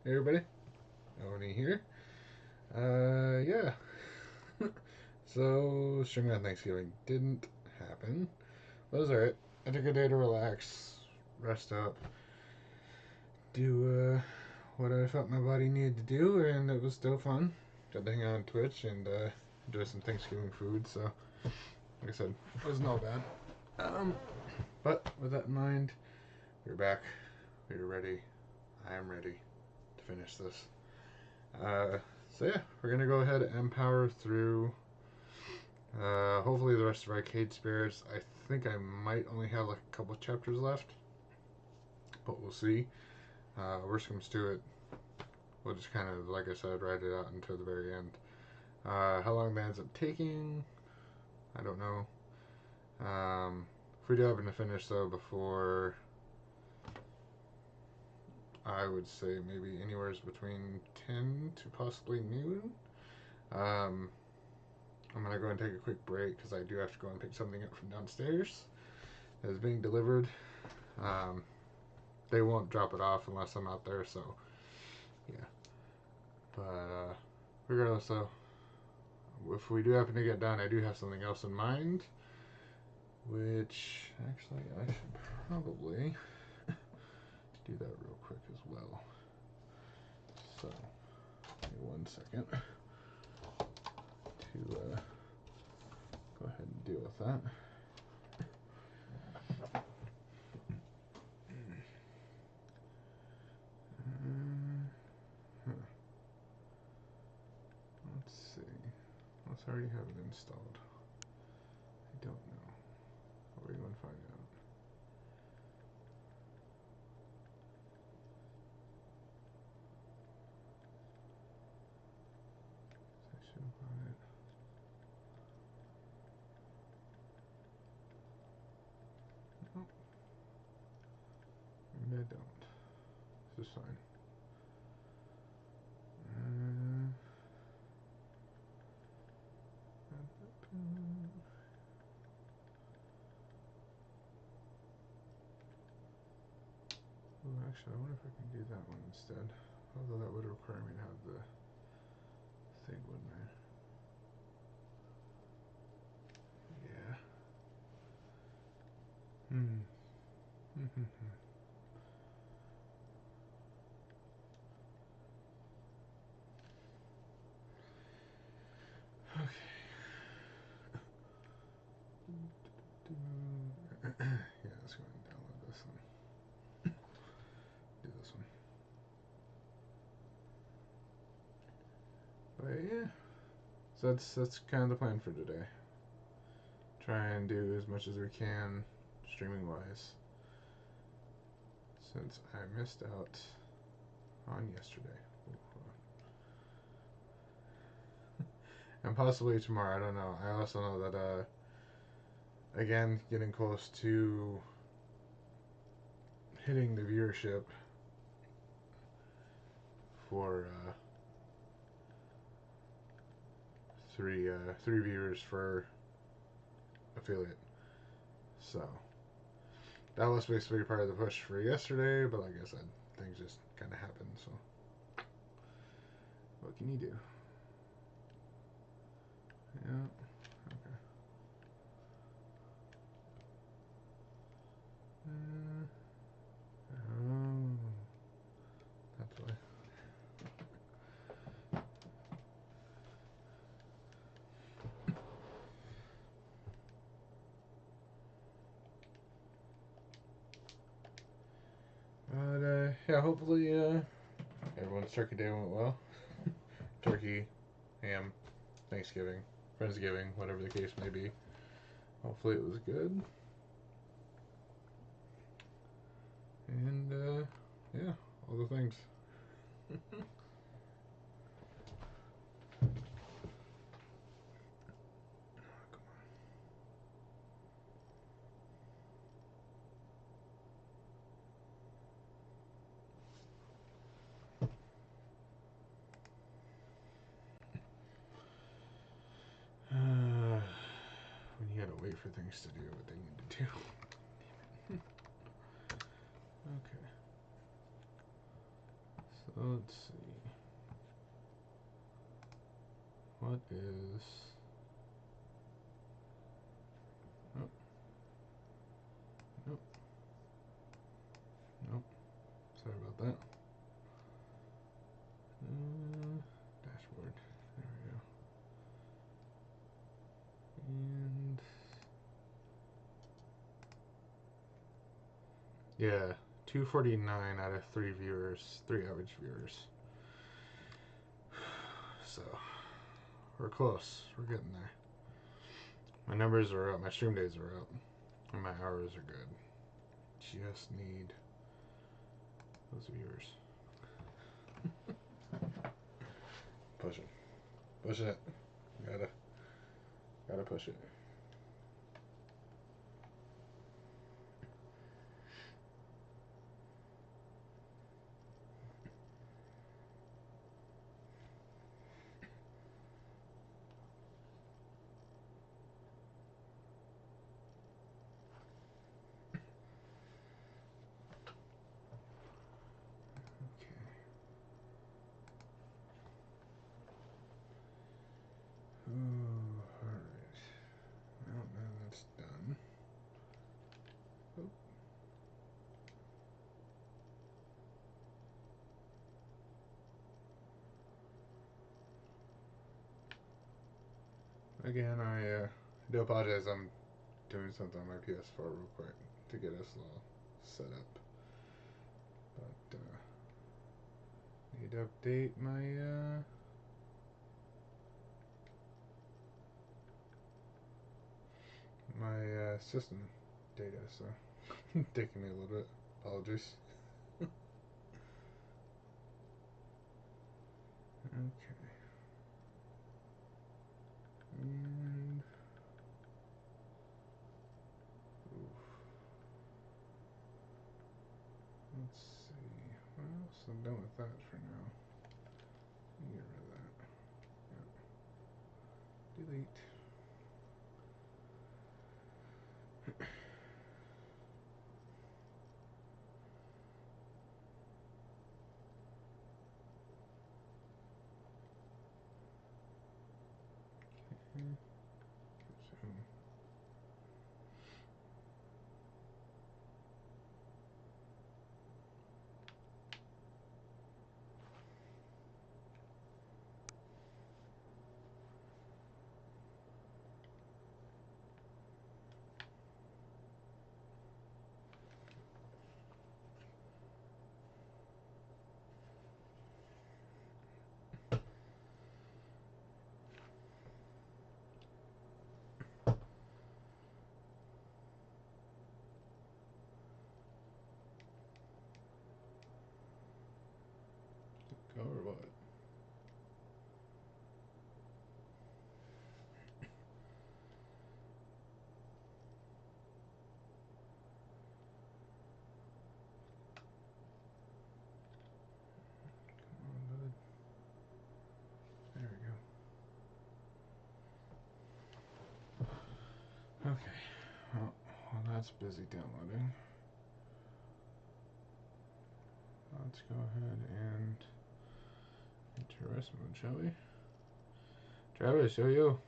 Hey everybody, Oni here. Yeah. So, streaming on Thanksgiving didn't happen, but it was alright. I took a day to relax, rest up, do what I felt my body needed to do, and it was still fun. Got to hang out on Twitch and enjoy some Thanksgiving food, so, like I said, it wasn't all bad. Um, but with that in mind, we're back. We're ready. I am ready to finish this. Uh, so yeah, we're gonna go ahead and power through. Hopefully the rest of Arcade Spirits. I think I might only have like a couple chapters left, but we'll see. Worst comes to it, we'll just kind of, like I said, ride it out until the very end. How long that ends up taking, I don't know. If we do happen to finish though before, I would say maybe anywhere between 10 to possibly noon. Um, I'm gonna go and take a quick break because I do have to go and pick something up from downstairs that is being delivered. Um, they won't drop it off unless I'm out there, so yeah. But regardless, though, if we do happen to get done, I do have something else in mind, which actually I should probably do that real quick as well. So, give me 1 second to go ahead and deal with that. Let's see. Let's already have it installed. I don't know. We're going to find out. Section on it. Nope. Maybe I don't. This is fine. Oh, actually, I wonder if I can do that one instead. Although that would require me to have the thing, wouldn't I? Yeah. Hmm. Okay. Yeah, let's go ahead and download this one. Do this one. But yeah. So that's kind of the plan for today. Try and do as much as we can streaming wise. Since I missed out on yesterday. And possibly tomorrow, I don't know. I also know that again, getting close to hitting the viewership for three viewers for affiliate. So that was basically part of the push for yesterday, but like I said, things just kind of happened. So what can you do? Yeah. Okay. Oh, that's why. But yeah, hopefully everyone's turkey day went well. Turkey, ham, Thanksgiving, Friendsgiving, whatever the case may be. Hopefully it was good. And yeah, all the things. When you gotta wait for things to do what they need to do. Okay. So let's see. What is... Oh. Nope. Nope. Sorry about that. Dashboard. There we go. And... yeah, 249 out of 3 viewers, 3 average viewers. So, we're close. We're getting there. My numbers are up, my stream days are up, and my hours are good. Just need those viewers. Push it. Push it. Gotta push it. Alright. Well, now that's done. Oop. Again, I do apologize. I'm doing something on my PS4 real quick to get us all set up. But, need to update my system data, so taking me a little bit. Apologies. Okay. And let's see. Well, so I'm done with that for now. Get rid of that. Yep. Delete. Zoom. Go or what? Come on, bud. There we go. Okay. Well, while that's busy downloading, let's go ahead and enter rest mode, shall we? Travis, show you.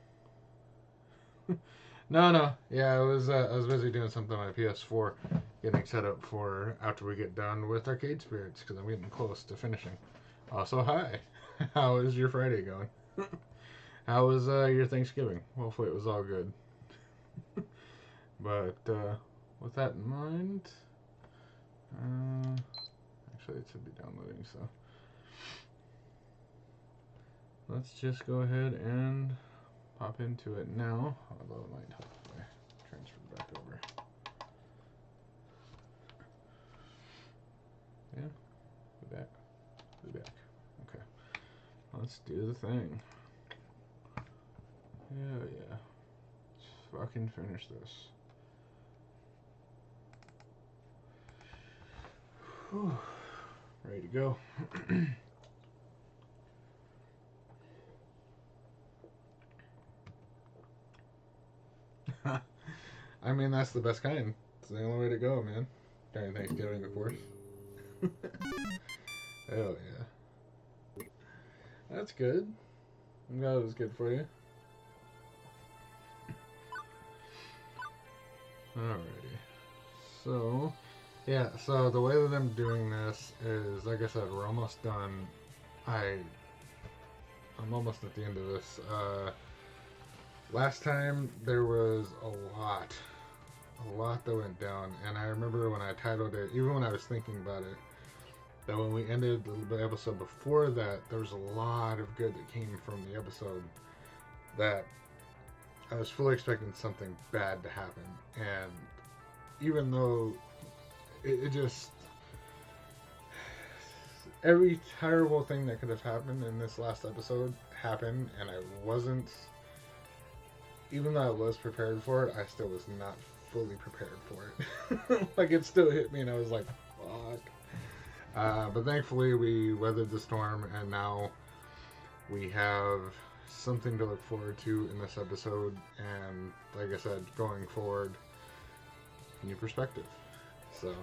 No. Yeah, I was busy doing something on my PS4, getting set up for after we get done with Arcade Spirits, because I'm getting close to finishing. Also, hi. How is your Friday going? How was your Thanksgiving? Hopefully it was all good. But with that in mind, actually it should be downloading, so let's just go ahead and pop into it now, although it might help if I transfer back over. Yeah, be back. Okay, let's do the thing. Yeah. Let's fucking finish this. Whew. Ready to go. I mean, that's the best kind. It's the only way to go, man. During Thanksgiving, of course. Hell yeah. That's good. I'm glad it was good for you. Alrighty. So, yeah, so the way that I'm doing this is, like I said, we're almost done. I'm almost at the end of this. Last time there was a lot that went down, and I remember when I titled it, even when I was thinking about it, that when we ended the episode before that, there was a lot of good that came from the episode that I was fully expecting something bad to happen, and even though it just every terrible thing that could have happened in this last episode happened, and I wasn't, even though I was prepared for it, I still was not fully prepared for it. Like, it still hit me, and I was like, fuck. But thankfully, we weathered the storm, and now we have something to look forward to in this episode, and like I said, going forward, new perspective. So,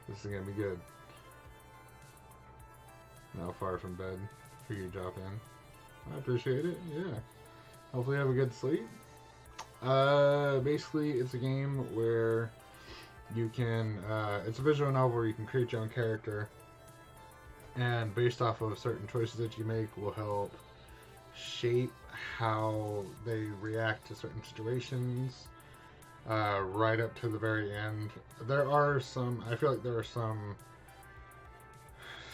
this is going to be good. Now far from bed, figure you drop in. I appreciate it, yeah. Hopefully you have a good sleep. Basically, it's a game where you can, it's a visual novel where you can create your own character, and based off of certain choices that you make will help shape how they react to certain situations, right up to the very end. There are some, I feel like there are some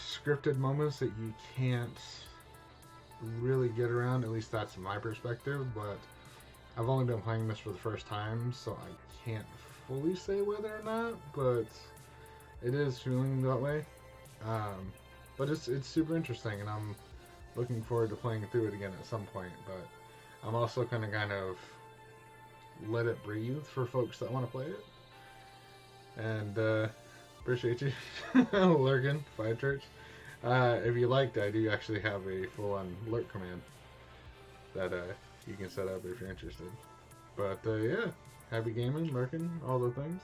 scripted moments that you can't really get around, at least that's my perspective, but I've only been playing this for the first time, so I can't fully say whether or not, but it is feeling that way. But it's super interesting, and I'm looking forward to playing through it again at some point, but I'm also going to kind of let it breathe for folks that want to play it. And appreciate you lurking, Fire Church. If you liked, I do actually have a full-on lurk command that you can set up if you're interested. But yeah, happy gaming, lurking, all the things.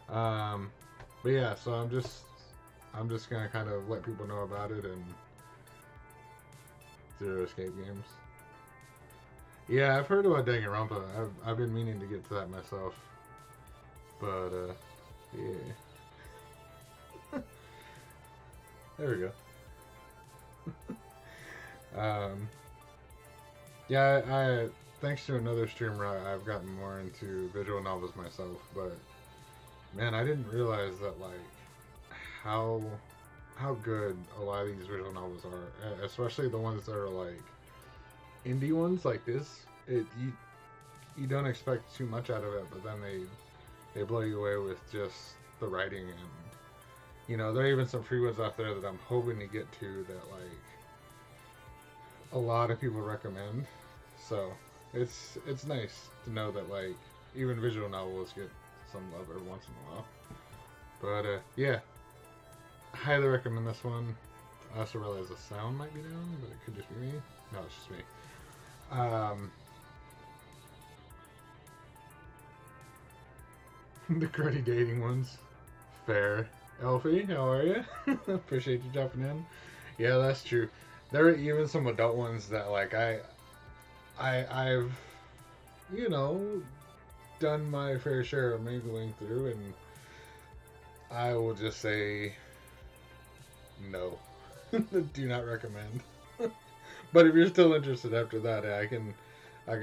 But yeah, so I'm just gonna kind of let people know about it and Zero Escape games. Yeah, I've heard about Danganronpa. I've been meaning to get to that myself, but yeah. There we go. Yeah, I thanks to another streamer, I've gotten more into visual novels myself. But man, I didn't realize that like how good a lot of these visual novels are, especially the ones that are like indie ones like this. You don't expect too much out of it, but then they blow you away with just the writing, and you know, there are even some free ones out there that I'm hoping to get to that like a lot of people recommend. So it's nice to know that like even visual novels get some love every once in a while. But yeah, I highly recommend this one. I also realize the sound might be down, but it could just be me. No, it's just me. The cruddy dating ones. Fair. Elfie, how are you? Appreciate you jumping in. Yeah, that's true. There are even some adult ones that like I've you know done my fair share of mingling through, and I will just say no. Do not recommend. But if you're still interested after that, I can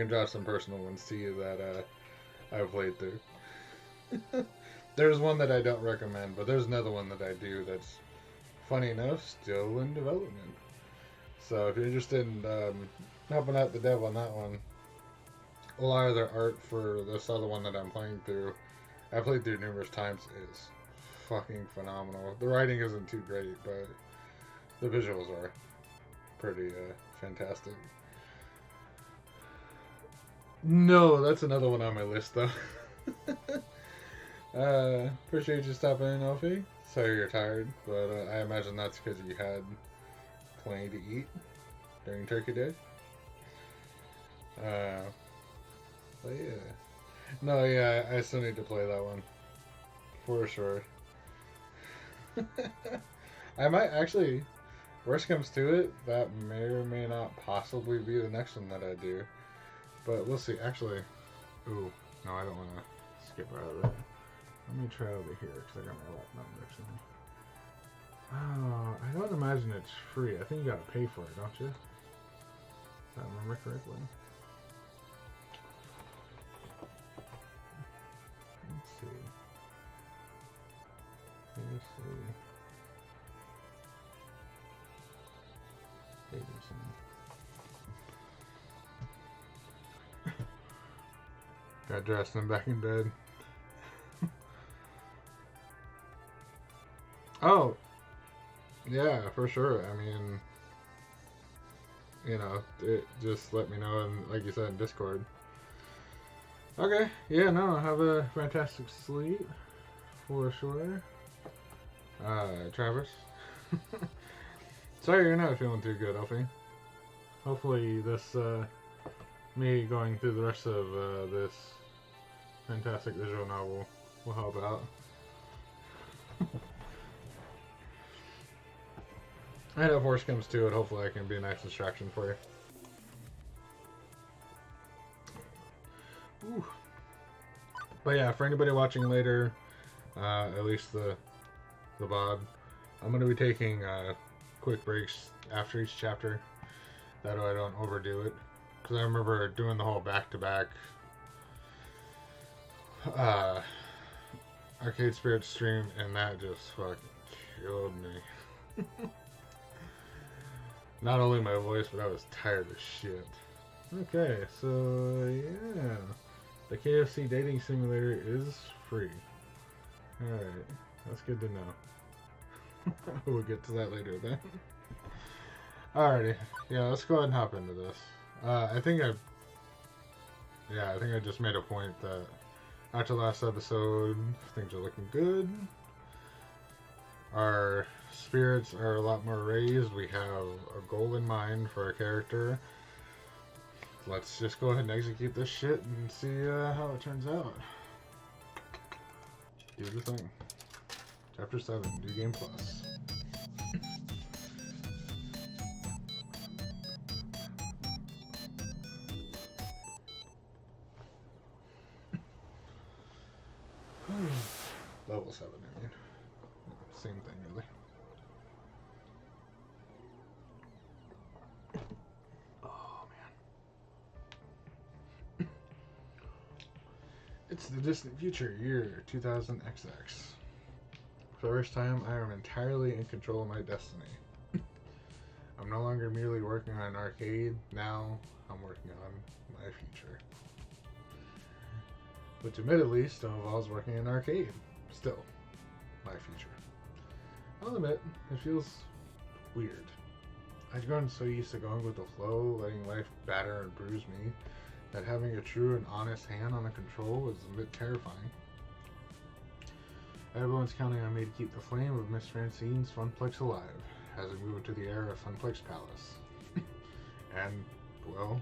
drop some personal ones to you that I've played through. There's one that I don't recommend, but there's another one that I do that's, funny enough, still in development. So if you're interested in helping out the dev on that one, a lot of their art for this other one that I'm playing through, I played through numerous times, is fucking phenomenal. The writing isn't too great, but the visuals are pretty fantastic. No, that's another one on my list, though. Appreciate you stopping in, Alfie. Sorry you're tired, but I imagine that's because you had plenty to eat during Turkey Day. But yeah. No, yeah, I still need to play that one. For sure. I might actually, Worst comes to it, that may or may not possibly be the next one that I do. But we'll see. Actually, ooh, no, I don't want to skip out of that. Let me try over here because I got my lap numbers. Oh, I don't imagine it's free. I think you gotta pay for it, don't you? If I remember correctly. Let's see. Let's see. Davidson. Got dressed and back in bed. Oh, yeah, for sure. I mean, just let me know, and like you said, in Discord. Okay, yeah, no, have a fantastic sleep, for sure. Travis. Sorry you're not feeling too good, Elfie. Hopefully this, me going through the rest of this fantastic visual novel will help out. And if worse comes to it, hopefully I can be a nice distraction for you. Ooh. But yeah, for anybody watching later, at least the VOD, I'm going to be taking quick breaks after each chapter. That way I don't overdo it. Because I remember doing the whole back-to-back Arcade Spirit stream, and that just fucking killed me. Not only my voice, but I was tired as shit. Okay, so yeah. The KFC dating simulator is free. Alright, that's good to know. We'll get to that later then. Alrighty, yeah, let's go ahead and hop into this. I think I just made a point that after last episode, things are looking good. Our spirits are a lot more raised. We have a goal in mind for our character. Let's just go ahead and execute this shit and see how it turns out. Do the thing. Chapter 7, New Game Plus. Level 7, I mean. Same thing, really. Oh, man. It's the distant future, year 2000XX. For the first time, I am entirely in control of my destiny. I'm no longer merely working on an arcade. Now, I'm working on my future. Which admittedly still involves working in an arcade. Still, my future. I'll admit, it feels weird. I've grown so used to going with the flow, letting life batter and bruise me, that having a true and honest hand on the control is a bit terrifying. Everyone's counting on me to keep the flame of Miss Francine's Funplex alive, as we move into the era of Funplex Palace. And, well,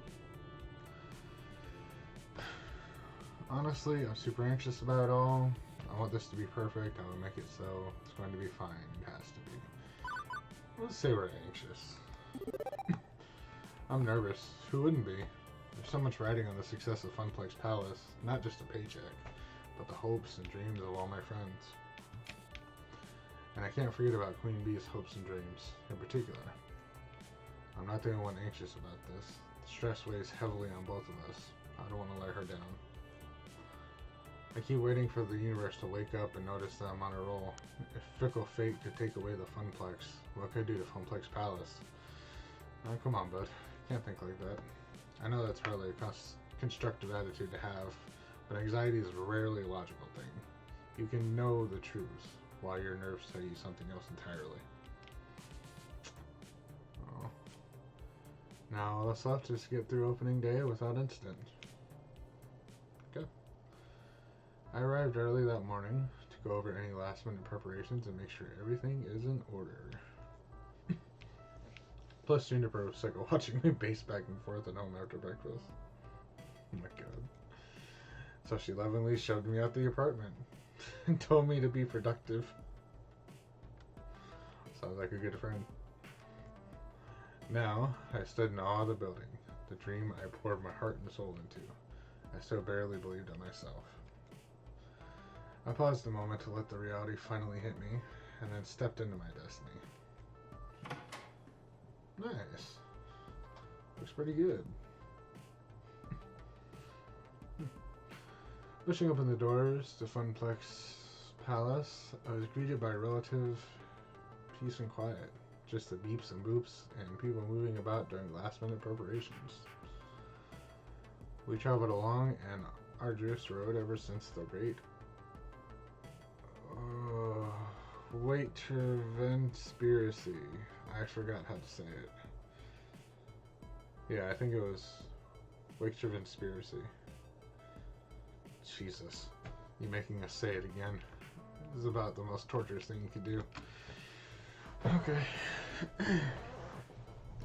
honestly, I'm super anxious about it all. I want this to be perfect. I will make it so. It's going to be fine. It has to be. Let's say we're anxious. I'm nervous. Who wouldn't be? There's so much riding on the success of Funplex Palace. Not just a paycheck, but the hopes and dreams of all my friends. And I can't forget about Queen Bee's hopes and dreams, in particular. I'm not the only one anxious about this. The stress weighs heavily on both of us. I don't want to let her down. I keep waiting for the universe to wake up and notice that I'm on a roll. If fickle fate could take away the Funplex, what could I do to Funplex Palace? Oh, come on, bud. Can't think like that. I know that's probably a constructive attitude to have, but anxiety is rarely a logical thing. You can know the truth, while your nerves tell you something else entirely. Oh. Now all that's left is to get through opening day without incident. Okay. I arrived early that morning to go over any last minute preparations and make sure everything is in order. Plus Juniper was sick of watching me pace back and forth at home after breakfast. Oh my god. So she lovingly shoved me out the apartment and told me to be productive. Sounds like a good friend. Now I stood in awe of the building, the dream I poured my heart and soul into. I still barely believed it myself. I paused a moment to let the reality finally hit me, and then stepped into my destiny. Nice. Looks pretty good. Pushing open the doors to Funplex Palace, I was greeted by relative peace and quiet. Just the beeps and boops and people moving about during last-minute preparations. We traveled along an arduous road ever since the great Waitervenspiracy. I forgot how to say it. Yeah, I think it was Waitervenspiracy. Jesus, you making us say it again. This is about the most torturous thing you could do. Okay.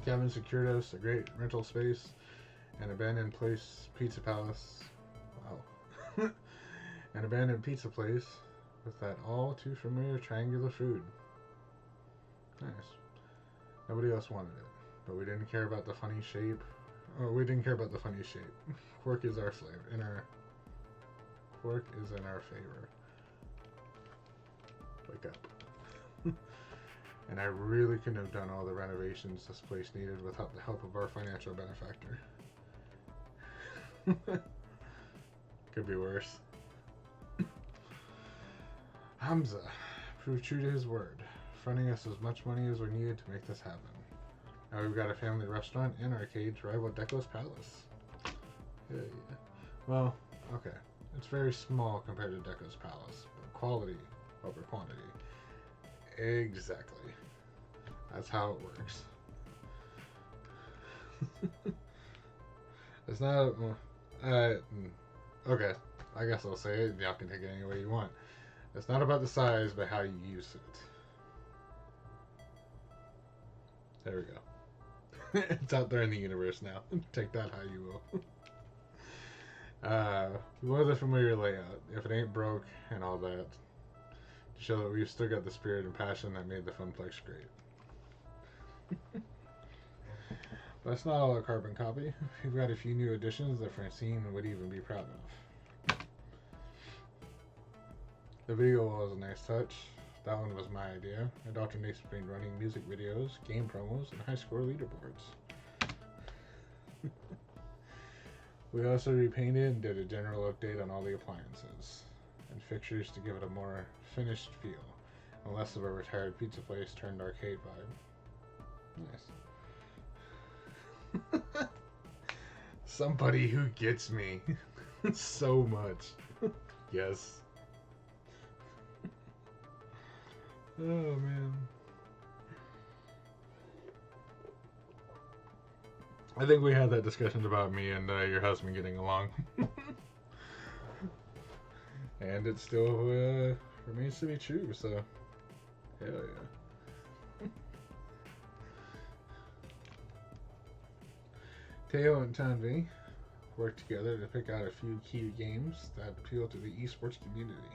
Cabin secured us a great rental space, an abandoned place, pizza palace. Wow. An abandoned pizza place with that all too familiar triangular food. Nice. Nobody else wanted it, but we didn't care about the funny shape. Oh, we didn't care about the funny shape. Quirk is our flavor. Quirk is in our favor. Wake up. And I really couldn't have done all the renovations this place needed without the help of our financial benefactor. Could be worse. Hamza proved true to his word, fronting us as much money as we needed to make this happen. Now we've got a family restaurant and arcade to rival Deco's Palace. Yeah. Well, okay. It's very small compared to Deco's Palace, but quality over quantity. Exactly. That's how it works. It's not... okay. I guess I'll say it. Y'all can take it any way you want. It's not about the size, but how you use it. There we go. It's out there in the universe now. Take that how you will. With a familiar layout. If it ain't broke and all that. To show that we've still got the spirit and passion that made the Funplex great. But it's not all a carbon copy. We've got a few new additions that Francine would even be proud of. The video wall is a nice touch. That one was my idea. It alternates between running music videos, game promos, and high score leaderboards. We also repainted and did a general update on all the appliances and fixtures to give it a more finished feel, and less of a retired pizza place turned arcade vibe. Nice. Somebody who gets me so much. Yes. Oh man. I think we had that discussion about me and your husband getting along. And it still remains to be true, so hell yeah. Teo and Tanvi worked together to pick out a few key games that appeal to the esports community.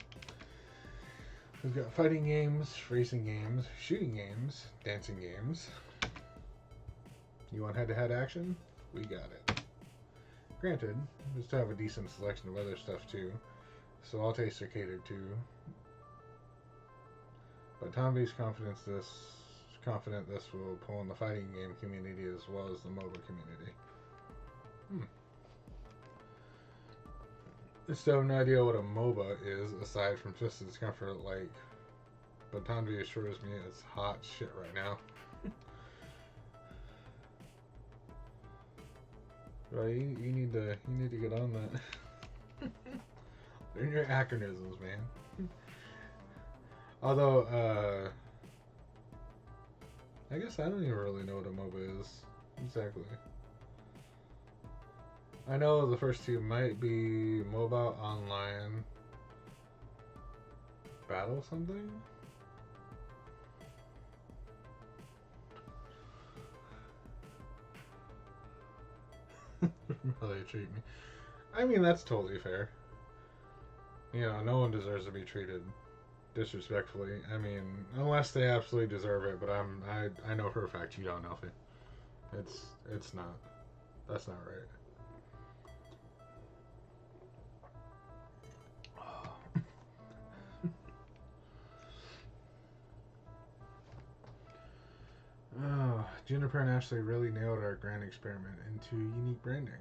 We've got fighting games, racing games, shooting games, dancing games. You want head-to-head action? We got it. Granted, we still have a decent selection of other stuff too, so all tastes are catered to. But Tomby's confident this will pull in the fighting game community as well as the MOBA community. I still have no idea what a MOBA is, aside from just its comfort like, but Tanvi assures me it's hot shit right now. Right, you need to get on that. Learn your acronyms, man. Although, I guess I don't even really know what a MOBA is exactly. I know the first two might be Mobile Online Battle something? How they treat me. I mean, that's totally fair. You know, no one deserves to be treated disrespectfully. I mean, unless they absolutely deserve it, but I know for a fact you don't, Alfie. It's not. That's not right. Oh, Juniper and Ashley really nailed our grand experiment into unique branding.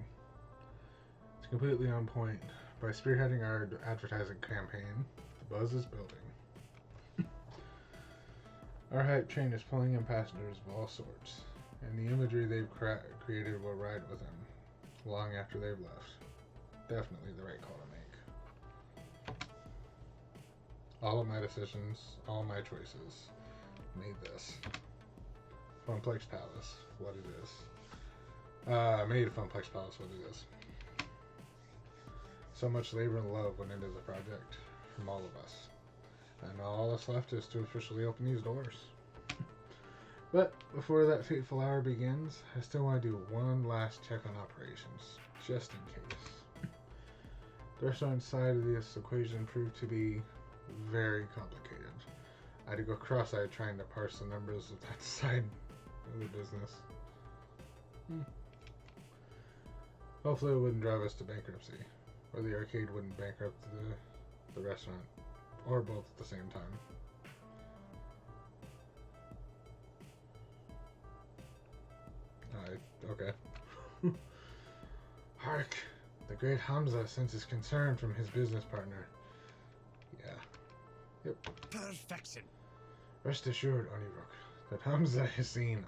It's completely on point. By spearheading our advertising campaign, the buzz is building. Our hype train is pulling in passengers of all sorts, and the imagery they've created will ride with them long after they've left. Definitely the right call to make. All of my decisions, all my choices, made this. Funplex Palace, what it is. Made Funplex Palace what it is. So much labor and love went into the project from all of us. And all that's left is to officially open these doors. But before that fateful hour begins, I still want to do one last check on operations, just in case. The restaurant side of this equation proved to be very complicated. I had to go cross-eyed trying to parse the numbers of that side of the business. Hopefully it wouldn't drive us to bankruptcy, or the arcade wouldn't bankrupt the restaurant, or both at the same time. Okay. Hark! The great Hamza senses concern from his business partner. Yeah. Yep. Perfection. Rest assured, Oniruk, that Hamza has seen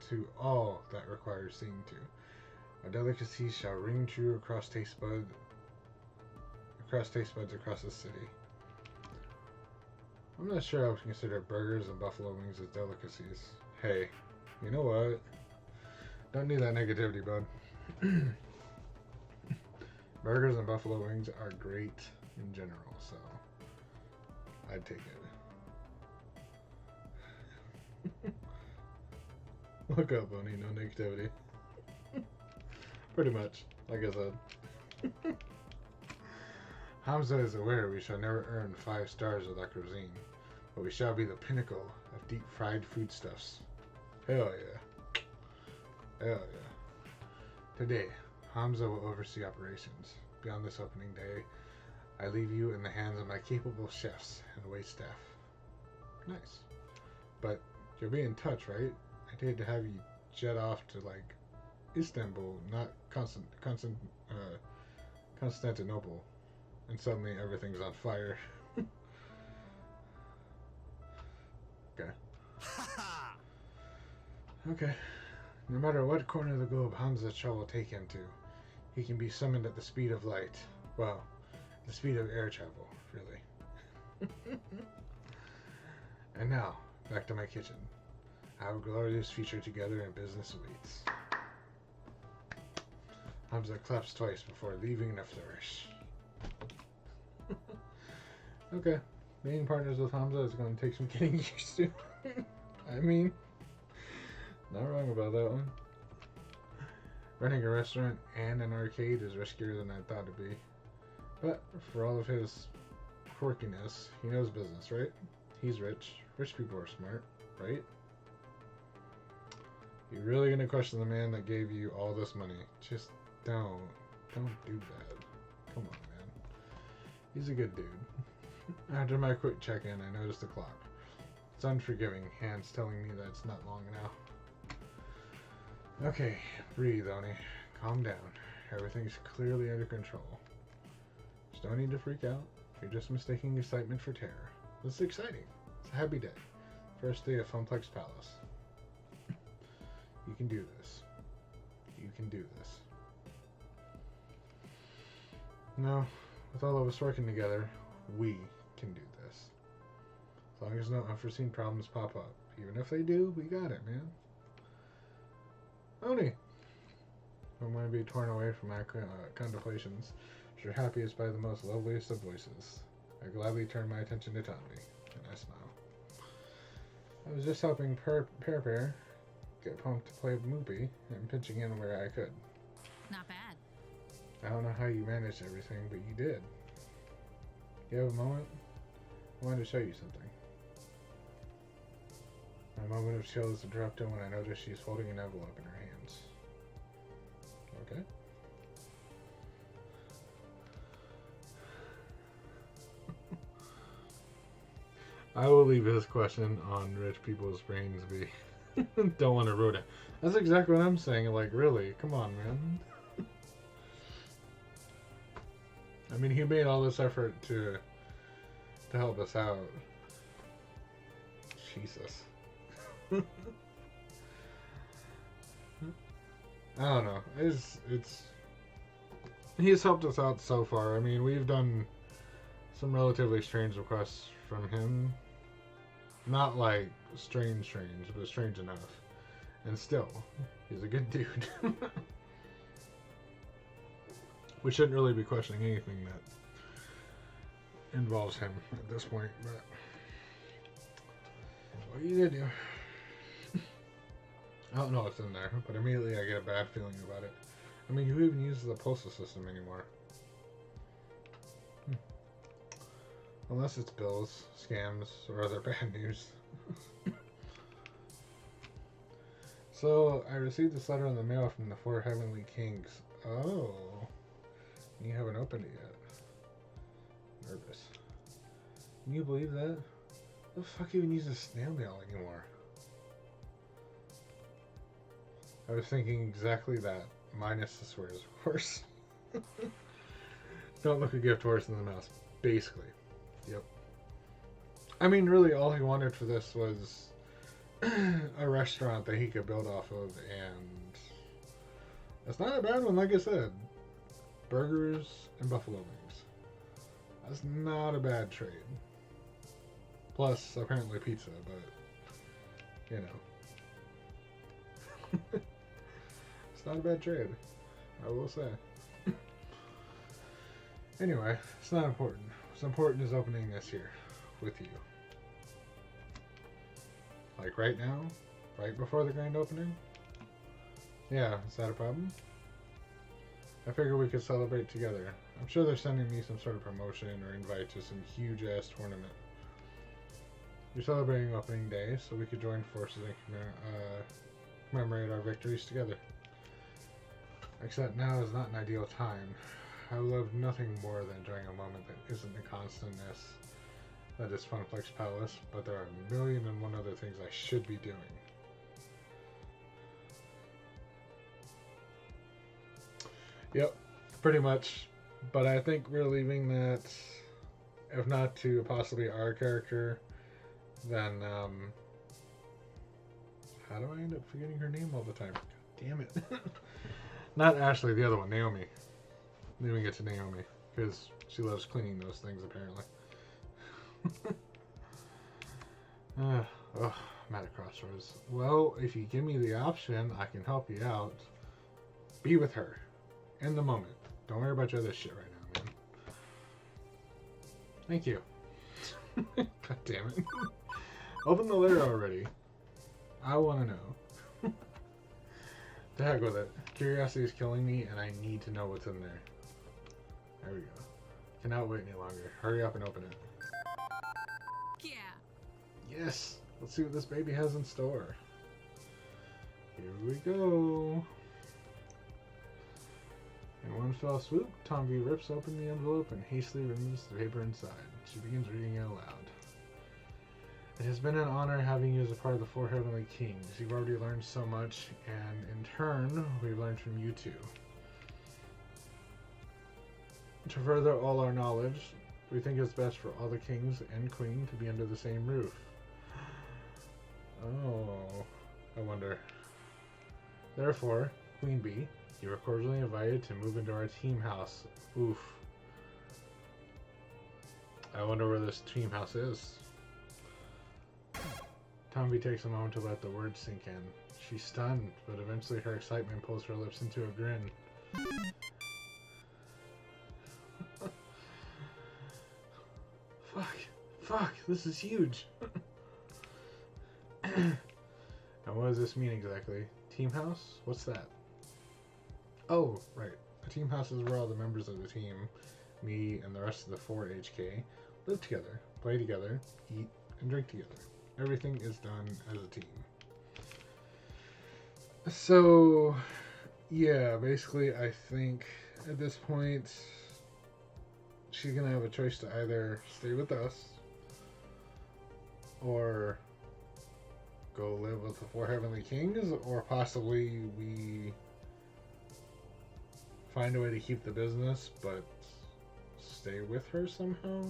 to all that requires seeing to. Our delicacies shall ring true across taste buds across the city. I'm not sure I would consider burgers and buffalo wings as delicacies. Hey, you know what? Don't need that negativity, bud. Burgers and buffalo wings are great in general, so I'd take it. Look up, Bonnie, no negativity. Pretty much, like I said. Hamza is aware we shall never earn 5 stars with our cuisine, but we shall be the pinnacle of deep-fried foodstuffs. Hell yeah. Hell yeah. Today, Hamza will oversee operations. Beyond this opening day, I leave you in the hands of my capable chefs and waitstaff. Nice. But you'll be in touch, right? I'd hate to have you jet off to, like, Istanbul, not Constantinople, and suddenly everything's on fire. Okay. Okay. No matter what corner of the globe Hamza's travel will take him to, he can be summoned at the speed of light. Well, the speed of air travel, really. And now, back to my kitchen. Our glorious future together in business awaits. Hamza claps twice before leaving in a flourish. Okay. Being partners with Hamza is going to take some getting used to. I mean, not wrong about that one. Running a restaurant and an arcade is riskier than I thought it'd be. But for all of his quirkiness, he knows business, right? He's rich. Rich people are smart, right? You're really gonna question the man that gave you all this money? Just don't do that. Come on, man. He's a good dude. After my quick check-in, I noticed the clock. It's unforgiving, hands telling me that it's not long now. Okay, breathe, Oni. Calm down. Everything's clearly under control. Just don't need to freak out. You're just mistaking excitement for terror. This is exciting. It's a happy day. First day of Funplex Palace. You can do this. You can do this. No, with all of us working together, we can do this. As long as no unforeseen problems pop up. Even if they do, we got it, man. Oni! I'm going to be torn away from my contemplations, which are happiest by the most loveliest of voices. I gladly turn my attention to Tommy, and I smile. I was just helping Pear get pumped to play Moopy and pitching in where I could. Not bad. I don't know how you managed everything, but you did. You have a moment? I wanted to show you something. My moment of chill is interrupted when I notice she's holding an envelope in her hand. I will leave his question on rich people's brains be don't want to ruin it. That's exactly what I'm saying. Like, really? Come on, man. I mean, he made all this effort to help us out. Jesus. I don't know. It's he's helped us out so far. I mean, we've done some relatively strange requests from him. Not like strange, but strange enough. And still, he's a good dude. We shouldn't really be questioning anything that involves him at this point, but what are you gonna do? I don't know what's in there, but immediately I get a bad feeling about it. I mean, who even uses the postal system anymore? Unless it's bills, scams, or other bad news. So, I received this letter in the mail from the Four Heavenly Kings. Oh. You haven't opened it yet. Nervous. Can you believe that? Who the fuck even uses snail mail anymore? I was thinking exactly that. Minus the swears, of course. Don't look a gift horse in the mouth. Basically. Yep. I mean, really, all he wanted for this was a restaurant that he could build off of, and it's not a bad one, like I said. Burgers and buffalo wings. That's not a bad trade. Plus, apparently pizza, but, you know. It's not a bad trade, I will say. Anyway, it's not important. What's important is opening this here with you. Like right now? Right before the grand opening? Yeah, is that a problem? I figure we could celebrate together. I'm sure they're sending me some sort of promotion or invite to some huge-ass tournament. We're celebrating opening day, so we could join forces and commemorate our victories together. Except now is not an ideal time. I love nothing more than enjoying a moment that isn't the constantness that is Funflex Palace, but there are a million and one other things I should be doing. Yep, pretty much. But I think we're leaving that, if not to possibly our character, then, how do I end up forgetting her name all the time? God damn it. Not Ashley, the other one, Naomi. Leaving it to Naomi, because she loves cleaning those things, apparently. I'm at a crossroads. Well, if you give me the option, I can help you out. Be with her. In the moment. Don't worry about your other shit right now, man. Thank you. God damn it. Open the letter already. I want to know. The heck with it. Curiosity is killing me, and I need to know what's in there. There we go. Cannot wait any longer. Hurry up and open it. Yeah. Yes. Let's see what this baby has in store. Here we go. In one fell swoop, Tomby rips open the envelope and hastily removes the paper inside. She begins reading it aloud. It has been an honor having you as a part of the Four Heavenly Kings. You've already learned so much, and in turn, we've learned from you too. To further all our knowledge, we think it's best for all the kings and queen to be under the same roof. Oh, I wonder. Therefore, Queen Bee, you are cordially invited to move into our team house. Oof. I wonder where this team house is. Tomby takes a moment to let the words sink in. She's stunned, but eventually her excitement pulls her lips into a grin. Fuck, this is huge. And what does this mean exactly? Team house? What's that? Oh, right. A team house is where all the members of the team, me and the rest of the 4HK, live together, play together, eat, and drink together. Everything is done as a team. So, yeah, basically I think at this point she's going to have a choice to either stay with us or go live with the four heavenly kings, or possibly we find a way to keep the business but stay with her somehow.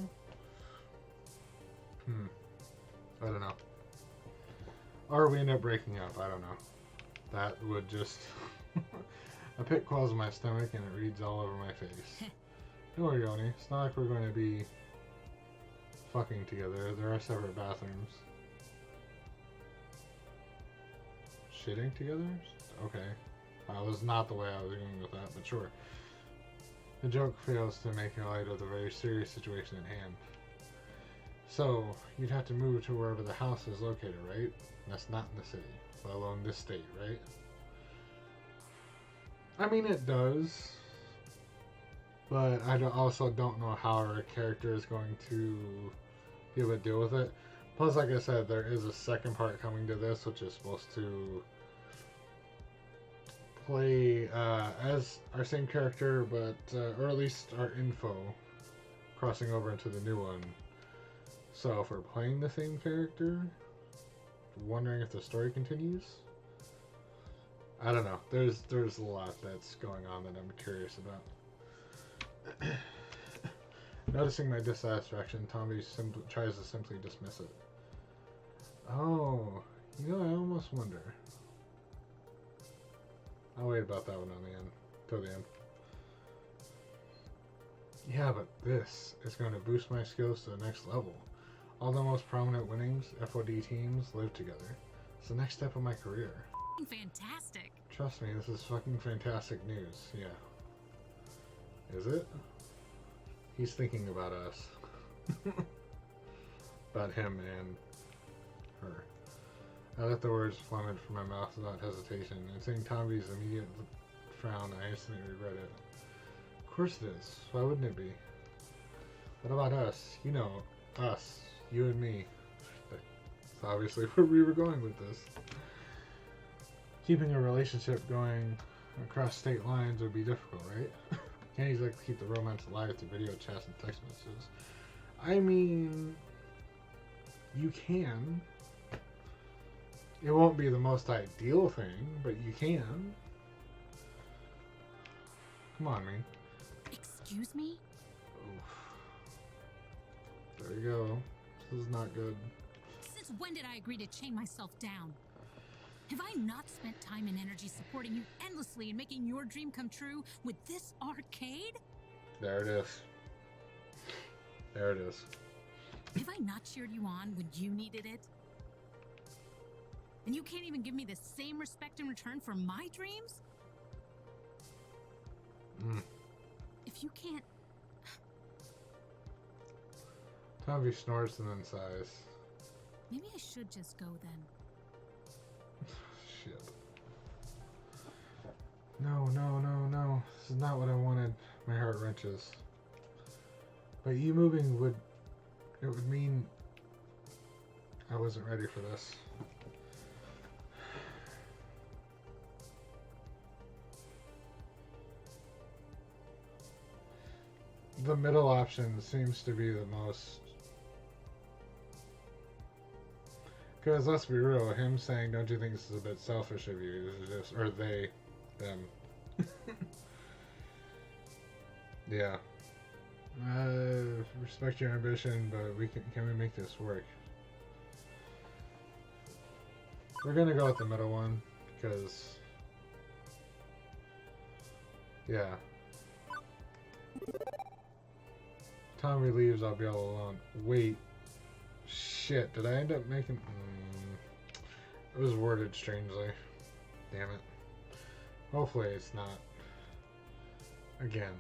I don't know. Or we end up breaking up. I don't know. That would just a pit quells my stomach and it reads all over my face. Don't worry, Oni. It's not like we're going to be fucking together. There are separate bathrooms. Shitting together? Okay. That was not the way I was going with that, but sure. The joke fails to make light of the very serious situation at hand. So, you'd have to move to wherever the house is located, right? That's not in the city, let alone this state, right? I mean, it does. But I also don't know how our character is going to be able to deal with it. Plus, like I said, there is a second part coming to this, which is supposed to play as our same character, but or at least our info crossing over into the new one. So if we're playing the same character, wondering if the story continues. I don't know. There's a lot that's going on that I'm curious about. Noticing my dissatisfaction, Tommy tries to simply dismiss it. Oh, I almost wonder. I'll wait about that one on the end, till the end. Yeah, but this is going to boost my skills to the next level. All the most prominent winnings FOD teams live together. It's the next step of my career. Fantastic. Trust me, this is fucking fantastic news. Yeah. Is it? He's thinking about us. About him and her. I let the words plummet from my mouth without hesitation, and seeing Tommy's immediate frown, I instantly regret it. Of course it is. Why wouldn't it be? What about us? You know, us. You and me. That's obviously where we were going with this. Keeping a relationship going across state lines would be difficult, right? Can't exactly keep the romance alive through video chats and text messages. I mean, you can. It won't be the most ideal thing, but you can. Come on, man. Excuse me? Oof. There you go. This is not good. Since when did I agree to chain myself down? Have I not spent time and energy supporting you endlessly and making your dream come true with this arcade? There it is. There it is. Have I not cheered you on when you needed it? And you can't even give me the same respect in return for my dreams? If you can't... Tommy snorts and then sighs. Maybe I should just go then. Shit. No. This is not what I wanted. My heart wrenches. But you moving would mean I wasn't ready for this. The middle option seems to be the most... Because let's be real, him saying, don't you think this is a bit selfish of you? Is just, or they, them. Yeah. Respect your ambition, but can we make this work? We're gonna go with the middle one, because... Yeah. Tommy leaves, I'll be all alone. Wait. Shit, did I end up making... It was worded strangely. Damn it. Hopefully it's not. Again.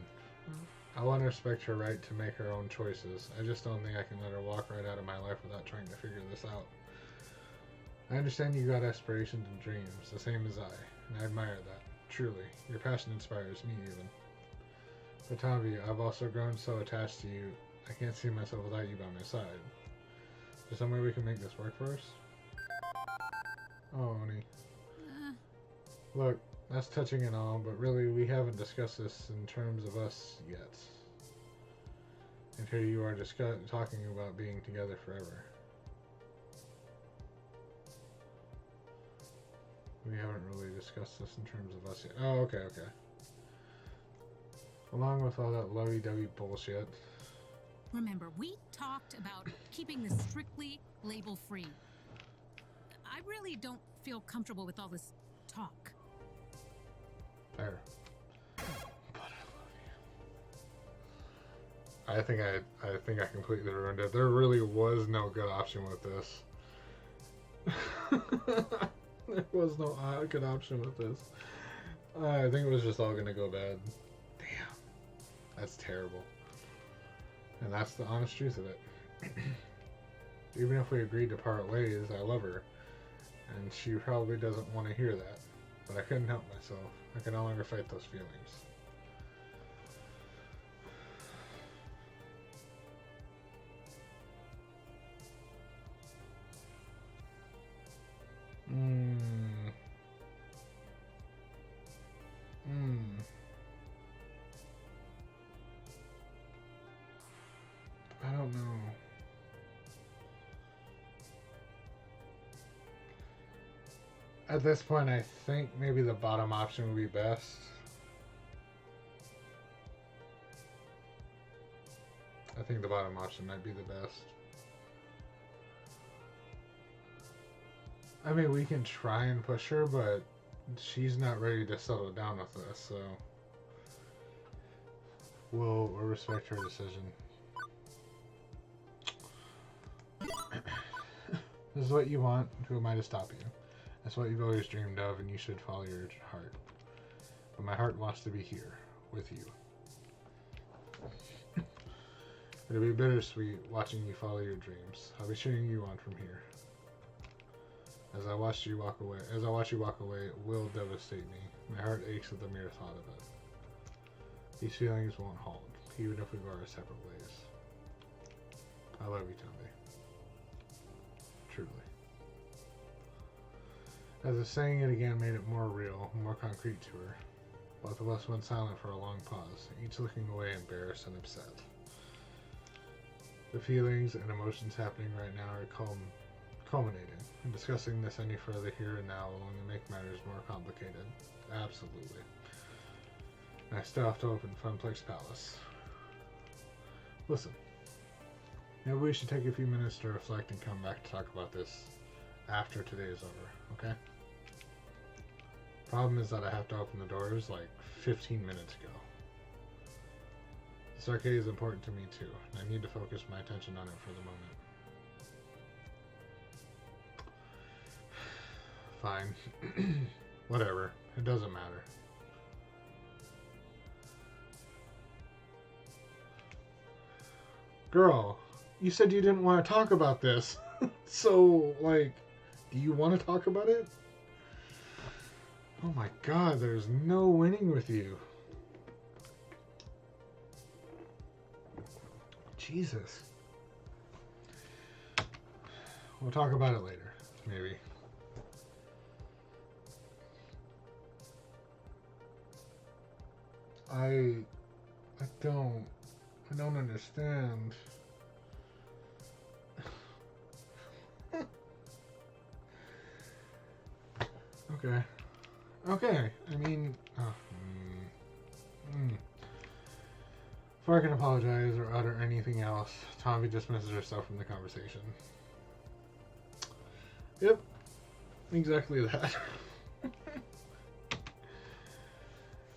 I want to respect her right to make her own choices. I just don't think I can let her walk right out of my life without trying to figure this out. I understand you got aspirations and dreams, the same as I, and I admire that. Truly. Your passion inspires me even. But Tommy, I've also grown so attached to you, I can't see myself without you by my side. Is there some way we can make this work for us? Oh, Oni. Look, that's touching and all, but really we haven't discussed this in terms of us yet. And here you are talking about being together forever. We haven't really discussed this in terms of us yet. Oh, okay, okay. Along with all that lovey-dovey bullshit. Remember, we talked about keeping this strictly label-free. I really don't feel comfortable with all this talk. There. But I love you. I think I completely ruined it. There really was no good option with this. There was no good option with this. I think it was just all gonna go bad. Damn. That's terrible. And that's the honest truth of it. Even if we agreed to part ways, I love her. And she probably doesn't want to hear that. But I couldn't help myself. I can no longer fight those feelings. I don't know. At this point, I think maybe the bottom option would be best. I think the bottom option might be the best. I mean, we can try and push her, but she's not ready to settle down with us, so we'll respect her decision. This is what you want. Who am I to stop you? That's what you've always dreamed of, and you should follow your heart. But my heart wants to be here, with you. It'll be bittersweet watching you follow your dreams. I'll be cheering you on from here. As I watch you walk away, it will devastate me. My heart aches at the mere thought of it. These feelings won't halt, even if we go our separate ways. I love you, Tommy. Truly. As if saying it again made it more real, more concrete to her. Both of us went silent for a long pause, each looking away embarrassed and upset. The feelings and emotions happening right now are culminating, and discussing this any further here and now will only make matters more complicated. Absolutely. I still have to open Funplex Palace. Listen, maybe we should take a few minutes to reflect and come back to talk about this after today is over, okay? Problem is that I have to open the doors like 15 minutes ago. This arcade is important to me too, and I need to focus my attention on it for the moment. Fine. Whatever. It doesn't matter. Girl, you said you didn't want to talk about this. So, like, do you want to talk about it? Oh my god, there's no winning with you. Jesus. We'll talk about it later, maybe. I don't understand. Okay. Okay. I mean, before I can apologize or utter anything else, Tommy dismisses herself from the conversation. Yep. Exactly that.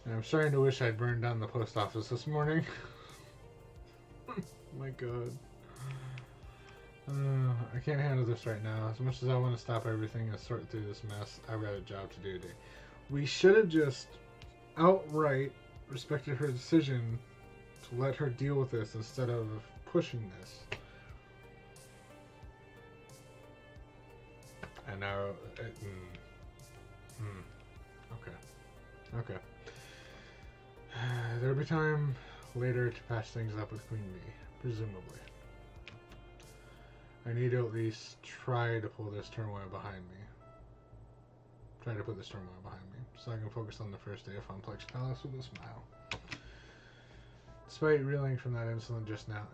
And I'm starting to wish I'd burned down the post office this morning. Oh my god. I can't handle this right now. As much as I want to stop everything and sort through this mess, I've got a job to do today. We should have just outright respected her decision to let her deal with this instead of pushing this. And now, okay. There'll be time later to patch things up with Queen Bee, presumably. I need to at least try to pull this turmoil behind me. Try to put this turmoil behind me, so I can focus on the first day of Funplex Palace with a smile. Despite reeling from that incident just now,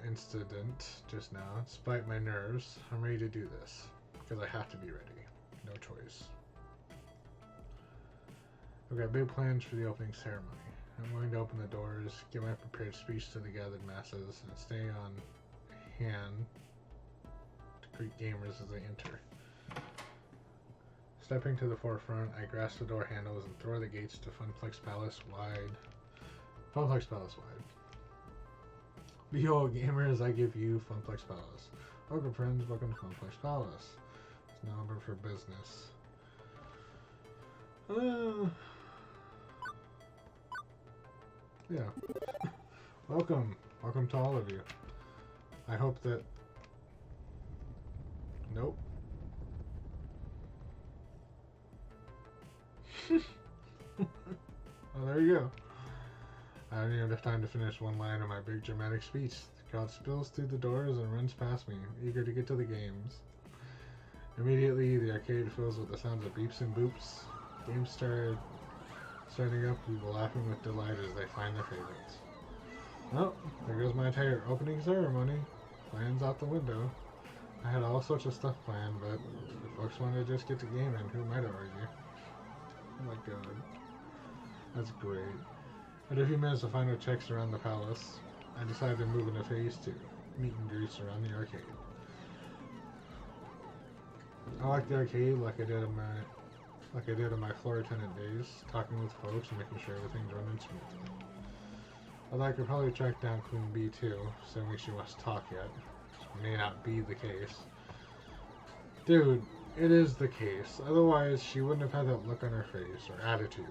despite my nerves, I'm ready to do this. Because I have to be ready. No choice. I've got big plans for the opening ceremony. I'm going to open the doors, give my prepared speech to the gathered masses, and stay on hand to greet gamers as they enter. Stepping to the forefront, I grasp the door handles and throw the gates to Funplex Palace wide. Funplex Palace wide. Behold, gamers, I give you Funplex Palace. Welcome, friends. Welcome to Funplex Palace. It's now open for business. Yeah. Welcome. Welcome to all of you. I hope that... Nope. Oh, there you go. I don't even have time to finish one line of my big dramatic speech. The crowd spills through the doors and runs past me, eager to get to the games. Immediately, the arcade fills with the sounds of beeps and boops. Games starting up, people laughing with delight as they find their favorites. Oh, there goes my entire opening ceremony. Plans out the window. I had all sorts of stuff planned, but if folks want to just get to gaming, who might argue? Oh my god. That's great. After a few minutes of final checks around the palace, I decided to move into phase 2, meet and greets around the arcade. I like the arcade like I did in my floor attendant days, talking with folks and making sure everything's running smoothly. Although I could probably track down Queen Bee too, assuming she wants to talk yet. Which may not be the case. Dude, it is the case. Otherwise, she wouldn't have had that look on her face or attitude.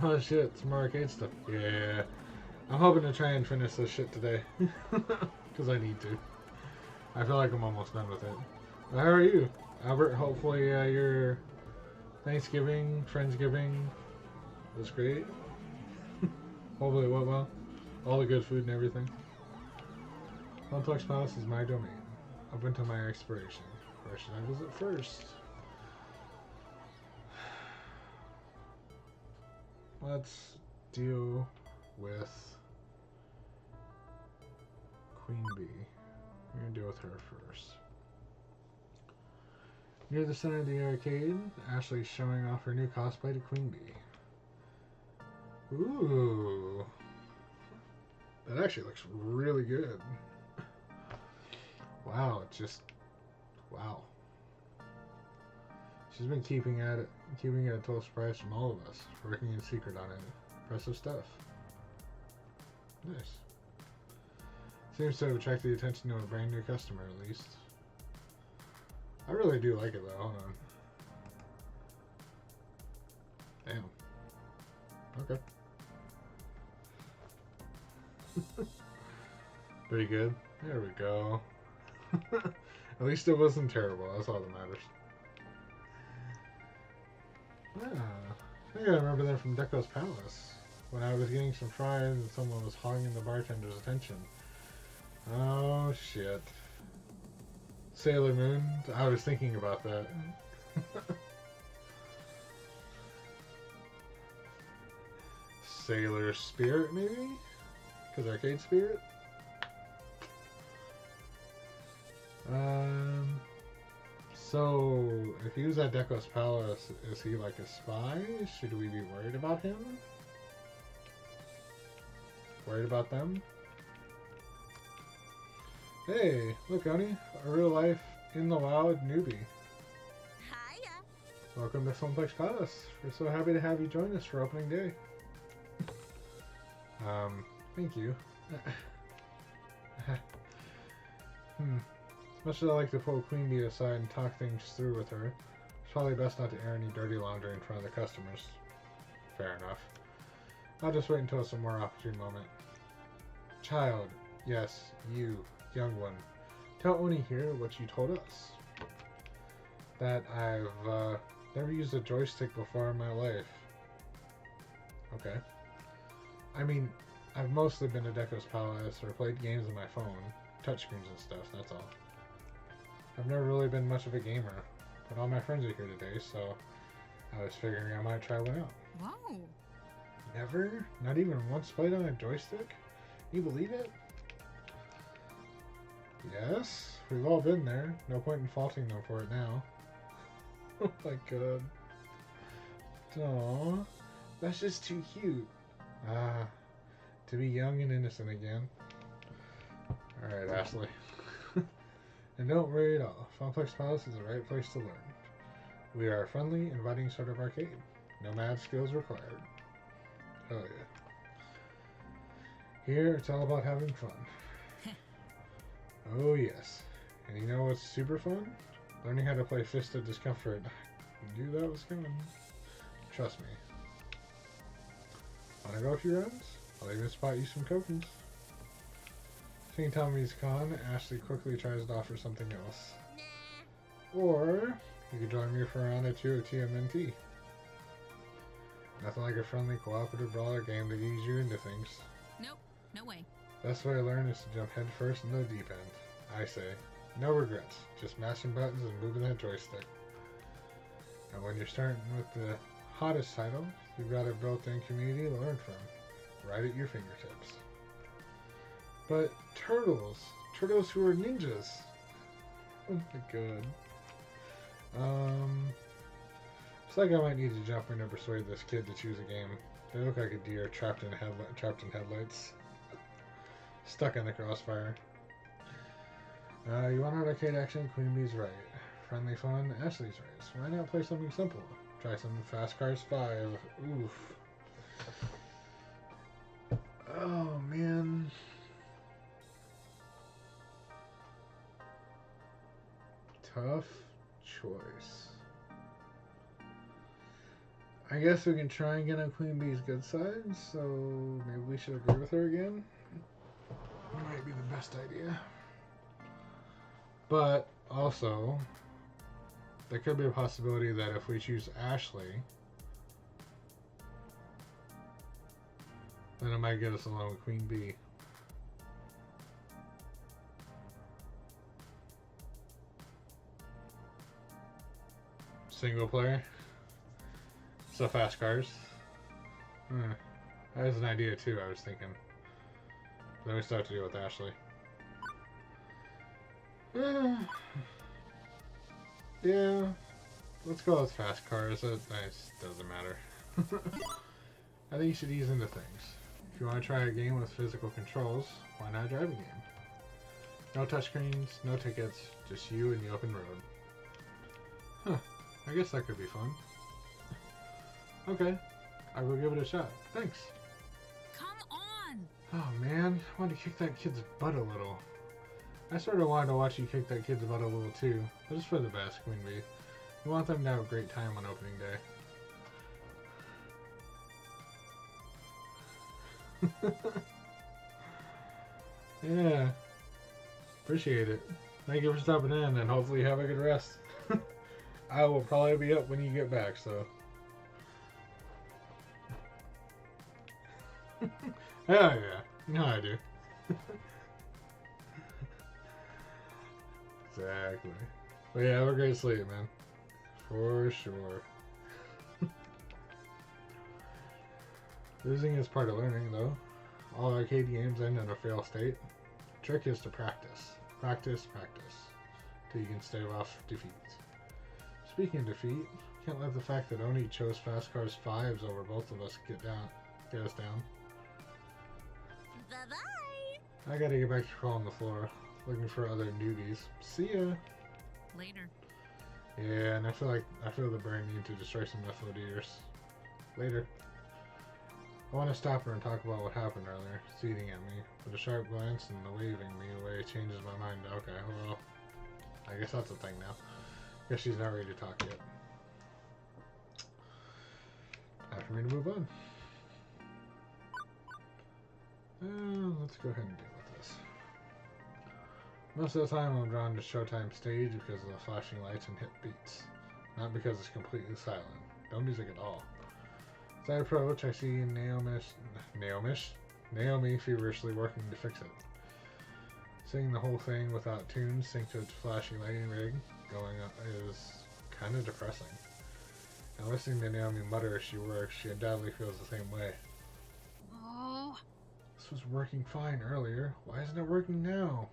Oh shit, some more arcade stuff. Yeah. I'm hoping to try and finish this shit today. Because I need to. I feel like I'm almost done with it. But how are you? Albert, hopefully your Thanksgiving, Friendsgiving was great. Hopefully it went well. All the good food and everything. Funplex Palace is my domain. Open to my exploration. Where should I visit first? Let's deal with Queen Bee. We're going to deal with her first. Near the center of the arcade, Ashley's showing off her new cosplay to Queen Bee. Ooh. That actually looks really good. Wow, wow. She's been keeping it a total surprise from all of us, working in secret on it. Impressive stuff. Nice. Seems to have attracted the attention of a brand new customer, at least. I really do like it, though. Hold on. Damn. Okay. Pretty good. There we go. At least it wasn't terrible. That's all that matters. Yeah. I think I remember that from Deco's Palace. When I was getting some fries and someone was hogging the bartender's attention. Oh, shit. Sailor Moon? I was thinking about that. Sailor Spirit, maybe? Because Arcade Spirit? So, if he was at Deco's Palace, is he like a spy? Should we be worried about him? Worried about them? Hey, look, Oni, a real life, in the wild newbie. Hiya. Welcome to Funplex Palace. We're so happy to have you join us for opening day. Thank you. As much as I like to pull Queen Bee aside and talk things through with her, it's probably best not to air any dirty laundry in front of the customers. Fair enough. I'll just wait until it's a more opportune moment. Child, yes, you, young one, tell Oni here what you told us. That I've never used a joystick before in my life. Okay. I mean, I've mostly been to Deco's Palace or played games on my phone, touchscreens and stuff, that's all. I've never really been much of a gamer, but all my friends are here today, so I was figuring I might try one out. Whoa. Never? Not even once played on a joystick? Can you believe it? Yes, we've all been there. No point in faulting them for it now. Oh my god. Aww. That's just too cute. Ah, to be young and innocent again. Alright, Ashley. And don't worry at all. Funplex Palace is the right place to learn. We are a friendly, inviting sort of arcade. No mad skills required. Oh yeah. Here, it's all about having fun. Oh yes. And you know what's super fun? Learning how to play Fist of Discomfort. I knew that was coming. Trust me. Wanna go a few rounds? I'll even spot you some tokens. Seeing Tommy's con, Ashley quickly tries to offer something else. Nah. Or you could join me for a round or two of TMNT. Nothing like a friendly cooperative brawler game to ease you into things. Nope, no way. Best way to learn is to jump head first into the deep end. I say, no regrets, just mashing buttons and moving that joystick. And when you're starting with the hottest title, you've got a built-in community to learn from, right at your fingertips. But turtles who are ninjas. Oh my god. It's like I might need to jump in and persuade this kid to choose a game. They look like a deer trapped in headlights. Stuck in the crossfire. You want an arcade action? Queen Bee's right. Friendly fun? Ashley's right. Why not play something simple? Try some Fast Cars 5. Oof. Oh, man. Tough choice. I guess we can try and get on Queen Bee's good side, so maybe we should agree with her again. Might be the best idea. But also, there could be a possibility that if we choose Ashley, then it might get us along with Queen Bee. Single player. So Fast Cars. That was an idea too, I was thinking. Then we still have to deal with Ashley. Yeah. Let's go with Fast Cars. It doesn't matter. I think you should ease into things. If you want to try a game with physical controls, why not a driving game? No touchscreens, no tickets, just you and the open road. Huh. I guess that could be fun. Okay. I will give it a shot. Thanks. Come on! Oh man, I wanted to kick that kid's butt a little. I sort of wanted to watch you kick that kid's butt a little too. But it's for the best, Queen Bee. We want them to have a great time on opening day. Yeah. Appreciate it. Thank you for stopping in and hopefully you have a good rest. I will probably be up when you get back, so. Hell yeah. You know I do. Exactly. But yeah, have a great sleep, man. For sure. Losing is part of learning, though. All arcade games end in a fail state. Trick is to practice. Practice, practice. Till you can stave off defeat. Speaking of defeat, can't let the fact that Oni chose Fast Cars 5s over both of us get us down. Bye-bye! I gotta get back to crawling the floor, looking for other newbies. See ya! Later. Yeah, and I feel the burning need to destroy some FODers. Later. I want to stop her and talk about what happened earlier, seething at me. With a sharp glance and the waving me away changes my mind. Okay, well, I guess that's a thing now. Guess she's not ready to talk yet. Time for me to move on. Let's go ahead and deal with this. Most of the time I'm drawn to Showtime stage because of the flashing lights and hit beats. Not because it's completely silent. No music at all. As I approach, I see Naomi feverishly working to fix it. Seeing the whole thing without tunes synced to its flashy lighting rig going up is kind of depressing. And listening to Naomi mutter as she works, she undoubtedly feels the same way. Oh. This was working fine earlier. Why isn't it working now?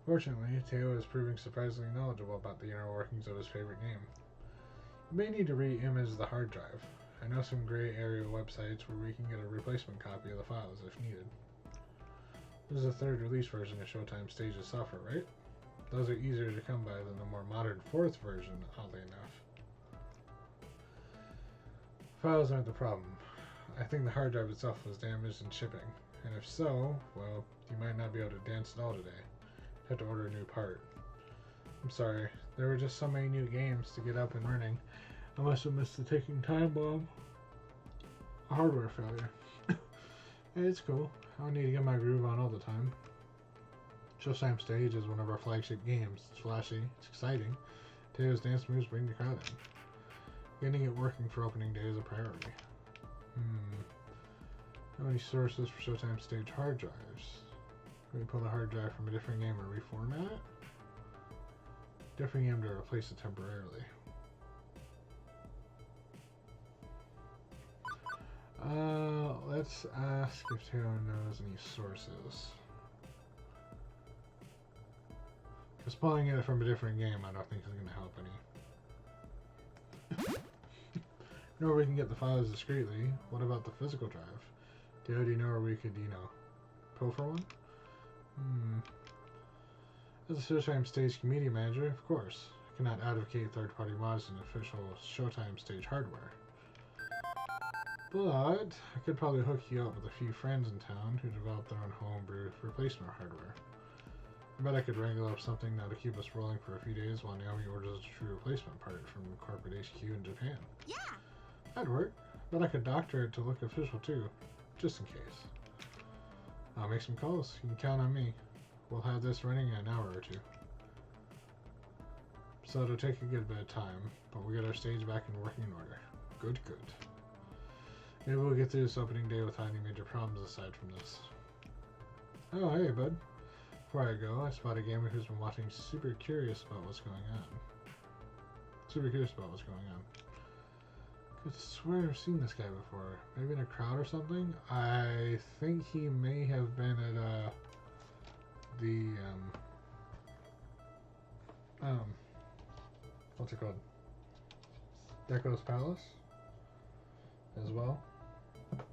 Fortunately, Teo is proving surprisingly knowledgeable about the inner workings of his favorite game. You may need to re-image the hard drive. I know some gray area websites where we can get a replacement copy of the files if needed. This is the third release version of Showtime Stage's software, right? Those are easier to come by than the more modern fourth version, oddly enough. Files aren't the problem. I think the hard drive itself was damaged in shipping, and if so, well, you might not be able to dance at all today. Have to order a new part. I'm sorry, there were just so many new games to get up and running. I must have missed the ticking time bomb. A hardware failure. Hey, it's cool. I don't need to get my groove on all the time. Showtime Stage is one of our flagship games. It's flashy, it's exciting. Teo's dance moves bring the crowd in. Getting it working for opening day is a priority. How many sources for Showtime Stage hard drives? Can we pull the hard drive from a different game and reformat it? Different game to replace it temporarily. Let's ask if Teo knows any sources. Because pulling it from a different game I don't think is going to help any. Know where we can get the files discreetly. What about the physical drive? Teo, do you know where we could, pull for one? As a Showtime Stage community manager, of course. I cannot advocate third-party mods in official Showtime Stage hardware. But I could probably hook you up with a few friends in town who develop their own homebrew replacement hardware. I bet I could wrangle up something that'll keep us rolling for a few days while Naomi orders a true replacement part from corporate HQ in Japan. Yeah. That'd work. But I could doctor it to look official too, just in case. I'll make some calls. You can count on me. We'll have this running in an hour or two. So it'll take a good bit of time, but we'll get our stage back in working order. Good, good. Maybe we'll get through this opening day without any major problems aside from this. Oh, hey, bud. Before I go, I spot a gamer who's been watching super curious about what's going on. Could swear I've seen this guy before. Maybe in a crowd or something? I think he may have been at, what's it called? Deco's Palace? As well.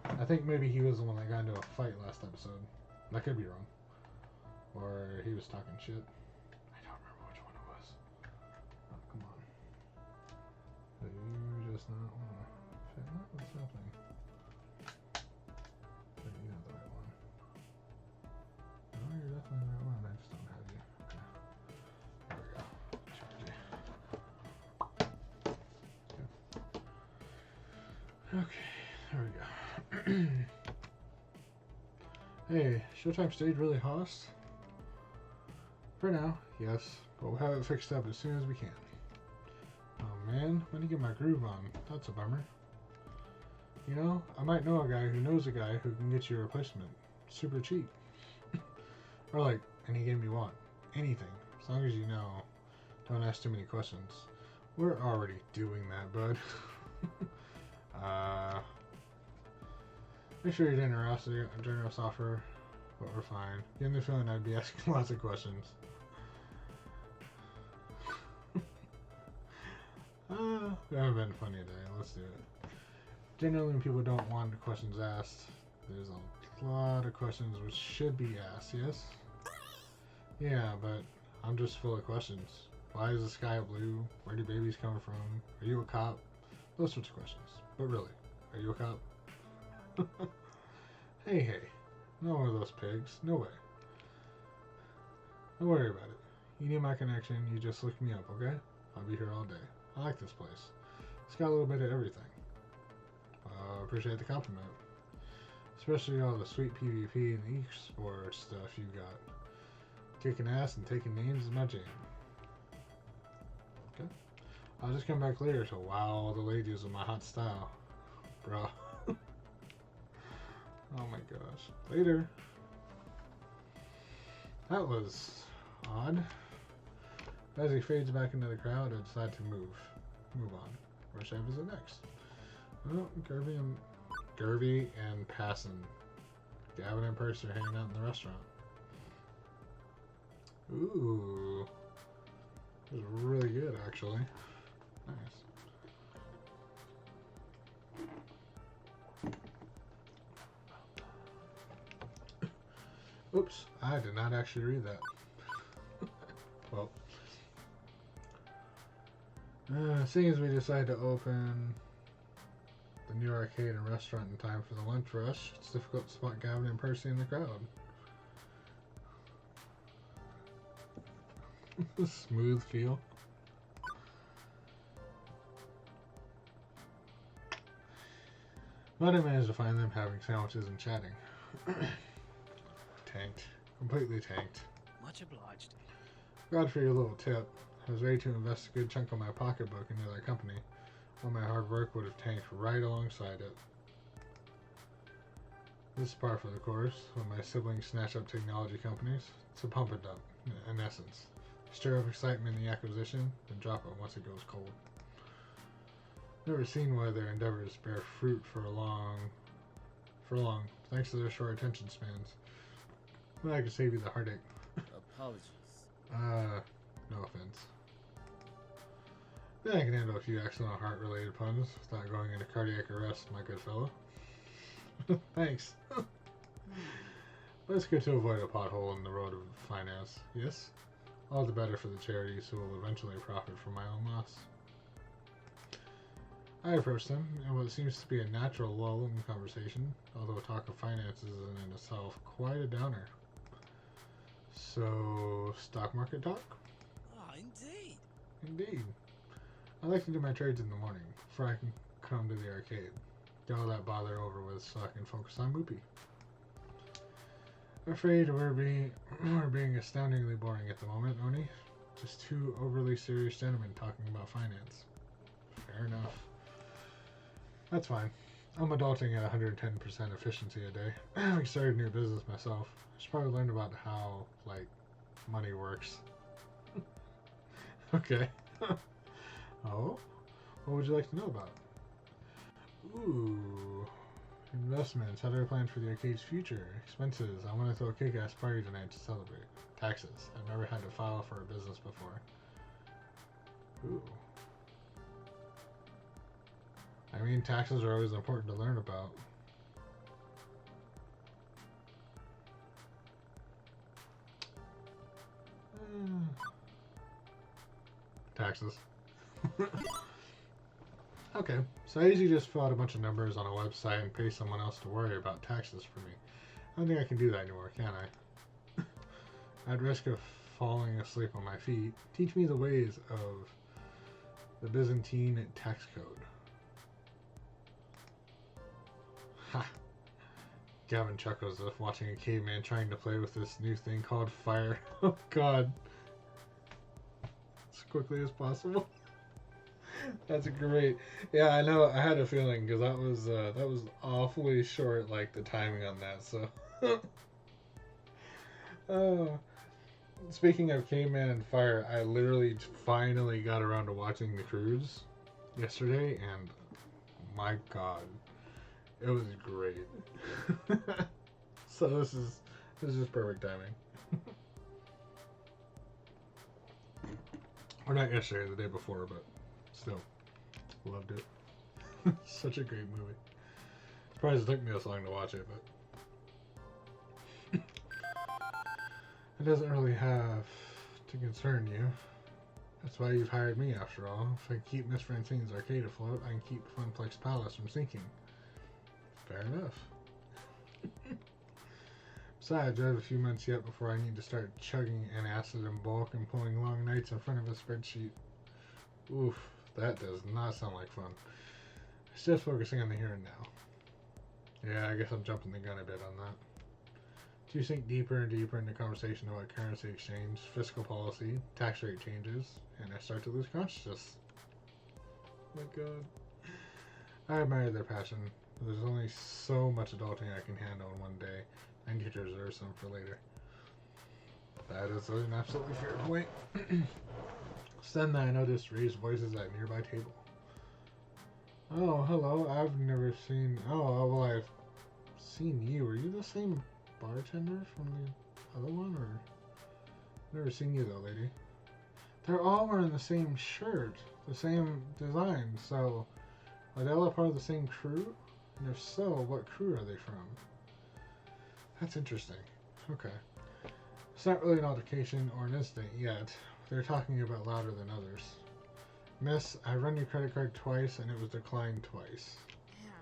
I think maybe he was the one that got into a fight last episode. I could be wrong. Or he was talking shit. I don't remember which one it was. Oh, come on. Do you just not want to fit that? What's happening? But you're not the right one. No, you're definitely the right one. I just don't have you. Okay. There we go. Charge you. Okay. There we go. Hey, Showtime Stage really host? For now, yes, but we'll have it fixed up as soon as we can. Oh man, when do you get my groove on? That's a bummer. You know, I might know a guy who knows a guy who can get you a replacement. Super cheap. Or like, any game you want. Anything. As long as you know. Don't ask too many questions. We're already doing that, bud. Make sure you're generous offer, but we're fine. Getting the feeling I'd be asking lots of questions. We haven't been funny today. Let's do it. Generally, when people don't want questions asked, there's a lot of questions which should be asked, yes? Yeah, but I'm just full of questions. Why is the sky blue? Where do babies come from? Are you a cop? Those sorts of questions. But really, are you a cop? Hey, not one of those pigs. No way. Don't worry about it. You need my connection, you just look me up, okay? I'll be here all day. I like this place. It's got a little bit of everything. Appreciate the compliment. Especially all the sweet PvP and esports stuff you got. Kicking ass and taking names is my jam. Okay. I'll just come back later to wow all the ladies with my hot style. Bro. Oh my gosh. Later. That was odd. As he fades back into the crowd, I decide to move on. Where should I visit next? Oh, Gervy and Passon. Gavin and Percy are hanging out in the restaurant. Ooh. This is really good, actually. Nice. Oops, I did not actually read that. Well, seeing as we decided to open the new arcade and restaurant in time for the lunch rush, it's difficult to spot Gavin and Percy in the crowd. Smooth feel. But I managed to find them having sandwiches and chatting. Tanked. Completely tanked. Much obliged. Glad for your little tip. I was ready to invest a good chunk of my pocketbook into that company. All my hard work would have tanked right alongside it. This is par for the course. When my siblings snatch up technology companies, it's a pump and dump, in essence. Stir up excitement in the acquisition, then drop it once it goes cold. Never seen why their endeavors bear fruit for long, thanks to their short attention spans. Well, I could save you the heartache. Apologies. No offense. Then I can handle a few accidental heart-related puns without going into cardiac arrest, my good fellow. Thanks. But it's good to avoid a pothole in the road of finance, yes? All the better for the charities who will eventually profit from my own loss. I approached them in what seems to be a natural lull in the conversation, although talk of finances is in itself quite a downer. So, stock market talk? Ah, indeed. Indeed. I like to do my trades in the morning, before I can come to the arcade. Get all that bother over with so I can focus on Moopy. I'm afraid we're being astoundingly boring at the moment, Oni. Just two overly serious gentlemen talking about finance. Fair enough. That's fine. I'm adulting at 110% efficiency a day. I started a new business myself. I should probably learn about how, money works. Okay. Oh? What would you like to know about? Ooh. Investments. How do I plan for the arcade's future? Expenses. I want to throw a kick-ass party tonight to celebrate. Taxes. I've never had to file for a business before. Ooh. I mean, taxes are always important to learn about. Taxes. Okay, so I usually just fill out a bunch of numbers on a website and pay someone else to worry about taxes for me. I don't think I can do that anymore, can I? At risk of falling asleep on my feet, teach me the ways of the Byzantine tax code. Ha! Gavin chuckles as if watching a caveman trying to play with this new thing called fire. Oh god. As quickly as possible. That's great. Yeah, I know. I had a feeling because that was awfully short, the timing on that. So, speaking of caveman and fire, I literally finally got around to watching the cruise yesterday, and my god, it was great. So this is perfect timing. Or not yesterday, the day before, but still, loved it. Such a great movie. Surprised it took me this long to watch it, but it doesn't really have to concern you. That's why you've hired me, after all. If I keep Miss Francine's arcade afloat, I can keep Funplex Palace from sinking. Fair enough. Besides, I have a few months yet before I need to start chugging an acid in bulk and pulling long nights in front of a spreadsheet. Oof, that does not sound like fun. It's just focusing on the here and now. Yeah, I guess I'm jumping the gun a bit on that. To sink deeper and deeper into conversation about currency exchange, fiscal policy, tax rate changes, and I start to lose consciousness. Oh my god. I admire their passion. There's only so much adulting I can handle in one day. I need to reserve some for later. That is an absolutely fair point. Suddenly I noticed raised voices at a nearby table. Oh, hello. I've never seen... Oh, well, I've seen you. Are you the same bartender from the other one, or... Never seen you though, lady. They're all wearing the same shirt, the same design, so are they all a part of the same crew? And if so, what crew are they from? That's interesting. Okay. It's not really an altercation or an incident yet. They're talking about louder than others. Miss, I run your credit card twice and it was declined twice. Man,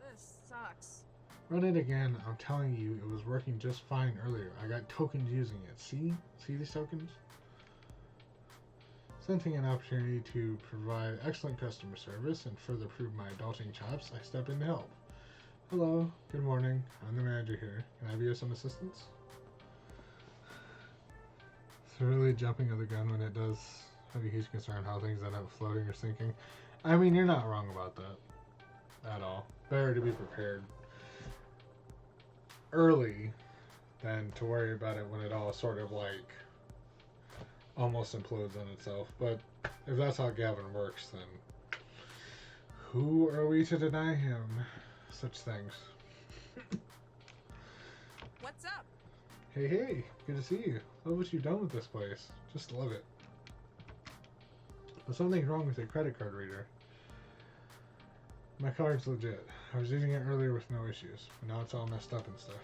this sucks. Run it again. I'm telling you, it was working just fine earlier. I got tokens using it. See? See these tokens? Sensing an opportunity to provide excellent customer service and further prove my adulting chops, I step in to help. Hello. Good morning. I'm the manager here. Can I be of some assistance? It's really jumping of the gun when it does have a huge concern how things end up floating or sinking. I mean, you're not wrong about that. At all. Better to be prepared early than to worry about it when it all sort of like almost implodes on itself. But if that's how Gavin works, then who are we to deny him such things? What's up? Hey, hey, good to see you. Love what you've done with this place. Just love it. But something's wrong with your credit card reader. My card's legit. I was using it earlier with no issues, but now it's all messed up and stuff.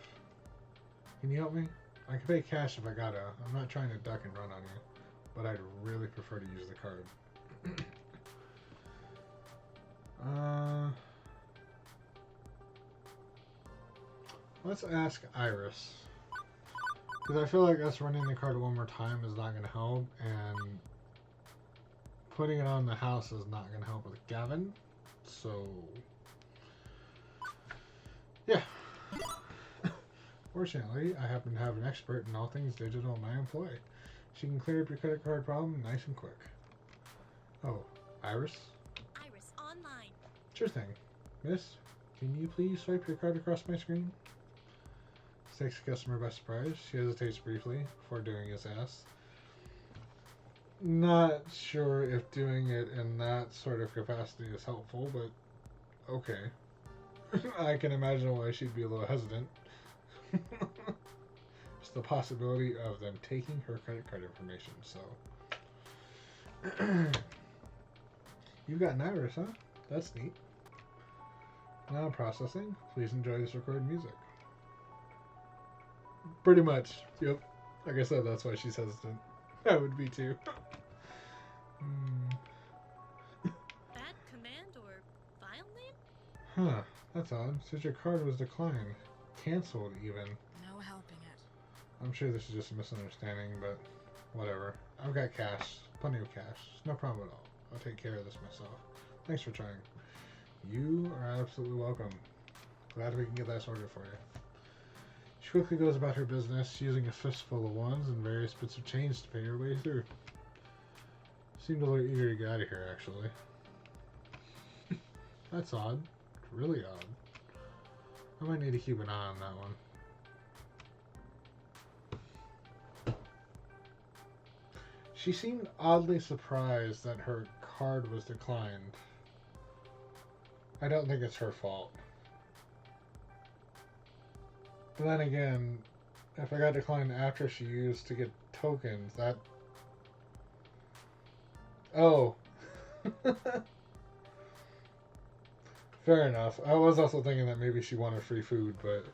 Can you help me? I can pay cash if I gotta. I'm not trying to duck and run on you, but I'd really prefer to use the card. Let's ask Iris. Because I feel like us running the card one more time is not going to help, and putting it on the house is not going to help with Gavin. So, yeah. Fortunately, I happen to have an expert in all things digital in my employ. She can clear up your credit card problem nice and quick. Oh, Iris? Iris online. Sure thing. Miss, can you please swipe your card across my screen? This takes the customer by surprise. She hesitates briefly before doing as asked. Not sure if doing it in that sort of capacity is helpful, but okay. I can imagine why she'd be a little hesitant. It's the possibility of them taking her credit card information, so. You've got an Iris, huh? That's neat. Now processing. Please enjoy this recorded music. Pretty much. Yep. Like I said, that's why she's hesitant. I would be too. Bad command or file name? Huh. That's odd. Says your card was declined. Cancelled, even. No helping it. I'm sure this is just a misunderstanding, but whatever. I've got cash. Plenty of cash. No problem at all. I'll take care of this myself. Thanks for trying. You are absolutely welcome. Glad we can get that sorted for you. She quickly goes about her business, using a fistful of ones and various bits of change to pay her way through. Seemed a little eager to get out of here, actually. That's odd. Really odd. I might need to keep an eye on that one. She seemed oddly surprised that her card was declined. I don't think it's her fault. But then again, if I got declined after she used to get tokens, that... Oh. Fair enough. I was also thinking that maybe she wanted free food, but...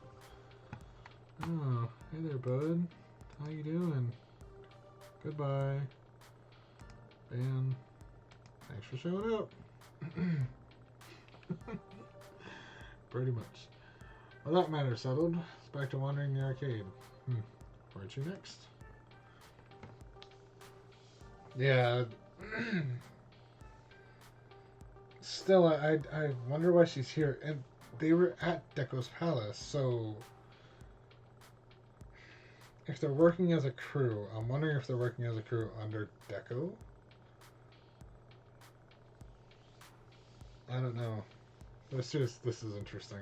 Oh, hey there, bud. How you doing? Goodbye. And thanks for showing up. Pretty much. Well, that matter settled. It's back to wandering the arcade. Where to next? Yeah. Still, I wonder why she's here. And they were at Deco's Palace, so... If they're working as a crew, I'm wondering if they're working as a crew under Deco? I don't know. This is interesting.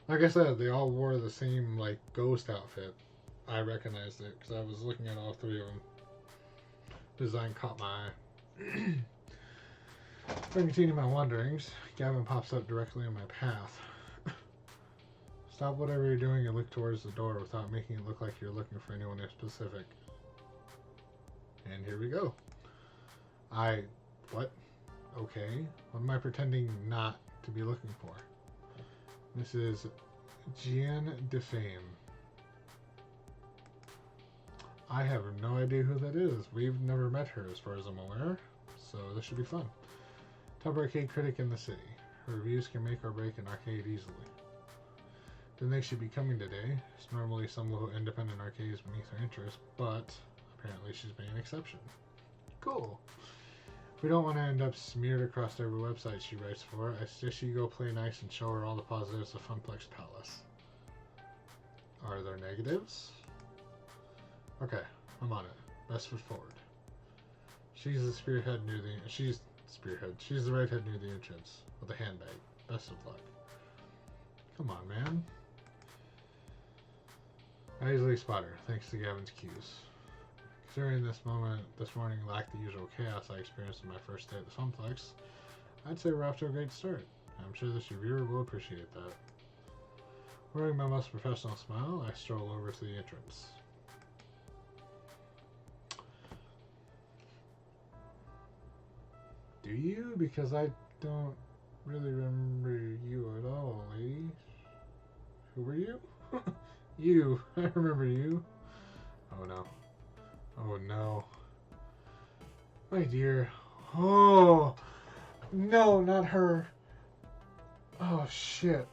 Like I said, they all wore the same, like, ghost outfit. I recognized it, because I was looking at all three of them. Design caught my eye. If I continue my wanderings, Gavin pops up directly in my path. Stop whatever you're doing and look towards the door without making it look like you're looking for anyone in specific. And here we go. What? Okay. What am I pretending not to be looking for? This is Jeanne Defame. I have no idea who that is. We've never met her as far as I'm aware. So this should be fun. Top arcade critic in the city. Her reviews can make or break an arcade easily. Didn't think she'd be coming today. It's normally some little independent arcades beneath her interest, but apparently she's made an exception. Cool. We don't want to end up smeared across every website she writes for. I suggest you go play nice and show her all the positives of Funplex Palace. Are there negatives? Okay, I'm on it. Best foot forward. She's the spearhead near the... She's the right head near the entrance with a handbag. Best of luck. Come on, man. I easily spot her, thanks to Gavin's cues. Considering this morning lacked the usual chaos I experienced in my first day at the Funplex, I'd say we're off to a great start. I'm sure this reviewer will appreciate that. Wearing my most professional smile, I stroll over to the entrance. Do you? Because I don't really remember you at all, lady. Who were you? You. I remember you. Oh no. Oh no. My dear. Oh. No, not her. Oh shit.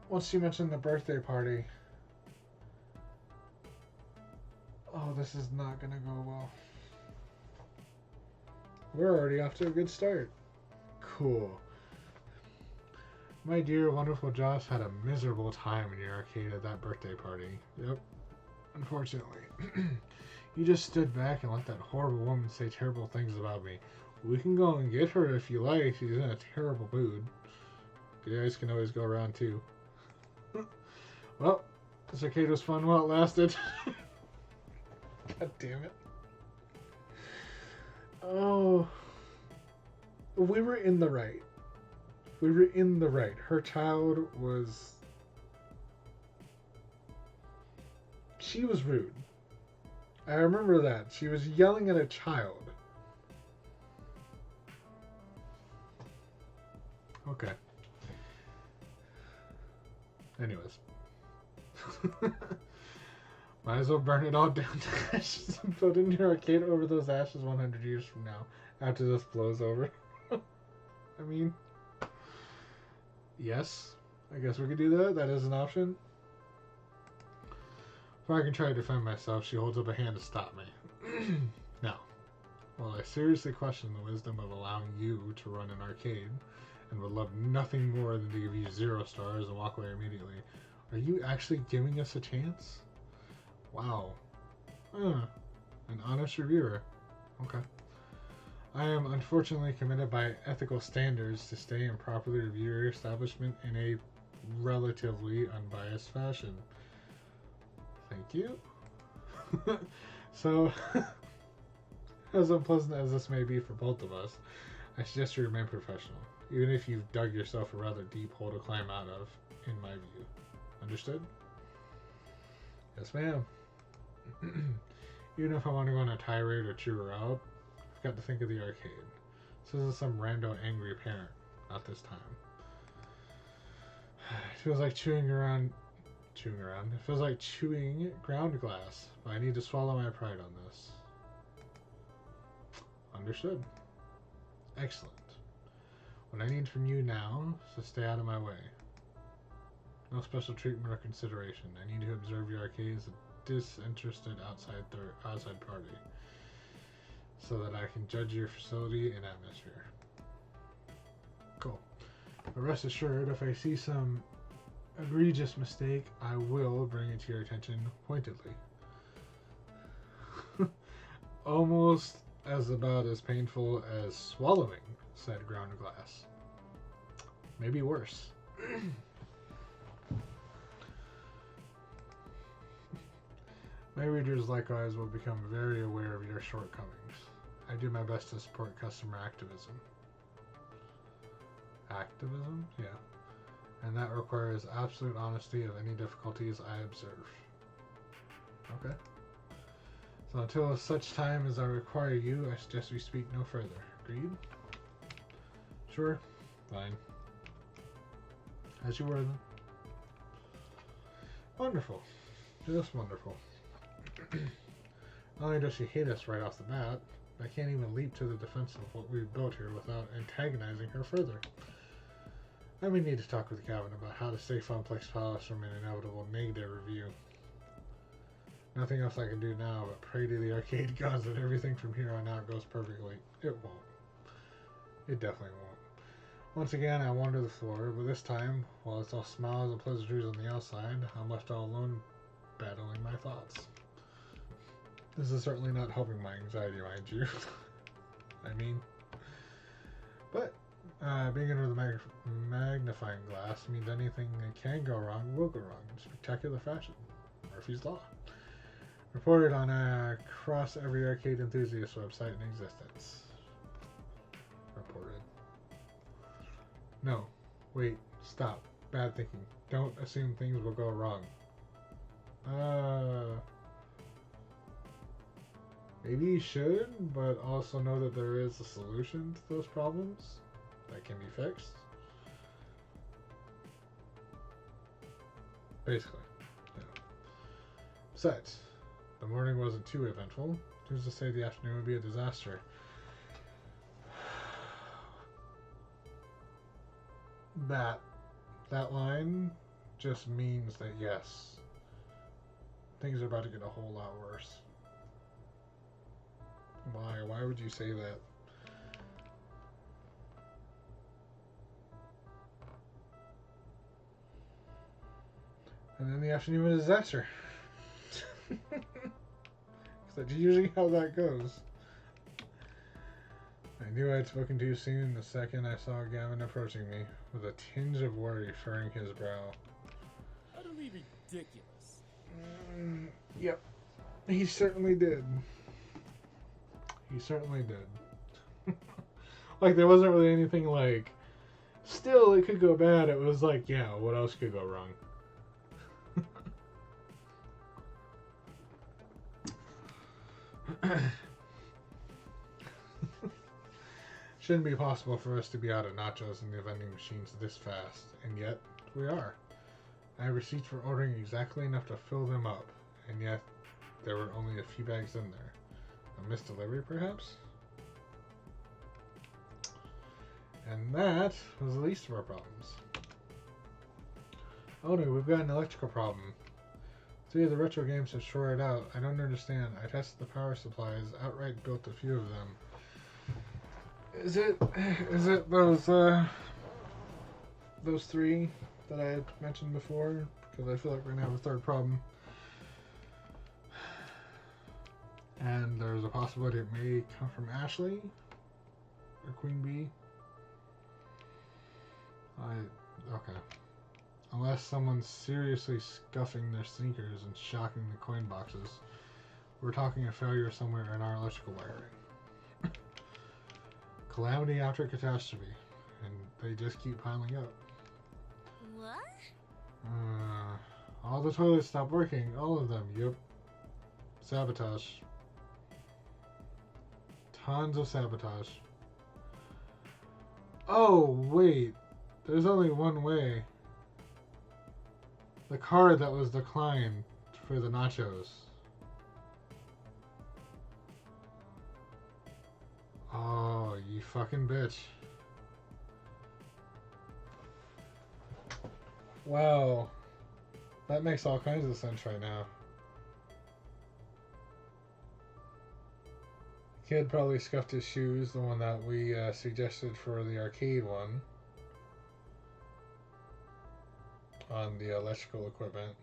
Once she mentioned the birthday party. Oh, this is not gonna go well. We're already off to a good start. Cool. My dear, wonderful Josh had a miserable time in your arcade at that birthday party. Yep. Unfortunately. You just stood back and let that horrible woman say terrible things about me. We can go and get her if you like. She's in a terrible mood. You guys can always go around too. Well, this arcade was fun while it lasted. God damn it. Oh. We were in the right. We were in the right. Her child was... She was rude. I remember that. She was yelling at a child. Okay. Anyways. Might as well burn it all down to ashes and put in your arcade over those ashes 100 years from now, after this blows over. I mean... Yes, I guess we could do that. That is an option. If I can try to defend myself, she holds up a hand to stop me. Now, while I seriously question the wisdom of allowing you to run an arcade, and would love nothing more than to give you 0 stars and walk away immediately, are you actually giving us a chance? Wow. An honest reviewer. Okay. I am unfortunately committed by ethical standards to stay and properly review your establishment in a relatively unbiased fashion. Thank you. So, as unpleasant as this may be for both of us, I suggest you remain professional, even if you've dug yourself a rather deep hole to climb out of, in my view. Understood? Yes, ma'am. Even if I want to go on a tirade or chew her out, I've got to think of the arcade. This isn't some rando angry parent. Not this time. It feels like chewing around. It feels like chewing ground glass, but I need to swallow my pride on this. Understood. Excellent. What I need from you now is to stay out of my way. No special treatment or consideration. I need to observe your arcade as a disinterested outside party, so that I can judge your facility and atmosphere. Cool. But rest assured, if I see some egregious mistake, I will bring it to your attention pointedly. Almost about as painful as swallowing said ground glass. Maybe worse. My readers likewise will become very aware of your shortcomings. I do my best to support customer activism. Activism? Yeah. And that requires absolute honesty of any difficulties I observe. Okay. So until such time as I require you, I suggest we speak no further. Agreed? Sure. Fine. As you were then. Wonderful. Just wonderful. Not only does she hate us right off the bat, I can't even leap to the defense of what we've built here without antagonizing her further. I may need to talk with Gavin about how to save Funplex Palace from an inevitable negative review. Nothing else I can do now but pray to the arcade gods that everything from here on out goes perfectly. It won't. It definitely won't. Once again, I wander the floor, but this time, while it's all smiles and pleasantries on the outside, I'm left all alone battling my thoughts. This is certainly not helping my anxiety, mind you. I mean, but being under the magnifying glass means anything that can go wrong will go wrong in spectacular fashion. Murphy's Law. Reported on across every arcade enthusiast website in existence. Reported. No. Wait. Stop. Bad thinking. Don't assume things will go wrong. Maybe you should, but also know that there is a solution to those problems that can be fixed. Basically. Yeah. Besides, the morning wasn't too eventful. Who's to say the afternoon would be a disaster? That line just means that yes, things are about to get a whole lot worse. Why? Why would you say that? And then the afternoon was a disaster. That's usually how that goes. I knew I'd spoken too soon the second I saw Gavin approaching me, with a tinge of worry furrowing his brow. Utterly ridiculous. Yep. He certainly did. He certainly did. Like, there wasn't really anything like, still, it could go bad. It was like, yeah, what else could go wrong? Shouldn't be possible for us to be out of nachos in the vending machines this fast, and yet we are. I have receipts for ordering exactly enough to fill them up, and yet there were only a few bags in there. A missed delivery, perhaps? And that was the least of our problems. Oh no, we've got an electrical problem. 3 of the retro games have shorted out. I don't understand. I tested the power supplies, outright built a few of them. Is it those 3 that I had mentioned before? Because I feel like we're gonna have a third problem. And there's a possibility it may come from Ashley or Queen Bee. Okay. Unless someone's seriously scuffing their sneakers and shocking the coin boxes, we're talking a failure somewhere in our electrical wiring. Calamity after catastrophe, and they just keep piling up. What? All the toilets stopped working, all of them. Yep. Sabotage. Tons of sabotage. Oh, wait. There's only one way. The card that was declined for the nachos. Oh, you fucking bitch. Wow. That makes all kinds of sense right now. Kid probably scuffed his shoes, the one that we suggested for the arcade one, on the electrical equipment.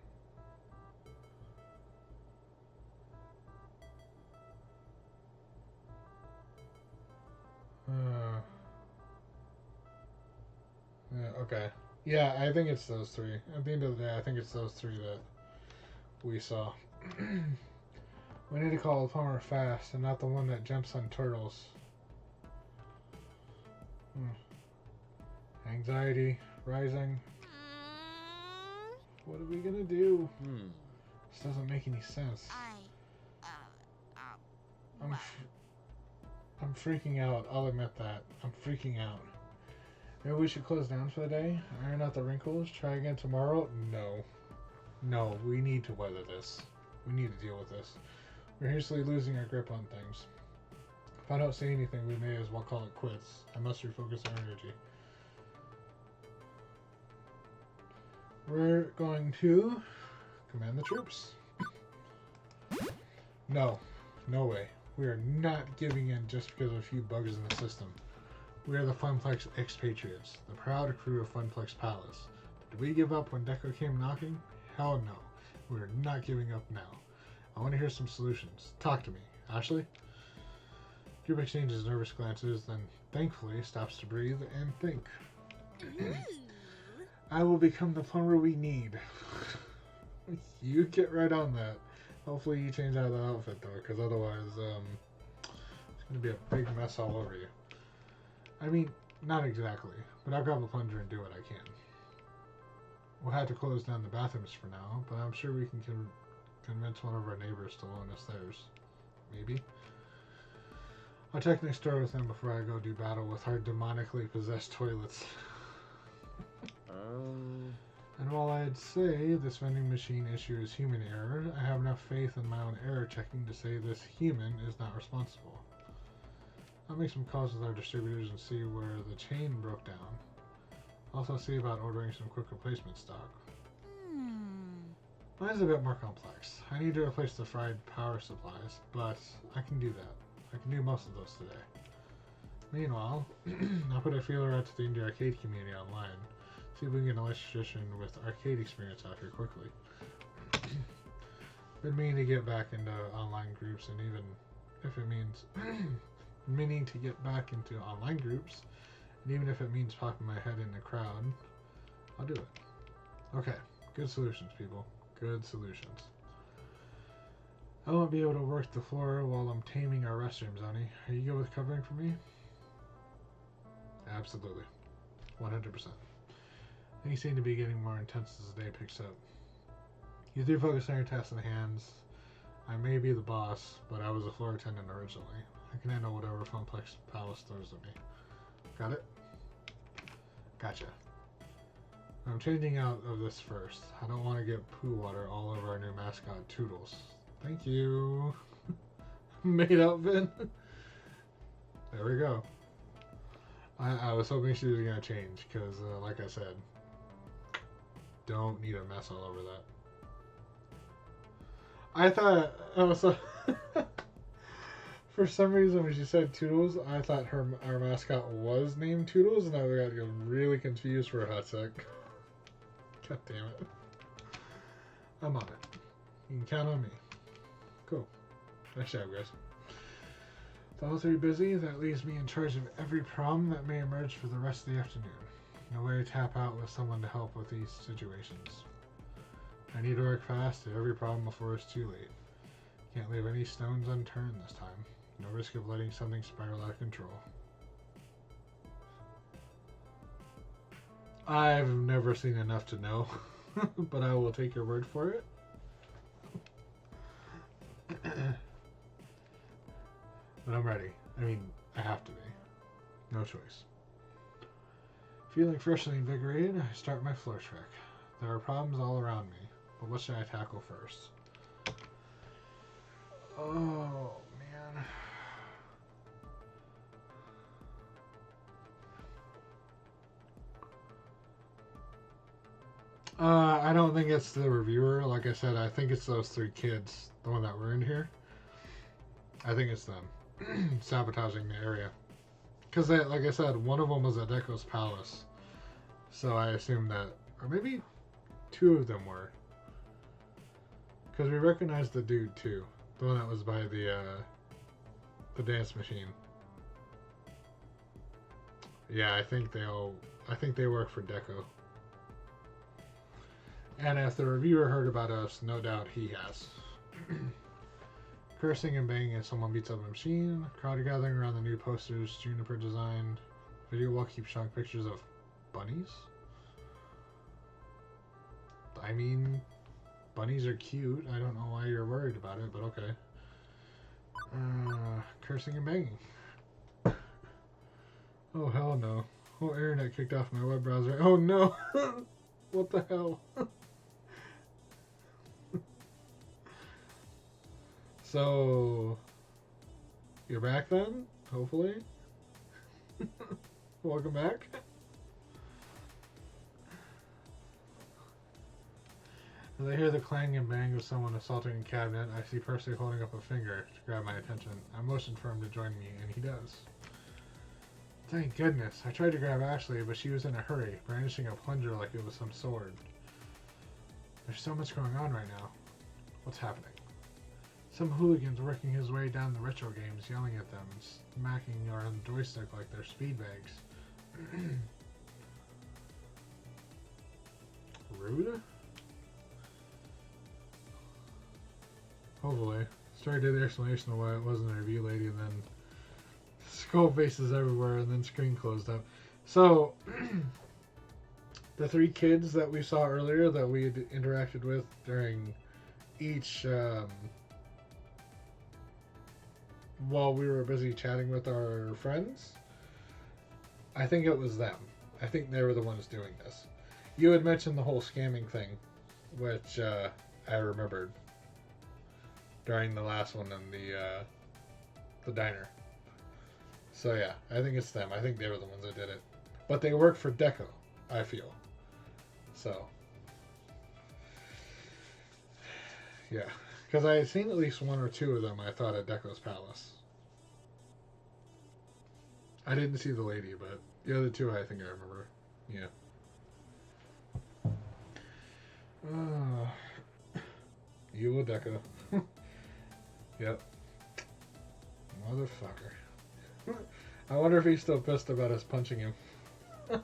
Yeah, okay. Yeah, I think it's those 3. At the end of the day, I think it's those 3 that we saw. We need to call a plumber fast, and not the one that jumps on turtles. Anxiety rising. What are we gonna do? This doesn't make any sense. I'm, Wow. I'm freaking out. I'll admit that. I'm freaking out. Maybe we should close down for the day, iron out the wrinkles, try again tomorrow? No. No, we need to weather this. We need to deal with this. We're hastily losing our grip on things. If I don't say anything, we may as well call it quits. I must refocus our energy. We're going to command the troops. No. No way. We are not giving in just because of a few bugs in the system. We are the Funplex expatriates, the proud crew of Funplex Palace. Did we give up when Deco came knocking? Hell no. We are not giving up now. I want to hear some solutions. Talk to me. Ashley? Group exchanges nervous glances, then thankfully stops to breathe and think. I will become the plumber we need. You get right on that. Hopefully you change out of the outfit though, because otherwise it's going to be a big mess all over you. I mean, not exactly, but I'll grab a plunger and do what I can. We'll have to close down the bathrooms for now, but I'm sure we can convince one of our neighbors to loan us theirs. Maybe. I'll check next door with them before I go do battle with our demonically possessed toilets. And while I'd say this vending machine issue is human error, I have enough faith in my own error checking to say this human is not responsible. I'll make some calls with our distributors and see where the chain broke down. Also see about ordering some quick replacement stock. Mine's a bit more complex. I need to replace the fried power supplies, but I can do that. I can do most of those today. Meanwhile, I'll put a feeler out to the indie arcade community online. See if we can get an electrician with arcade experience out here quickly. Been meaning to get back into online groups, and even if it means meaning to get back into online groups, and even if it means popping my head in the crowd, I'll do it. Okay, good solutions, people. Good solutions. I won't be able to work the floor while I'm taming our restrooms, Oni. Are you good with covering for me? Absolutely. 100%. Things seem to be getting more intense as the day picks up. You do focus on your tasks and hands. I may be the boss, but I was a floor attendant originally. I can handle whatever Funplex Palace throws at me. Got it? Gotcha. I'm changing out of this first. I don't want to get poo water all over our new mascot, Toodles. Thank you. Made outfit. There we go. I was hoping she was going to change, because like I said, don't need a mess all over that. I thought, for some reason when she said Toodles, I thought our mascot was named Toodles, and I got really confused for a hot sec. God damn it. I'm on it. You can count on me. Cool. Nice job, guys. With all three busy, that leaves me in charge of every problem that may emerge for the rest of the afternoon. No way to tap out with someone to help with these situations. I need to work fast to every problem before it's too late. Can't leave any stones unturned this time. No risk of letting something spiral out of control. I've never seen enough to know, but I will take your word for it. But I'm ready. I mean, I have to be. No choice. Feeling freshly invigorated, I start my floor trek. There are problems all around me, but what should I tackle first? Oh, man. I don't think it's the reviewer. Like I said, I think it's those three kids, the one that were in here. I think it's them sabotaging the area. Because, like I said, one of them was at Deco's palace. So I assume that, or maybe two of them were. Because we recognized the dude too. The one that was by the dance machine. Yeah, I think they work for Deco. And if the reviewer heard about us, no doubt he has. Cursing and banging as someone beats up a machine. Crowd gathering around the new posters Juniper designed. Video wall keeps showing pictures of bunnies. I mean, bunnies are cute. I don't know why you're worried about it, but okay. Cursing and banging. Oh, hell no. Whole internet kicked off my web browser. Oh, no. What the hell? So, you're back then? Hopefully? Welcome back. As I hear the clang and bang of someone assaulting a cabinet, I see Percy holding up a finger to grab my attention. I motion for him to join me, and he does. Thank goodness. I tried to grab Ashley, but she was in a hurry, brandishing a plunger like it was some sword. There's so much going on right now. What's happening? Some hooligan's working his way down the retro games, yelling at them, and smacking around the joystick like they're speed bags. Rude? Hopefully. Story did the explanation of why it wasn't a review lady, and then skull faces everywhere, and then screen closed up. So, the 3 kids that we saw earlier that we had interacted with during each, while we were busy chatting with our friends, I think it was them. I think they were the ones doing this. You had mentioned the whole scamming thing, which I remembered during the last one in the diner. So yeah, I think it's them. I think they were the ones that did it. But they work for Deco, I feel. So, yeah. Because I had seen at least 1 or 2 of them, I thought, at Deco's Palace. I didn't see the lady, but the other 2 I think I remember. Yeah. Evil Deco. Yep. Motherfucker. I wonder if he's still pissed about us punching him. Oh,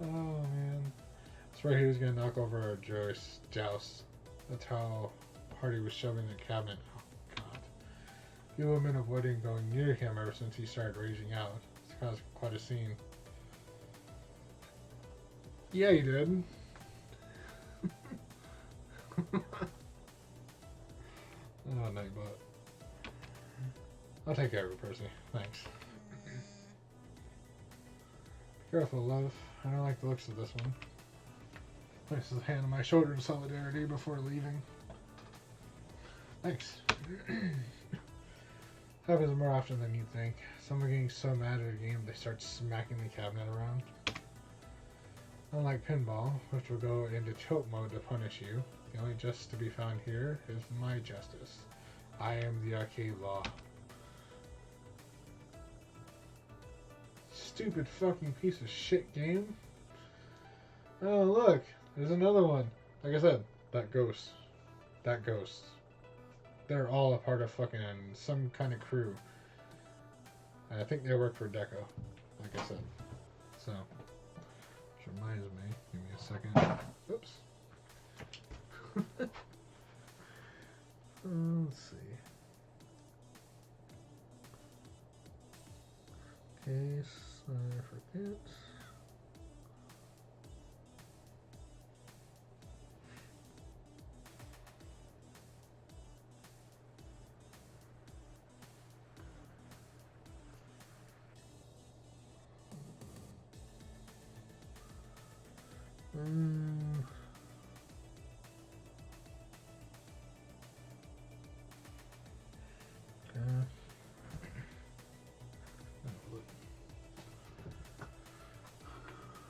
man. I swear he was going to knock over our joust. That's how hard he was shoving the cabinet. Oh, God. Few women avoiding going near him ever since he started raging out. It's caused quite a scene. Yeah, he did. Oh, Nightbot. I'll take care of it, Percy. Thanks. Be careful, love. I don't like the looks of this one. Places a hand on my shoulder in solidarity before leaving. Thanks. Happens more often than you'd think. Someone getting so mad at a game they start smacking the cabinet around. Unlike pinball, which will go into tilt mode to punish you, the only justice to be found here is my justice. I am the arcade law. Stupid fucking piece of shit game. Oh, look. There's another one. Like I said, that ghost. That ghost. They're all a part of fucking some kind of crew. And I think they work for Deco. Like I said. So. Which reminds me. Give me a second. Oops. Let's see. Case I forget.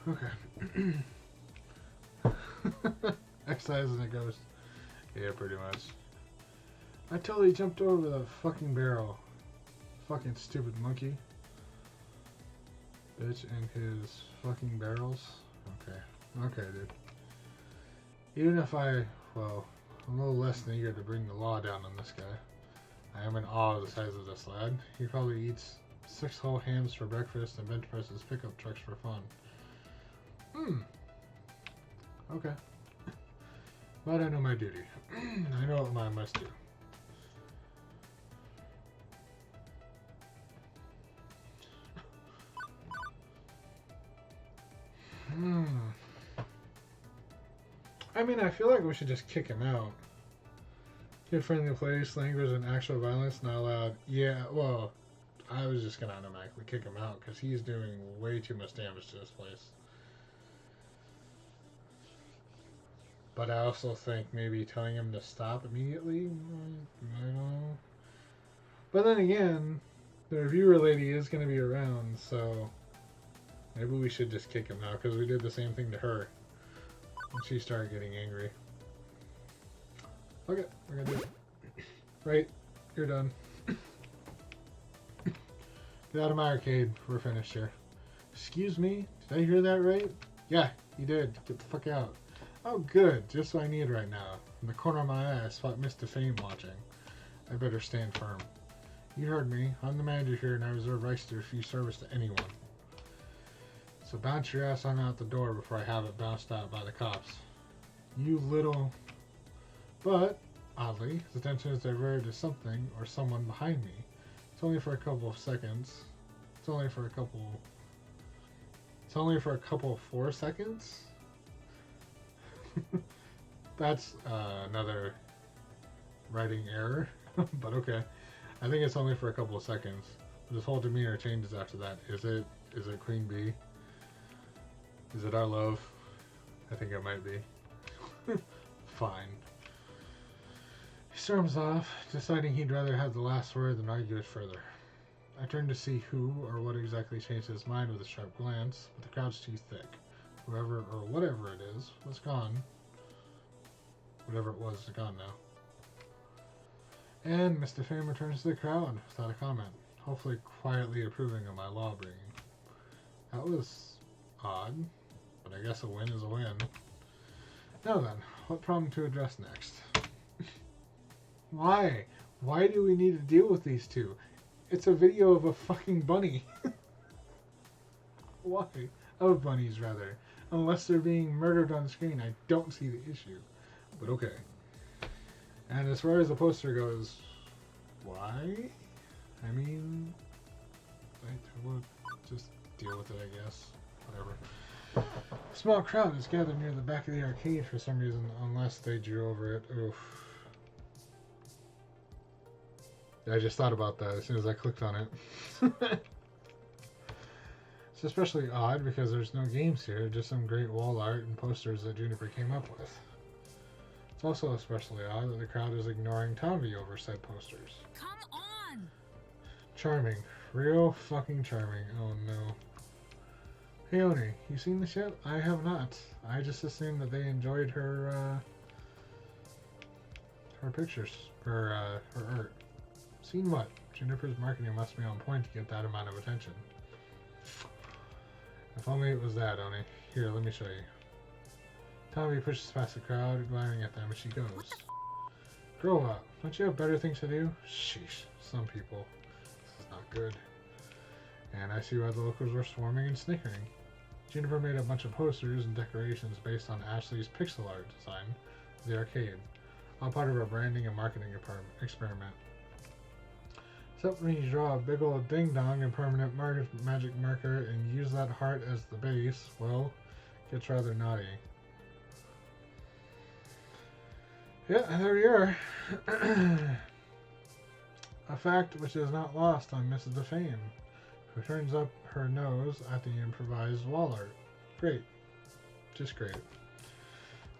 Okay. Excising a ghost. Yeah, pretty much. I totally jumped over the fucking barrel. Fucking stupid monkey. Bitch and his fucking barrels. Okay. Okay, dude. Even if I'm a little less than eager to bring the law down on this guy. I am in awe of the size of this lad. He probably eats 6 whole hams for breakfast and bench presses pickup trucks for fun. Okay. But I know my duty. I know what I must do. I mean, I feel like we should just kick him out. Kid-friendly place, language, and actual violence not allowed. Yeah, well, I was just gonna automatically kick him out because he's doing way too much damage to this place. But I also think maybe telling him to stop immediately, I don't know. But then again, the reviewer lady is going to be around, so maybe we should just kick him out because we did the same thing to her. And she started getting angry. Okay, we're going to do it. Right, you're done. Get out of my arcade. We're finished here. Excuse me? Did I hear that right? Yeah, you did. Get the fuck out. Oh, good. Just what I need right now. In the corner of my eye, I spot Mr. Fame watching. I better stand firm. You heard me. I'm the manager here, and I reserve rights to refuse service to anyone. So bounce your ass on out the door before I have it bounced out by the cops. You little... But, oddly, his attention is diverted to something or someone behind me. It's only for a couple of seconds. It's only for a couple... 4 seconds? That's another writing error, but okay. I think it's only for a couple of seconds. His whole demeanor changes after that. Is it Queen Bee? Is it our love? I think it might be. Fine. He storms off, deciding he'd rather have the last word than argue it further. I turned to see who or what exactly changed his mind with a sharp glance, but the crowd's too thick. Whoever or whatever it is was gone. Whatever it was is gone now. And Mr. Fame returns to the crowd without a comment, hopefully quietly approving of my law bringing. That was odd, but I guess a win is a win. Now then, what problem to address next? Why? Why do we need to deal with these two? It's a video of a fucking bunny. Why? Of bunnies, rather. Unless they're being murdered on screen, I don't see the issue. But okay. And as far as the poster goes, why? I mean, I would just deal with it, I guess. Whatever. A small crowd is gathered near the back of the arcade for some reason, unless they drew over it. Oof. I just thought about that as soon as I clicked on it. It's especially odd because there's no games here, just some great wall art and posters that Juniper came up with. It's also especially odd that the crowd is ignoring Tommy over said posters. Come on! Charming. Real fucking charming. Oh no. Hey Oni, you seen this yet? I have not. I just assumed that they enjoyed her pictures. Her art. Seen what? Juniper's marketing must be on point to get that amount of attention. If only it was that, Oni. Here, let me show you. Tommy pushes past the crowd, glaring at them as she goes. Grow up. Don't you have better things to do? Sheesh. Some people. This is not good. And I see why the locals were swarming and snickering. Juniper made a bunch of posters and decorations based on Ashley's pixel art design for the arcade. All part of our branding and marketing experiment. Except when you draw a big old ding-dong in permanent magic marker and use that heart as the base, well, it gets rather naughty. Yeah, there we are. A fact which is not lost on Mrs. DeFame, who turns up her nose at the improvised wall art. Great. Just great.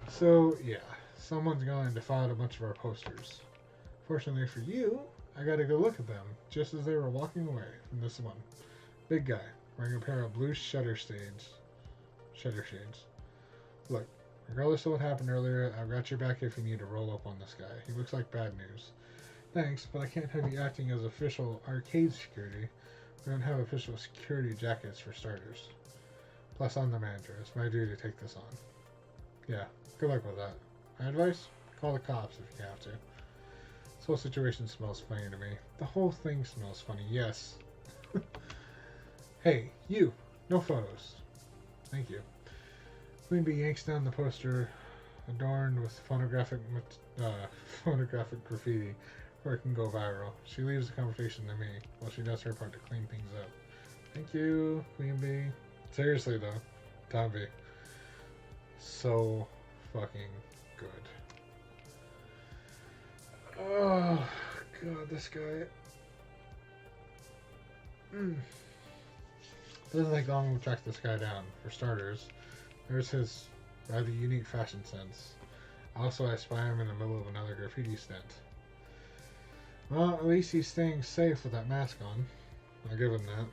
So, yeah, someone's going to defile a bunch of our posters. Fortunately for you, I got to go look at them just as they were walking away from this one. Big guy, wearing a pair of blue shutter shades. Look, regardless of what happened earlier, I've got your back if you need to roll up on this guy. He looks like bad news. Thanks, but I can't have you acting as official arcade security. We don't have official security jackets for starters. Plus, I'm the manager. It's my duty to take this on. Yeah, good luck with that. My advice? Call the cops if you have to. This whole situation smells funny to me. The whole thing smells funny, yes. Hey, you! No photos. Thank you. Queen Bee yanks down the poster adorned with photographic graffiti where it can go viral. She leaves the confrontation to me while she does her part to clean things up. Thank you, Queen Bee. Seriously though, Tommy. So fucking good. Oh, God, this guy. Doesn't take long to track this guy down. For starters, there's his rather unique fashion sense. Also, I spy him in the middle of another graffiti stint. Well, at least he's staying safe with that mask on. I'll give him that.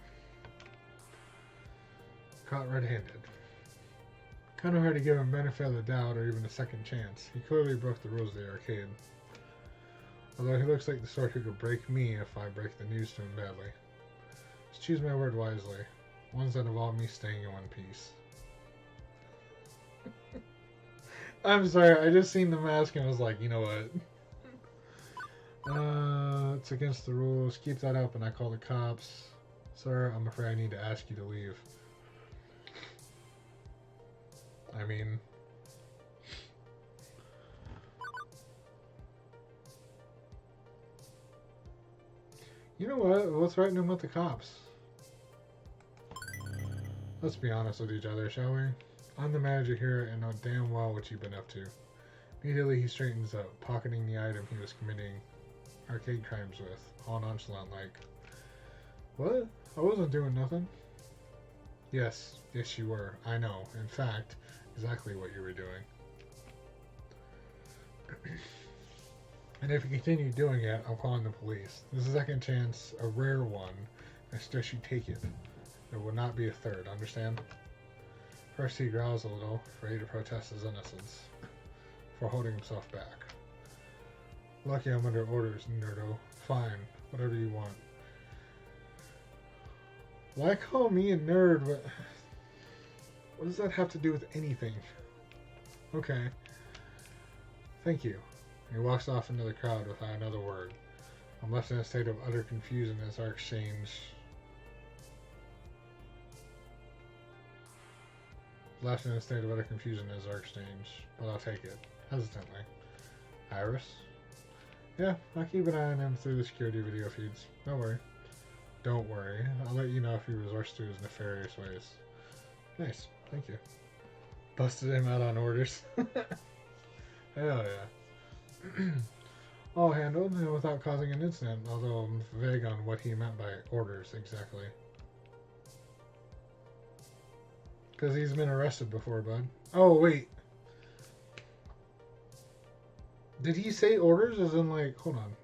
Caught red-handed. Kind of hard to give him benefit of the doubt or even a second chance. He clearly broke the rules of the arcade. Although he looks like the sort who could break me if I break the news to him badly. Just choose my word wisely. Ones that involve me staying in one piece. I'm sorry, I just seen the mask and was like, you know what? It's against the rules. Keep that up and I call the cops. Sir, I'm afraid I need to ask you to leave. I mean... You know what? We'll threaten him with the cops. Let's be honest with each other, shall we? I'm the manager here and know damn well what you've been up to. Immediately he straightens up, pocketing the item he was committing arcade crimes with, all nonchalant like. What? I wasn't doing nothing. Yes, you were. I know. In fact, exactly what you were doing. And if you continue doing it, I'll call in the police. This is a second chance, a rare one. I suggest you take it. There will not be a third, understand? First he growls a little, ready to protest his innocence, for holding himself back. Lucky I'm under orders, nerdo. Fine, whatever you want. Why call me a nerd? What does that have to do with anything? Okay. Thank you. He walks off into the crowd without another word. I'm left in a state of utter confusion as our exchange. But I'll take it. Hesitantly. Iris? Yeah, I'll keep an eye on him through the security video feeds. Don't worry. Don't worry. I'll let you know if he resorts to his nefarious ways. Nice. Thank you. Busted him out on orders. Hell yeah. All handled and without causing an incident, although I'm vague on what he meant by orders exactly. Because he's been arrested before, bud. Oh, wait. Did he say orders as in like, hold on.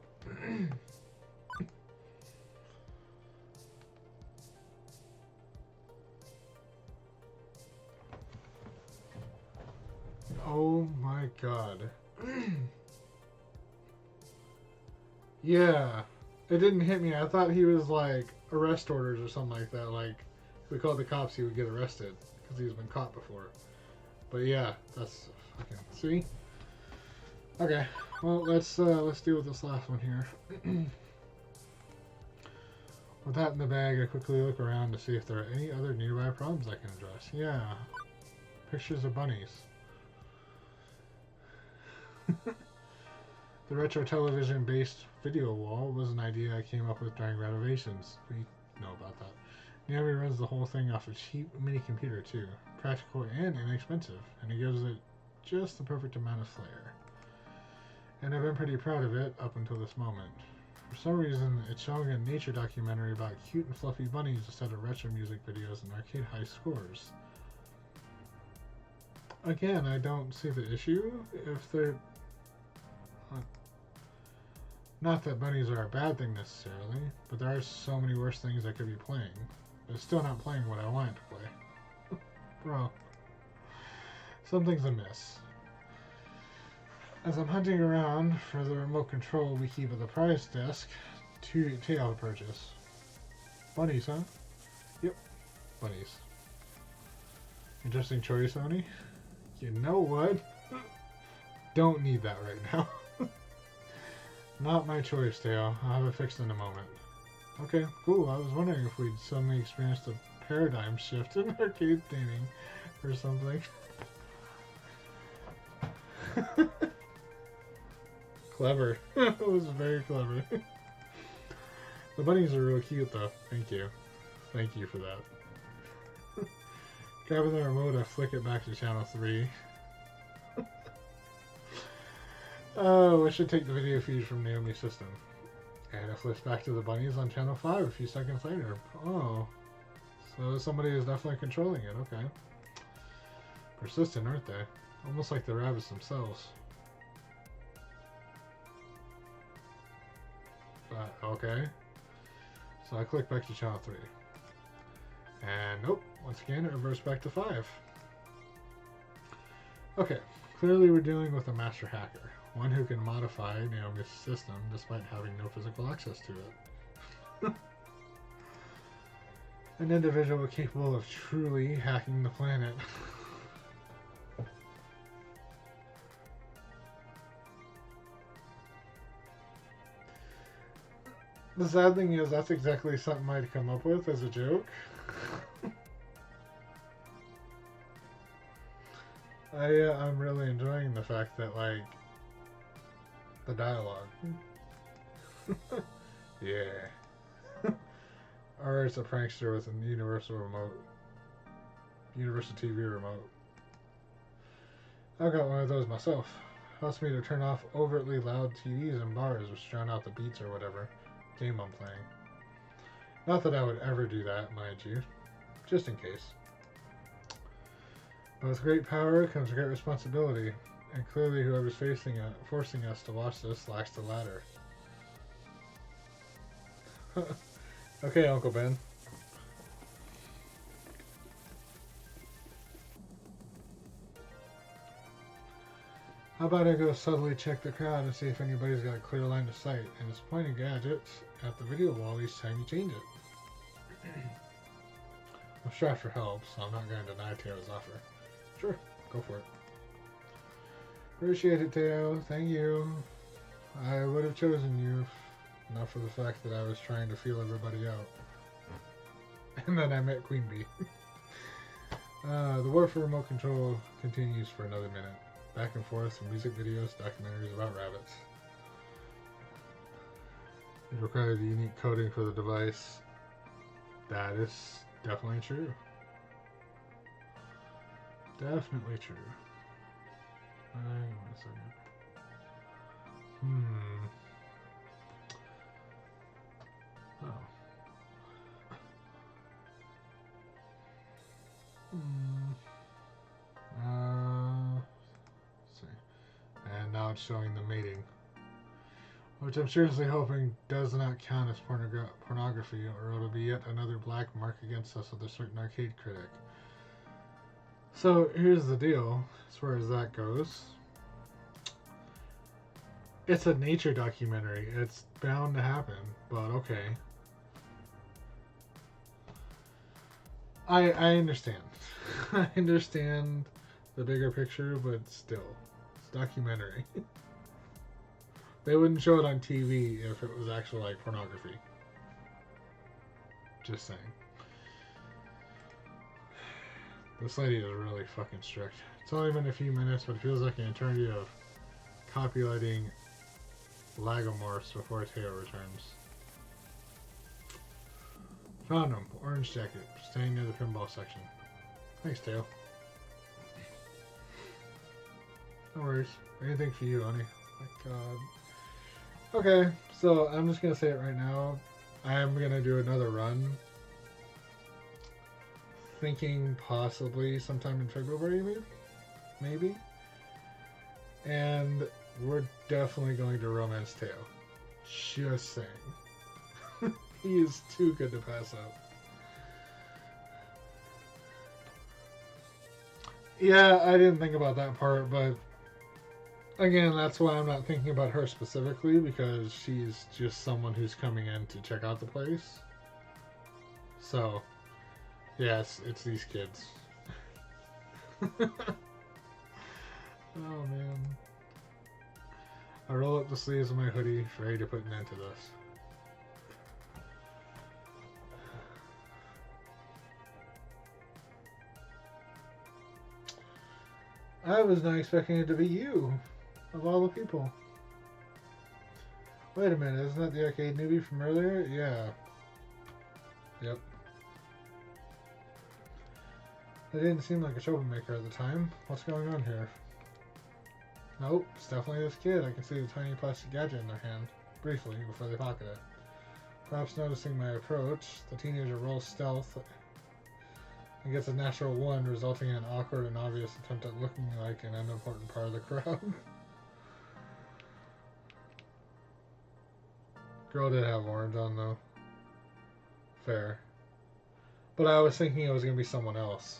Oh my god. Yeah. It didn't hit me. I thought he was like arrest orders or something like that. Like, if we called the cops, he would get arrested because he's been caught before. But yeah, that's fucking. See? Okay. Well, let's deal with this last one here. With that in the bag, I quickly look around to see if there are any other nearby problems I can address. Yeah. Pictures of bunnies. The retro television-based video wall was an idea I came up with during renovations. We know about that. Naomi runs the whole thing off a cheap mini computer too. Practical and inexpensive, and it gives it just the perfect amount of flair. And I've been pretty proud of it up until this moment. For some reason, it's showing a nature documentary about cute and fluffy bunnies instead of retro music videos and arcade high scores. Again, I don't see the issue if they're... Not that bunnies are a bad thing necessarily, but there are so many worse things I could be playing. But it's still not playing what I wanted to play. Bro. Something's amiss. As I'm hunting around for the remote control we keep at the prize desk, to tail purchase. Bunnies, huh? Yep, bunnies. Interesting choice, Oni. You know what? Don't need that right now. Not my choice, Tail. I'll have it fixed in a moment. Okay, cool. I was wondering if we'd suddenly experienced a paradigm shift in arcade theming or something. Clever. It was very clever. The bunnies are real cute, though. Thank you. Thank you for that. Grabbing the remote, I flick it back to channel 3. Oh, we should take the video feed from Naomi's system. And it flips back to the bunnies on channel 5 a few seconds later. Oh. So somebody is definitely controlling it, okay. Persistent, aren't they? Almost like the rabbits themselves. But, okay. So I click back to channel 3. And nope, once again it reverts back to 5. Okay, clearly we're dealing with a master hacker. One who can modify Naomi's system despite having no physical access to it. An individual capable of truly hacking the planet. The sad thing is that's exactly something I'd come up with as a joke. I'm really enjoying the fact that, like, the dialogue. Yeah. Or it's a prankster with a universal TV remote. I've got one of those myself. Helps me to turn off overtly loud TVs in bars which drown out the beats or whatever game I'm playing. Not that I would ever do that, mind you. Just in case. But with great power comes great responsibility, and clearly whoever's forcing us to watch this lacks the latter. Okay, Uncle Ben. How about I go subtly check the crowd and see if anybody's got a clear line of sight, and just point a gadget at the video wall each time you change it. I'm strapped for help, so I'm not going to deny Teo's offer. Sure, go for it. Appreciate it, Teo. Thank you. I would have chosen you, if not for the fact that I was trying to feel everybody out. And then I met Queen Bee. The war for remote control continues for another minute. Back and forth from music videos, documentaries about rabbits. It requires a unique coding for the device. That is definitely true. Definitely true. Hang on a second. Oh. Let's see. And now it's showing the mating. Which I'm seriously hoping does not count as pornography, or it'll be yet another black mark against us with a certain arcade critic. So here's the deal, as far as that goes. It's a nature documentary. It's bound to happen, but okay. I understand. I understand the bigger picture, but still, it's a documentary. They wouldn't show it on TV if it was actual, like, pornography. Just saying. This lady is really fucking strict. It's only been a few minutes, but it feels like an eternity of copyrighting Lagomorphs before Teo returns. Found him. Orange jacket. Staying near the pinball section. Thanks, Teo. No worries. Anything for you, honey. My god. Okay, so I'm just gonna say it right now. I am gonna do another run. Thinking possibly sometime in February, maybe. And we're definitely going to romance Teo. Just saying. He is too good to pass up. Yeah, I didn't think about that part, but again, that's why I'm not thinking about her specifically, because she's just someone who's coming in to check out the place. So, yes, it's these kids. Oh, man. I roll up the sleeves of my hoodie, ready to put an end to this. I was not expecting it to be you, of all the people. Wait a minute, isn't that the arcade newbie from earlier? Yeah. Yep. It didn't seem like a troublemaker at the time. What's going on here? Nope, it's definitely this kid. I can see the tiny plastic gadget in their hand, briefly, before they pocket it. Perhaps noticing my approach, the teenager rolls stealth and gets a natural 1, resulting in an awkward and obvious attempt at looking like an unimportant part of the crowd. Girl did have orange on, though. Fair. But I was thinking it was going to be someone else,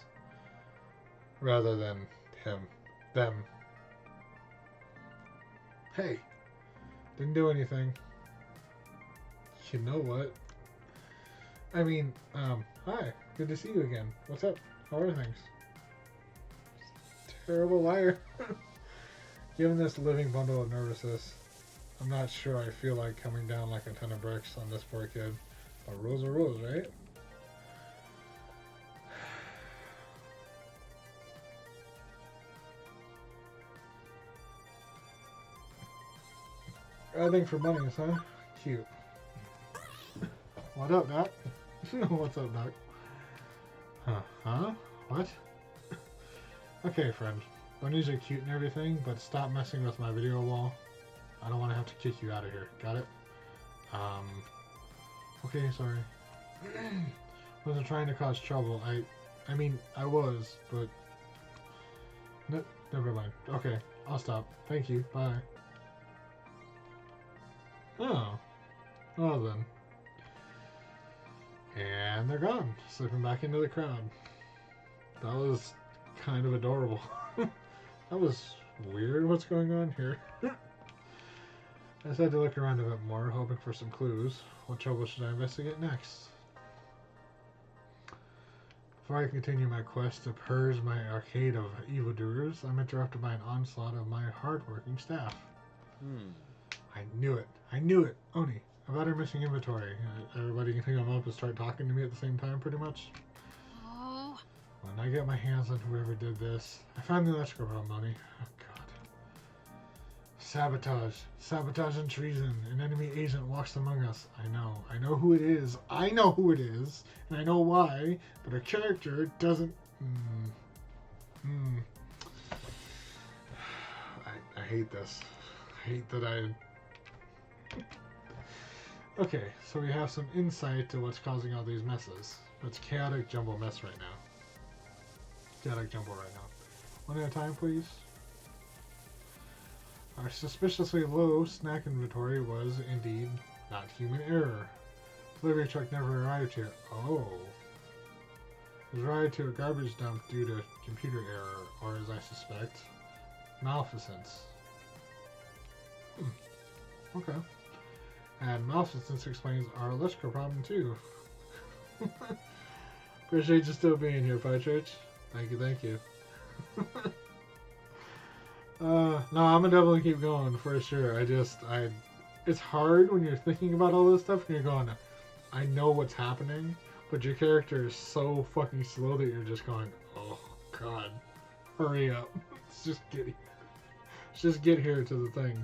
rather than him. Them. Hey, didn't do anything. You know what? I mean, hi. Good to see you again. What's up? How are things? Terrible liar. Given this living bundle of nervousness, I'm not sure I feel like coming down like a ton of bricks on this poor kid. A rose, right? I think for money, huh? Cute. What up, Doc? What's up, Doc? Huh? What? Okay, friend. Bunnies are cute and everything, but stop messing with my video wall. I don't want to have to kick you out of here. Got it? Okay, sorry. Wasn't trying to cause trouble. I mean, I was, but... No, never mind. Okay, I'll stop. Thank you. Bye. Oh. Well then. And they're gone. Slipping back into the crowd. That was kind of adorable. That was weird. What's going on here? I just had to look around a bit more, hoping for some clues. What trouble should I investigate next? Before I continue my quest to purge my arcade of evildoers, I'm interrupted by an onslaught of my hard-working staff. I knew it. I knew it. Oni, about our missing inventory. Everybody can think I'm up and start talking to me at the same time, pretty much. Oh. When I get my hands on whoever did this, I found the electrical problem, Oni. Oh, God. Sabotage. Sabotage and treason. An enemy agent walks among us. I know. I know who it is. I know who it is. And I know why. But our character doesn't... I hate this. I hate that I... Okay, so we have some insight to what's causing all these messes. It's chaotic jumble mess right now. Chaotic jumble right now. One at a time, please. Our suspiciously low snack inventory was, indeed, not human error. Delivery truck never arrived here. Oh. It was arrived to a garbage dump due to computer error, or as I suspect, malfeasance. Okay. And malfeasance explains our electrical problem, too. Appreciate you still being here, Partridge. Thank you, thank you. No, I'm gonna definitely keep going, for sure. It's hard when you're thinking about all this stuff and you're going, I know what's happening, but your character is so fucking slow that you're just going, oh, God. Hurry up. Let's just get here. Let's just get here to the thing.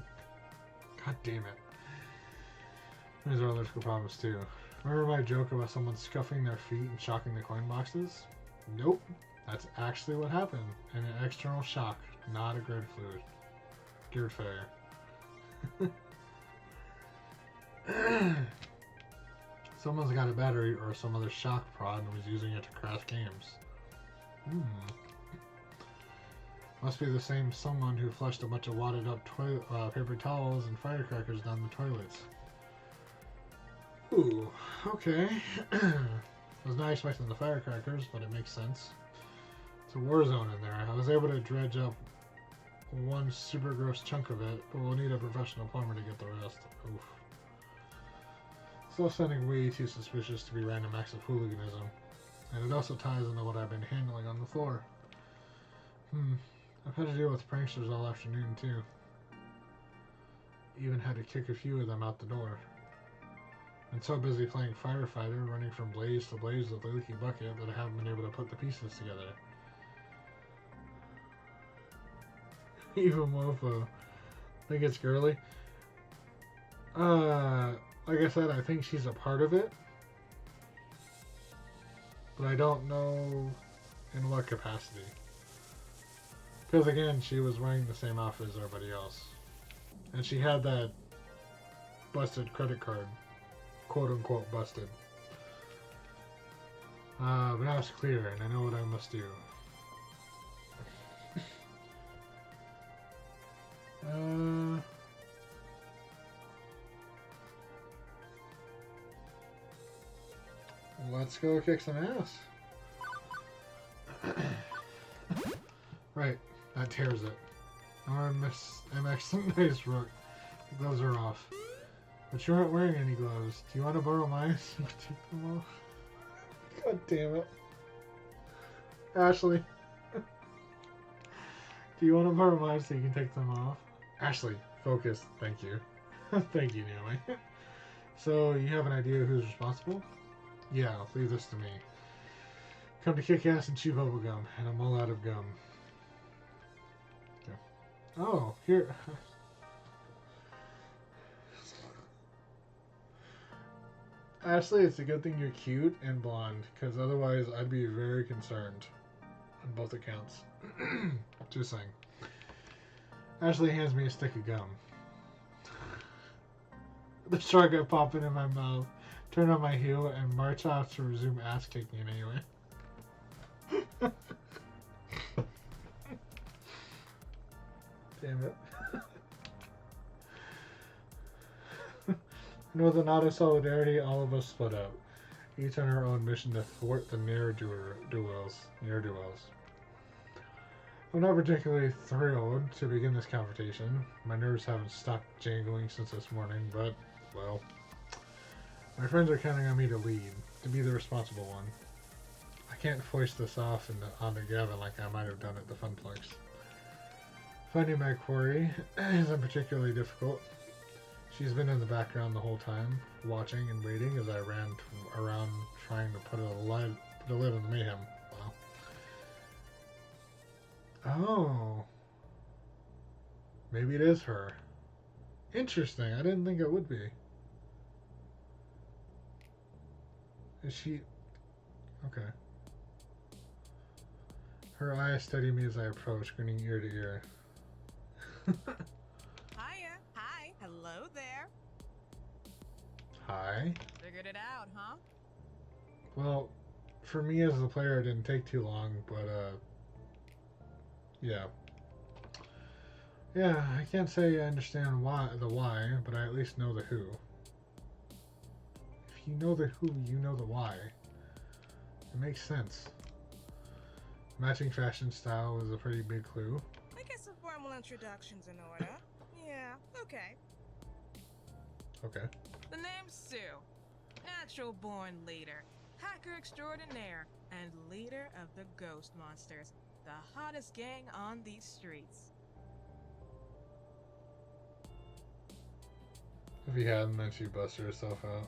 God damn it. There's our electrical problems too. Remember my joke about someone scuffing their feet and shocking the coin boxes? Nope. That's actually what happened. An external shock, not a grid fluid. Gear failure. Someone's got a battery or some other shock prod and was using it to crash games. Must be the same someone who flushed a bunch of wadded up paper towels and firecrackers down the toilets. Ooh, okay. I was not expecting the firecrackers, but it makes sense. It's a war zone in there. I was able to dredge up one super gross chunk of it, but we'll need a professional plumber to get the rest. Oof. Still sounding way too suspicious to be random acts of hooliganism. And it also ties into what I've been handling on the floor. I've had to deal with pranksters all afternoon, too. Even had to kick a few of them out the door. Been so busy playing firefighter, running from blaze to blaze with a leaky bucket, that I haven't been able to put the pieces together. Even if I think it's girly. Like I said, I think she's a part of it. But I don't know in what capacity. Because again, she was wearing the same outfit as everybody else. And she had that busted credit card. Quote unquote busted. But now it's clear and I know what I must do. Let's go kick some ass. Right, that tears it. MX nice rook. The gloves are off. But you aren't wearing any gloves. Do you want to borrow mine? Take them off. God damn it. Ashley. Do you want to borrow mine so you can take them off? Ashley, focus. Thank you. Thank you, Naomi. So, you have an idea who's responsible? Yeah, leave this to me. Come to kick ass and chew bubble gum, and I'm all out of gum. Okay. Oh, here. Ashley, it's a good thing you're cute and blonde, because otherwise I'd be very concerned on both accounts. Just saying. Ashley hands me a stick of gum. The shark I pop it in my mouth, turn on my heel, and march off to resume ass kicking anyway. Damn it. And with a nod of solidarity, all of us split up, each on our own mission to thwart the ne'er-do-wells. I'm not particularly thrilled to begin this confrontation. My nerves haven't stopped jangling since this morning, but, well, my friends are counting on me to lead, to be the responsible one. I can't foist this off onto Gavin like I might have done at the Funplex. Finding my quarry isn't particularly difficult. She's been in the background the whole time, watching and waiting as I ran around trying to put a lid on the mayhem. Wow. Oh. Maybe it is her. Interesting. I didn't think it would be. Is she... Okay. Her eyes steady me as I approach, grinning ear to ear. Hiya. Hi. Hello there. Hi. Figured it out, huh? Well, for me as the player, it didn't take too long, but, yeah. Yeah, I can't say I understand the why, but I at least know the who. If you know the who, you know the why. It makes sense. Matching fashion style was a pretty big clue. I guess a formal introduction's in order. Yeah, okay. Okay. The name's Sue. Natural-born leader. Hacker extraordinaire. And leader of the Ghost Monsters. The hottest gang on these streets. If you hadn't, then she'd bust herself out.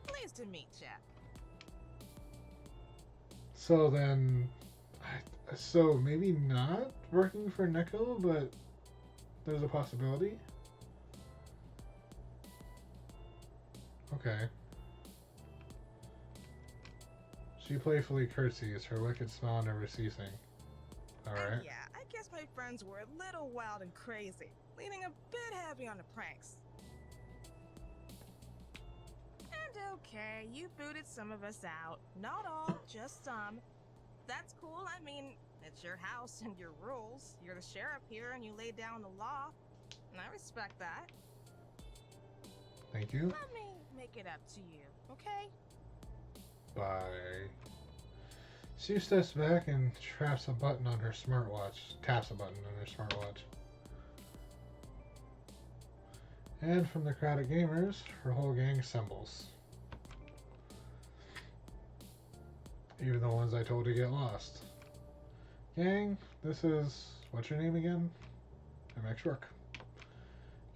Pleased to meet ya. So then... So maybe not working for Neko, but there's a possibility? Okay. She playfully curtsies, her wicked smile never ceasing. Alright. Yeah, I guess my friends were a little wild and crazy, leaning a bit heavy on the pranks. And okay, you booted some of us out. Not all, just some. That's cool, I mean, it's your house and your rules. You're the sheriff here and you lay down the law. And I respect that. Thank you. Let me make it up to you, okay? Bye. She steps back and taps a button on her smartwatch. And from the crowd of gamers, her whole gang assembles. Even the ones I told to get lost. Gang, this is... What's your name again? MX Rook.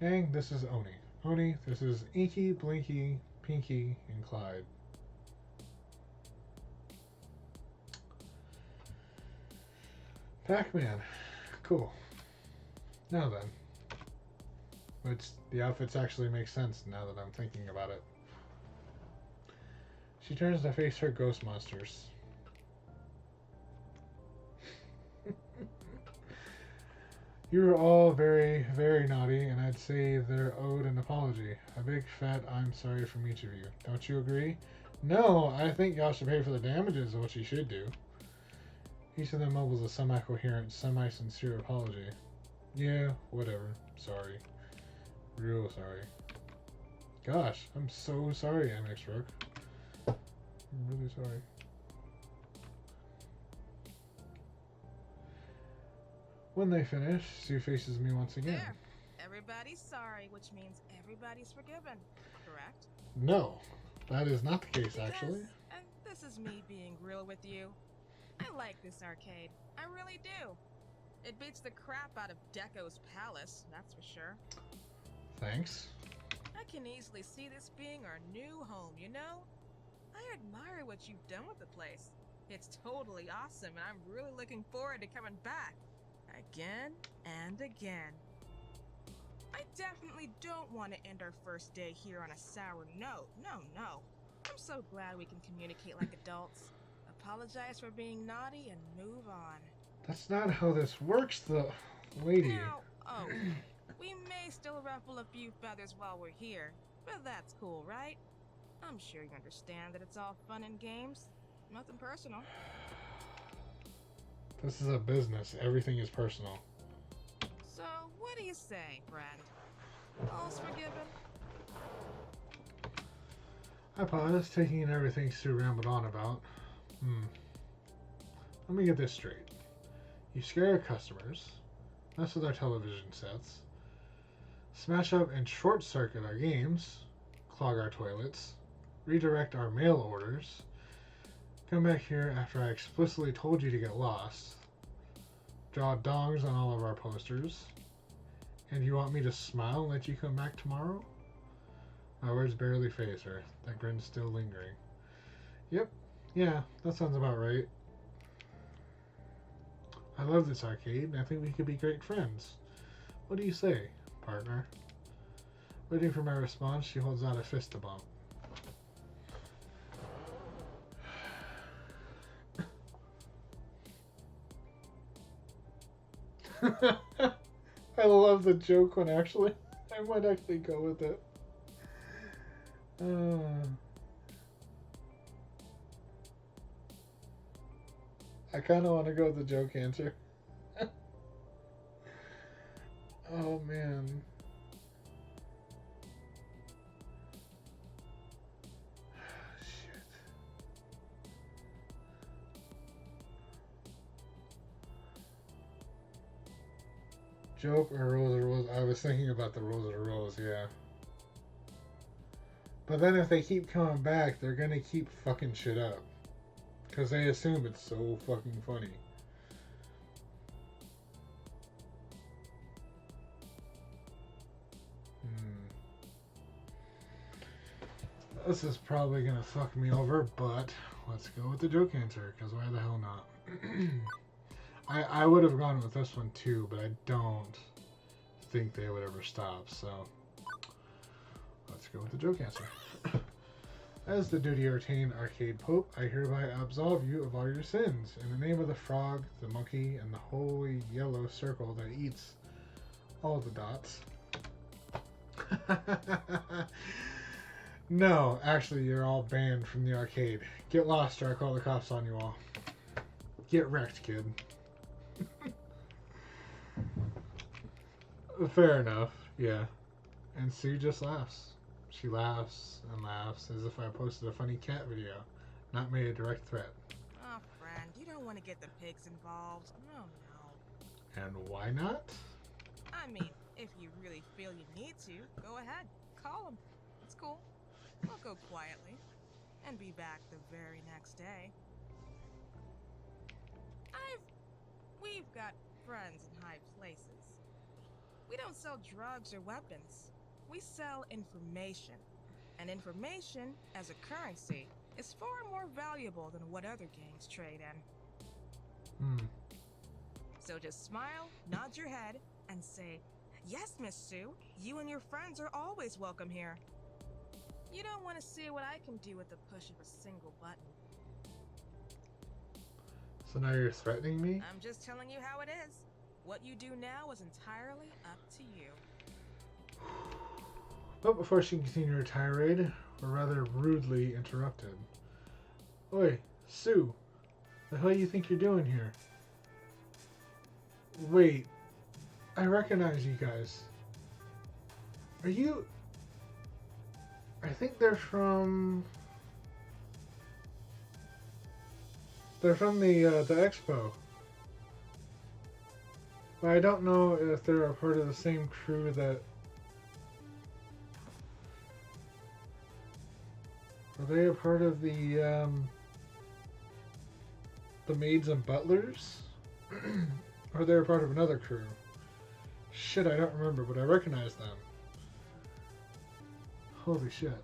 Gang, this is Oni. Oni, this is Inky, Blinky, Pinky, and Clyde. Pac-Man. Cool. Now then. Which, the outfits actually make sense now that I'm thinking about it. She turns to face her ghost monsters. You're all very, very naughty, and I'd say they're owed an apology. A big fat I'm sorry from each of you. Don't you agree? No, I think y'all should pay for the damages of what you should do. Each of them mumbles a semi-coherent, semi-sincere apology. Yeah, whatever. Sorry. Real sorry. Gosh, I'm so sorry, MX Rook. I'm really sorry. When they finish, Sue faces me once again. There. Everybody's sorry, which means everybody's forgiven. Correct? No, that is not the case, actually. And this is me being real with you. I like this arcade. I really do. It beats the crap out of Deco's palace, that's for sure. Thanks. I can easily see this being our new home, you know? I admire what you've done with the place. It's totally awesome, and I'm really looking forward to coming back. Again and again. I definitely don't want to end our first day here on a sour note. No, no. I'm so glad we can communicate like adults. Apologize for being naughty and move on. That's not how this works, though, lady. Now, we may still ruffle a few feathers while we're here, but that's cool, right? I'm sure you understand that it's all fun and games. Nothing personal. This is a business. Everything is personal. So, what do you say, friend? All's forgiven? I pause, taking in everything Sue rambled on about. Let me get this straight. You scare our customers, mess with our television sets, smash up and short circuit our games, clog our toilets, redirect our mail orders, come back here after I explicitly told you to get lost, draw dongs on all of our posters, and you want me to smile and let you come back tomorrow? My words barely phase her, that grin's still lingering. Yep, yeah, that sounds about right. I love this arcade, and I think we could be great friends. What do you say, partner? Waiting for my response, she holds out a fist to bump. I love the joke one, actually. I might actually go with it. I kind of want to go with the joke answer. Oh, man. Shit. Joke or rules of rules? I was thinking about the rules of the rules, yeah. But then if they keep coming back, they're gonna keep fucking shit up. Because they assume it's so fucking funny. This is probably gonna fuck me over, but let's go with the joke answer, because why the hell not? I would have gone with this one too, but I don't think they would ever stop, so let's go with the joke answer. As the duty ordained arcade pope, I hereby absolve you of all your sins. In the name of the frog, the monkey, and the holy yellow circle that eats all the dots. No, actually, you're all banned from the arcade. Get lost or I call the cops on you all. Get wrecked, kid. Fair enough, yeah. And Sue just laughs. She laughs and laughs as if I posted a funny cat video, not made a direct threat. Oh, friend, you don't want to get the pigs involved. No, no. And why not? I mean, if you really feel you need to, go ahead. Call them. It's cool. I'll go quietly and be back the very next day. We've got friends in high places. We don't sell drugs or weapons. We sell information. And information, as a currency, is far more valuable than what other gangs trade in. So just smile, nod your head, and say, "Yes, Miss Sue, you and your friends are always welcome here." You don't want to see what I can do with the push of a single button. So now you're threatening me? I'm just telling you how it is. What you do now is entirely up to you. But before she can continue her tirade, we're rather rudely interrupted. Oi, Sue! The hell you think you're doing here? Wait, I recognize you guys. Are you... I think they're from... They're from the expo. But I don't know if they're a part of the same crew that... Are they a part of the maids and butlers? Or they're a part of another crew? Shit, I don't remember, but I recognize them. Holy shit.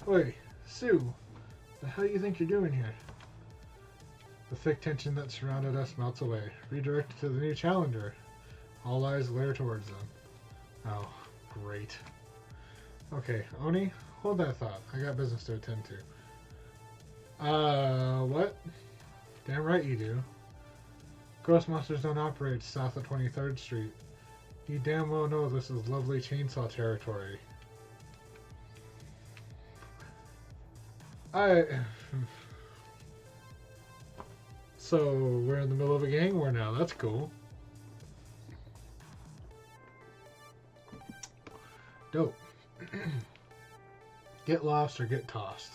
Wait, Sue, the hell do you think you're doing here? The thick tension that surrounded us melts away, redirected to the new challenger. All eyes glare towards them. Oh, great. Okay, Oni, hold that thought. I got business to attend to. What? Damn right you do. Ghost monsters don't operate south of 23rd Street. You damn well know this is lovely chainsaw territory. So, we're in the middle of a gang war now. That's cool. Dope. Get lost or get tossed.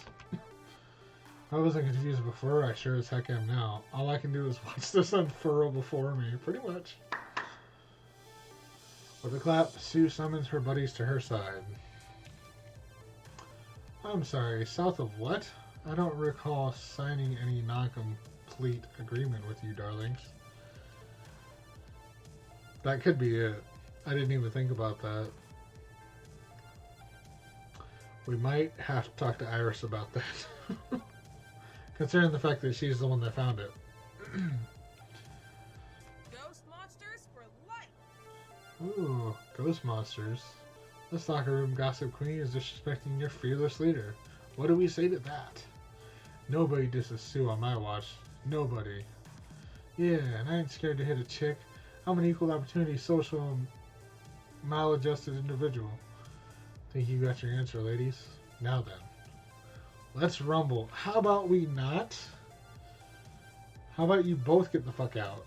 I wasn't confused before, I sure as heck am now. All I can do is watch this unfurl before me, pretty much. With a clap, Sue summons her buddies to her side. I'm sorry, south of what? I don't recall signing any non-complete agreement with you, darlings. That could be it. I didn't even think about that. We might have to talk to Iris about that. Considering the fact that she's the one that found it. Ghost monsters for life! Ooh, ghost monsters. This locker room gossip queen is disrespecting your fearless leader. What do we say to that? Nobody disses Sue on my watch. Nobody. Yeah, and I ain't scared to hit a chick. I'm an equal opportunity social maladjusted individual. Think you got your answer, ladies? Now then. Let's rumble. How about we not? How about you both get the fuck out?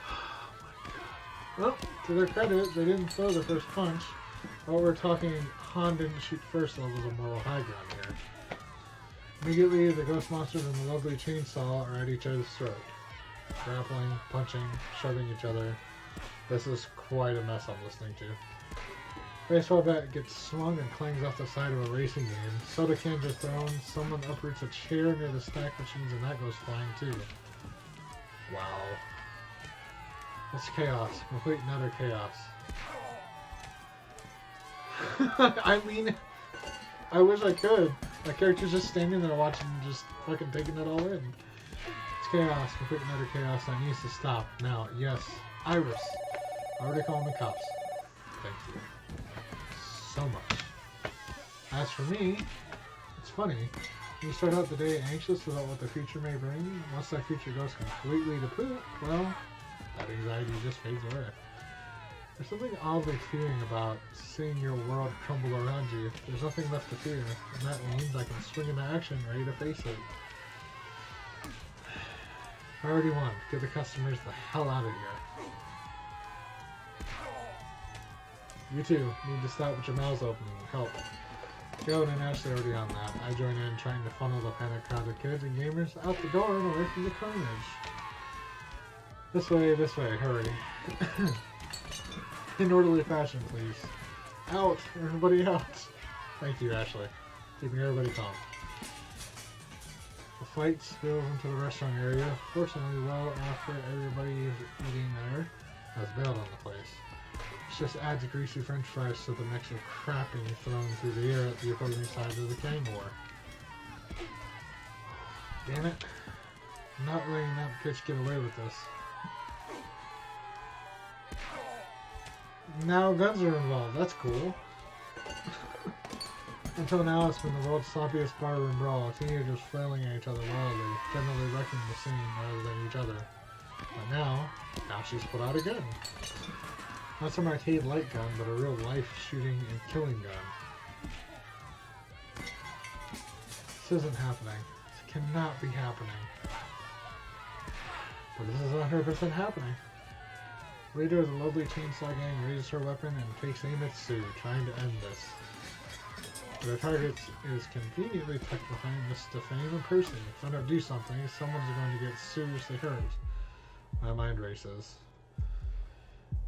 Oh my god. Well, to their credit, they didn't throw the first punch. But we're talking Han didn't shoot first levels of moral high ground here. Immediately, the ghost monsters and the lovely chainsaw are at each other's throat. Grappling, punching, shoving each other. This is quite a mess I'm listening to. Baseball bat gets swung and clangs off the side of a racing game. Soda cans are thrown, someone uproots a chair near the snack machines and that goes flying too. Wow. It's chaos. Complete and utter chaos. I mean, I wish I could. My character's just standing there watching, just fucking taking it all in. It's chaos. Complete and utter chaos. That needs to stop. Now, yes. Iris. Already calling the cops. Thank you. So much. As for me, it's funny. You start out the day anxious about what the future may bring. Once that future goes completely to poop, well, that anxiety just fades away. There's something oddly fearing about seeing your world crumble around you. There's nothing left to fear, and that means I can swing into action ready to face it. Priority 1, get the customers the hell out of here. You two need to stop with your mouths open and help. Joan and Ashley are already on that. I join in trying to funnel the panic crowd of kids and gamers out the door and away from the carnage. This way, hurry. In orderly fashion, please. Out! Everybody out! Thank you, Ashley. Keeping everybody calm. The fight spills into the restaurant area. Fortunately, well after everybody is eating there has bailed on the place. It just adds greasy french fries to the mix of crap being thrown through the air at the opposing side of the gang war. Damn it. I'm not letting that bitch get away with this. Now guns are involved. That's cool. Until now, it's been the world's sloppiest barroom brawl, teenagers flailing at each other wildly, generally wrecking the scene rather than each other. But now she's put out a gun. Not some arcade light gun, but a real life shooting and killing gun. This isn't happening. This cannot be happening. But this is 100% happening. Later, the lovely chainsaw gang raises her weapon and takes aim at Sue, trying to end this. Their target is conveniently tucked behind Mr. Fame and Percy. If I don't do something, someone's going to get seriously hurt. My mind races.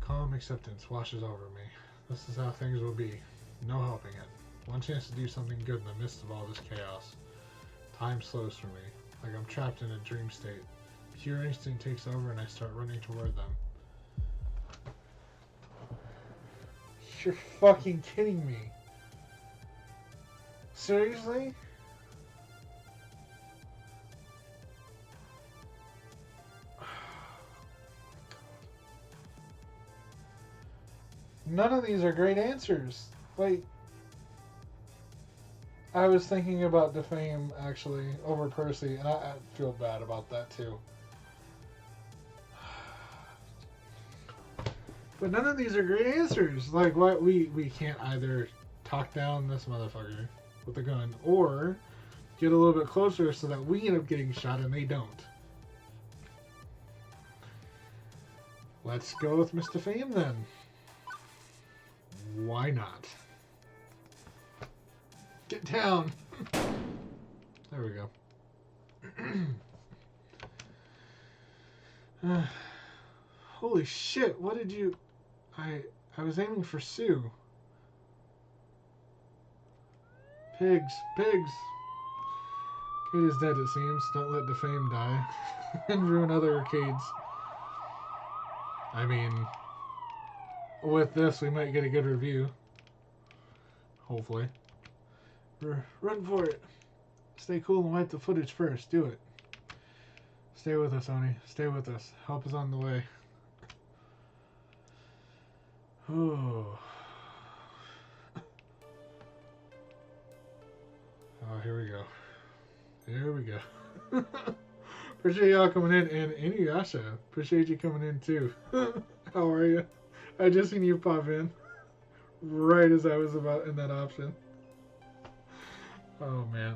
Calm acceptance washes over me. This is how things will be. No helping it. One chance to do something good in the midst of all this chaos. Time slows for me, like I'm trapped in a dream state. Pure instinct takes over and I start running toward them. You're fucking kidding me. Seriously? None of these are great answers. Like, I was thinking about Defame, actually, over Percy, and I feel bad about that, too. But none of these are great answers. Like, what we can't either talk down this motherfucker with a gun, or get a little bit closer so that we end up getting shot and they don't. Let's go with Mr. Fame, then. Why not? Get down! There we go. Holy shit, what did you... I was aiming for Sue. Pigs, pigs! Kate is dead, it seems. Don't let Defame die. And ruin other arcades. I mean... with this, we might get a good review. Hopefully. Run for it. Stay cool and wipe the footage first. Do it. Stay with us, Oni. Stay with us. Help is on the way. Oh. Oh, here we go. Here we go. Appreciate y'all coming in, and Inuyasha. Appreciate you coming in too. How are you? I just seen you pop in right as I was about in that option. Oh man.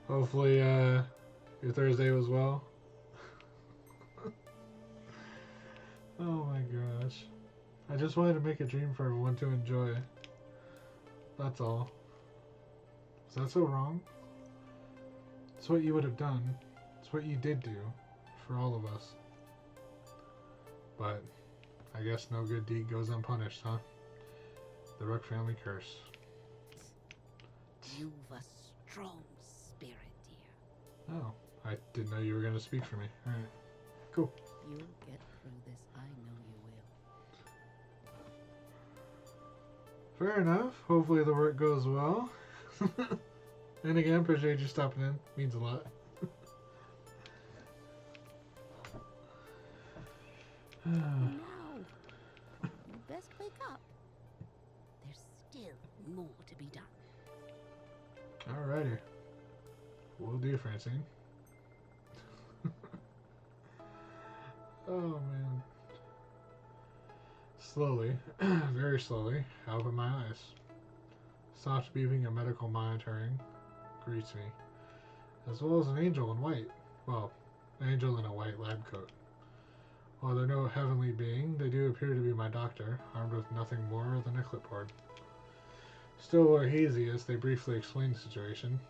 Hopefully your Thursday was well. Oh my gosh. I just wanted to make a dream for everyone to enjoy. That's all. Is that so wrong? It's what you would have done. It's what you did do for all of us. But I guess no good deed goes unpunished, huh? The Rook family curse. You've a strong spirit, dear. Oh, I didn't know you were going to speak for me. Alright, cool. You'll get through this, I know you will. Fair enough. Hopefully the work goes well. And again, appreciate you stopping in. Means a lot. Now, you best wake up. There's still more to be done. Alrighty. Will do, Francine. Oh, man. Slowly, very slowly, I open my eyes. Soft beeping of medical monitoring greets me, as well as an angel in white. Well, an angel in a white lab coat. While they're no heavenly being, they do appear to be my doctor, armed with nothing more than a clipboard. Still a little hazy as they briefly explain the situation.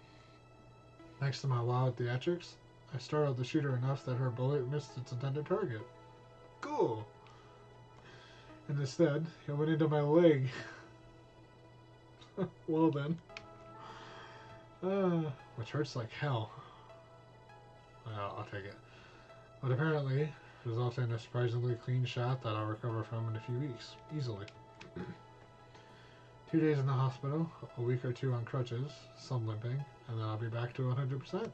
Next to my wild theatrics, I startled the shooter enough that her bullet missed its intended target. Cool! And instead, it went into my leg. Well then. Which hurts like hell. Well, I'll take it. But apparently, resulted in a surprisingly clean shot that I'll recover from in a few weeks. Easily. 2 days in the hospital, a week or two on crutches, some limping, and then I'll be back to 100%.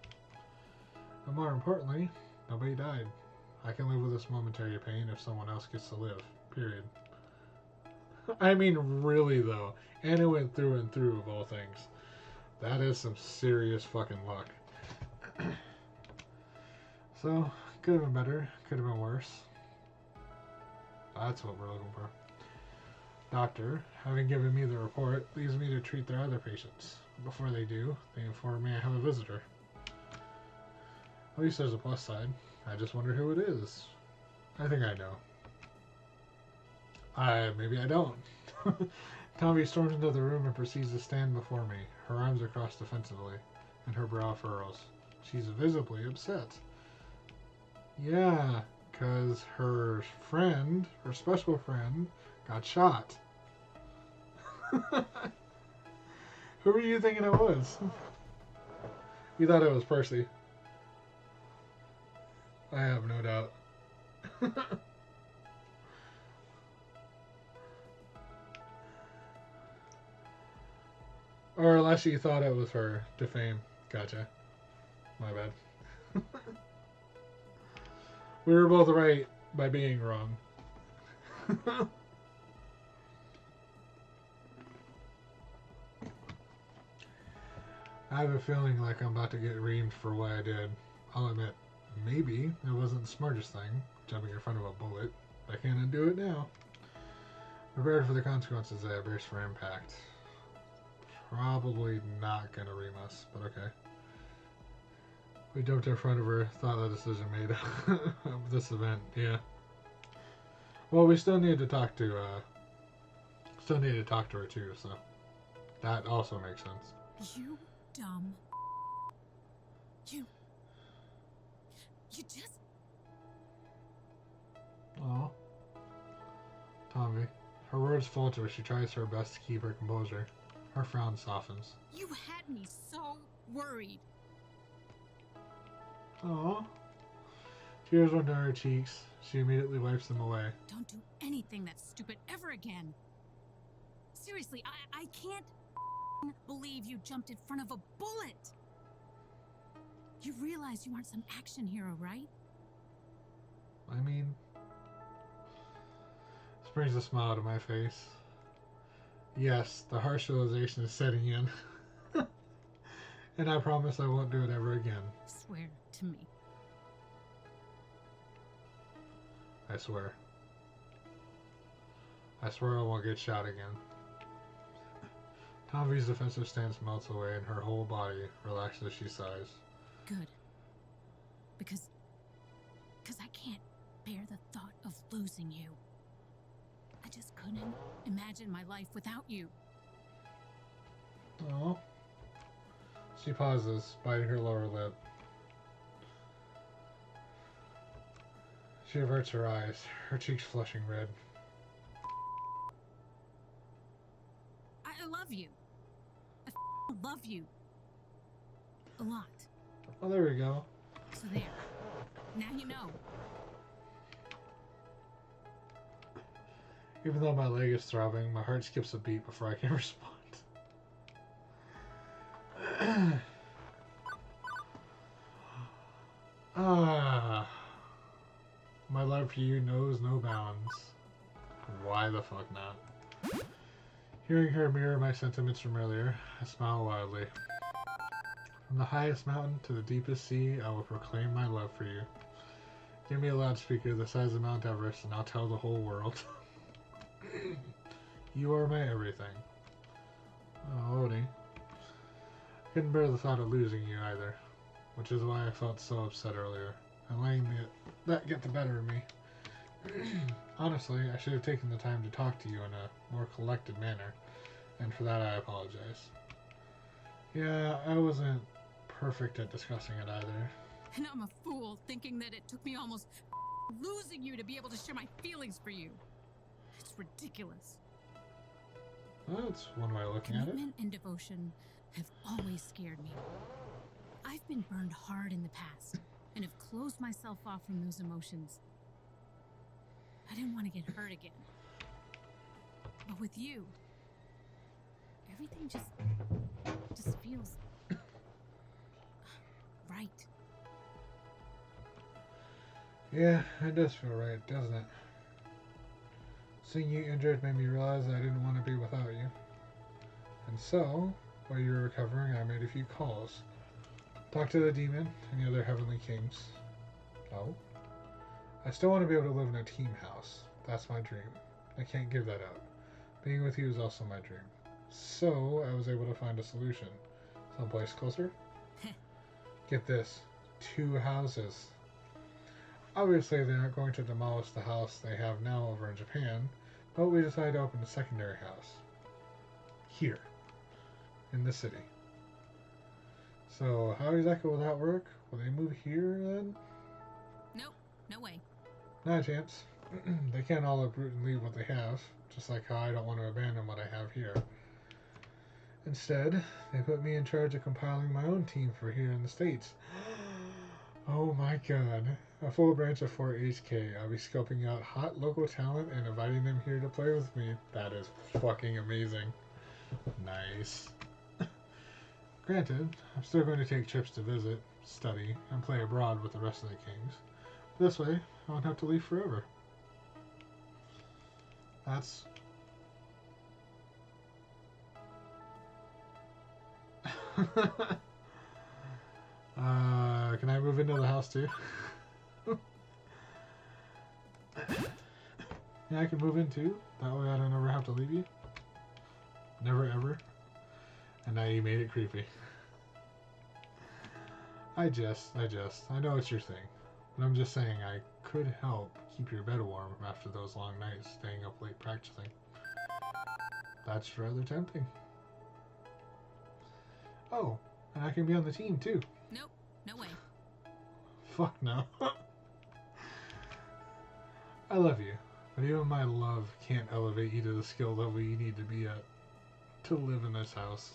And more importantly, nobody died. I can live with this momentary pain if someone else gets to live. Period. I mean, really though. And it went through and through of all things. That is some serious fucking luck. So, could have been better. Could have been worse. That's what we're looking for. Doctor, having given me the report, leaves me to treat their other patients. Before they do, they inform me I have a visitor. At least there's a plus side. I just wonder who it is. I think I know. Maybe I don't. Tommy storms into the room and proceeds to stand before me. Her arms are crossed defensively, and her brow furrows. She's visibly upset. Yeah, because her friend, her special friend, got shot. Who were you thinking it was? You thought it was Percy. I have no doubt. Or unless you thought it was her. Defame. Gotcha. My bad. We were both right by being wrong. I have a feeling like I'm about to get reamed for what I did. I'll admit, maybe it wasn't the smartest thing, jumping in front of a bullet. I can't undo it now. Prepared for the consequences that I brace for impact. Probably not gonna ream us, but okay. We jumped in front of her, thought the decision made of this event, yeah. Well, we still need to talk to her too, so that also makes sense. You dumb. You just... Aw. Tommy. Her words falter as she tries her best to keep her composure. Her frown softens. You had me so worried. Aw. Tears run down her cheeks. She immediately wipes them away. Don't do anything that's stupid ever again. Seriously, I can't believe you jumped in front of a bullet. You realize you aren't some action hero, right? I mean, this brings a smile to my face. Yes, the harsh realization is setting in. And I promise I won't do it ever again. Swear to me. I swear. I swear I won't get shot again. Tomvy's defensive stance melts away and her whole body relaxes as she sighs. Good. Because I can't bear the thought of losing you. I just couldn't imagine my life without you. Oh. She pauses, biting her lower lip. She averts her eyes, her cheeks flushing red. I love you. I love you. A lot. Oh, there we go. So there. Now you know. Even though my leg is throbbing, my heart skips a beat before I can respond. My love for you knows no bounds. Why the fuck not? Hearing her mirror my sentiments from earlier, I smile wildly. From the highest mountain to the deepest sea, I will proclaim my love for you. Give me a loudspeaker the size of Mount Everest and I'll tell the whole world. You are my everything. Oh, Odie. Couldn't bear the thought of losing you either, which is why I felt so upset earlier, and letting that get the better of me. Honestly, I should have taken the time to talk to you in a more collected manner, and for that I apologize. Yeah, I wasn't perfect at discussing it either. And I'm a fool thinking that it took me almost losing you to be able to share my feelings for you. It's ridiculous. Well, that's one way of looking at it. Commitment and devotion have always scared me. I've been burned hard in the past and have closed myself off from those emotions. I didn't want to get hurt again. But with you, everything just feels right. Yeah, it does feel right, doesn't it? Seeing you injured made me realize that I didn't want to be without you. And so, while you were recovering, I made a few calls. Talked to the demon and the other heavenly kings. Oh? I still want to be able to live in a team house. That's my dream. I can't give that up. Being with you is also my dream. So, I was able to find a solution. Someplace closer? Get this. 2 houses. Obviously, they aren't going to demolish the house they have now over in Japan, but we decided to open a secondary house. Here. In the city. So, how exactly will that work? Will they move here, then? Nope, no way. Not a chance. They can't all uproot and leave what they have, just like how I don't want to abandon what I have here. Instead, they put me in charge of compiling my own team for here in the States. Oh my god. A full branch of 4HK. I'll be scoping out hot local talent and inviting them here to play with me. That is fucking amazing. Nice. Granted, I'm still going to take trips to visit, study, and play abroad with the rest of the kings. This way, I won't have to leave forever. That's... can I move into the house too? Yeah, I can move in too. That way I don't ever have to leave you. Never ever. And now you made it creepy. I jest. I know it's your thing. But I'm just saying I could help keep your bed warm after those long nights staying up late practicing. That's rather tempting. Oh, and I can be on the team too. Nope, no way. Fuck no. I love you, but even my love can't elevate you to the skill level you need to be at to live in this house.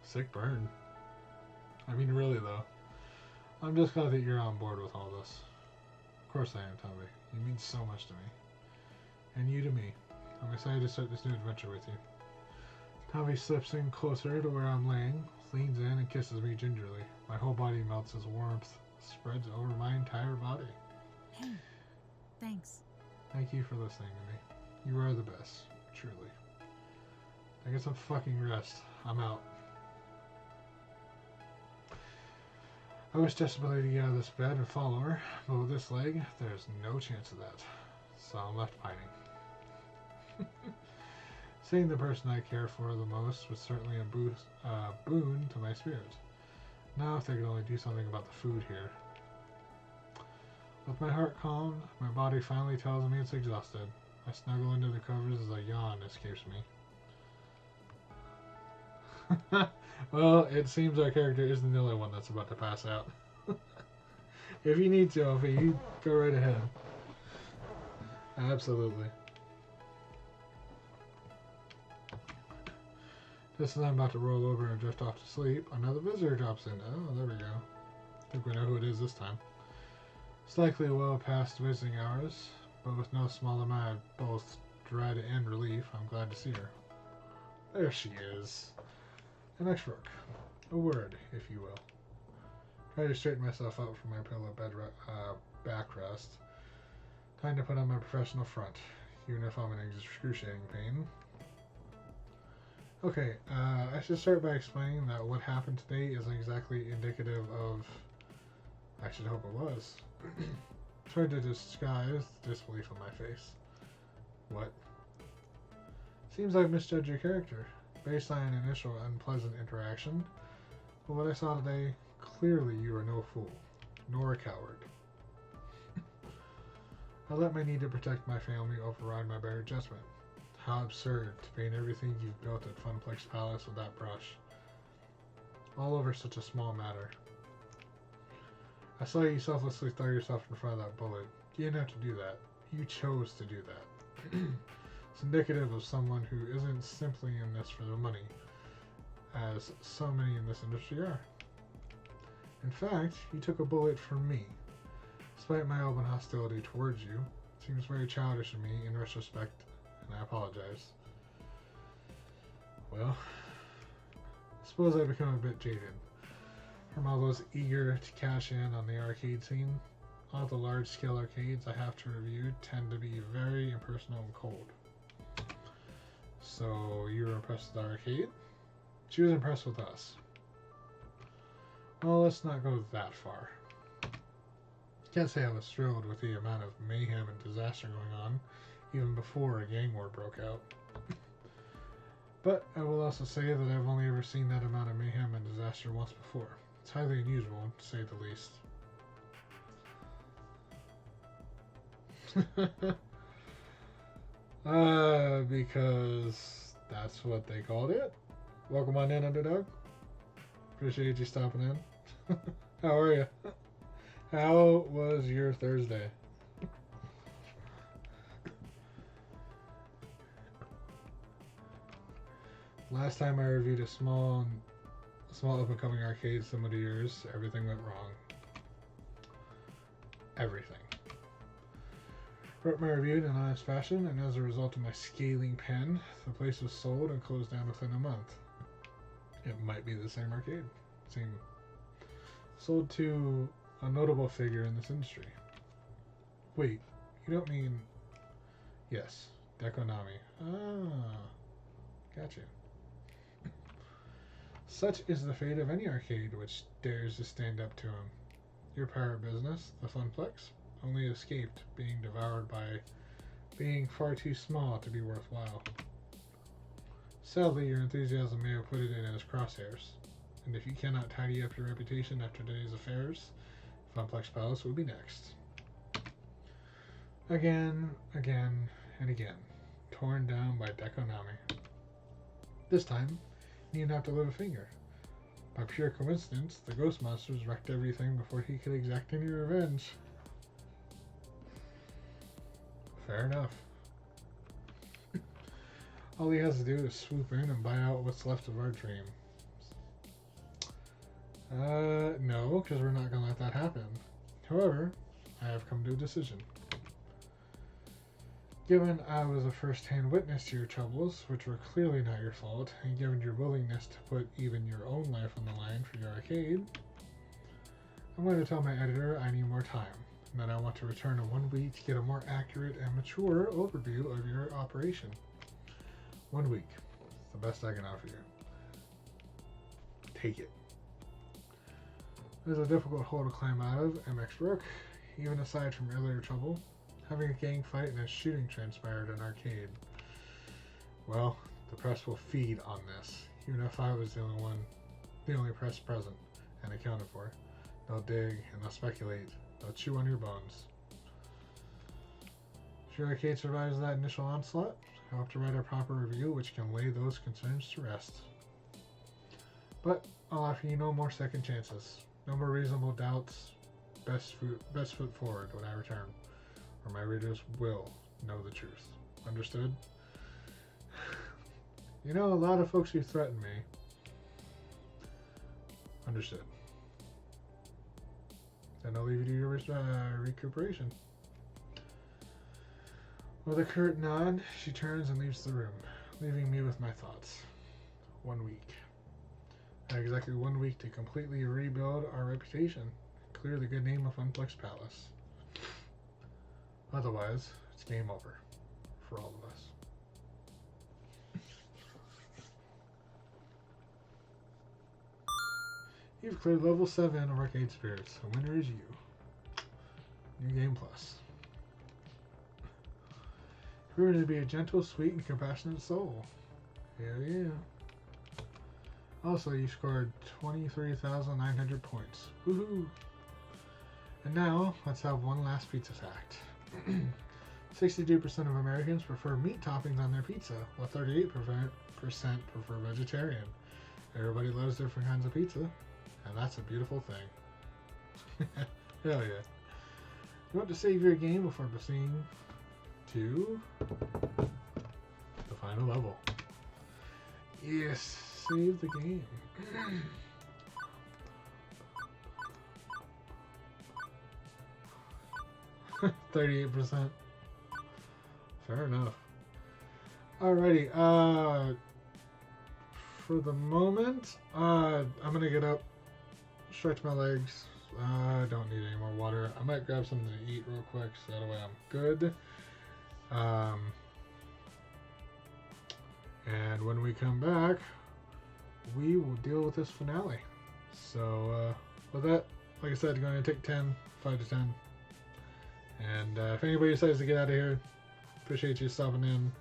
Sick burn. I mean, really though. I'm just glad that you're on board with all this. Of course I am, Tommy. You mean so much to me. And you to me. I'm excited to start this new adventure with you. Tommy slips in closer to where I'm laying, leans in and kisses me gingerly. My whole body melts as warmth spreads over my entire body. Hey, thanks. Thank you for listening to me. You are the best, truly. I get some fucking rest. I'm out. I wish desperately to get out of this bed and follow her, but with this leg, there's no chance of that. So I'm left pining. Seeing the person I care for the most was certainly a boon to my spirit. Now if they could only do something about the food here. With my heart calmed, my body finally tells me it's exhausted. I snuggle into the covers as a yawn escapes me. Well, it seems our character isn't the only one that's about to pass out. If you need to, Alfie, you go right ahead. Absolutely. Just as I'm about to roll over and drift off to sleep, another visitor drops in. Oh, there we go. Think we know who it is this time. It's likely well past visiting hours, but with no small amount of both dread and relief, I'm glad to see her. There she is. An exrook. A word, if you will. Try to straighten myself up from my pillow backrest. Time to put on my professional front, even if I'm in excruciating pain. Okay, I should start by explaining that what happened today isn't exactly indicative of... I should hope it was. Tried to disguise the disbelief on my face. What? Seems I've misjudged your character, based on an initial unpleasant interaction. But what I saw today, clearly you are no fool, nor a coward. I let my need to protect my family override my better judgment. How absurd to paint everything you've built at Funplex Palace with that brush. All over such a small matter. I saw you selflessly throw yourself in front of that bullet. You didn't have to do that. You chose to do that. It's indicative of someone who isn't simply in this for the money, as so many in this industry are. In fact, you took a bullet for me. Despite my open hostility towards you, it seems very childish of me in retrospect, and I apologize. Well, I suppose I've become a bit jaded. From all those eager to cash in on the arcade scene, all the large-scale arcades I have to review tend to be very impersonal and cold. So you were impressed with the arcade? She was impressed with us. Well, let's not go that far. Can't say I was thrilled with the amount of mayhem and disaster going on, even before a gang war broke out. But I will also say that I've only ever seen that amount of mayhem and disaster once before. It's highly unusual, to say the least. Because that's what they called it. Welcome on in, Underdog. Appreciate you stopping in. How are you? How was your Thursday? Last time I reviewed a small up-and-coming arcade similar to yours, everything went wrong. Everything. Wrote my review in an honest fashion, and as a result of my scathing pen, the place was sold and closed down within a month. It might be the same arcade. Sold to a notable figure in this industry. Wait, you don't mean... Yes, Dekonami. Ah, gotcha. Such is the fate of any arcade which dares to stand up to him. Your pirate business, the Funplex, only escaped being devoured by being far too small to be worthwhile. Sadly, your enthusiasm may have put it in his crosshairs, and if you cannot tidy up your reputation after today's affairs, Funplex Palace will be next. Again, and again, torn down by Dekonami. This time, you didn't have to lift a finger. By pure coincidence, the ghost monsters wrecked everything before he could exact any revenge. Fair enough. All he has to do is swoop in and buy out what's left of our dream. No, because we're not going to let that happen. However, I have come to a decision. Given I was a first-hand witness to your troubles, which were clearly not your fault, and given your willingness to put even your own life on the line for your arcade, I'm going to tell my editor I need more time, and that I want to return in 1 week to get a more accurate and mature overview of your operation. 1 week. It's the best I can offer you. Take it. It was a difficult hole to climb out of, MX Brook. Even aside from earlier trouble, having a gang fight and a shooting transpired in an arcade. Well, the press will feed on this, even if I was the only press present and accounted for. They'll dig and they'll speculate. They'll chew on your bones. If your arcade survives that initial onslaught, I hope to write a proper review which can lay those concerns to rest. But I'll offer you no more second chances. No more reasonable doubts. Best foot forward when I return, or my readers will know the truth. Understood? You know, a lot of folks who threaten me. Understood. Then I'll leave you to your recuperation. With a curt nod, she turns and leaves the room, leaving me with my thoughts. 1 week. I had exactly 1 week to completely rebuild our reputation, clear the good name of Funplex Palace. Otherwise, it's game over for all of us. You've cleared level 7 of Arcade Spirits. The winner is you. New Game Plus. Proven to be a gentle, sweet, and compassionate soul. Hell yeah. Also, you scored 23,900 points. Woohoo! And now, let's have one last pizza fact. 62% of Americans prefer meat toppings on their pizza, while 38% prefer vegetarian. Everybody loves different kinds of pizza, and that's a beautiful thing. Hell yeah. You want to save your game before proceeding to the final level. Yes, save the game. 38%. Fair enough. Alrighty, for the moment, I'm gonna get up, stretch my legs, I don't need any more water. I might grab something to eat real quick so that way I'm good. And when we come back, we will deal with this finale. So, with that, like I said, going to take 5 to 10. And if anybody decides to get out of here, appreciate you stopping in.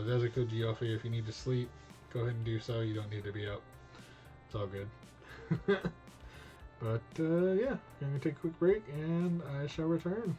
There's a good deal for you. If you need to sleep, go ahead and do so. You don't need to be up. It's all good. But yeah, going to take a quick break and I shall return.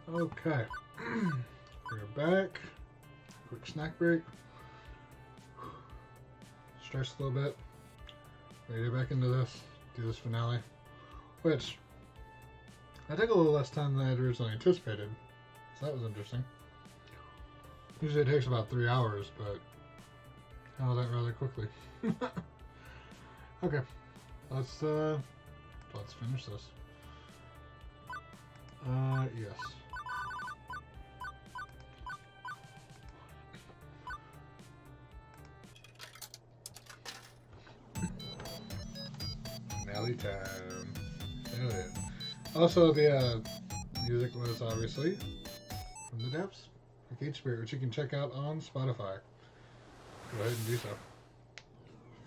Okay. We're back. Quick snack break. Stretch a little bit. Ready to get back into this. Do this finale. Which, I took a little less time than I had originally anticipated. So that was interesting. Usually it takes about 3 hours, but I did that rather quickly. Okay. Let's finish this. Yes. Finale time. Hell yeah. Also, the music was obviously from the depths. Arcade Spirit, which you can check out on Spotify. Go ahead and do so.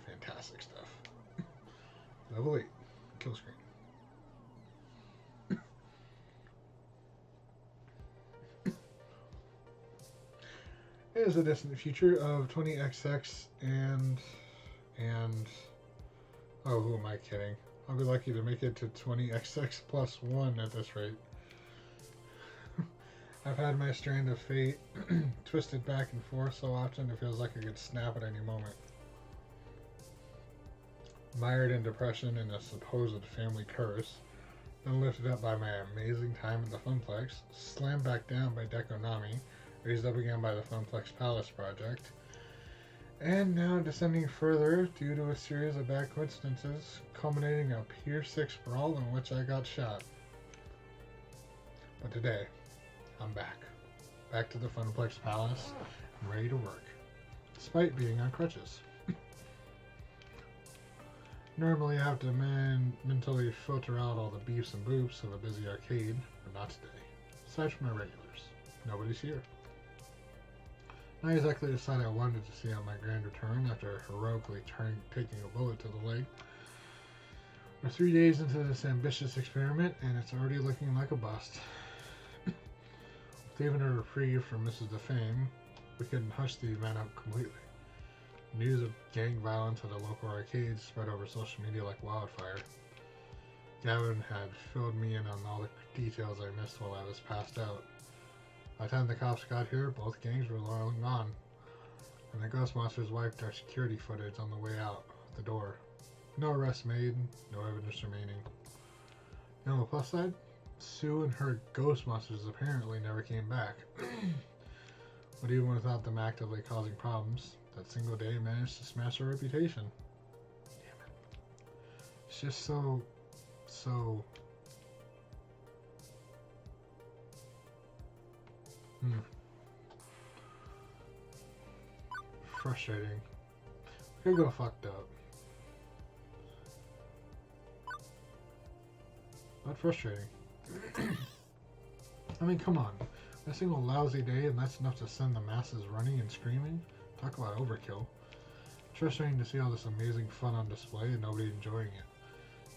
Fantastic stuff. Level 8. Kill screen. It is a distant future of 20XX and oh, who am I kidding? I'll be lucky to make it to 20XX plus 1 at this rate. I've had my strand of fate twisted back and forth so often it feels like it could snap at any moment. Mired in depression and a supposed family curse, then lifted up by my amazing time at the Funplex, slammed back down by Dekonami, raised up again by the Funplex Palace project, and now descending further due to a series of bad coincidences, culminating a Pier 6 brawl in which I got shot. But today, I'm back. Back to the Funplex Palace, and ready to work, despite being on crutches. Normally I have to mentally filter out all the beefs and boops of a busy arcade, but not today. Aside from my regulars, nobody's here. Not exactly the sight I wanted to see on my grand return after heroically taking a bullet to the leg. We're 3 days into this ambitious experiment, and it's already looking like a bust. With even a reprieve from Mrs. DeFame, we couldn't hush the event up completely. News of gang violence at a local arcade spread over social media like wildfire. Gavin had filled me in on all the details I missed while I was passed out. By the time the cops got here, both gangs were long gone, and the ghost monsters wiped our security footage on the way out the door. No arrests made, no evidence remaining. And on the plus side, Sue and her ghost monsters apparently never came back. But even without them actively causing problems, that single day managed to smash our reputation. Damn it. It's just so frustrating. Could go fucked up. But frustrating. I mean, come on. A single lousy day and that's enough to send the masses running and screaming? Talk about overkill. It's frustrating to see all this amazing fun on display and nobody enjoying it.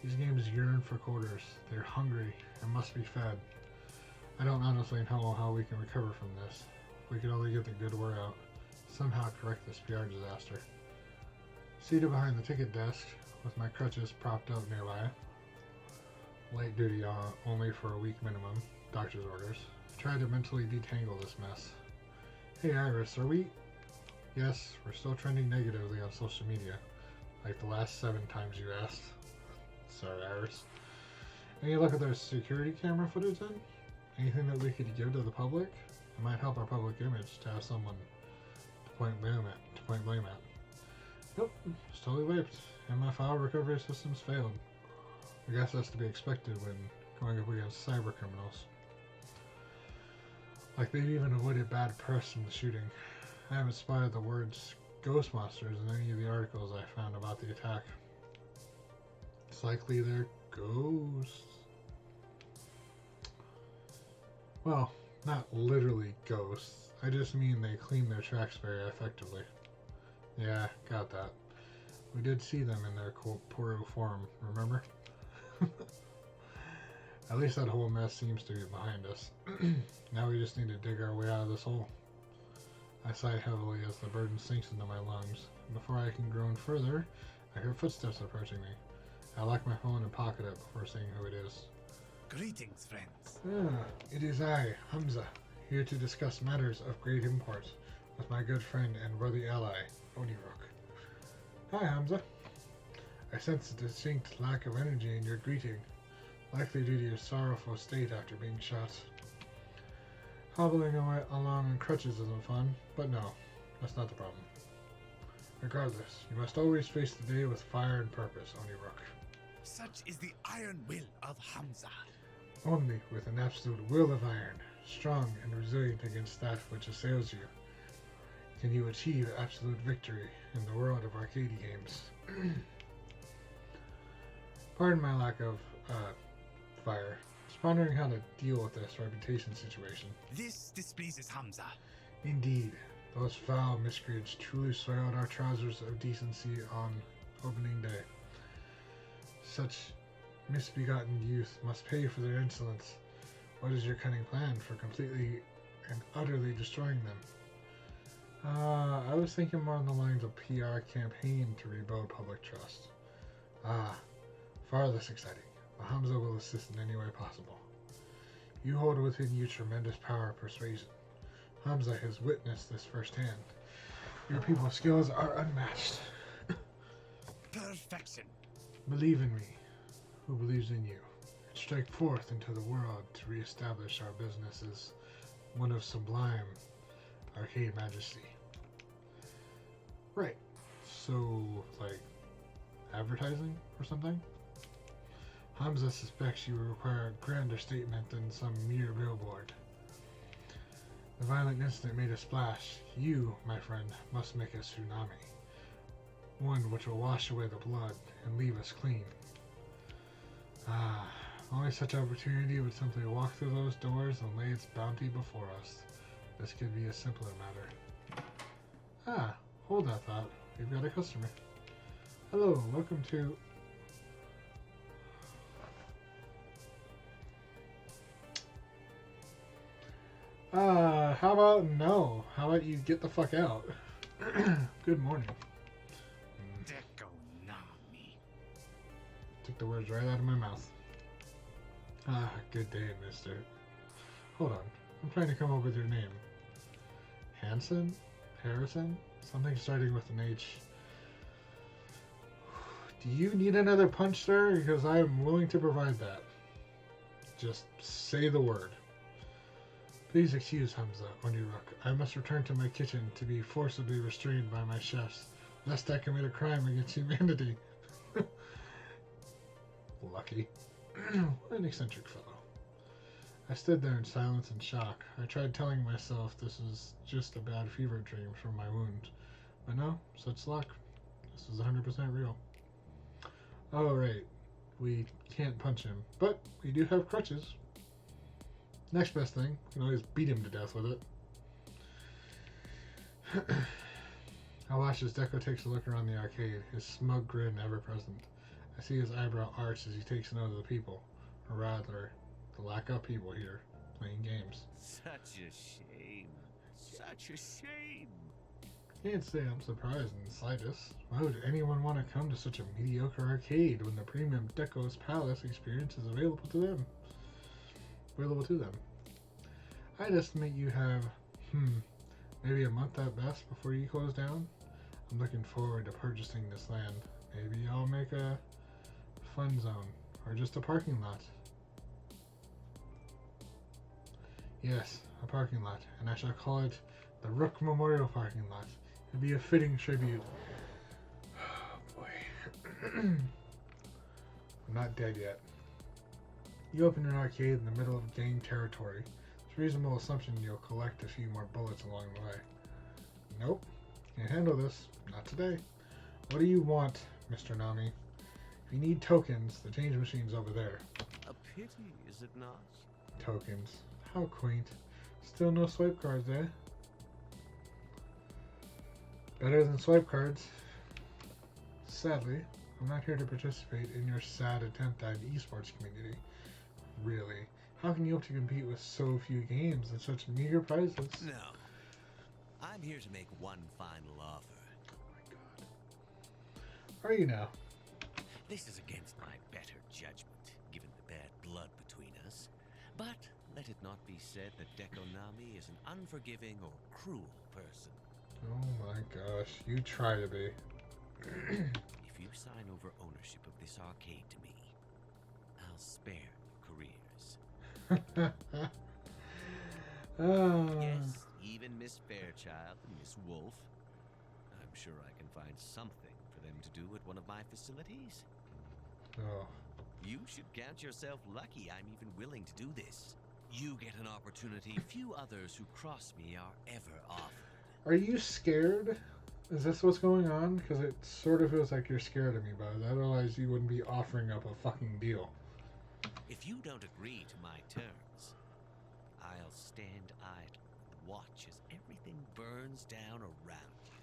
These games yearn for quarters. They're hungry and must be fed. I don't honestly know how we can recover from this. If we could only get the good word out. Somehow correct this PR disaster. Seated behind the ticket desk, with my crutches propped up nearby. Light duty only for a week minimum. Doctor's orders. Tried to mentally detangle this mess. Hey Iris, are we... Yes, we're still trending negatively on social media. Like the last 7 times you asked. Sorry, Iris. Any look at their security camera footage then? Anything that we could give to the public? It might help our public image to have someone to point blame at. Nope, it's totally wiped. And my file recovery systems failed. I guess that's to be expected when going up against cyber criminals. Like they've even avoided bad press from the shooting. I haven't spotted the words ghost monsters in any of the articles I found about the attack. It's likely they're ghosts. Well, not literally ghosts. I just mean they clean their tracks very effectively. Yeah, got that. We did see them in their corporeal form, remember? At least that whole mess seems to be behind us. Now we just need to dig our way out of this hole. I sigh heavily as the burden sinks into my lungs. Before I can groan further, I hear footsteps approaching me. I lock my phone and pocket it before seeing who it is. Greetings, friends. Ah, it is I, Hamza, here to discuss matters of great import with my good friend and worthy ally, Onirook. Hi, Hamza. I sense a distinct lack of energy in your greeting, likely due to your sorrowful state after being shot. Hobbling away along on crutches isn't fun, but no, that's not the problem. Regardless, you must always face the day with fire and purpose, Onirook. Such is the iron will of Hamza. Only with an absolute will of iron, strong and resilient against that which assails you, can you achieve absolute victory in the world of arcade games. Pardon my lack of, fire. Just wondering how to deal with this reputation situation. This displeases Hamza. Indeed, those foul miscreants truly soiled our trousers of decency on opening day. Such misbegotten youth must pay for their insolence. What is your cunning plan for completely and utterly destroying them? I was thinking more on the lines of PR campaign to rebuild public trust. Far less exciting, but Hamza will assist in any way possible. You hold within you tremendous power of persuasion. Hamza has witnessed this firsthand. Your people's skills are unmatched. Perfection. Believe in me, who believes in you, and strike forth into the world to reestablish our business as one of sublime arcade majesty. Right. So, like, advertising or something? Hamza suspects you require a grander statement than some mere billboard. The violent incident made a splash. You, my friend, must make a tsunami. One which will wash away the blood and leave us clean. Only such opportunity would simply walk through those doors and lay its bounty before us. This could be a simpler matter. Hold that thought. We've got a customer. Hello, welcome to... how about no? How about you get the fuck out? Good morning. Deco Nami. Took the words right out of my mouth. Good day, mister. Hold on. I'm trying to come up with your name. Hanson? Harrison? Something starting with an H. Do you need another punch, sir? Because I am willing to provide that. Just say the word. Please excuse Hamza, Onirook. I must return to my kitchen to be forcibly restrained by my chefs, lest I commit a crime against humanity. Lucky. What an eccentric fellow. I stood there in silence and shock. I tried telling myself this was just a bad fever dream from my wound. But no, such luck. This was 100% real. Oh, right. We can't punch him, but we do have crutches. Next best thing, we can always beat him to death with it. I watch as Deco takes a look around the arcade, his smug grin ever present. I see his eyebrow arch as he takes note of the people, or rather, the lack of people here, playing games. Such a shame. Such a shame. Can't say I'm surprised in the slightest. Why would anyone want to come to such a mediocre arcade when the premium Deco's Palace experience is available to them? I'd estimate you have, maybe a month at best before you close down. I'm looking forward to purchasing this land. Maybe I'll make a fun zone, or just a parking lot. Yes, a parking lot, and I shall call it the Rook Memorial Parking Lot. It'd be a fitting tribute. Oh boy. I'm not dead yet. You open an arcade in the middle of gang territory. It's a reasonable assumption you'll collect a few more bullets along the way. Nope. Can't handle this. Not today. What do you want, Mr. Nami? If you need tokens, the change machine's over there. A pity, is it not? Tokens. How quaint. Still no swipe cards, eh? Better than swipe cards. Sadly, I'm not here to participate in your sad attempt at an esports community. Really? How can you hope to compete with so few games and such meager prizes? No. I'm here to make one final offer. Oh my god. Are you now? This is against my better judgment, given the bad blood between But let it not be said that Dekonami is an unforgiving or cruel person. Oh my gosh, you try to be. If you sign over ownership of this arcade to me, I'll spare your careers. Yes, even Miss Fairchild and Miss Wolf. I'm sure I can find something for them to do at one of my facilities. Oh. You should count yourself lucky I'm even willing to do this. You get an opportunity few others who cross me are ever offered. Are you scared? Is this what's going on? Because it sort of feels like you're scared of me, but otherwise you wouldn't be offering up a fucking deal. If you don't agree to my terms, I'll stand idle and watch as everything burns down around you.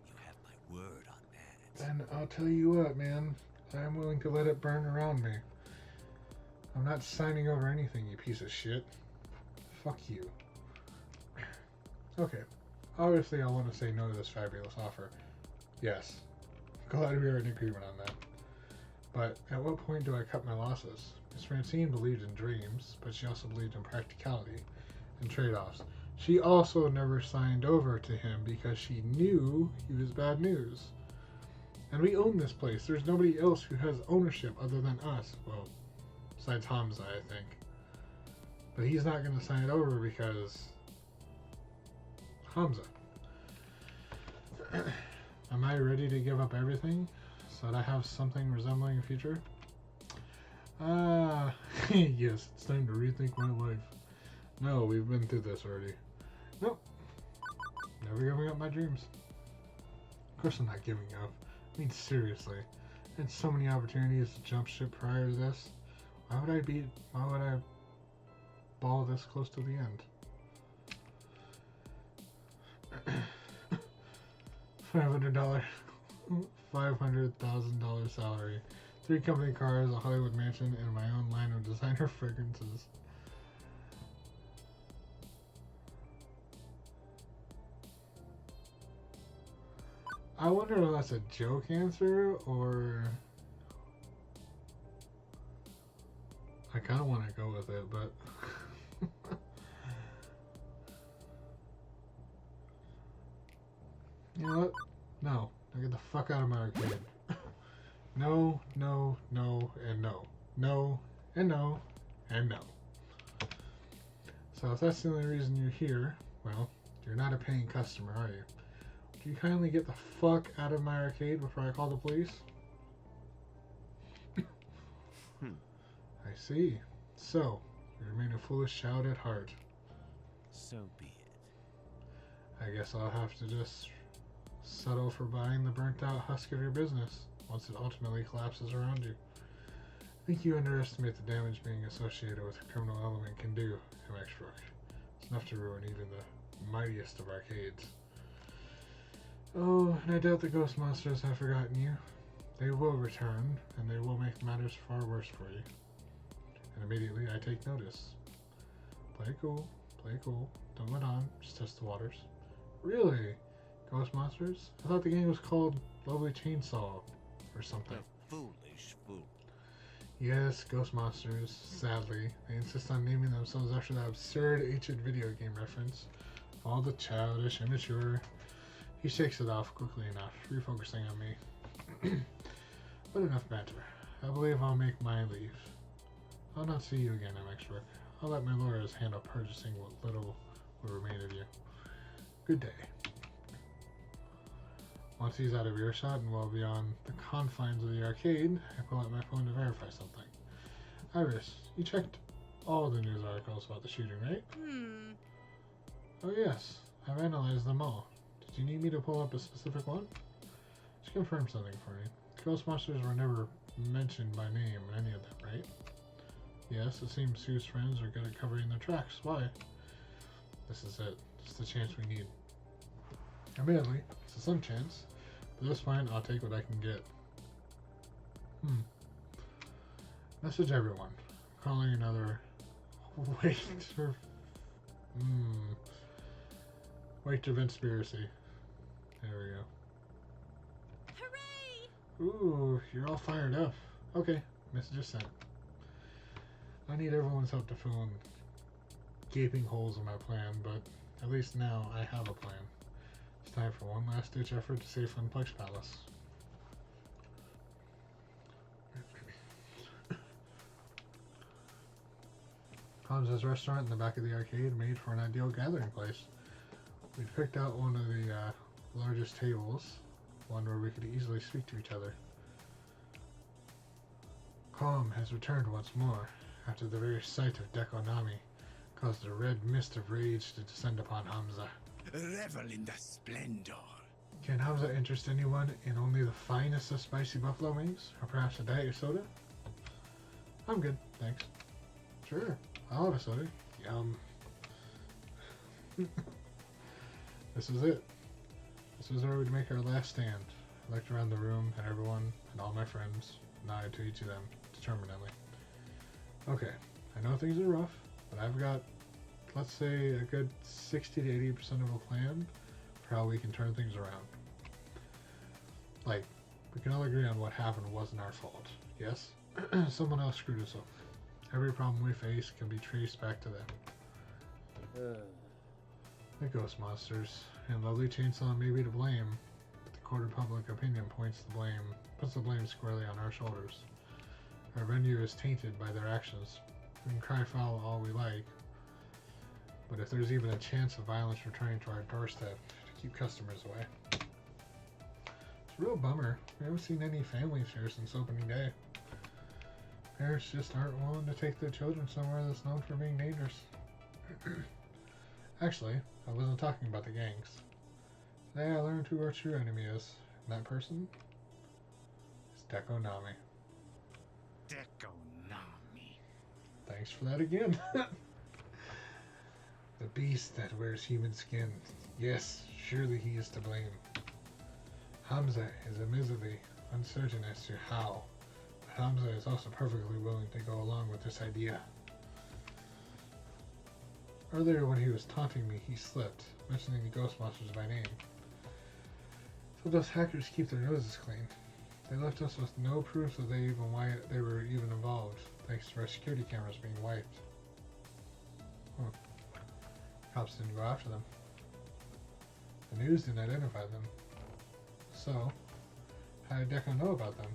You have my word on that. Then I'll tell you what, man. I'm willing to let it burn around me. I'm not signing over anything, you piece of shit. Fuck you. Okay. Obviously, I want to say no to this fabulous offer. Yes. Glad we are in agreement on that. But at what point do I cut my losses? Miss Francine believed in dreams, but she also believed in practicality and trade-offs. She also never signed over to him because she knew he was bad news. And we own this place. There's nobody else who has ownership other than us. Well, besides Hamza, I think. But he's not going to sign it over because Hamza. Am I ready to give up everything so that I have something resembling a future? Yes, it's time to rethink my life. No, we've been through this already. Nope. Never giving up my dreams. Of course I'm not giving up. I mean, seriously. I had so many opportunities to jump ship prior to this. Why would I ball this close to the end? $500, $500,000 salary, 3 company cars, a Hollywood mansion, and my own line of designer fragrances. I wonder if that's a joke answer or I kind of want to go with it, but you know what? No. Now get the fuck out of my arcade. No, no, no, and no. No, and no, and no. So if that's the only reason you're here, well, you're not a paying customer, are you? Would you kindly get the fuck out of my arcade before I call the police? I see. So, you remain a foolish child at heart. So be it. I guess I'll have to just settle for buying the burnt out husk of your business once it ultimately collapses around you. I think you underestimate the damage being associated with a criminal element can do, MX Rook. It's enough to ruin even the mightiest of arcades. Oh, and I doubt the ghost monsters have forgotten you. They will return, and they will make matters far worse for you. And immediately I take notice. Play cool, play cool. Don't let on, just test the waters. Really? Ghost monsters? I thought the game was called Lovely Chainsaw or something. A foolish fool. Yes, ghost monsters, sadly. They insist on naming themselves after that absurd ancient video game reference. All the childish, immature. He shakes it off quickly enough, refocusing on me. But enough banter. I believe I'll make my leave. I'll not see you again, MX Rook. I'll let my lawyers handle purchasing what little will remain of you. Good day. Once he's out of earshot and well beyond the confines of the arcade, I pull out my phone to verify something. Iris, you checked all the news articles about the shooting, right? Oh yes, I've analyzed them all. Did you need me to pull up a specific one? Just confirm something for me. Ghost monsters were never mentioned by name in any of them, right? Yes, it seems Sue's friends are good at covering their tracks. Why? This is it. It's the chance we need. Admittedly, it's a slim chance, but this point I'll take what I can get. Message everyone. Calling another waiter. Waiter conspiracy. There we go. Hooray! Ooh, you're all fired up. Okay, message is sent. I need everyone's help to fill in gaping holes in my plan, but at least now I have a plan. It's time for one last ditch effort to save Funplex Palace. Hamza's restaurant in the back of the arcade made for an ideal gathering place. We'd picked out one of the largest tables, one where we could easily speak to each other. Calm has returned once more, after the very sight of Dekonami caused a red mist of rage to descend upon Hamza. Revel in the splendor. Can Hamza interest anyone in only the finest of spicy buffalo wings? Or perhaps a diet soda? I'm good, thanks. Sure, I'll have a soda. Yum. This was it. This was where we'd make our last stand. I looked around the room at everyone and all my friends, nodded to each of them determinedly. Okay, I know things are rough, but I've got, let's say, a good 60 to 80% of a plan for how we can turn things around. Like, we can all agree on what happened wasn't our fault, yes? Someone else screwed us up. Every problem we face can be traced back to them. The ghost monsters and lovely chainsaw may be to blame, but the court of public opinion puts the blame squarely on our shoulders. Our venue is tainted by their actions. We can cry foul all we like, but if there's even a chance of violence returning to our doorstep to keep customers away. It's a real bummer. We haven't seen any families here since opening day. Parents just aren't willing to take their children somewhere that's known for being dangerous. Actually, I wasn't talking about the gangs. Today I learned who our true enemy is, and that person is Dekonami. Dekonami. Thanks for that again. The beast that wears human skin. Yes, surely he is to blame. Hamza is admittedly uncertain as to how, but Hamza is also perfectly willing to go along with this idea. Earlier when he was taunting me, he slipped, mentioning the ghost monsters by name. So those hackers keep their noses clean. They left us with no proof that they were even involved, thanks to our security cameras being wiped. Cops didn't go after them. The news didn't identify them. So, how did Deco know about them?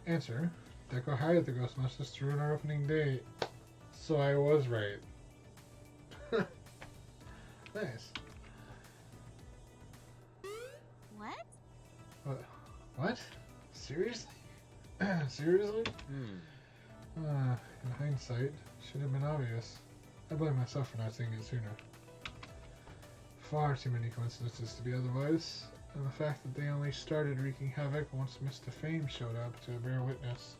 Answer: Deco hired the ghost monsters to ruin our opening day. So I was right. Nice. What? What? Seriously? Seriously? In hindsight, should have been obvious. I blame myself for not seeing it sooner. Far too many coincidences to be otherwise, and the fact that they only started wreaking havoc once Mr. Fame showed up to bear witness.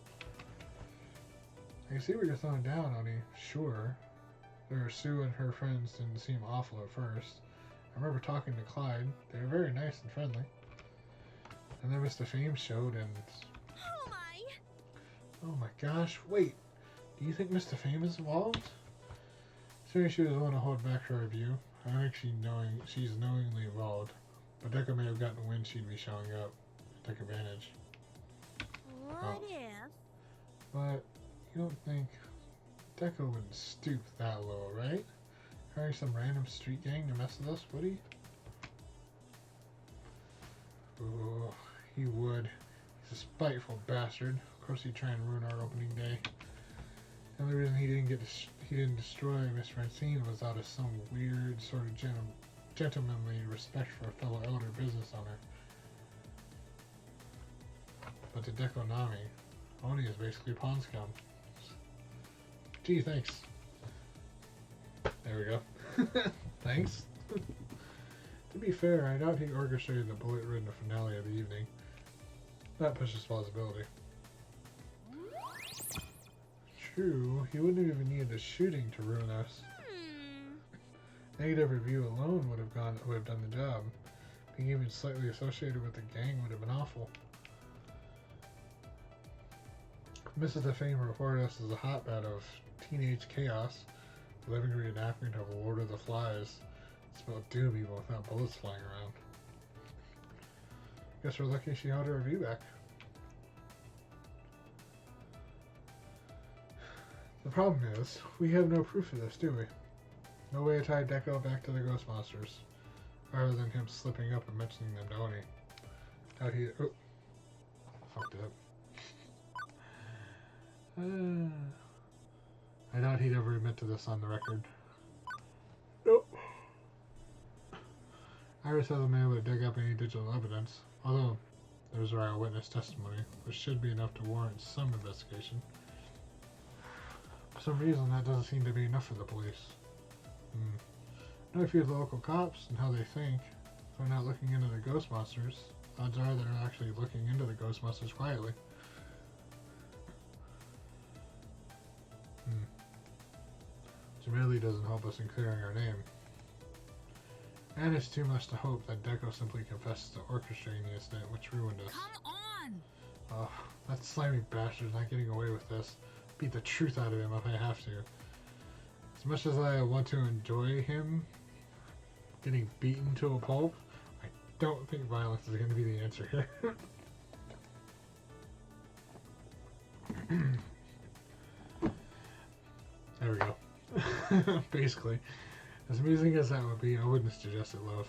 I can see what you're throwing down, Oni. Sure. Sue and her friends didn't seem awful at first. I remember talking to Clyde. They were very nice and friendly. And then Mr. Fame showed and... Oh my! Oh my gosh, wait. Do you think Mr. Fame is involved? Assuming she was willing to hold back her review, I think she's knowingly involved. But Deca may have gotten wind she'd be showing up. Took advantage. What if? But you don't think Deco wouldn't stoop that low, right? Hiring some random street gang to mess with us, would he? Oh, he would. He's a spiteful bastard. Of course he'd try and ruin our opening day. The only reason he didn't destroy Miss Francine was out of some weird sort of gentlemanly respect for a fellow elder business owner. But to Dekonami, Oni is basically pawn scum. Gee, thanks. There we go. Thanks. To be fair, I doubt he orchestrated the bullet-ridden finale of the evening. That pushes plausibility. True, he wouldn't have even needed the shooting to ruin us. Negative review alone would have done the job. Being even slightly associated with the gang would have been awful. Mrs. The Fame reported us as a hotbed of teenage chaos, a living reenactment of Lord of the Flies. It's about doom even without bullets flying around. Guess we're lucky she held her review back. The problem is, we have no proof of this, do we? No way to tie Deco back to the ghost monsters, other than him slipping up and mentioning them to Oni. Doubt he... Oh. Fucked up. I doubt he'd ever admit to this on the record. Nope. Iris hasn't been able to dig up any digital evidence, although there's our eyewitness testimony, which should be enough to warrant some investigation. For some reason, that doesn't seem to be enough for the police. Know if you're the local cops and how they think. If they're not looking into the ghost monsters, odds are they're actually looking into the ghost monsters quietly. Which really doesn't help us in clearing our name. And it's too much to hope that Deco simply confesses to orchestrating the incident which ruined us. Come on! Oh, that slimy bastard's not getting away with this. Beat the truth out of him if I have to. As much as I want to enjoy him getting beaten to a pulp, I don't think violence is going to be the answer here. There we go. Basically. As amusing as that would be, I wouldn't suggest it, love.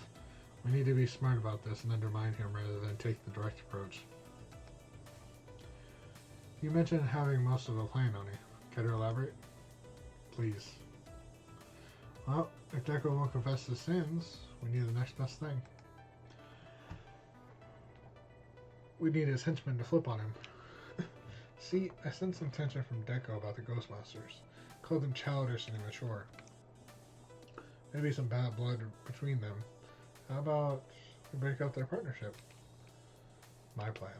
We need to be smart about this and undermine him rather than take the direct approach. You mentioned having most of a plan, Oni. Care to elaborate? Please. Well, if Deco won't confess his sins, we need the next best thing. We need his henchmen to flip on him. See, I sense some tension from Deco about the ghost monsters. Called them childish and immature. Maybe some bad blood between them. How about we break up their partnership? My plan.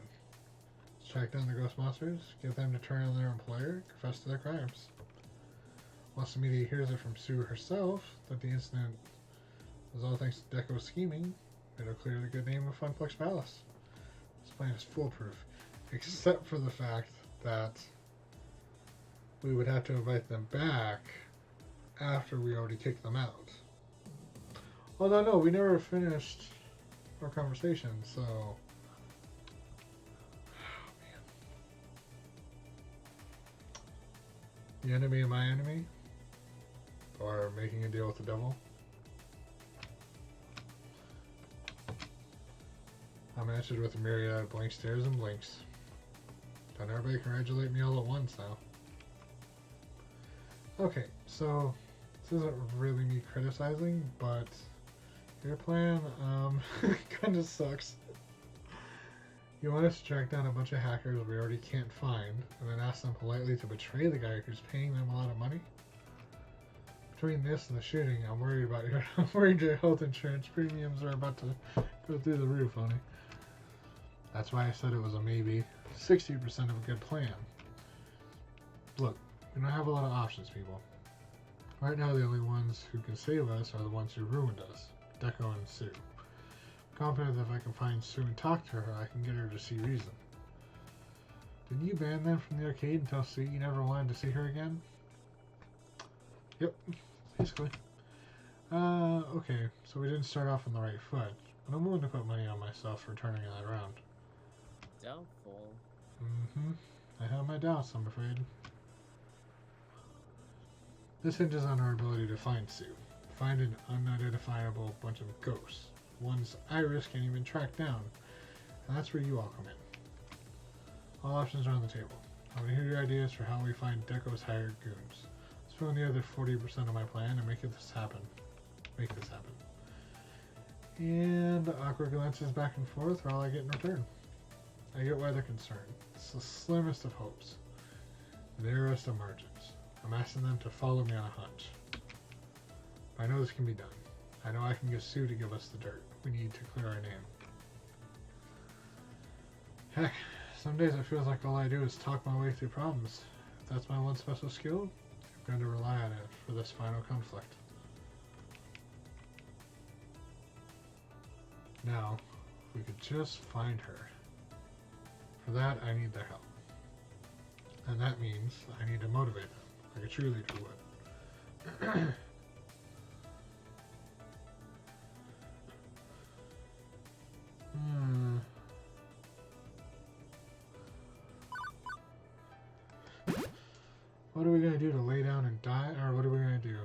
Let's track down the ghost monsters, get them to turn on their employer, confess to their crimes. Once the media hears it from Sue herself that the incident was all thanks to Deco's scheming, it'll clear the good name of Funplex Palace. This plan is foolproof, except for the fact that we would have to invite them back after we already kicked them out. Although no, we never finished our conversation, so... Oh, man. The enemy of my enemy? Or making a deal with the devil? I'm answered with a myriad of blank stares and blinks. Don't everybody congratulate me all at once now. Okay, so this isn't really me criticizing, but your plan kind of sucks. You want us to track down a bunch of hackers we already can't find, and then ask them politely to betray the guy who's paying them a lot of money? Between this and the shooting, I'm worried your health insurance premiums are about to go through the roof, honey. That's why I said it was a maybe. 60% of a good plan. Look, we don't have a lot of options, people. Right now, the only ones who can save us are the ones who ruined us, Deco and Sue. I'm confident that if I can find Sue and talk to her, I can get her to see reason. Didn't you ban them from the arcade and tell Sue you never wanted to see her again? Yep, basically. Okay, so we didn't start off on the right foot, but I'm willing to put money on myself for turning that around. Doubtful. I have my doubts, I'm afraid. This hinges on our ability to find Sue. Find an unidentifiable bunch of ghosts. Ones Iris can't even track down. And that's where you all come in. All options are on the table. I want to hear your ideas for how we find Deco's hired goons. Let's throw in the other 40% of my plan and make this happen. And awkward glances back and forth are all I get in return. I get why they're concerned. It's the slimmest of hopes. The narrowest of margins. I'm asking them to follow me on a hunch. But I know this can be done. I know I can get Sue to give us the dirt we need to clear our name. Heck, some days it feels like all I do is talk my way through problems. If that's my one special skill, I'm going to rely on it for this final conflict. Now, if we could just find her. For that, I need their help. And that means I need to motivate them, like a cheerleader would. What are we going to do to lay down and die? Or what are we going to do?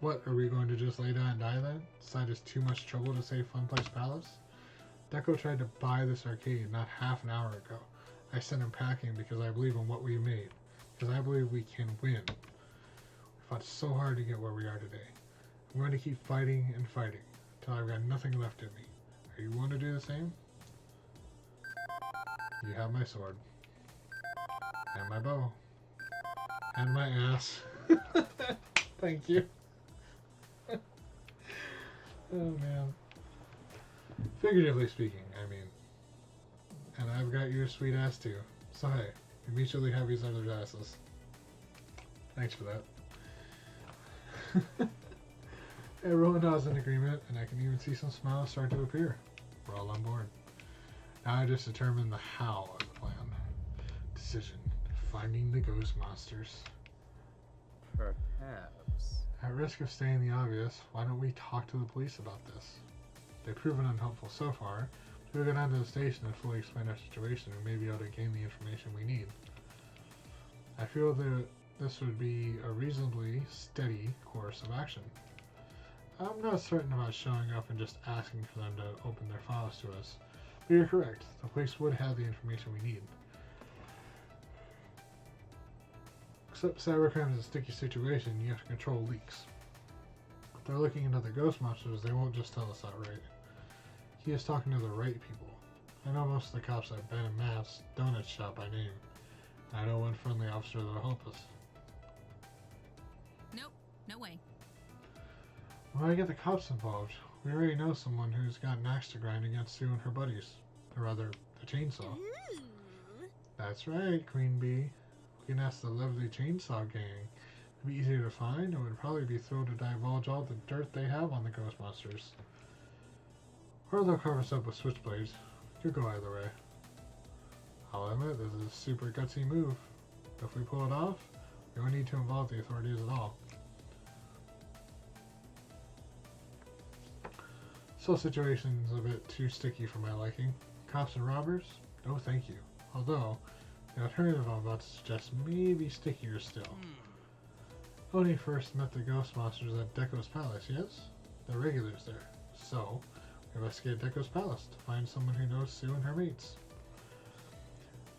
What, are we going to just lay down and die then? Decide it's too much trouble to save Funplex Palace? Deco tried to buy this arcade not half an hour ago. I sent him packing because I believe in what we made. Because I believe we can win. We fought so hard to get where we are today. I'm going to keep fighting and fighting until I've got nothing left in me. Are you willing to do the same? You have my sword. And my bow. And my ass. Thank you. Oh man. Figuratively speaking, I mean. And I've got your sweet ass too. So hey, we mutually have each other's asses. Thanks for that. Everyone is in agreement, and I can even see some smiles start to appear. We're all on board. Now I just determine the how of the plan. Decision. Finding the ghost monsters. Perhaps. At risk of stating the obvious, why don't we talk to the police about this? They've proven unhelpful so far. So we'll go down to the station and fully explain our situation and maybe be able to gain the information we need. I feel that this would be a reasonably steady course of action. I'm not certain about showing up and just asking for them to open their files to us. But you're correct. The police would have the information we need. Except cybercrime is a sticky situation. You have to control leaks. If they're looking into the ghost monsters, they won't just tell us outright. He is talking to the right people. I know most of the cops at Ben and Matt's donut shop by name. I know one friendly officer that'll help us. Nope, no way. Why get the cops involved? We already know someone who's got an axe to grind against Sue and her buddies. Or rather, the chainsaw. Ooh. That's right, Queen Bee. We can ask the lovely chainsaw gang. It'd be easier to find, and would probably be thrilled to divulge all the dirt they have on the ghost monsters. Or they'll cover us up with switchblades. Could go either way. I'll admit, this is a super gutsy move. If we pull it off, we don't need to involve the authorities at all. This whole situation's a bit too sticky for my liking. Cops and robbers? No thank you. Although, the alternative I'm about to suggest may be stickier still. Oni first met the ghost monsters at Deco's Palace, yes? They're regulars there. So, we investigate Deco's Palace to find someone who knows Sue and her mates.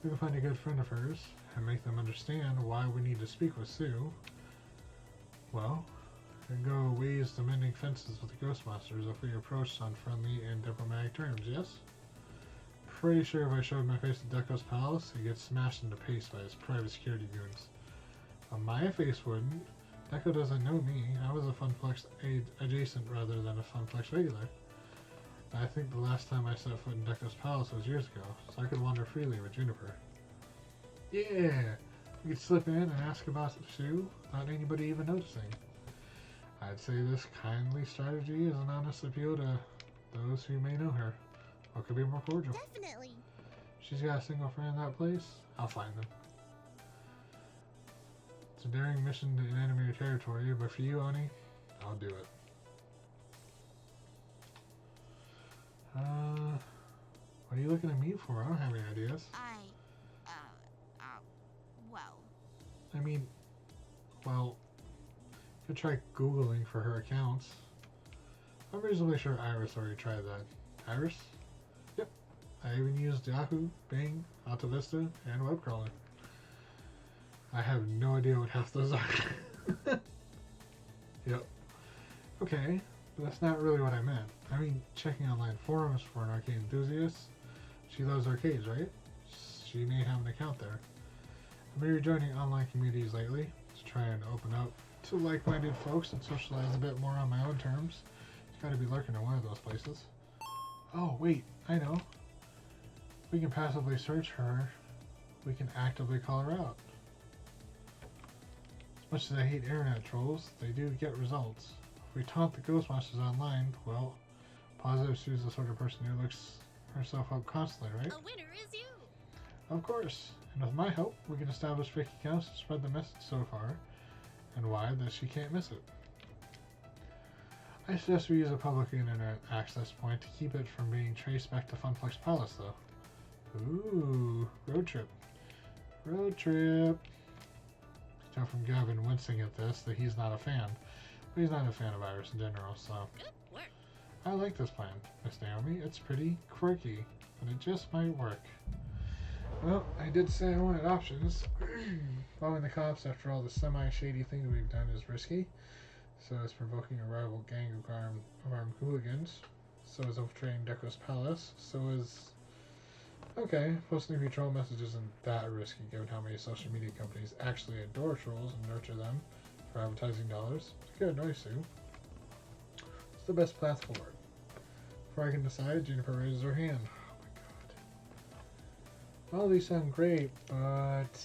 We can find a good friend of hers and make them understand why we need to speak with Sue. Well, we can go ways to mending fences with the ghost monsters if we approach on friendly and diplomatic terms, yes? Pretty sure if I showed my face at Deco's Palace, I'd get smashed into paste by his private security goons. But my face wouldn't. Deco doesn't know me. I was a Funplex adjacent rather than a Funplex regular. I think the last time I set foot in Deco's Palace was years ago, so I could wander freely with Juniper. Yeah! We could slip in and ask about Sue without anybody even noticing. I'd say this kindly strategy is an honest appeal to those who may know her. What could be more cordial? Definitely. She's got a single friend in that place. I'll find them. It's a daring mission in enemy territory, but for you, Oni, I'll do it. What are you looking at me for? I don't have any ideas. Well. I mean, well, you could try Googling for her accounts. I'm reasonably sure Iris already tried that. Iris? Yep. I even used Yahoo, Bing, Alta Vista, and Webcrawler. I have no idea what half those are. Yep. Okay, but that's not really what I meant. I mean, checking online forums for an arcade enthusiast. She loves arcades, right? She may have an account there. I've been rejoining online communities lately to try and open up to like-minded folks and socialize a bit more on my own terms. It's got to be lurking in one of those places. Oh, wait, I know. We can passively search her. We can actively call her out. As much as I hate internet trolls, they do get results. If we taunt the ghost monsters online, well, Positive Sue's the sort of person who looks herself up constantly, right? A winner is you. Of course. And with my help, we can establish fake accounts to spread the message so far, and why that she can't miss it. I suggest we use a public internet access point to keep it from being traced back to Funplex Palace, though. Ooh, road trip. Road trip. tell from Gavin wincing at this that he's not a fan. But he's not a fan of Iris in general, so. Good work. I like this plan, Miss Naomi. It's pretty quirky, but it just might work. Well, I did say I wanted options. Following the cops after all the semi-shady things we've done is risky. So is provoking a rival gang of armed hooligans. So is infiltrating Deco's palace. So is... Okay, posting free troll messages isn't that risky given how many social media companies actually adore trolls and nurture them for advertising dollars. Good, nice, Sue. What's the best path forward? Before I can decide, Juniper raises her hand. All these sound great, but...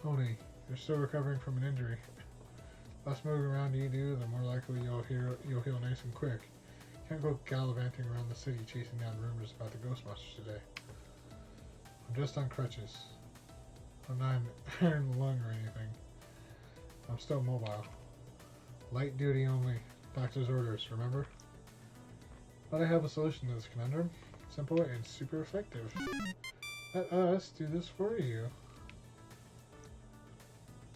Oni, you're still recovering from an injury. Less moving around you do, the more likely you'll heal nice and quick. Can't go gallivanting around the city chasing down rumors about the Ghostbusters today. I'm just on crutches. I'm not an iron lung or anything. I'm still mobile. Light duty only. Doctor's orders, remember? But I have a solution to this conundrum. Simple and super effective. Let us do this for you.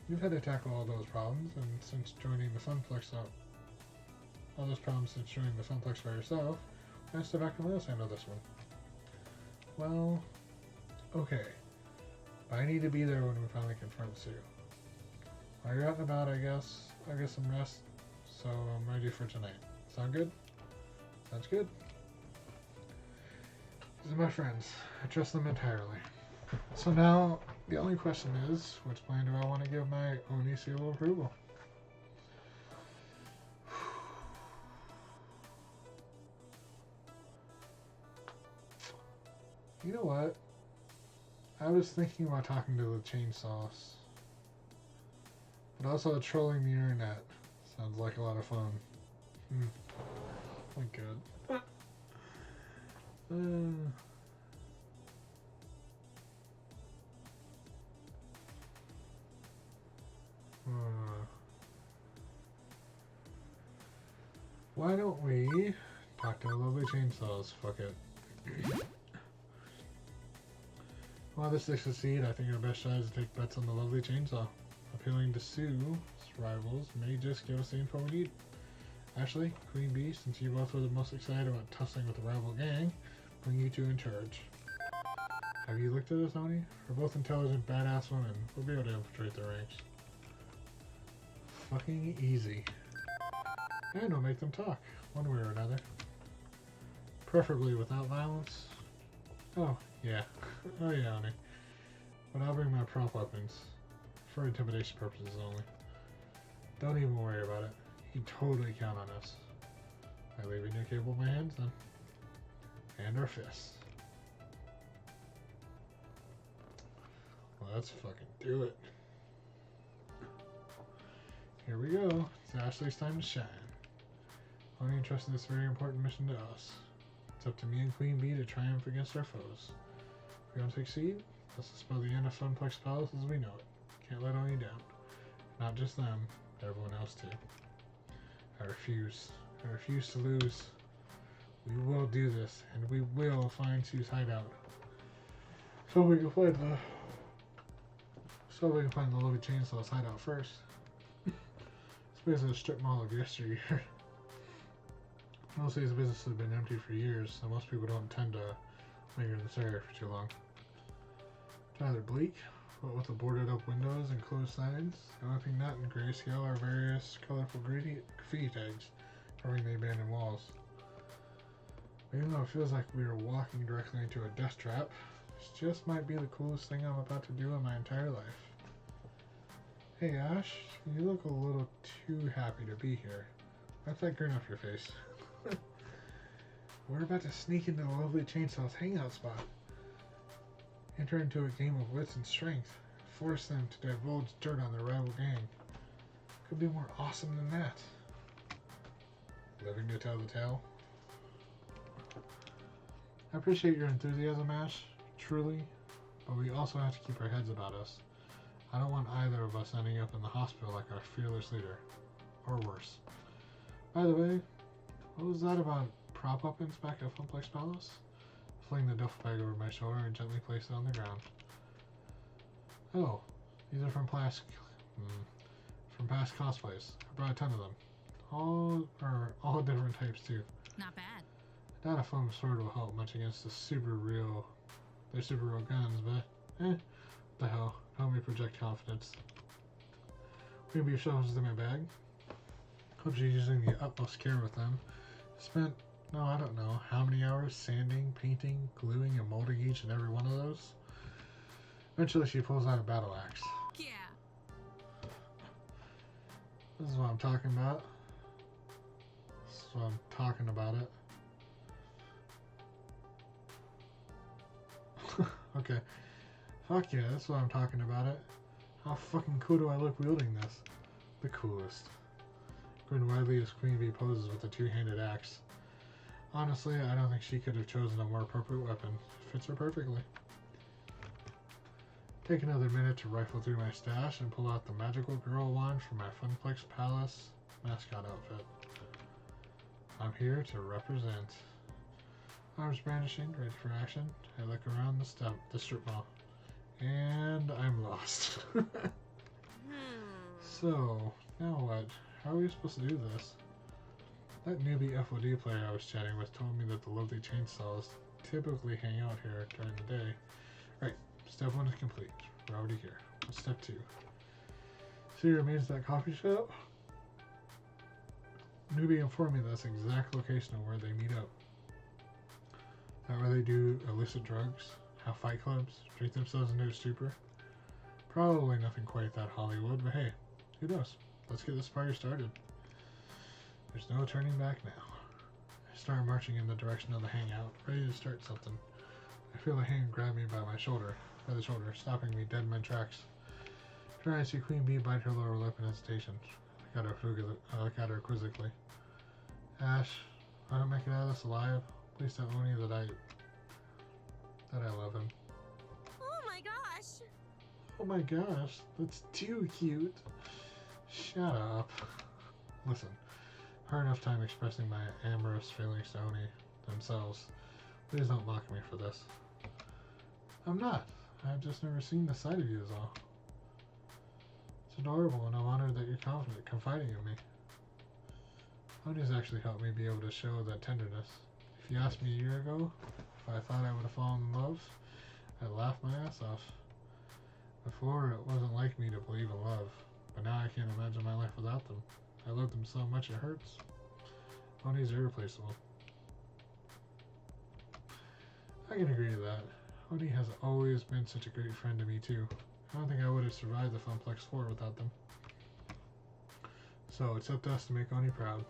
You've had to tackle all those problems, and since joining the Funplex all those problems since joining the Funplex by yourself, I step back and let us handle this one. Well, okay. But I need to be there when we finally confront Sue. While you're out and about, I guess I'll get some rest, so I'm ready for tonight. Sound good? Sounds good. These are my friends. I trust them entirely. So now, the only question is, which plan do I want to give my Oni seal of approval? You know what? I was thinking about talking to the chainsaws. But also trolling the internet. Sounds like a lot of fun. My god. Why don't we talk to the lovely chainsaws? Fuck it. While this to succeed, I think our best shot is to take bets on the lovely chainsaw. Appealing to Sue's rivals may just give us the info we need. Ashley, Queen Bee, since you both were the most excited about tussling with the rival gang, bring you two in charge. Have you looked at us, Oni? We're both intelligent, badass women. We'll be able to infiltrate the ranks. Fucking easy. And we'll make them talk, one way or another. Preferably without violence. Oh, yeah. Oh, yeah, Oni. But I'll bring my prop weapons. For intimidation purposes only. Don't even worry about it. You totally count on us. I leave you capable of my hands then. And our fists. Well, let's fucking do it. Here we go. It's Ashley's time to shine. Only entrusted this very important mission to us. It's up to me and Queen Bee to triumph against our foes. If we don't succeed, let's spell the end of Funplex Palace as we know it. Can't let Oni down. Not just them, but everyone else too. I refuse. I refuse to lose. We will do this, and we will find Sue's hideout. So we can find the lovely chainsaw's hideout first. It's basically a strip mall of yesteryear. Most of these businesses have been empty for years, so most people don't tend to linger in this area for too long. It's rather bleak, but with the boarded up windows and closed signs, the only thing not in grayscale are various colorful graffiti tags covering the abandoned walls. Even though it feels like we are walking directly into a death trap, this just might be the coolest thing I'm about to do in my entire life. Hey Ash, you look a little too happy to be here. What's that grin off your face? We're about to sneak into the lovely chainsaw's hangout spot. Enter into a game of wits and strength. Force them to divulge dirt on their rival gang. Could be more awesome than that. Living to tell the tale. I appreciate your enthusiasm, Ash, truly, but we also have to keep our heads about us. I don't want either of us ending up in the hospital like our fearless leader, or worse. By the way, what was that about prop weapons back at Funplex Palace? Fling the duffel bag over my shoulder and gently place it on the ground. Oh, these are from From past cosplays. I brought a ton of them. All different types too. Not bad. Not a foam sword will help much against their super real guns, but the hell, help me project confidence. Queen Bee shovels them in my bag. Hope she's using the utmost care with them. Spent, I don't know, how many hours sanding, painting, gluing, and molding each and every one of those. Eventually she pulls out a battle axe. Yeah. This is what I'm talking about. This is what I'm talking about it. Okay. Fuck yeah, that's what I'm talking about it. How fucking cool do I look wielding this? The coolest. Grin widely as Queen Bee poses with a two-handed axe. Honestly, I don't think she could have chosen a more appropriate weapon. It fits her perfectly. Take another minute to rifle through my stash and pull out the magical girl wand from my Funplex Palace mascot outfit. I'm here to represent. Arms brandishing, ready for action. I look around the strip mall. And I'm lost. So, now what? How are we supposed to do this? That newbie FOD player I was chatting with told me that the lovely chainsaws typically hang out here during the day. Right, step 1 is complete. We're already here. What's step 2? See remains that coffee shop? Newbie informed me that's the exact location of where they meet up. That where they do illicit drugs, have fight clubs, drink themselves into a stupor? Probably nothing quite that Hollywood, but hey, who knows? Let's get this party started. There's no turning back now. I start marching in the direction of the hangout, ready to start something. I feel a hand grab me by the shoulder, stopping me dead in my tracks. Trying to see Queen Bee bite her lower lip in hesitation. I look at her quizzically. Ash, I don't make it out of this alive. Please tell Oni that I love him. Oh my gosh! Oh my gosh, that's too cute. Shut up. Listen, hard enough time expressing my amorous feelings to Oni themselves. Please don't mock me for this. I'm not. I've just never seen this side of you is all. It's adorable, and I'm honored that you're confiding in me. Oni's actually helped me be able to show that tenderness. If you asked me a year ago if I thought I would have fallen in love, I'd laugh my ass off. Before, it wasn't like me to believe in love, but now I can't imagine my life without them. I love them so much it hurts. Oni's irreplaceable. I can agree to that. Oni has always been such a great friend to me too. I don't think I would have survived the Funplex 4 without them. So it's up to us to make Oni proud.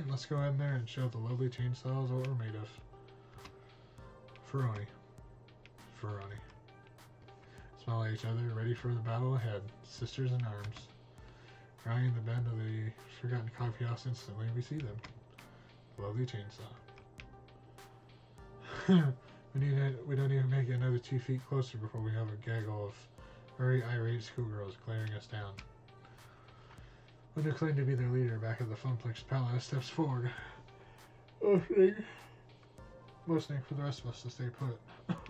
Let's go in there and show the lovely chainsaws what we're made of. For Oni. For Oni. Smile at each other, ready for the battle ahead. Sisters in arms. Rounding the bend of the forgotten coffee house instantly, we see them. The lovely chainsaw. We don't even make it another 2 feet closer before we have a gaggle of very irate schoolgirls glaring us down. One who claimed to be their leader back at the Funplex Palace steps forward, motioning for the rest of us to stay put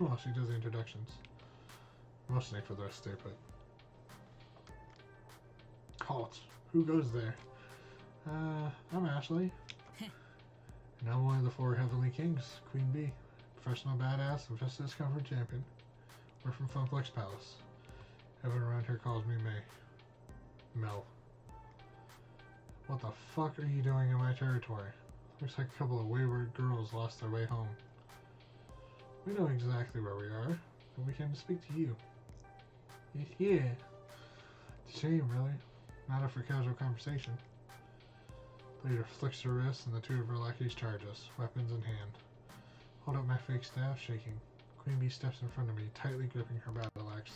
while she does the introductions. Motioning for the rest to stay put. Halt. Who goes there? I'm Ashley. And I'm one of the 4 Heavenly Kings, Queen Bee. Professional badass and Justice Comfort champion. We're from Funplex Palace. Everyone around here calls me Mel. What the fuck are you doing in my territory? Looks like a couple of wayward girls lost their way home. We know exactly where we are, and we came to speak to you. Yeah. It's a shame, really. Not up for casual conversation. The leader flicks her wrist, and the 2 of her lackeys charge us, weapons in hand. Hold up my fake staff, shaking. Queen Bee steps in front of me, tightly gripping her battle axe.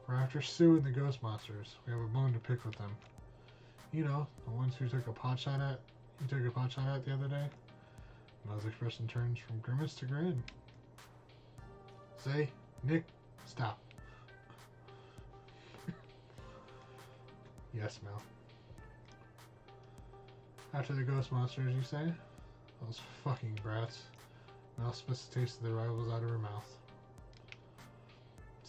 We're after Sue and the ghost monsters. We have a bone to pick with them. You know, the ones who took a pot shot at the other day? Mel's expression turns from grimace to grin. Say, Nick, stop. Yes, Mel. After the ghost monsters, you say? Those fucking brats. Mel spits the taste of their rivals out of her mouth.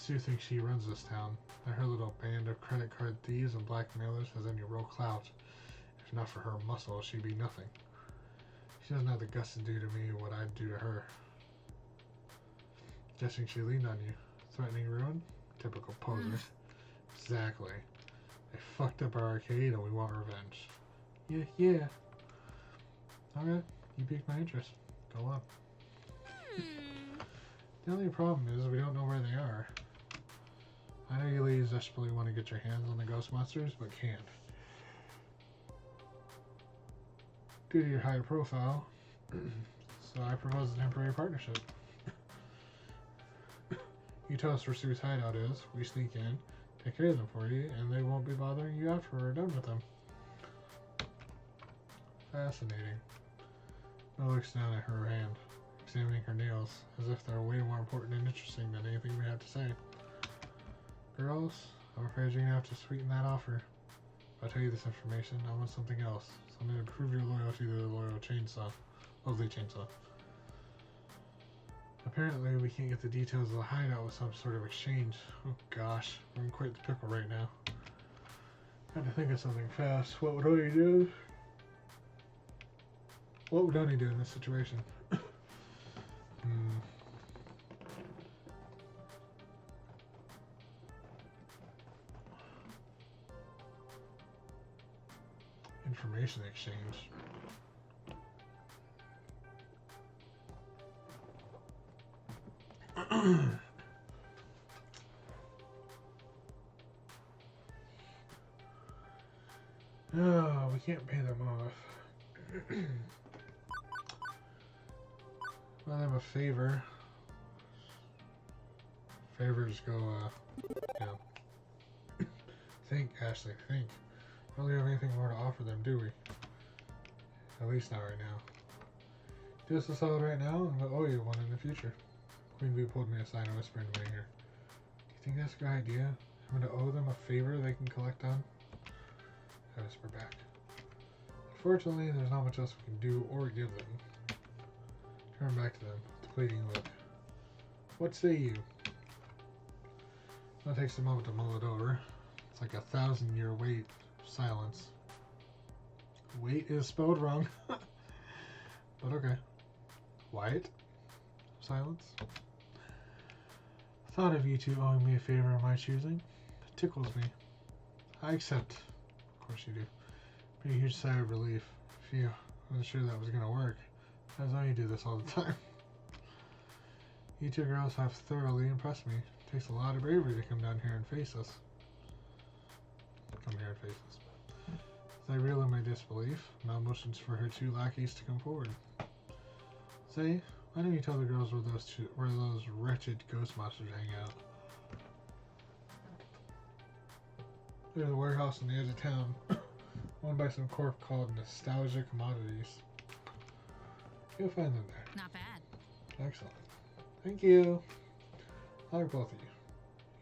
Sue thinks she runs this town, that her little band of credit card thieves and blackmailers has any real clout. If not for her muscle, she'd be nothing. She doesn't have the guts to do to me what I'd do to her. Guessing she leaned on you. Threatening ruin? Typical poser. Exactly. They fucked up our arcade and we want revenge. Yeah. Okay, you piqued my interest. Go on. The only problem is we don't know where they are. I know you ladies desperately want to get your hands on the ghost monsters, but can't. Due to your high profile, so I propose a temporary partnership. You tell us where Sue's hideout is, we sneak in, take care of them for you, and they won't be bothering you after we're done with them. Fascinating. Mel looks down at her hand, examining her nails, as if they're way more important and interesting than anything we have to say. Girls, I'm afraid you're gonna have to sweeten that offer. If I tell you this information, I want something else. Something to prove your loyalty to the lovely chainsaw. Apparently, we can't get the details of the hideout with some sort of exchange. Oh gosh, we're in quite the pickle right now. Had to think of something fast. What would Oni do? What would Oni do in this situation? Information exchange. Oh, we can't pay them off. Well, them a favor. Favors go, think, Ashley, think. We don't really have anything more to offer them, do we? At least not right now. Do us a solid right now, and we'll owe you one in the future. Queen Bee pulled me aside and whispered in my ear. Do you think that's a good idea? I'm going to owe them a favor they can collect on? I whisper back. Unfortunately, there's not much else we can do or give them. Turn back to them with a pleading look. What say you? It takes a moment to mull it over. It's like 1,000-year wait of silence. Wait is spelled wrong. But okay. Wyatt? Silence. Thought of you two owing me a favor of my choosing. It tickles me. I accept. Of course you do. Pretty huge sigh of relief. Phew, I wasn't sure that was gonna work. I know you do this all the time. You two girls have thoroughly impressed me. It takes a lot of bravery to come down here and face us. Come here and face us. As I reel in my disbelief, Mel motions for her two lackeys to come forward. Say, why don't you tell the girls where those wretched ghost monsters hang out? There's a warehouse on the edge of town, owned by some corp called Nostalgia Commodities. You'll find them there. Not bad. Excellent. Thank you. I like both of you.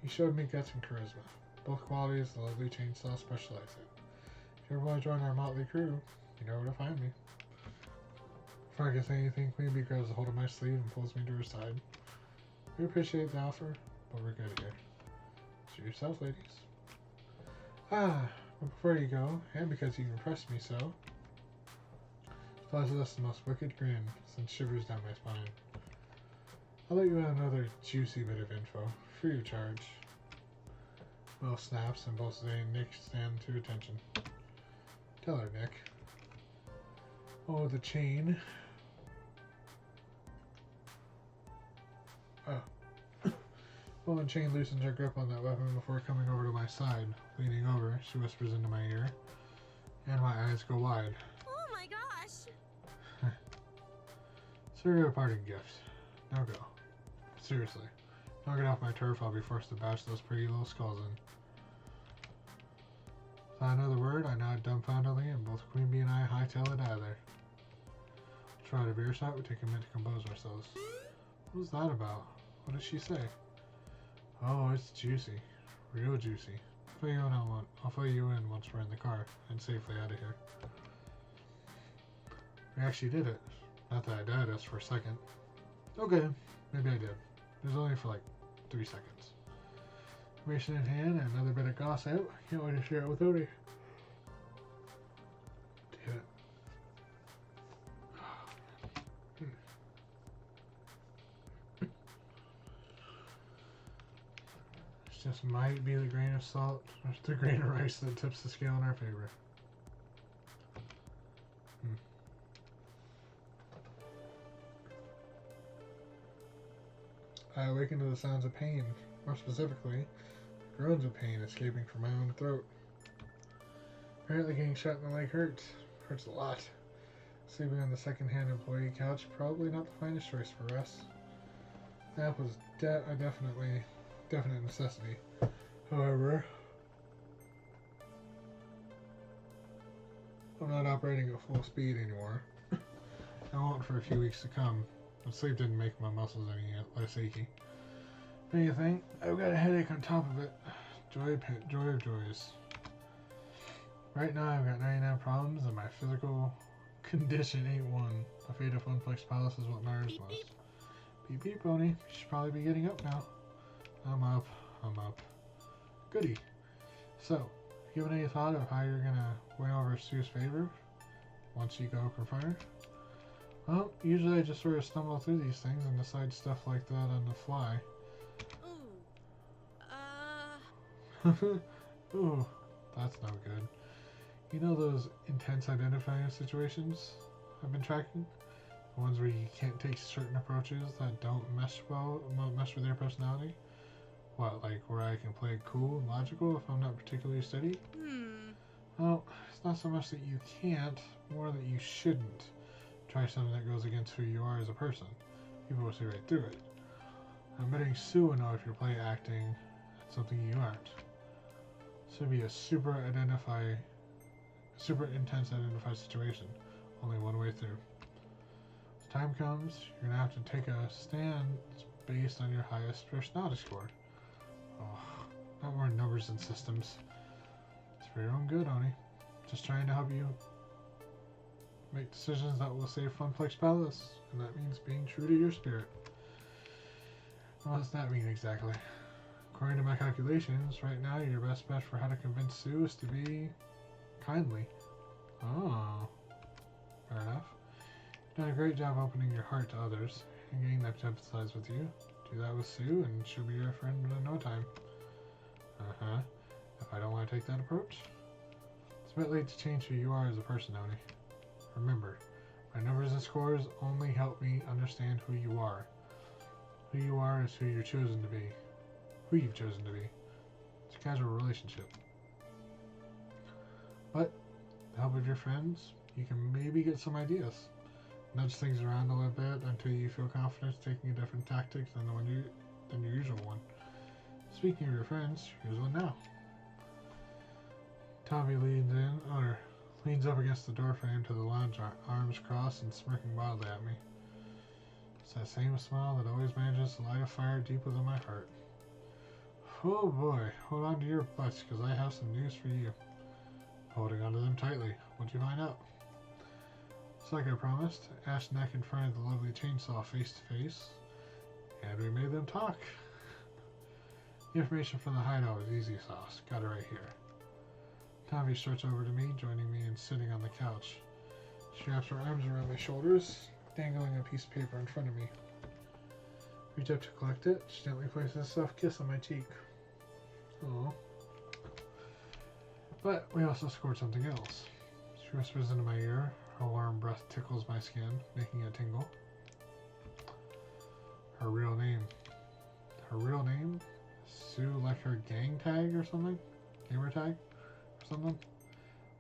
You showed me guts and charisma, both qualities the lovely chainsaw specialize in. If you ever want to join our motley crew, you know where to find me. Before I can say anything, Queen Bee grabs a hold of my sleeve and pulls me to her side. We appreciate the offer, but we're good here. Suit yourselves, ladies. But before you go, and because you impressed me so, she flashes us the most wicked grin, sends shivers down my spine. I'll let you have another juicy bit of info, free of charge. Will snaps, and both Zane and Nick stand to attention. Tell her, Nick. Oh, the chain. Well, and Chain loosens her grip on that weapon before coming over to my side. Leaning over, she whispers into my ear, and my eyes go wide. Oh my gosh! Serve a parting gift. Now go. Seriously. Don't get off my turf, I'll be forced to bash those pretty little skulls in. Without another word, I nod dumbfoundedly, and both Queen Bee and I hightail it out of there. Try a beer shot, we take a minute to compose ourselves. What was that about? What did she say? Oh, it's juicy. Real juicy. I'll fill you in once we're in the car and safely out of here. We actually did it. Not that I doubted us for a second. Okay, maybe I did. It was only for like 3 seconds. information in hand and another bit of gossip. Can't wait to share it with Odie. Damn it. This just might be the grain of salt, or the grain of rice that tips the scale in our favor. I awaken to the sounds of pain, more specifically, groans of pain escaping from my own throat. Apparently getting shot in the leg hurts. Hurts a lot. Sleeping on the second-hand employee couch, probably not the finest choice for us. Nap was a definite necessity. However, I'm not operating at full speed anymore. I won't for a few weeks to come. But sleep didn't make my muscles any less achy. If anything, I've got a headache on top of it. Joy of joys. Right now I've got 99 problems and my physical condition ain't one. The fate of Funplex Palace is what matters Beep, most. beep. Beep beep, Boney. You should probably be getting up now. I'm up. Goody. So, given any thought of how you're gonna win over Sue's favor once you go confront her? Well, usually I just sort of stumble through these things and decide stuff like that on the fly. Ooh, that's no good. You know those intense identifying situations I've been tracking? The ones where you can't take certain approaches that don't mesh with your personality? What, like where I can play cool and logical if I'm not particularly steady? Well, it's not so much that you can't, more that you shouldn't try something that goes against who you are as a person. People will see right through it. I'm betting Sue will know if you're play acting at something you aren't. This would be a super intense identified situation. Only one way through. As time comes, you're gonna have to take a stand based on your highest personality score. Oh, not more numbers and systems. It's for your own good, Oni. Just trying to help you make decisions that will save Funplex Palace, and that means being true to your spirit. What does that mean exactly? According to my calculations, right now your best bet for how to convince Sue is to be kindly. Oh, fair enough. You've done a great job opening your heart to others and getting them to empathize with you. Do that with Sue, and she'll be your friend in no time. If I don't want to take that approach, it's a bit late to change who you are as a person, Oni. Remember, my numbers and scores only help me understand who you are. Who you are is who you're chosen to be. Who you've chosen to be. It's a casual relationship. But, with the help of your friends, you can maybe get some ideas. Nudge things around a little bit until you feel confident taking a different tactic than your usual one. Speaking of your friends, here's one now. Tommy leans up against the doorframe to the lounge, arms crossed and smirking wildly at me. It's that same smile that always manages to light a fire deep within my heart. Oh boy, hold on to your butts, because I have some news for you. Holding onto them tightly. What'd you find out? It's like I promised. Ash and I confronted the lovely chainsaw face to face, and we made them talk. The information from the hideout was easy sauce. Got it right here. Tommy starts over to me, joining me and sitting on the couch. She wraps her arms around my shoulders, dangling a piece of paper in front of me. Reach up to collect it. She gently places a soft kiss on my cheek. Oh. But we also scored something else. She whispers into my ear. Her warm breath tickles my skin, making it tingle. Her real name. Sue, like her gang tag or something? Gamer tag? Or something?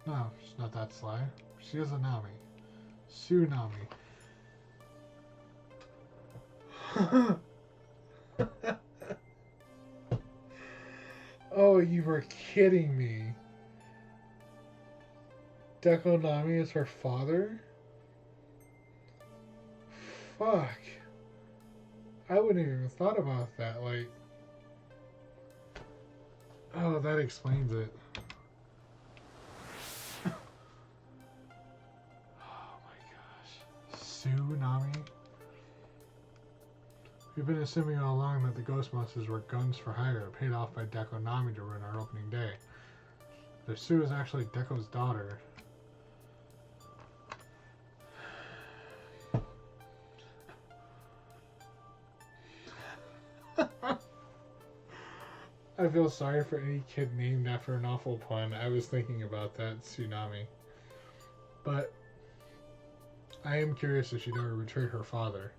No, she's not that sly. She is a Nami. Sue Nami. Oh, you were kidding me. Deco Nami is her father? Fuck. I wouldn't even have thought about that, like... Oh, that explains it. Oh my gosh. Sue Nami? We've been assuming all along that the ghost monsters were guns for hire, paid off by Deco Nami to ruin our opening day. But if Sue is actually Deco's daughter... I feel sorry for any kid named after an awful pun. I was thinking about that, Tsunami. But I am curious if she'd ever betray her father,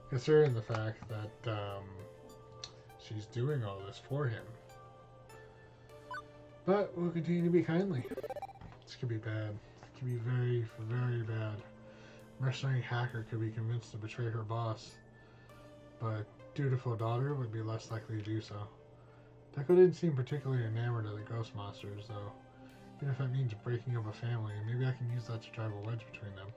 considering the fact that she's doing all this for him. But we'll continue to be kindly. This could be bad. It could be very, very bad. Mercenary hacker could be convinced to betray her boss, but dutiful daughter would be less likely to do so. Deco didn't seem particularly enamored of the ghost monsters, though. Even if that means breaking up a family, maybe I can use that to drive a wedge between them.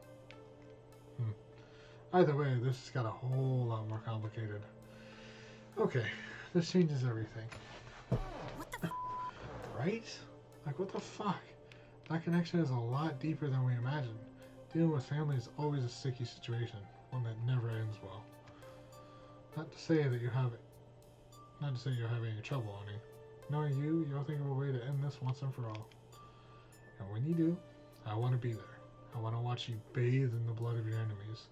Either way, this has got a whole lot more complicated. Okay, this changes everything. What the Right? Like, what the fuck? That connection is a lot deeper than we imagined. Dealing with family is always a sticky situation, one that never ends well. Not to say you're having any trouble, honey. Knowing you'll think of a way to end this once and for all. And when you do, I want to be there. I want to watch you bathe in the blood of your enemies.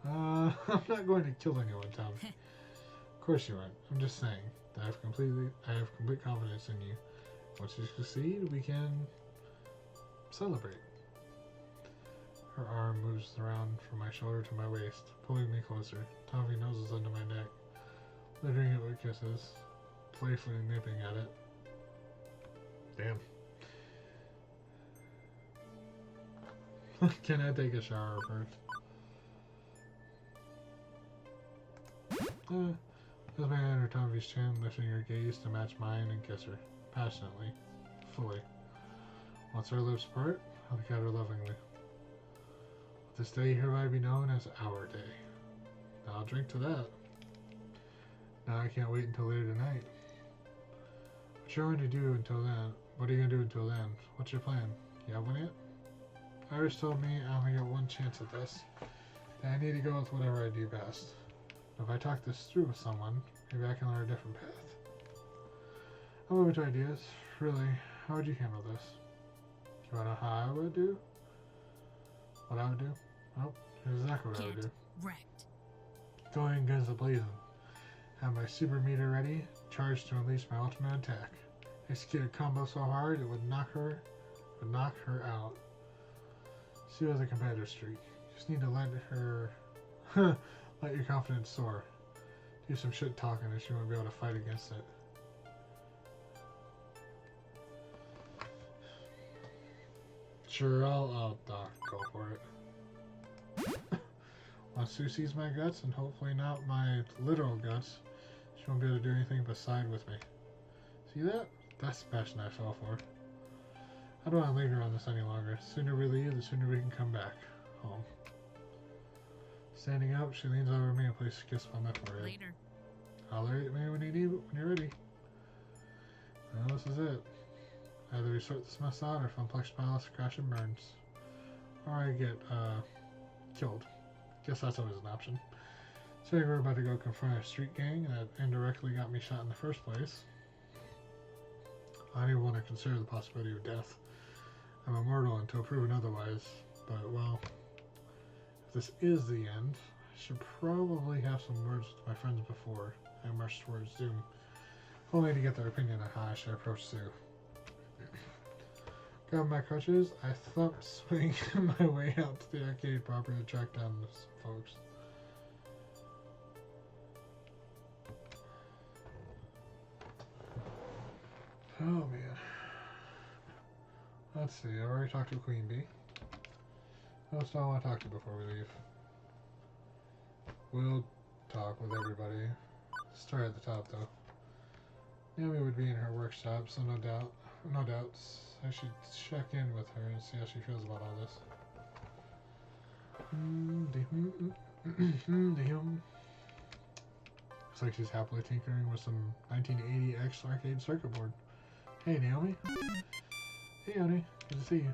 I'm not going to kill anyone, Tom. Of course you aren't. I'm just saying that I have complete confidence in you. Once you succeed, we can celebrate. Her arm moves around from my shoulder to my waist, pulling me closer. Tommy noses under my neck, littering it with kisses, playfully nipping at it. Damn. Can I take a shower first? As my hand under Tommy's chin, lifting her gaze to match mine and kiss her, passionately, fully. Once our lips part, I look at her lovingly. This day hereby be known as our day. Now I'll drink to that. Now I can't wait until later tonight. What you're going to do until then? What are you going to do until then? What's your plan? You have one yet? Iris told me I only get one chance at this. That I need to go with whatever I do best. If I talk this through with someone, maybe I can learn a different path. I'm open to ideas. Really, how would you handle this? You want to know how I would do? What I would do? Oh, here's exactly what I would do. Wrecked. Going guns a-blazing. Have my super meter ready, charged to unleash my ultimate attack. Execute a combo so hard it would knock her out. She has a competitor streak. Just need to let her let your confidence soar. Do some shit talking and she won't be able to fight against it. Sure, I'll go for it. Once Sue sees my guts, and hopefully not my literal guts, she won't be able to do anything but side with me. See that? That's the passion I fell for. I don't want to linger on this any longer. The sooner we leave, the sooner we can come back home. Standing up, she leans over me and places a kiss on my forehead. Later. Holler at me when you're ready. Well, this is it. Either we sort this mess out, or Funplex Palace crash and burns. Or I get, killed. Guess that's always an option. So we're about to go confront a street gang that indirectly got me shot in the first place. I don't even want to consider the possibility of death. I'm immortal until proven otherwise, but well, if this is the end, I should probably have some words with my friends before I march towards doom. If only to get their opinion on how I should approach Sue. Grabbing my crutches, I thump swing my way out to the arcade property to track down those folks. Oh man. Let's see, I already talked to Queen Bee. Who else do I want to talk to before we leave? We'll talk with everybody. Start at the top though. Naomi would be in her workshop, so no doubts. I should check in with her and see how she feels about all this. Looks like she's happily tinkering with some 1980X arcade circuit board. Hey Naomi. Hey honey, good to see you.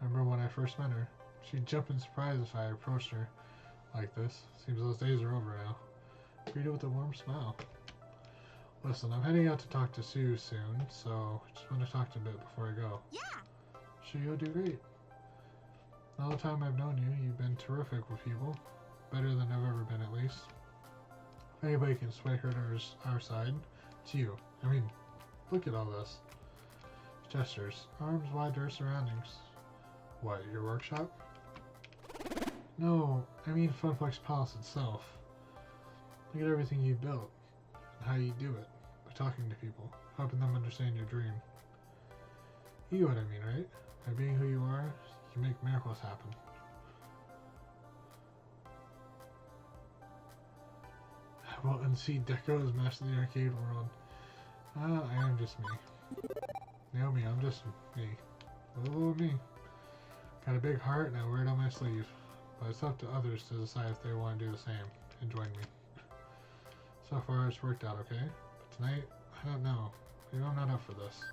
I remember when I first met her. She'd jump in surprise if I approached her, like this. Seems those days are over now. Greeted with a warm smile. Listen, I'm heading out to talk to Sue soon, so just want to talk to you a bit before I go. Yeah. Sure, you'll do great. All the time I've known you, you've been terrific with people. Better than I've ever been, at least. If anybody can sway her to our side, it's you. I mean, look at all this. Gestures. Arms wide to her surroundings. What, your workshop? No, I mean Funflex Palace itself. Look at everything you've built. And how you do it. By talking to people. Helping them understand your dream. You know what I mean, right? By being who you are, you make miracles happen. Well, and see Deco is master of the arcade world. I am just me. Naomi, I'm just me. A little me. Got a big heart and I wear it on my sleeve. But it's up to others to decide if they want to do the same and join me. So far it's worked out okay. But tonight, I don't know. Maybe I'm not up for this.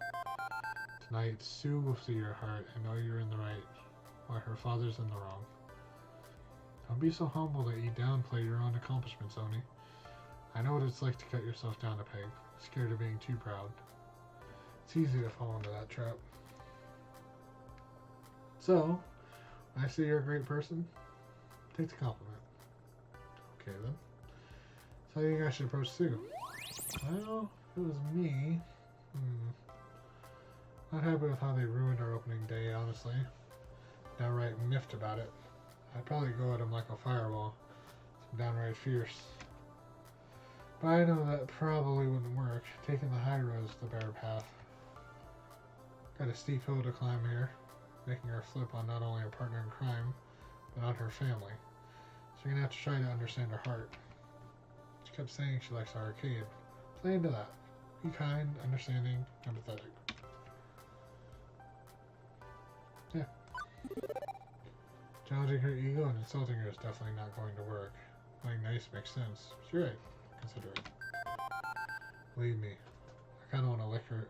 Tonight, Sue will see your heart and know you're in the right, while her father's in the wrong. Don't be so humble that you downplay your own accomplishments, Oni. I know what it's like to cut yourself down a peg, scared of being too proud. It's easy to fall into that trap. So, when I say you're a great person, take the compliment. Okay then. So I think I should approach Sue. Well, if it was me, not happy with how they ruined our opening day, honestly. Downright miffed about it. I'd probably go at him like a fireball. Downright fierce. But I know that probably wouldn't work. Taking the high road is the better path. Got a steep hill to climb here, making her flip on not only her partner in crime, but on her family. So you're gonna have to try to understand her heart. She kept saying she likes our arcade. Play into that. Be kind, understanding, empathetic. Yeah. Challenging her ego and insulting her is definitely not going to work. Playing nice makes sense. But you're right. Consider it. Believe me. I kinda wanna lick her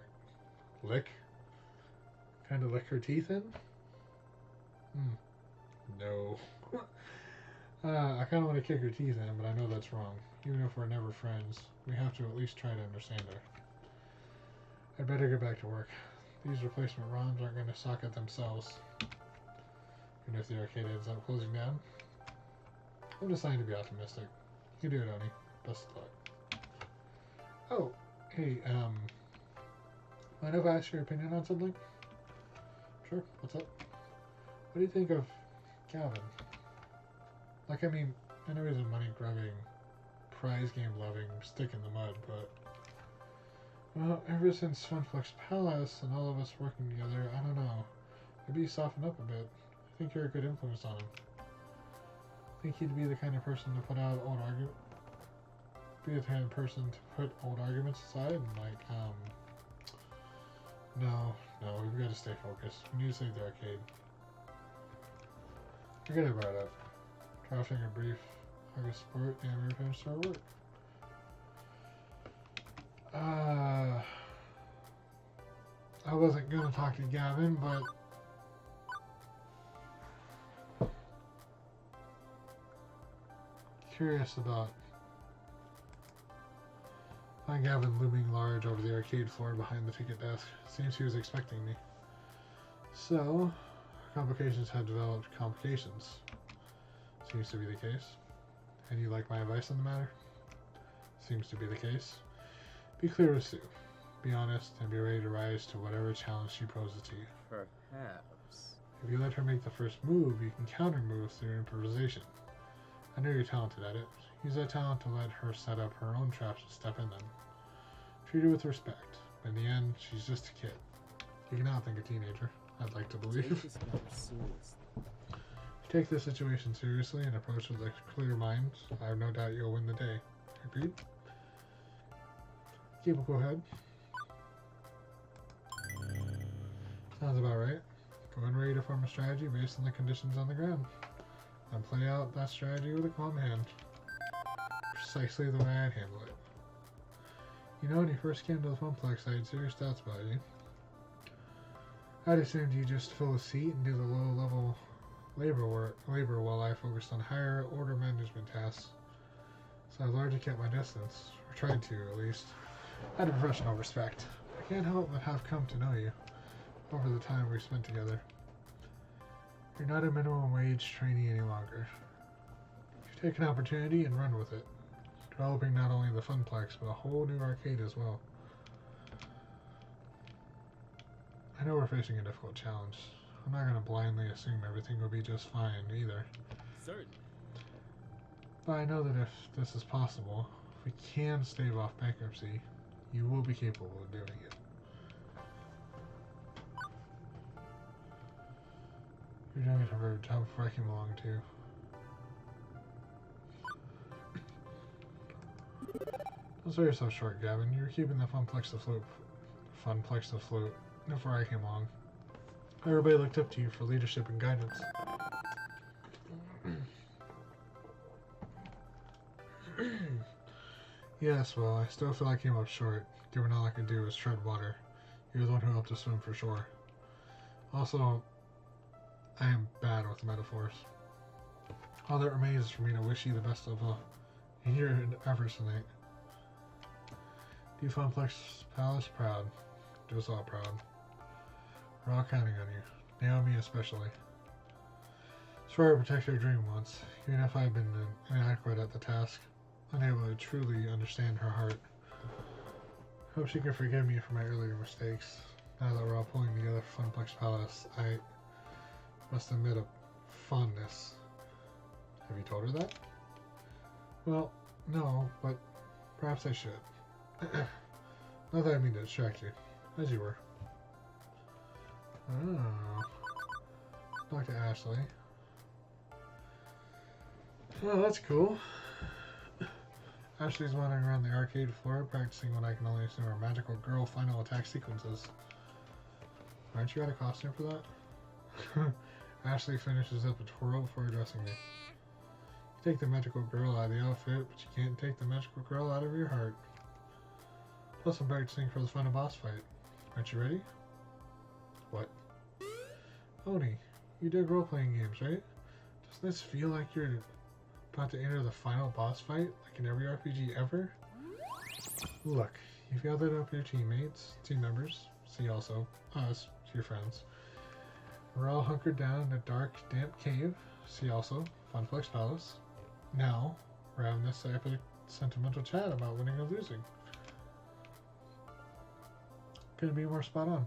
teeth in? No. I kinda wanna kick her teeth in, but I know that's wrong. Even if we're never friends, we have to at least try to understand her. I'd better get back to work. These replacement ROMs aren't gonna socket themselves. Even if the arcade ends up closing down. I'm deciding to be optimistic. You can do it, Oni. Best of luck. Oh, hey, mind if I ask your opinion on something? Sure, what's up? What do you think of Gavin? Like, I mean, I know he's a money-grubbing, prize game-loving stick in the mud, but... Well, ever since Funflex Palace and all of us working together, I don't know. Maybe he softened up a bit. I think you're a good influence on him. I think he'd be the kind of person to put out old arguments. Be the kind of person to put old arguments aside and, like, No, we've got to stay focused. We need to save the arcade. Forget about it. Drafting a brief August support and we're going to start work. I wasn't going to talk to Gavin, but... Curious about... I find Gavin looming large over the arcade floor behind the ticket desk. Seems he was expecting me. So, complications have developed complications. Seems to be the case. And you like my advice on the matter? Seems to be the case. Be clear with Sue. Be honest and be ready to rise to whatever challenge she poses to you. Perhaps. If you let her make the first move, you can counter move through improvisation. I know you're talented at it. Use that talent to let her set up her own traps and step in them. Treat her with respect. In the end, she's just a kid. You can outthink a teenager, I'd like to believe. Take this matter seriously. Take this situation seriously and approach with a clear mind. I have no doubt you'll win the day. Agreed? Keep a cool head. Sounds about right. Go and ready to form a strategy based on the conditions on the ground. And play out that strategy with a calm hand. Precisely the way I'd handle it. You know, when you first came to the Funplex, I had serious doubts about you. I'd assumed you just fill a seat and do the low-level labor while I focused on higher order management tasks. So I largely kept my distance, or tried to at least, out of professional respect. I can't help but have come to know you over the time we've spent together. You're not a minimum wage trainee any longer. You've taken opportunity and run with it, developing not only the Funplex, but a whole new arcade as well. I know we're facing a difficult challenge. I'm not going to blindly assume everything will be just fine either. Certainly. But I know that if this is possible, if we can stave off bankruptcy, you will be capable of doing it. You're doing a very job before I came along too. Don't sell yourself short, Gavin. You were keeping the Funplex afloat before I came along. Everybody looked up to you for leadership and guidance. Yes, well, I still feel I came up short, given all I could do was tread water. You're the one who helped us swim for shore. Also, I am bad with metaphors. All that remains is for me to wish you the best of luck in your efforts tonight. Do Funplex Palace proud. Do us all proud. We're all counting on you. Naomi especially. Swear to protect your dream once, even if I've been inadequate at the task, unable to truly understand her heart. Hope she can forgive me for my earlier mistakes. Now that we're all pulling together for Funplex Palace, I must admit a fondness. Have you told her that? Well, no, but perhaps I should. Not that I mean to distract you, as you were. Oh. Talk to Ashley. Well, that's cool. Ashley's wandering around the arcade floor practicing what I can only assume are magical girl final attack sequences. Aren't you out of costume for that? Ashley finishes up a twirl before addressing me. You take the magical girl out of the outfit, but you can't take the magical girl out of your heart. Plus I'm practicing for the final boss fight. Aren't you ready? What? Oni, you dig role-playing games, right? Doesn't this feel like you're about to enter the final boss fight, like in every RPG ever? Look, you've gathered up your team members, see also us, your friends. We're all hunkered down in a dark, damp cave, see also Funplex Palace. Now, we're having this epic, sentimental chat about winning or losing. Couldn't be more spot on.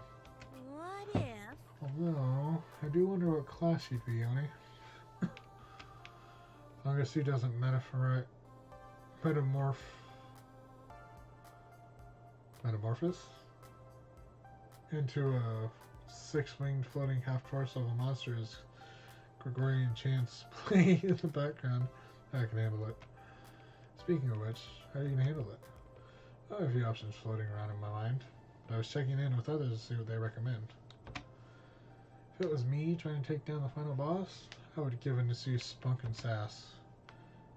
What if? Although, I do wonder what class you'd be, Oni. As long as he doesn't metamorphose into a six-winged floating half-torso of a monster as Gregorian chants playing in the background. I can handle it. Speaking of which, how are you going to handle it? I have a few options floating around in my mind, but I was checking in with others to see what they recommend. If it was me trying to take down the final boss, I would give in to Sue's spunk and sass.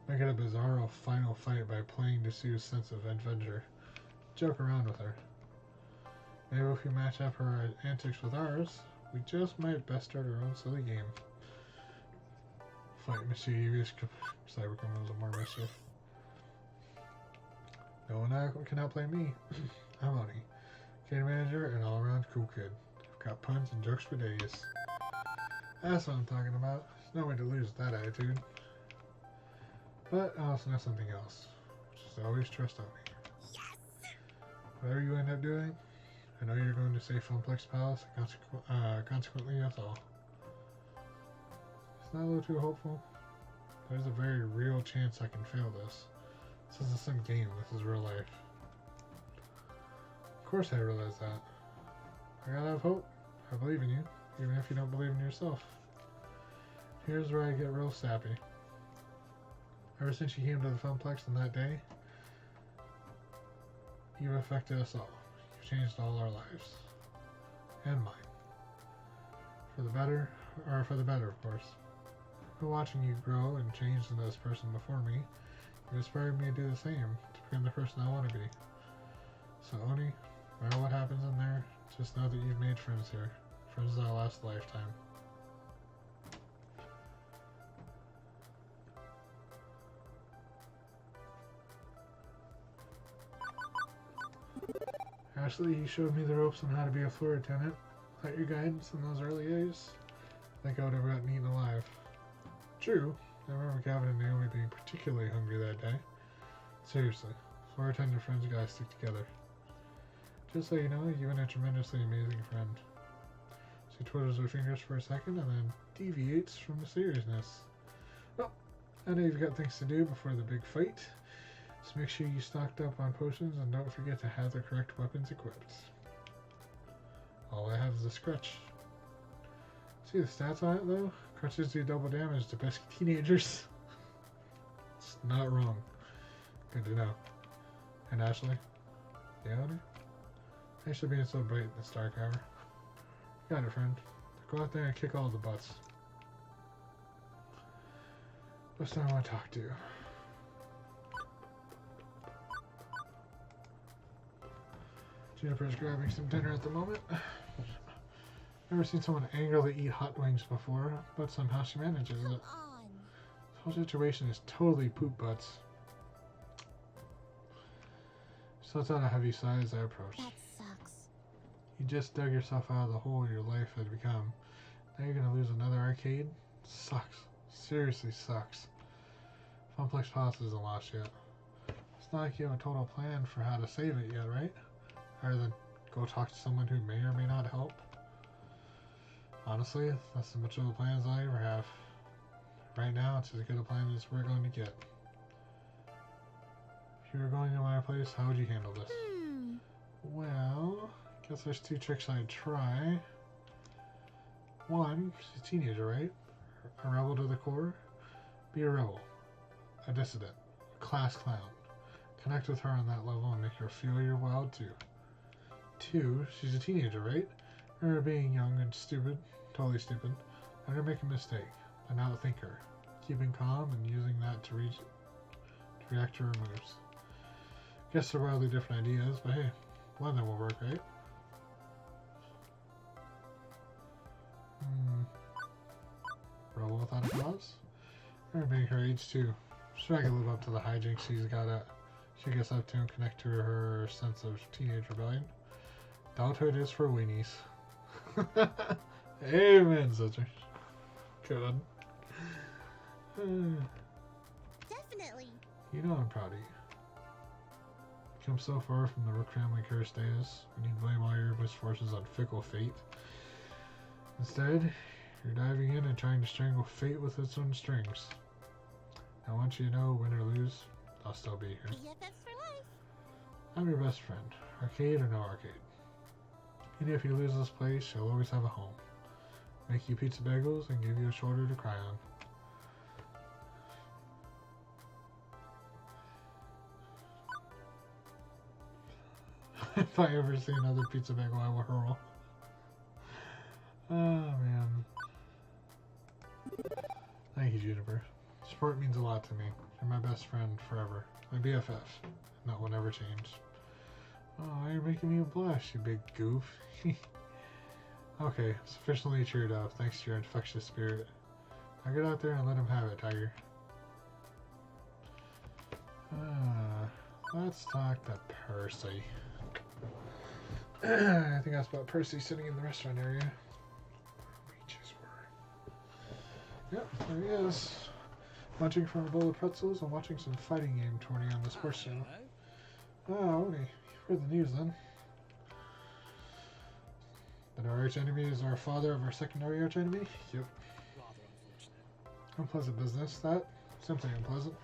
Make it a bizarro final fight by playing to Sue's sense of adventure. Joke around with her. Maybe if we match up her antics with ours, we just might best start our own silly game. Fight mischievous cybercriminals and more mischief. No one can outplay me. I'm Oni, arcade manager and all-around cool kid. I've got puns and jokes for days. That's what I'm talking about. There's no way to lose with that attitude. But I also know something else, which is always trust Oni. Yes! Whatever you end up doing, I know you're going to save Funplex Palace, and consequently us all. It's not a little too hopeful. There's a very real chance I can fail this. This isn't some game, this is real life. Of course I realize that. I gotta have hope. I believe in you, even if you don't believe in yourself. Here's where I get real sappy. Ever since you came to the Funplex on that day, you've affected us all. You've changed all our lives. And mine. For the better, or for the better, of course. I've been watching you grow and change into this person before me. You've inspired me to do the same, to become the person I want to be. So Oni, no matter what happens in there, just know that you've made friends here. Friends that'll last a lifetime. Ashley, you showed me the ropes on how to be a floor attendant. Without your guidance in those early days, I think I would have gotten eaten alive. True, I remember Gavin and Naomi being particularly hungry that day. Seriously, floor attendant friends gotta stick together. Just so you know, you've been a tremendously amazing friend. She twiddles her fingers for a second and then deviates from the seriousness. Well, I know you've got things to do before the big fight. Just make sure you stocked up on potions and don't forget to have the correct weapons equipped. All I have is a scratch. See the stats on it though? Crutches do double damage to pesky teenagers. It's not wrong. Good to know. And Ashley? The owner? Thanks for being so bright in this dark hour. Got it, friend. Go out there and kick all the butts. What's that I want to talk to? Juniper's grabbing some dinner at the moment. Never seen someone angrily eat hot wings before, but somehow she manages it. Come on. This whole situation is totally poop butts. She lets out a heavy sigh as I approach. That sucks. You just dug yourself out of the hole your life had become. Now you're gonna lose another arcade? Sucks. Seriously sucks. Funplex Palace isn't lost yet. It's not like you have a total plan for how to save it yet, right? Other than go talk to someone who may or may not help. Honestly, that's as much of a plan as I ever have. Right now, it's as good a plan as we're going to get. If you were going to my place, how would you handle this? Well, guess there's two tricks I'd try. One, she's a teenager, right? A rebel to the core. Be a rebel. A dissident. A class clown. Connect with her on that level and make her feel you're wild too. Two, she's a teenager, right? Her being young and stupid, totally stupid. Let her make a mistake, and outthink her. Keeping calm and using that to react to her moves. Guess they're wildly different ideas, but hey, one of them will work, right? Rebel without a cause? Her being her age too. Sure, I can live up to the hijinks she gets up to and connect to her sense of teenage rebellion. Adulthood is for weenies. Amen, sister. Good. Definitely. You know I'm proud of you. Come so far from the Rook family cursed days when you blame all your misfortunes on fickle fate. Instead, you're diving in and trying to strangle fate with its own strings. I want you to know, win or lose, I'll still be here. BFFs for life. I'm your best friend, arcade or no arcade. Even if you lose this place, you'll always have a home. Make you pizza bagels and give you a shoulder to cry on. If I ever see another pizza bagel, I will hurl. Oh, man. Thank you, Juniper. Support means a lot to me. You're my best friend forever. My BFF. That will never change. Oh, you're making me blush, you big goof. Okay, sufficiently cheered up thanks to your infectious spirit. Now get out there and let him have it, Tiger. Let's talk to Percy. I think I spot Percy sitting in the restaurant area. Beaches were. Yep, there he is. Munching from a bowl of pretzels and watching some fighting game tourney on the sports channel. Oh, okay. For the news then. That our arch enemy is our father of our secondary arch enemy? Yep. Unpleasant business, that. Simply unpleasant.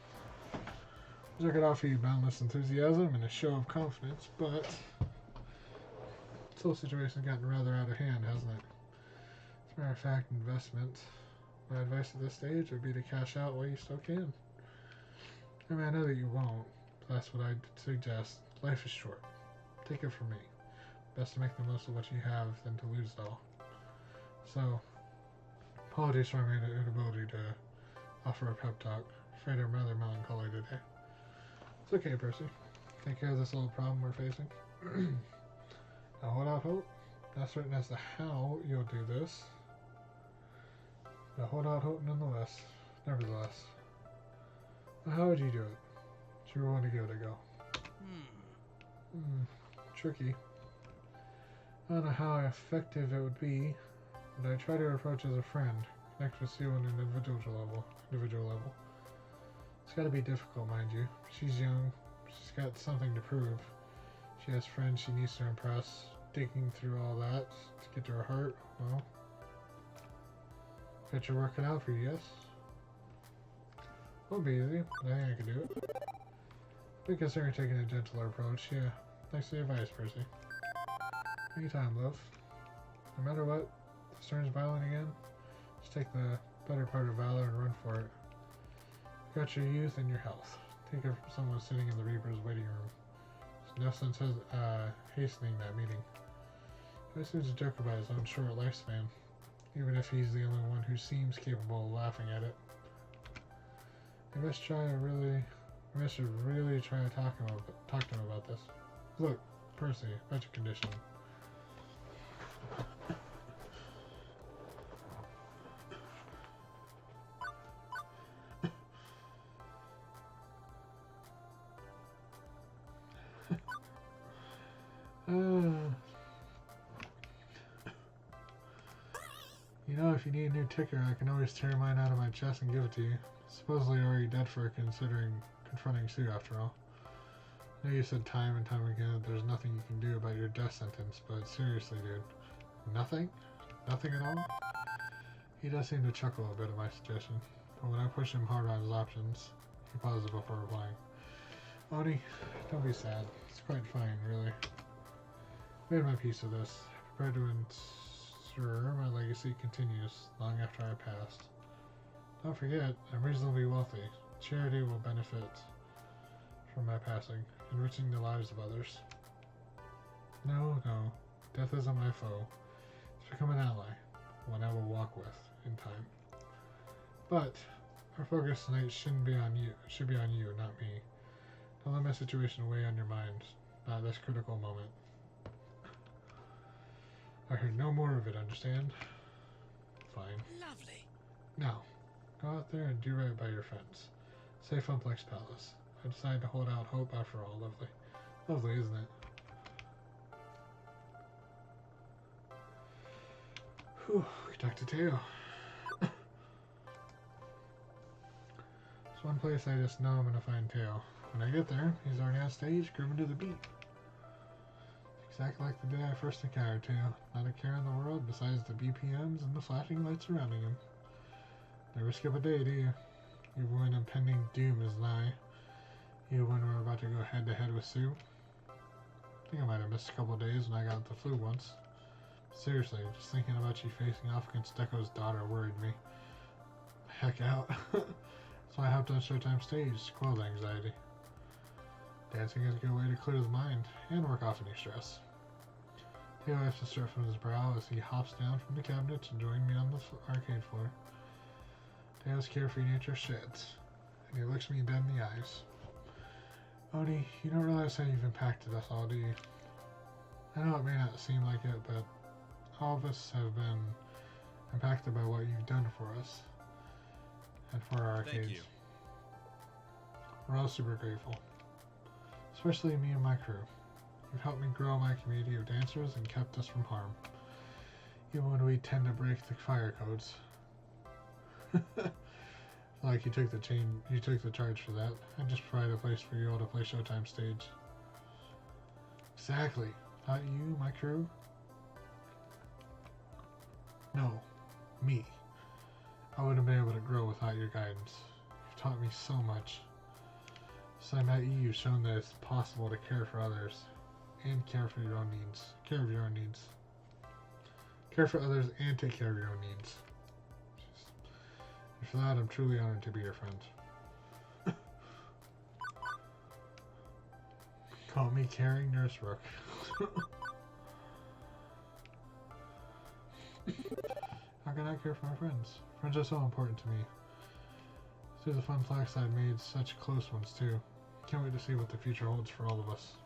Wish I could offer you boundless enthusiasm and a show of confidence, but this whole situation's gotten rather out of hand, hasn't it? As a matter of fact, investment. My advice at this stage would be to cash out while you still can. I mean, I know that you won't, but that's what I'd suggest. Life is short. Take it from me. Best to make the most of what you have than to lose it all. So, apologies for my inability to offer a pep talk. Afraid I'm rather melancholy today. It's okay, Percy. Take care of this little problem we're facing. Now hold out hope. Not certain as to how you'll do this. But hold out hope nonetheless. Nevertheless. Well, how would you do it? If you were willing to give it a go. Tricky. I don't know how effective it would be, but I try to approach as a friend, connect with you on an individual level. It's gotta be difficult, mind you. She's young, she's got something to prove. She has friends she needs to impress. Digging through all that to get to her heart, well, picture working out for you, yes? Won't be easy, but I think I can do it. Be considering taking a gentler approach, yeah. Thanks for the advice, Percy. Anytime, love. No matter what, if this turns violent again, just take the better part of valor and run for it. You got your youth and your health. Take it from someone sitting in the Reaper's waiting room. There's no sense hastening that meeting. He always seems to joke about his own short lifespan, even if he's the only one who seems capable of laughing at it. We must really try to talk to him about this. Look, Percy, about your condition. You know, if you need a new ticker, I can always tear mine out of my chest and give it to you. Supposedly already dead for confronting Sue, after all. I know you said time and time again that there's nothing you can do about your death sentence, but seriously, dude. Nothing? Nothing at all? He does seem to chuckle a bit at my suggestion, but when I push him hard on his options, he pauses before replying. Oni, don't be sad. It's quite fine, really. Made my peace with this. Prepared to ensure my legacy continues long after I passed. Don't forget, I'm reasonably wealthy. Charity will benefit from my passing, enriching the lives of others. No, death isn't my foe. It's become an ally, one I will walk with in time. But our focus tonight should be on you, not me. Don't let my situation weigh on your mind, not at this critical moment. I heard no more of it, understand? Fine. Lovely. Now, go out there and do right by your friends. Safe on Plex Palace. I decided to hold out hope after all. Lovely. Lovely, isn't it? Whew, we talked to Teo. It's one place I just know I'm gonna find Teo. When I get there, he's already on stage, grooving to the beat. Exactly like the day I first encountered Teo. Not a care in the world besides the BPMs and the flashing lights surrounding him. Never skip a day, do you? Even when impending doom is nigh. Even when we're about to go head to head with Sue. I think I might have missed a couple of days when I got the flu once. Seriously, just thinking about you facing off against Deco's daughter worried me. Heck out. So I hopped on Showtime stage to quell the anxiety. Dancing is a good way to clear his mind and work off any stress. Teo wipes the sweat from his brow as he hops down from the cabinet to join me on the arcade floor. Teo's carefree nature sheds, and he looks me dead in the eyes. Oni, you don't realize how you've impacted us all, do you? I know it may not seem like it, but all of us have been impacted by what you've done for us and for our arcades. Thank you. We're all super grateful. Especially me and my crew. You've helped me grow my community of dancers and kept us from harm. Even when we tend to break the fire codes. Like you took the charge for that. I just provided a place for you all to play Showtime stage. Exactly. Not you, my crew? No. Me. I wouldn't have been able to grow without your guidance. You've taught me so much. Since I met you, you've shown that it's possible to care for others and care for your own needs. Care of your own needs. Care for others and take care of your own needs. And for that, I'm truly honored to be your friend. Call me caring Nurse Rook. How can I care for my friends? Friends are so important to me. Through the fun flags I've made such close ones too. Can't wait to see what the future holds for all of us.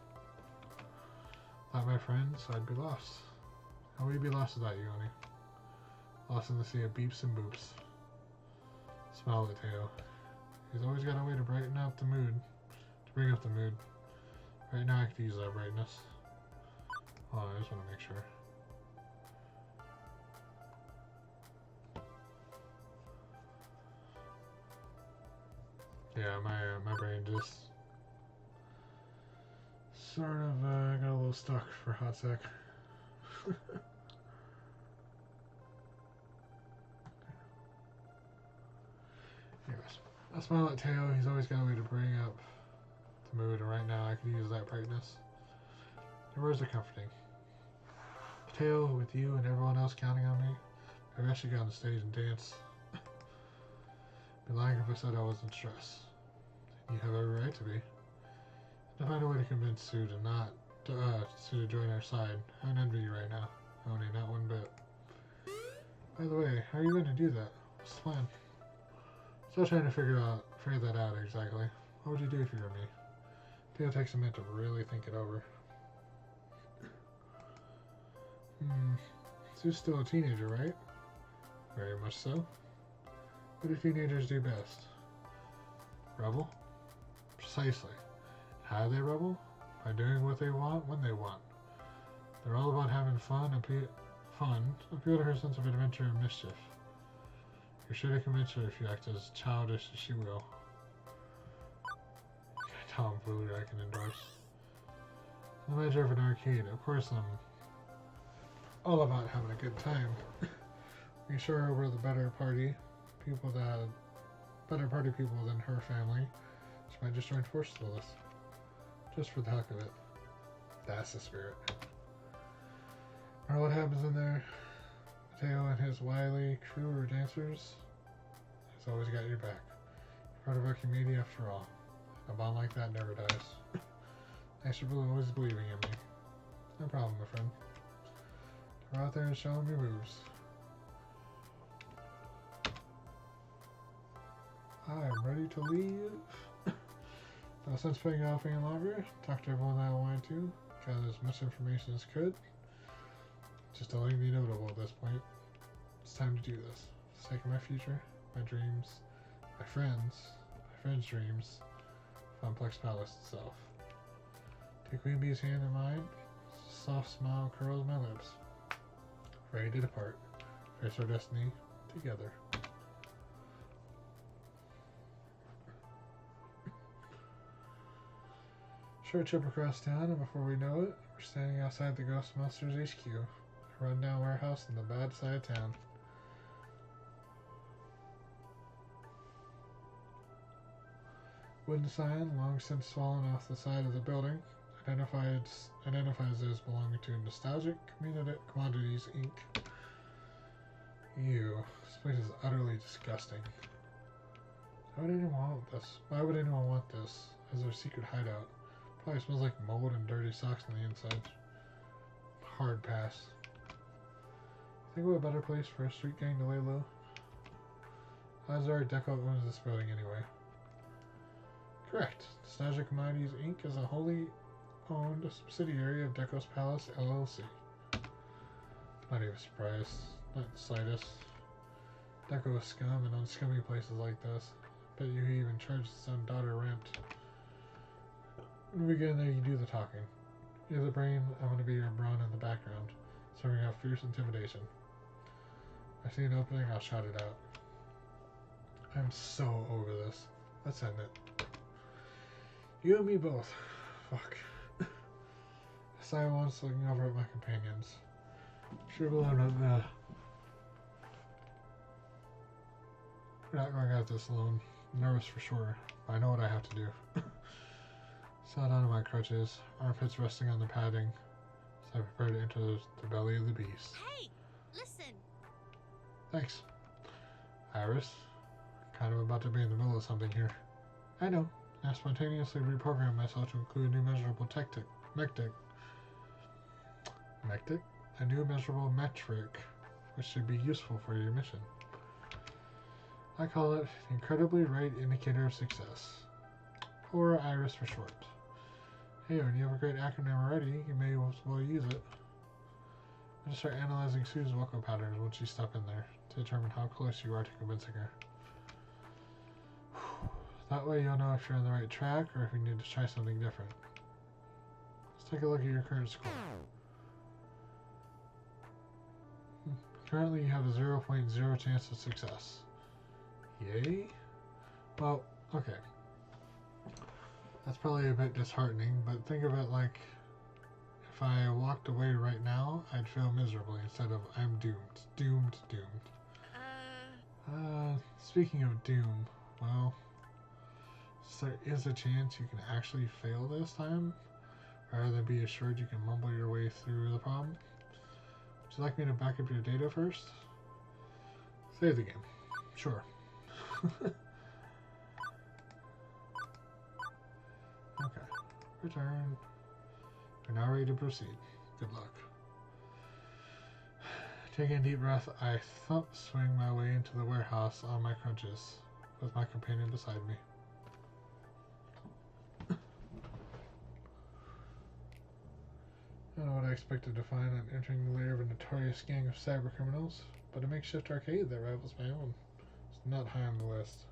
Without my friends, I'd be lost. How would you be lost without you, Oni? Lost in the sea of beeps and boops. Smile at Teo. He's always got a way to brighten up the mood. To bring up the mood. Right now I could use that brightness. Oh, I just want to make sure. Yeah, my brain just sort of got a little stuck for a hot sec. Anyways, I smile at Teo. He's always got a way to bring up the mood, and right now I could use that brightness. Your words are comforting. Teo, with you and everyone else counting on me, maybe I should get on the stage and dance. Be lying if I said I wasn't stressed. You have every right to be. To find a way to convince Sue to not Sue to join our side. I don't envy you right now. Only not one bit. By the way, how are you going to do that? What's the plan? Still trying to figure that out exactly. What would you do if you were me? Theo takes a minute to really think it over. Sue's still a teenager, right? Very much so. What do teenagers do best? Rebel? Precisely. How do they rebel? By doing what they want when they want. They're all about having fun, appeal to her sense of adventure and mischief. You're sure to convince her if you act as childish as she will. Tomfoolery I can endorse. The manager of an arcade. Of course, I'm all about having a good time. We show her we're the better party people than her family. She might just join forces with us. Just for the heck of it. That's the spirit. Or what happens in there? Mateo and his wily crew of dancers has always got your back. You're part of our community after all. A bond like that never dies. Thanks for always believing in me. No problem, my friend. Go out there and show them your moves. I'm ready to leave. No sense putting off any longer. Talked to everyone that I wanted to. Got as much information as could. Just don't be notable at this point. It's time to do this. For the sake of my future, my dreams, my friends' dreams, Complex Palace itself. Take Queen Bee's hand in mine. Soft smile curls my lips. Ready to depart. Face our destiny together. Short trip across town, and before we know it, we're standing outside the Ghost Monsters HQ, a rundown warehouse on the bad side of town. Wooden sign, long since fallen off the side of the building, identifies those belonging to Nostalgic Commodities Inc. Ew, this place is utterly disgusting. Why would anyone want this as their secret hideout? Probably smells like mold and dirty socks on the inside. Hard pass. Think of a better place for a street gang to lay low? Odds are Deco owns this building anyway. Correct. Nostalgia Commodities Inc. is a wholly owned subsidiary of Deco's Palace LLC. Not even surprised. Not the slightest. Deco is scum, and on scummy places like this, bet you he even charges his own daughter rent. When we get in there, you do the talking. You're the brain, I'm going to be your brawn in the background, serving out fierce intimidation. I see an opening, I'll shout it out. I'm so over this. Let's end it. You and me both. Fuck. I sigh once, looking over at my companions. Sure, but I'm not, we're not going out this alone. I'm nervous for sure, but I know what I have to do. Sat down on my crutches, armpits resting on the padding, as I prepare to enter the belly of the beast. Hey, listen. Thanks. Iris, kind of about to be in the middle of something here. I know. I spontaneously reprogrammed myself to include a new measurable a new measurable metric, which should be useful for your mission. I call it the Incredibly Right Indicator of Success, or IRIS for short. Hey, when you have a great acronym already, you may as well use it. I'll just start analyzing Sue's vocal patterns once you step in there to determine how close you are to convincing her. That way you'll know if you're on the right track or if you need to try something different. Let's take a look at your current score. Currently you have a 0.0 chance of success. Yay? Well, okay. That's probably a bit disheartening, but think of it like if I walked away right now, I'd fail miserably instead of I'm doomed. Doomed, doomed. Speaking of doom, well, there is a chance you can actually fail this time, rather than be assured you can mumble your way through the problem. Would you like me to back up your data first? Save the game. Sure. Okay. Return. We're now ready to proceed. Good luck. Taking a deep breath, I swing my way into the warehouse on my crutches, with my companion beside me. I don't know what I expected to find on entering the lair of a notorious gang of cyber criminals, but a makeshift arcade that rivals my own. It's not high on the list.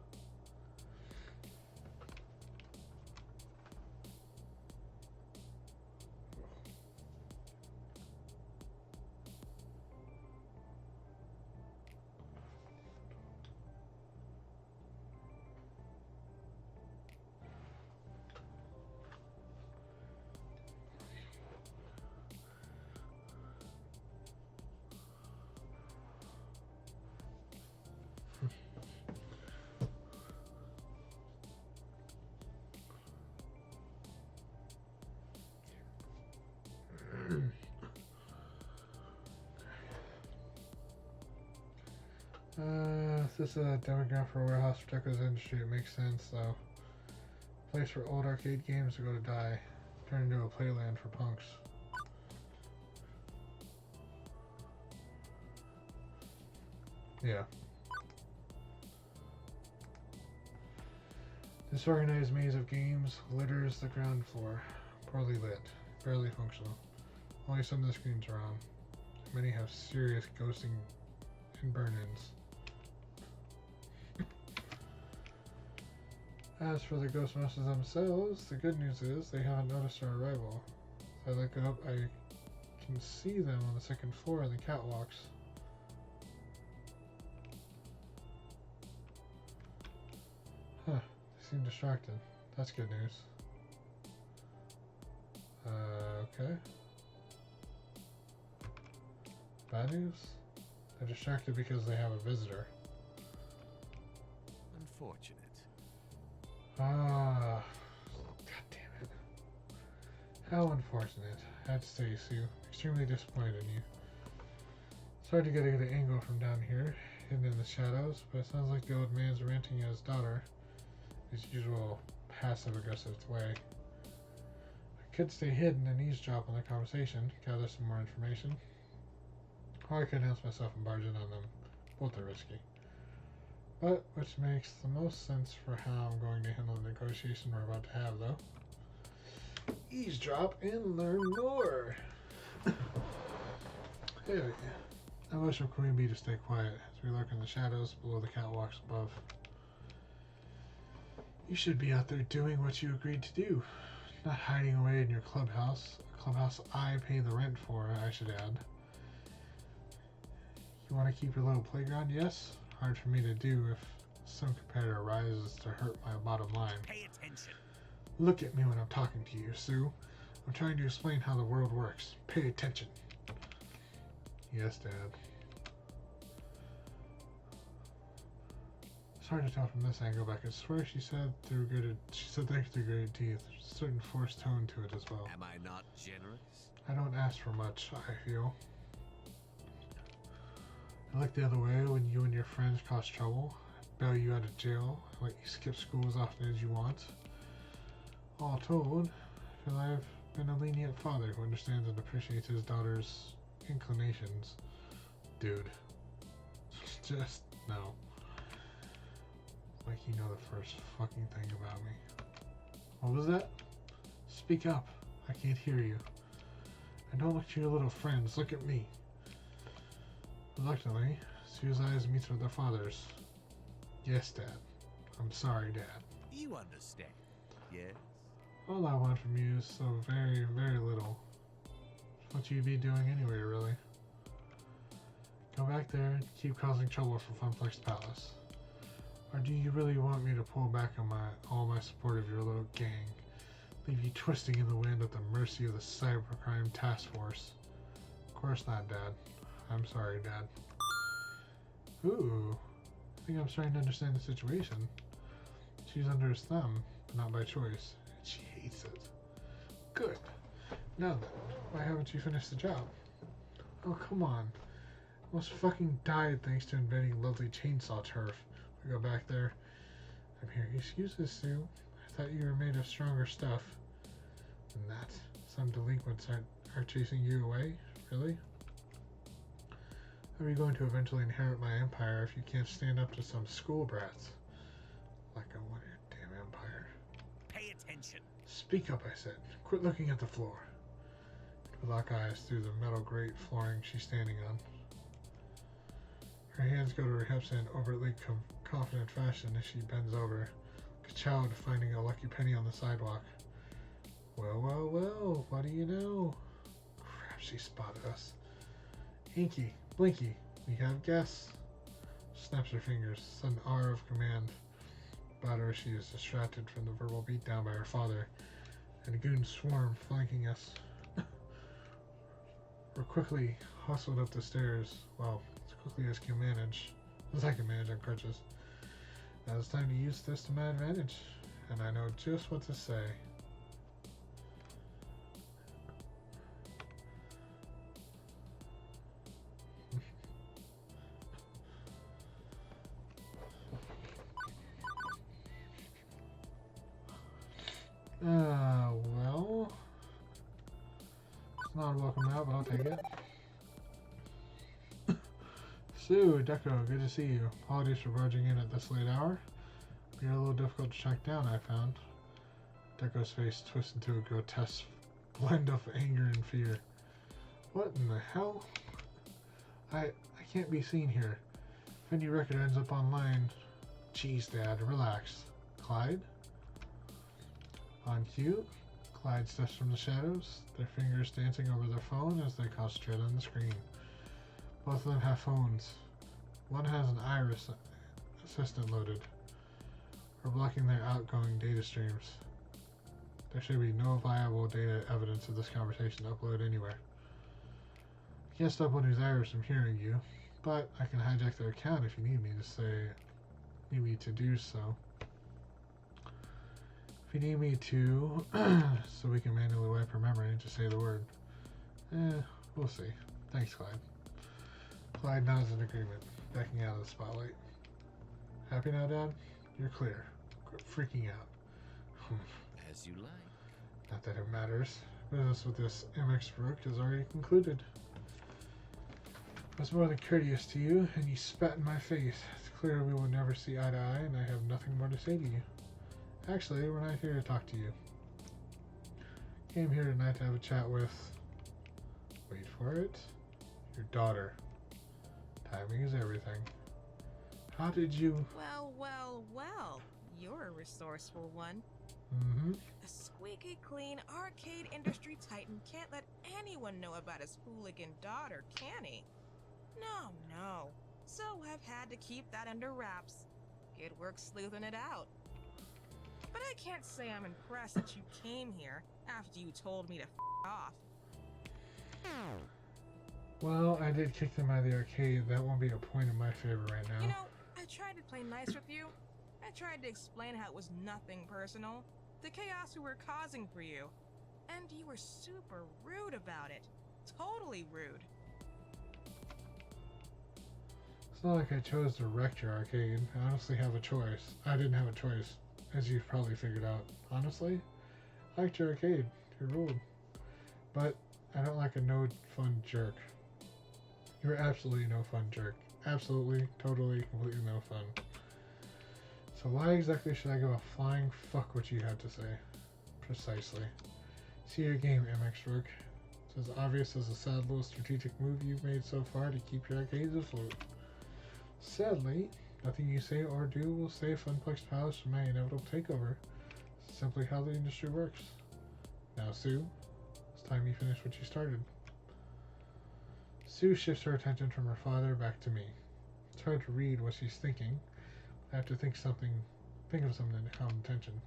This is a demographic for a warehouse for Deco's industry. It makes sense, though. Place for old arcade games to go to die. Turn into a playland for punks. Yeah. Disorganized maze of games litters the ground floor. Poorly lit. Barely functional. Only some of the screens are on. Many have serious ghosting and burn-ins. As for the Ghostbusters themselves, the good news is they haven't noticed our arrival. As I look up, I can see them on the second floor in the catwalks. Huh, they seem distracted. That's good news. Okay. Bad news? They're distracted because they have a visitor. Unfortunate. Ah, god damn it. How unfortunate. I have to say, Sue, extremely disappointed in you. It's hard to get a good angle from down here, hidden in the shadows, but it sounds like the old man's ranting at his daughter, his usual passive-aggressive way. I could stay hidden and eavesdrop on their conversation, gather some more information, or I could announce myself and barge in on them. Both are risky. But which makes the most sense for how I'm going to handle the negotiation we're about to have, though. Eavesdrop and learn more! There we go. I wish for Queen Bee to stay quiet as we lurk in the shadows below the catwalks above. You should be out there doing what you agreed to do, not hiding away in your clubhouse. A clubhouse I pay the rent for, I should add. You want to keep your little playground, yes? Hard for me to do if some competitor rises to hurt my bottom line. Pay attention. Look at me when I'm talking to you, Sue. I'm trying to explain how the world works. Pay attention. Yes, Dad. It's hard to tell from this angle, but I could swear she said that through gritted teeth. There's a certain forced tone to it as well. Am I not generous? I don't ask for much, I feel. I look the other way when you and your friends cause trouble, bail you out of jail, and let you skip school as often as you want. All told, I feel I've been a lenient father who understands and appreciates his daughter's inclinations. Dude. Just no. Like you know the first fucking thing about me. What was that? Speak up. I can't hear you. And don't look to your little friends. Look at me. Reluctantly, Sue's eyes meet with her father's. Yes, Dad. I'm sorry, Dad. You understand, yes? All I want from you is so very, very little. It's what you'd be doing anyway, really. Go back there and keep causing trouble for Funplex Palace. Or do you really want me to pull back on all my support of your little gang Leave you twisting in the wind at the mercy of the cybercrime task force. Of course not, Dad. I'm sorry, Dad. Ooh. I think I'm starting to understand the situation. She's under his thumb, but not by choice. And she hates it. Good. Now then, why haven't you finished the job? Oh, come on. Almost fucking died thanks to inventing lovely chainsaw turf. We go back there. I'm here. Excuses, Sue. I thought you were made of stronger stuff than that. Some delinquents are chasing you away? Really? How are you going to eventually inherit my empire if you can't stand up to some school brats? Like I want your damn empire. Pay attention. Speak up, I said. Quit looking at the floor. We lock eyes through the metal grate flooring she's standing on. Her hands go to her hips in overtly confident fashion as she bends over, like a child finding a lucky penny on the sidewalk. Well, well, well, what do you know? Crap, she spotted us. Inky, Blinky, we have guests. Snaps her fingers, sudden aura of command about her as she is distracted from the verbal beatdown by her father and a goon swarm flanking us. We're quickly hustled up the stairs, well, as quickly as I can manage on crutches. Now it's time to use this to my advantage, and I know just what to say. Well, it's not a welcome out, but I'll take it. Sue, Deco, good to see you. Apologies for barging in at this late hour. You're a little difficult to track down, I found. Deco's face twists into a grotesque blend of anger and fear. What in the hell? I can't be seen here. If any record ends up online... Jeez, Dad, relax. Clyde? On cue, Clyde steps from the shadows, their fingers dancing over their phone as they concentrate on the screen. Both of them have phones. One has an iris assistant loaded, or blocking their outgoing data streams. There should be no viable data evidence of this conversation to upload anywhere. I can't stop one whose iris from hearing you, but I can hijack their account if you need me to do so. If you need me to, so we can manually wipe her memory, just say the word. We'll see. Thanks, Clyde. Clyde nods in agreement, backing out of the spotlight. Happy now, Dad? You're clear. Quit freaking out. As you like. Not that it matters. Business with this MX Rook is already concluded. I was more than courteous to you, and you spat in my face. It's clear we will never see eye to eye, and I have nothing more to say to you. Actually, we're not here to talk to you. Came here tonight to have a chat with... Wait for it. Your daughter. Timing is everything. How did you... Well, well, well. You're a resourceful one. Mm-hmm. A squeaky clean arcade industry titan can't let anyone know about his hooligan daughter, can he? No, no. So I've had to keep that under wraps. Good work sleuthing it out. But I can't say I'm impressed that you came here after you told me to off. Well, I did kick them out of the arcade. That won't be a point in my favor right now. You know, I tried to play nice with you. I tried to explain how it was nothing personal. The chaos we were causing for you. And you were super rude about it. Totally rude. It's not like I chose to wreck your arcade. I honestly have a choice. I didn't have a choice, as you've probably figured out. Honestly, I liked your arcade. You ruled. But I don't like a no-fun jerk. You're absolutely no fun jerk. Absolutely, totally, completely no fun. So why exactly should I give a flying fuck what you have to say? Precisely. See your game, MX Rook. It's as obvious as a sad little strategic move you've made so far to keep your arcades afloat. Sadly, nothing you say or do will save Funplex Palace from my inevitable takeover. It's simply how the industry works. Now, Sue, it's time you finish what you started. Sue shifts her attention from her father back to me. It's hard to read what she's thinking. I have to think of something to calm attention.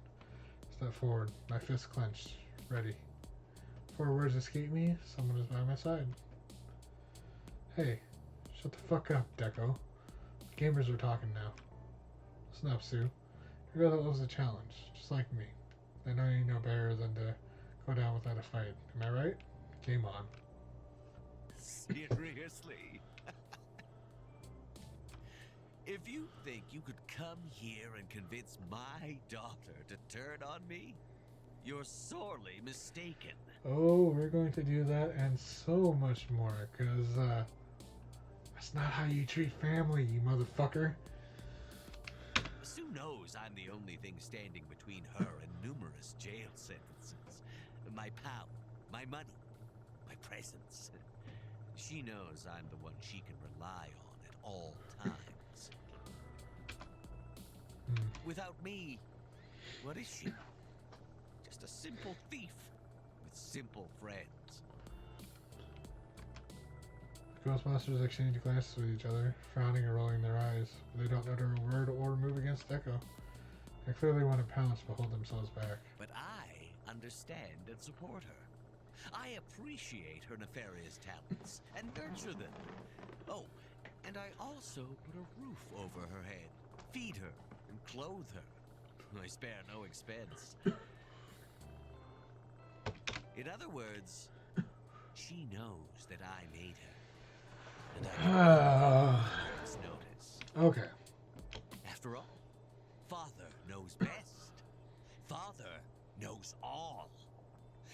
Step forward, my fist clenched, ready. Before words escape me, someone is by my side. Hey, shut the fuck up, Deco. The gamers are talking now. Listen up, Sue. Your girl that loves a challenge, just like me. I know you know better than to go down without a fight. Am I right? Game on. Seriously? If you think you could come here and convince my daughter to turn on me, you're sorely mistaken. Oh, we're going to do that and so much more, because, that's not how you treat family, you motherfucker. Sue knows I'm the only thing standing between her and numerous jail sentences. My power, my money, my presence. She knows I'm the one she can rely on at all times. Without me, what is she? Just a simple thief with simple friends. Ghostbusters exchange glances with each other, frowning and rolling their eyes. They don't utter a word or move against Deco. They clearly want to pounce but hold themselves back. But I understand and support her. I appreciate her nefarious talents and nurture them. Oh, and I also put a roof over her head, feed her, and clothe her. I spare no expense. In other words, she knows that I made her. And I never notice. Okay. After all, Father knows best. Father knows all.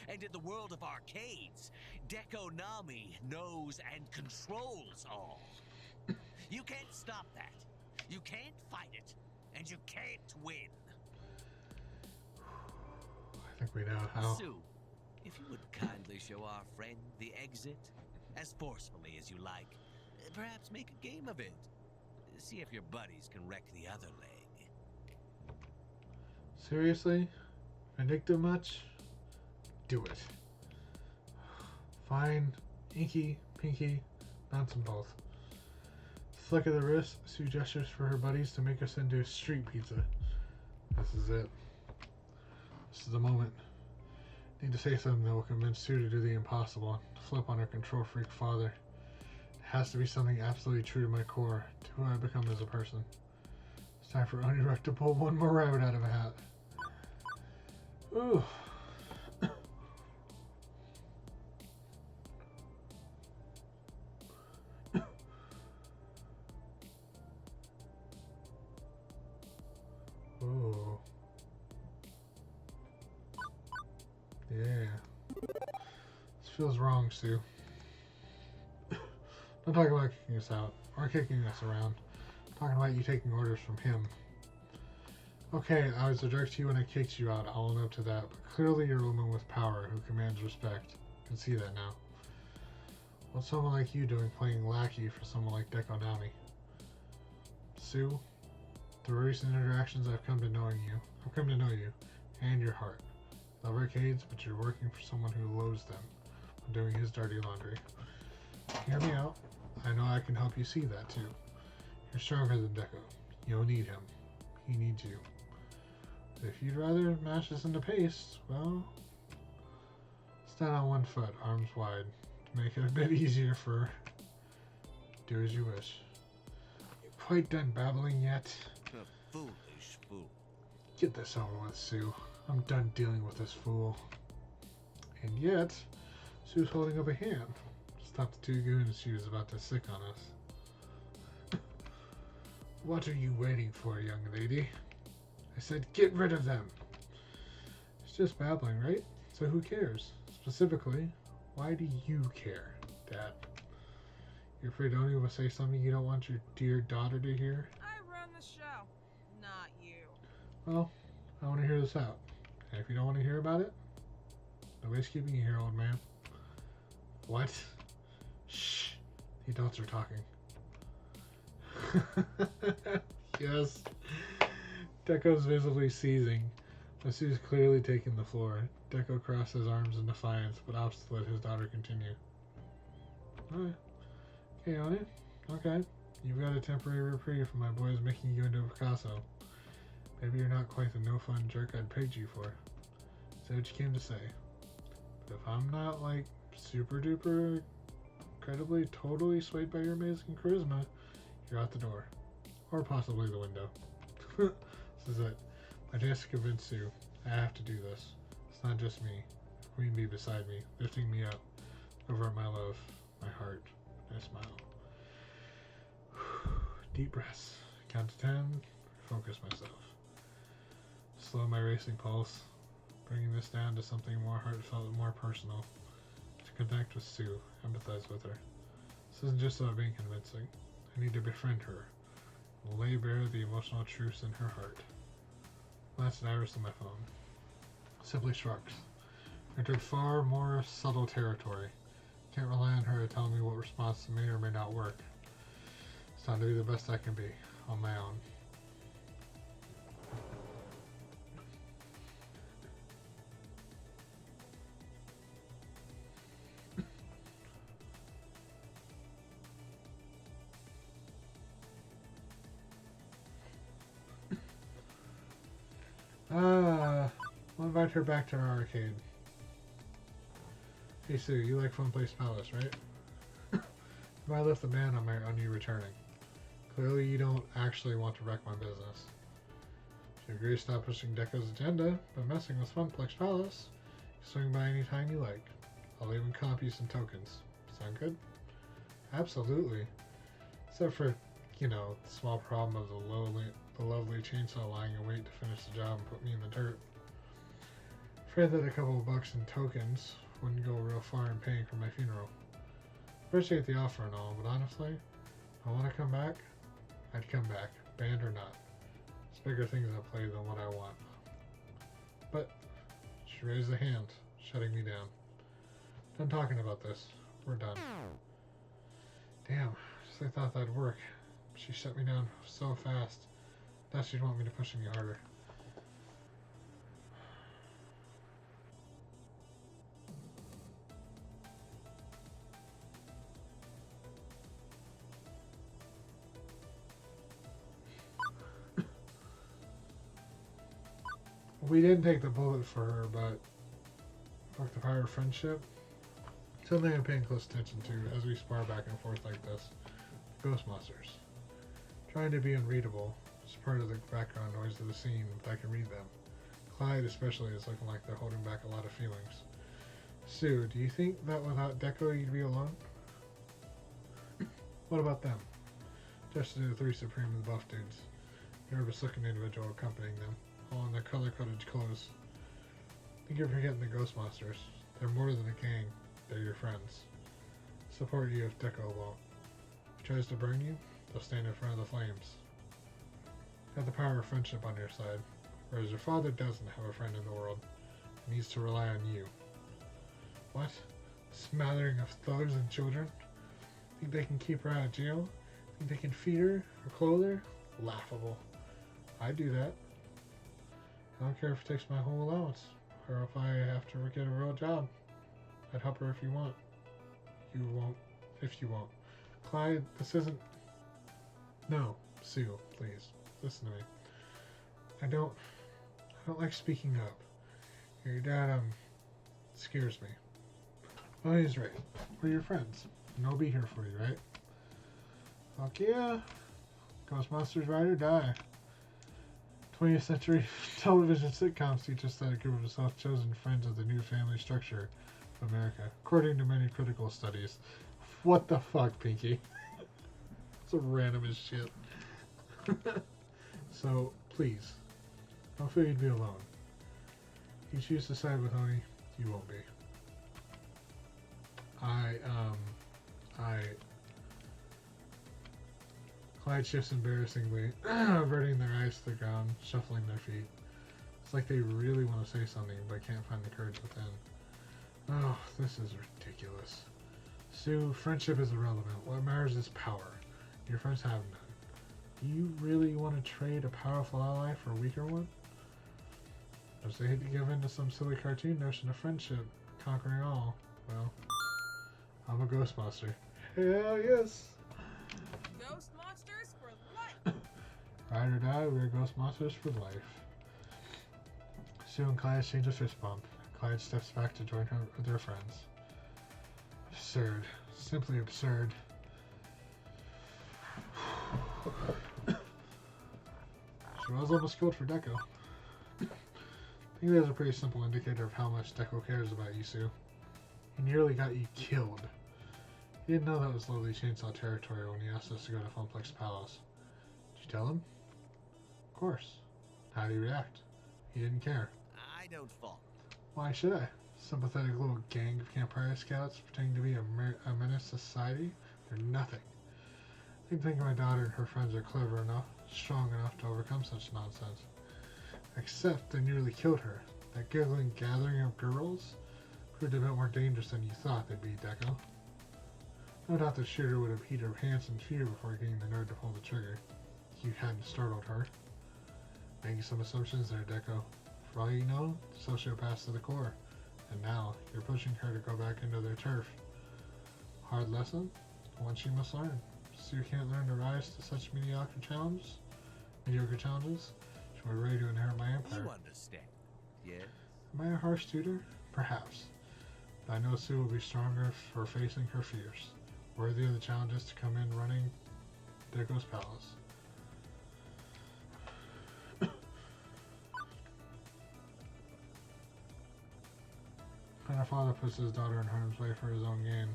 And in the world of arcades, Deco Nami knows and controls all. You can't stop that. You can't fight it. And you can't win. I think we know how. Sue, if you would kindly show our friend the exit, as forcefully as you like. Perhaps make a game of it. See if your buddies can wreck the other leg. Seriously? Vindictive much? Do it. Fine. Inky, Pinky, bounce them both. Flick of the wrist, Sue gestures for her buddies to make us into street pizza. This is it. This is the moment. Need to say something that will convince Sue to do the impossible. Flip on her control freak father. It has to be something absolutely true to my core, to who I become as a person. It's time for Oni Ruck to pull one more rabbit out of a hat. Ooh. Ooh. Yeah. This feels wrong, Sue. Don't talk about kicking us out, or kicking us around. I'm talking about you taking orders from him. Okay, I was a jerk to you when I kicked you out, I'll own up to that, but clearly you're a woman with power who commands respect. I can see that now. What's someone like you doing playing lackey for someone like Deco Nami? Sue, through recent interactions I've come to know you, and your heart. Love arcades, but you're working for someone who loathes them, doing his dirty laundry. Hear me out. I know I can help you see that too. You're stronger than Deco. You don't need him. He needs you. But if you'd rather mash us into paste, well, stand on one foot, arms wide, to make it a bit easier for do as you wish. You quite done babbling yet? A foolish fool. Get this over with, Sue. I'm done dealing with this fool. And yet, Sue's holding up a hand. Stop the two goons she was about to sick on us. What are you waiting for, young lady? I said get rid of them. It's just babbling, right? So who cares? Specifically, why do you care, Dad? You're afraid Oni will say something you don't want your dear daughter to hear? I run the show, not you. Well, I want to hear this out. And if you don't want to hear about it, nobody's keeping you here, old man. What? Shh. The adults are talking. Yes. Deco's visibly seizing, but Sue's clearly taking the floor. Deco crossed his arms in defiance, but opts to let his daughter continue. Alright. Okay, Oni. Okay. You've got a temporary reprieve from my boys making you into a Picasso. Maybe you're not quite the no-fun jerk I'd pegged you for. Say what you came to say. But if I'm not, like, super-duper, incredibly, totally swayed by your amazing charisma, you're out the door. Or possibly the window. This is it. My chance to convince Sue. I have to do this. It's not just me. Queen Bee beside me, lifting me up. Over at my love, my heart. I smile. Deep breaths. Count to 10. Focus myself. Slow my racing pulse. Bringing this down to something more heartfelt and more personal. To connect with Sue. Empathize with her. This isn't just about being convincing. I need to befriend her. Lay bare the emotional truths in her heart. Glanced at Iris on my phone. Simply shrugs. Entered far more subtle territory. Can't rely on her to tell me what response may or may not work. It's time to be the best I can be, on my own. We'll invite her back to our arcade. Hey Sue, you like Fun Place Palace, right? I left the ban on you returning. Clearly you don't actually want to wreck my business. If you agree to stop pushing Deco's agenda, but messing with Funplex Palace, you swing by any time you like. I'll even comp you some tokens. Sound good? Absolutely. Except for, you know, the small problem of the lovely chainsaw lying in wait to finish the job and put me in the dirt. Afraid that a couple of bucks in tokens wouldn't go real far in paying for my funeral. Appreciate the offer and all, but honestly, if I want to come back, I'd come back, banned or not. There's bigger things at play than what I want. But she raised a hand, shutting me down. Done talking about this. We're done. Damn, just I thought that'd work. She shut me down so fast. Thought she'd want me to push any harder. We didn't take the bullet for her, but fuck the power of friendship. Something I'm paying close attention to as we spar back and forth like this. Ghost monsters. Trying to be unreadable is part of the background noise of the scene, but I can read them. Clyde especially is looking like they're holding back a lot of feelings. Sue, do you think that without Deco you'd be alone? What about them? Just to the three supremely buff dudes. Nervous looking individual accompanying them, all in their color-coded clothes. I think you're forgetting the ghost monsters. They're more than a gang. They're your friends. Support you if Deco won't. If he tries to burn you, they'll stand in front of the flames. You have the power of friendship on your side, whereas your father doesn't have a friend in the world. He needs to rely on you. What? A smattering of thugs and children? Think they can keep her out of jail? Think they can feed her or clothe her? Laughable. I'd do that. I don't care if it takes my whole allowance, or if I have to get a real job. I'd help her if you want. You won't, if you won't. Clyde, this isn't... No, Sue, please, listen to me. I don't like speaking up. Your dad, scares me. Oh, he's right. We're your friends, and I'll be here for you, right? Fuck yeah. Ghostbusters ride or die. 20th century television sitcoms teach us that a group of self-chosen friends of the new family structure of America, according to many critical studies. What the fuck, Pinky? It's a random as shit. So, please, don't feel you'd be alone. If you choose to side with Oni, you won't be. Clyde shifts embarrassingly, averting their eyes to the ground, shuffling their feet. It's like they really want to say something, but can't find the courage within. Oh, this is ridiculous. Sue, friendship is irrelevant. What matters is power. Your friends have none. Do you really want to trade a powerful ally for a weaker one? As they hate to give in to some silly cartoon notion of friendship, conquering all, well, I'm a ghost monster. Hell yes! Ghost monsters for life! Ride or die, we're ghost monsters for life. Sue and Clyde exchange a fist bump. Clyde steps back to join their friends. Absurd. Simply absurd. She was almost killed for Deco. I think that's a pretty simple indicator of how much Deco cares about you, Sue. He nearly got you killed. He didn't know that was Lovely Chainsaw territory when he asked us to go to Funplex Palace. Did you tell him? Of course. How did he react? He didn't care. I don't fall. Why should I? Sympathetic little gang of campfire scouts pretending to be a menace to society? They're nothing. I think my daughter and her friends are clever enough, strong enough to overcome such nonsense. Except they nearly killed her. That giggling gathering of girls proved a bit more dangerous than you thought they'd be, Deco. No doubt the shooter would have peed her pants in fear before getting the nerve to pull the trigger. You hadn't startled her. Making some assumptions there, Deco. For all you know, sociopaths to the core. And now, you're pushing her to go back into their turf. Hard lesson? One she must learn. Sue can't learn to rise to such mediocre challenges. She was ready to inherit my empire. You understand, yes? Am I a harsh tutor? Perhaps. But I know Sue will be stronger for facing her fears. Worthy of the challenges to come in running Deco's palace. And a father puts his daughter in harm's way for his own gain.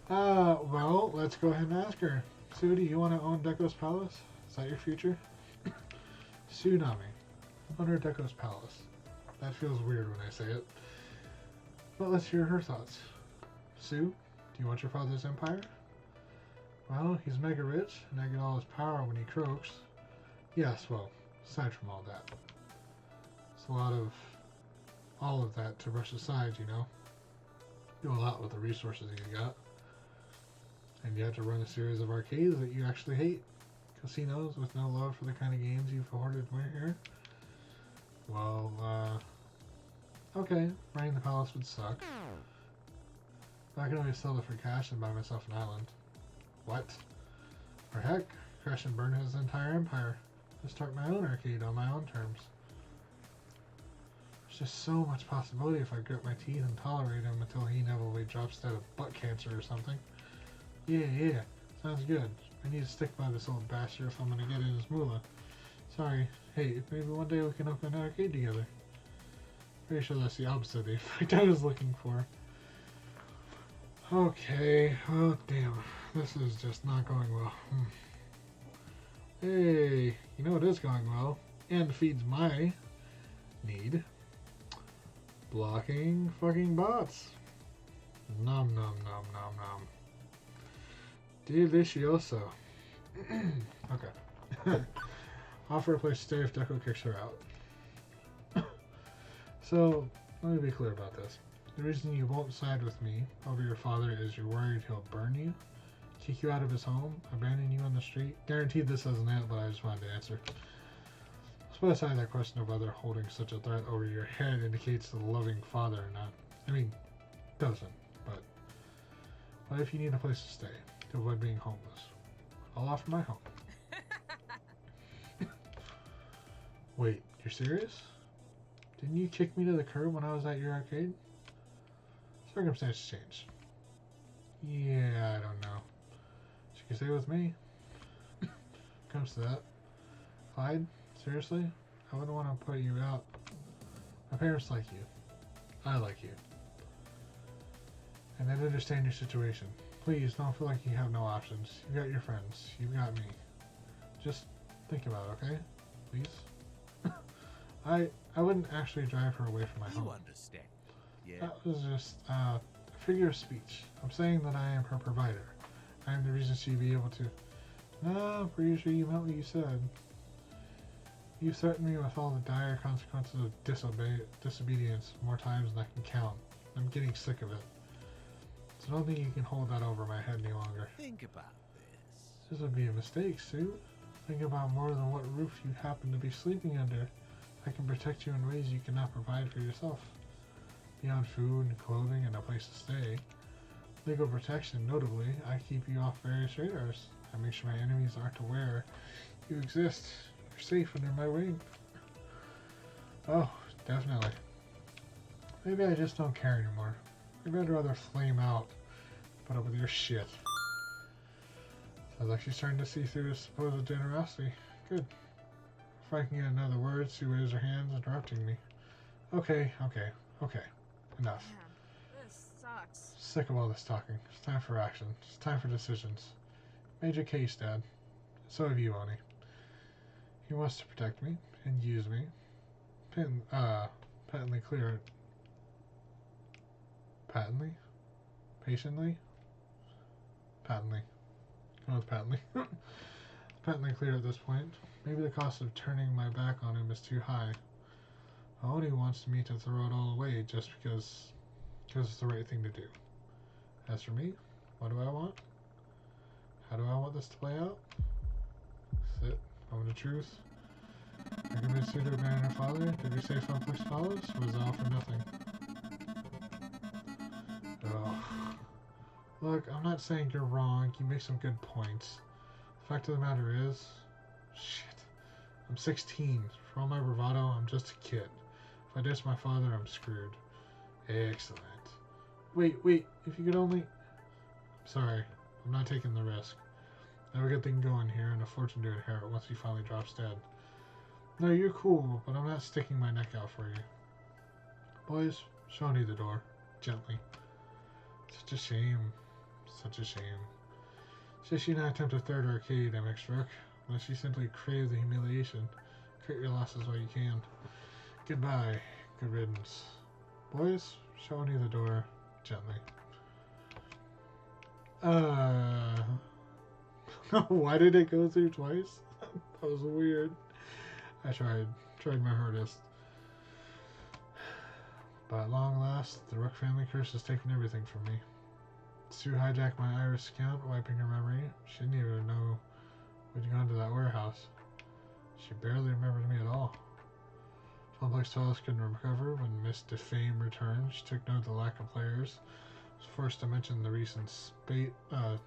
Well, let's go ahead and ask her. Sue, do you want to own Deco's palace? Is that your future? Tsunami. Owner Deco's palace. That feels weird when I say it. But let's hear her thoughts. Sue, do you want your father's empire? Well, he's mega rich, and I get all his power when he croaks. Yes, well, aside from all that. It's a lot of all of that to brush aside, you know. Do a lot with the resources you got. And you have to run a series of arcades that you actually hate. Casinos with no love for the kind of games you've hoarded here. Well, okay, running the palace would suck. But I can always sell it for cash and buy myself an island. What? For heck, crash and burn his entire empire. Just start my own arcade on my own terms. There's just so much possibility if I grit my teeth and tolerate him until he inevitably drops dead of butt cancer or something. Yeah, sounds good. I need to stick by this old bastard if I'm gonna get in his moolah. Sorry. Hey, maybe one day we can open an arcade together. Pretty sure that's the opposite of the effect I was looking for. Okay. Oh, damn. This is just not going well. Hey, you know what is going well? And feeds my need. Blocking fucking bots. Nom nom nom nom nom. Delicioso. Okay. Offer a place to stay if Deco kicks her out. So, let me be clear about this. The reason you won't side with me over your father is you're worried he'll burn you, kick you out of his home, abandon you on the street. Guaranteed this isn't it, but I just wanted to answer. Let's put aside that question of whether holding such a threat over your head indicates a loving father or not. I mean, doesn't, but what if you need a place to stay to avoid being homeless? I'll offer my home. Wait, you're serious? Didn't you kick me to the curb when I was at your arcade? Circumstances change. Yeah, I don't know. She can stay with me. Comes to that. Clyde, seriously? I wouldn't want to put you out. My parents like you. I like you. And I understand your situation. Please don't feel like you have no options. You got your friends. You got me. Just think about it, okay? Please? I wouldn't actually drive her away from my home. You understand, yeah? That was just a figure of speech. I'm saying that I am her provider. I am the reason she'd be able to... No, I'm pretty sure you meant what you said. You threatened me with all the dire consequences of disobedience more times than I can count. I'm getting sick of it. So I don't think you can hold that over my head any longer. Think about this. This would be a mistake, Sue. Think about more than what roof you happen to be sleeping under. I can protect you in ways you cannot provide for yourself. Beyond food and clothing and a place to stay. Legal protection, notably, I keep you off various radars. I make sure my enemies aren't aware You exist. You're safe under my wing. Oh, definitely. Maybe I just don't care anymore. Maybe I'd rather flame out, put up with your shit. Sounds like she's starting to see through his supposed generosity. Good. If I can get another word, she waves her hands, interrupting me. Okay. Enough. Man, this sucks. Sick of all this talking. It's time for action. It's time for decisions. Made your case, Dad. So have you, Oni. He wants to protect me and use me. Patently clear. Patently? Patiently? Patently. Go with patently. Patently clear at this point. Maybe the cost of turning my back on him is too high. Oni wants me to throw it all away just because it's the right thing to do. As for me, what do I want? How do I want this to play out? Sit. Moment of truth. Are you convinced you to abandon your father? Did you say Funkless follows? Or was it all for nothing? Ugh. Look, I'm not saying you're wrong. You make some good points. The fact of the matter is... Shit. I'm 16. For all my bravado, I'm just a kid. If I ditch my father, I'm screwed. Excellent. Wait. If you could only... Sorry. I'm not taking the risk. I have a good thing going here and a fortune to inherit once he finally drops dead. No, you're cool, but I'm not sticking my neck out for you. Boys, show me the door. Gently. Such a shame. Such a shame. Should she not attempt a third arcade, MX Rook? Unless you simply crave the humiliation. Cut your losses while you can. Goodbye. Good riddance. Boys, show me the door. Gently. Why did it go through twice? That was weird. I tried my hardest. But at long last, the Rook family curse has taken everything from me. Sue hijacked my Iris account, wiping her memory. She didn't even know we'd gone to that warehouse. She barely remembered me at all. Complex Tellus couldn't recover when Miss Defame returned. She took note of the lack of players. Was forced to mention the recent spate of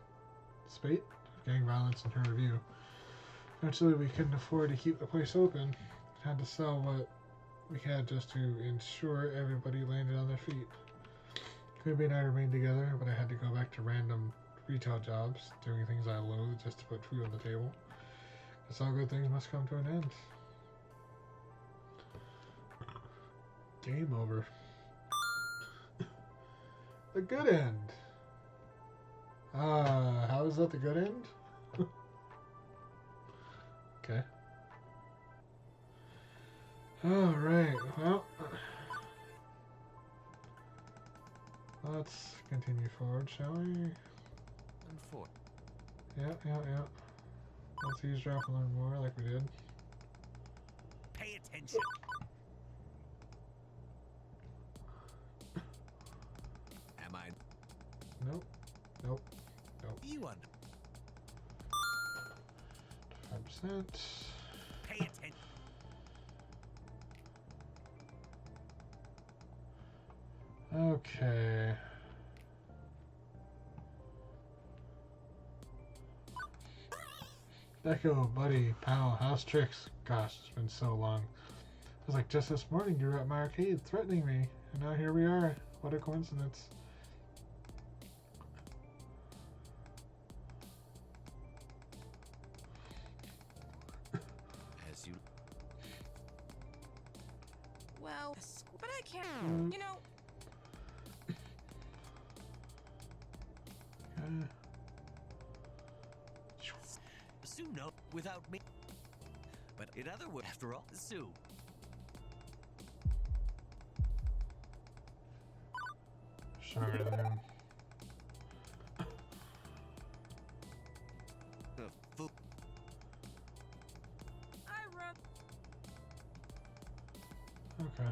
gang violence in her review. Eventually, we couldn't afford to keep the place open. Had to sell what we had just to ensure everybody landed on their feet. Kobe and I remained together, but I had to go back to random retail jobs, doing things I loathe just to put food on the table. Guess all good things must come to an end. Game over. The good end. How is that the good end? Okay. Alright, well. Let's continue forward, shall we? And four. Yeah. Let's eavesdrop and learn more like we did. Pay attention. Am I? Nope. You under? 5%. Pay attention. Okay. Deco, buddy, pal, house tricks. Gosh, it's been so long. It was like just this morning you were at my arcade threatening me, and now here we are. What a coincidence. As you. Well, but I can't. You know, Sue, no, without me. But in other words, after all, Sue. Stronger than him. Fool. I run. Okay.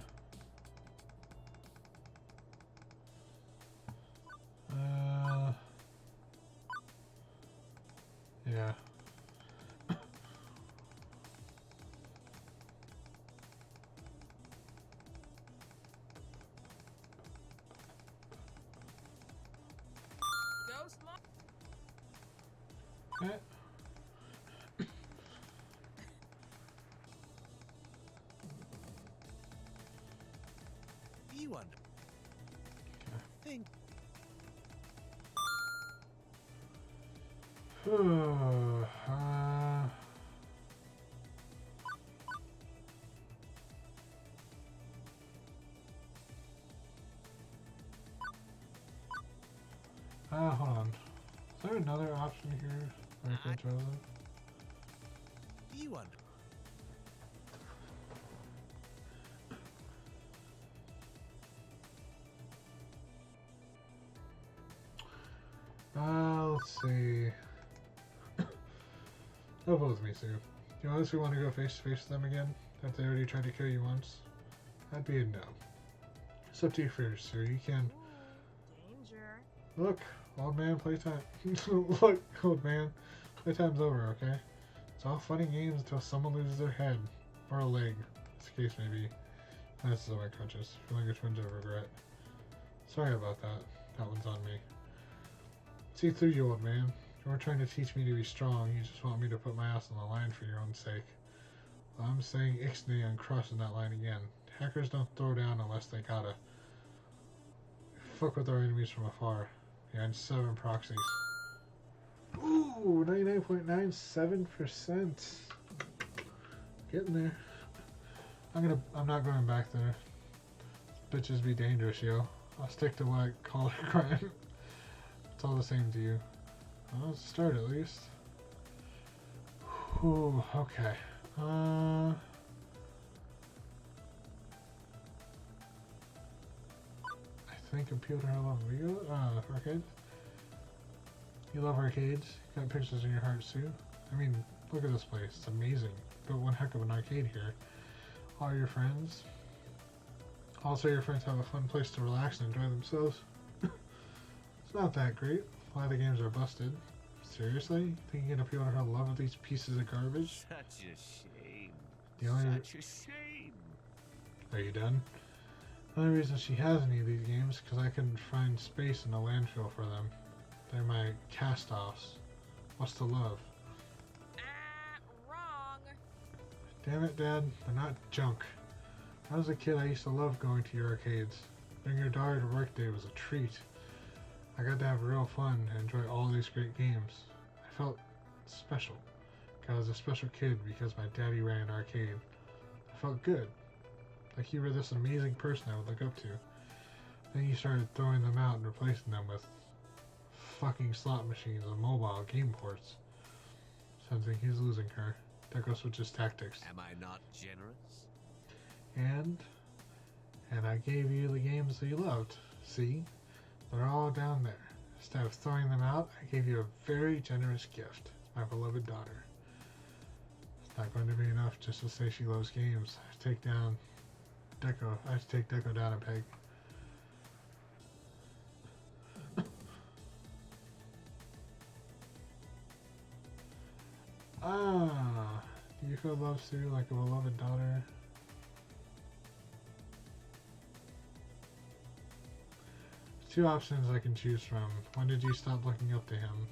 Yeah. Ghost Law. Okay. you under? Think. Hold on. Is there another option here that I could chosen? You under? Let's see. No vote with me, Sue. You honestly want to go face to face with them again? If they already tried to kill you once? That'd be a no. It's up to you first, Sue. You can. Ooh, danger. Look, old man, playtime. Look, old man, playtime's over, okay? It's all fun and games until someone loses their head. Or a leg, as the case may be. This is my conscious. Feeling a twinge of regret. Sorry about that. That one's on me. See through you, old man. You weren't trying to teach me to be strong. You just want me to put my ass on the line for your own sake. Well, I'm saying ixnay on crossing that line again. Hackers don't throw down unless they gotta. Fuck with our enemies from afar. Behind 7 proxies. Ooh, 99.97%. Getting there. I'm not going back there. Bitches be dangerous, yo. I'll stick to what I call a crime. It's all the same to you. Well, let's start at least. Ooh, okay. I think computer I love video. Arcade. You love arcades. You got pictures in your heart, Sue. I mean, look at this place. It's amazing. Built one heck of an arcade here. All your friends. Also, your friends have a fun place to relax and enjoy themselves. It's not that great. A lot of the games are busted. Seriously? You think you can appeal to her love of these pieces of garbage? Such a shame. The only Such a shame. Are you done? The only reason she has any of these games is because I couldn't find space in the landfill for them. They're my cast-offs. What's to love? Wrong. Damn it, Dad. They're not junk. When I was a kid, I used to love going to your arcades. Bringing your daughter to work day was a treat. I got to have real fun and enjoy all these great games. I felt special. I was a special kid because my daddy ran an arcade. I felt good. Like you were this amazing person I would look up to. Then you started throwing them out and replacing them with fucking slot machines and mobile game ports. Sensing he's losing her, Deco switches tactics. Am I not generous? And I gave you the games that you loved. See? They're all down there. Instead of throwing them out, I gave you a very generous gift. My beloved daughter. It's not going to be enough just to say she loves games. I have to take Deco down a peg. Do you feel love, Sue, like a beloved daughter? Two options I can choose from. When did you stop looking up to him?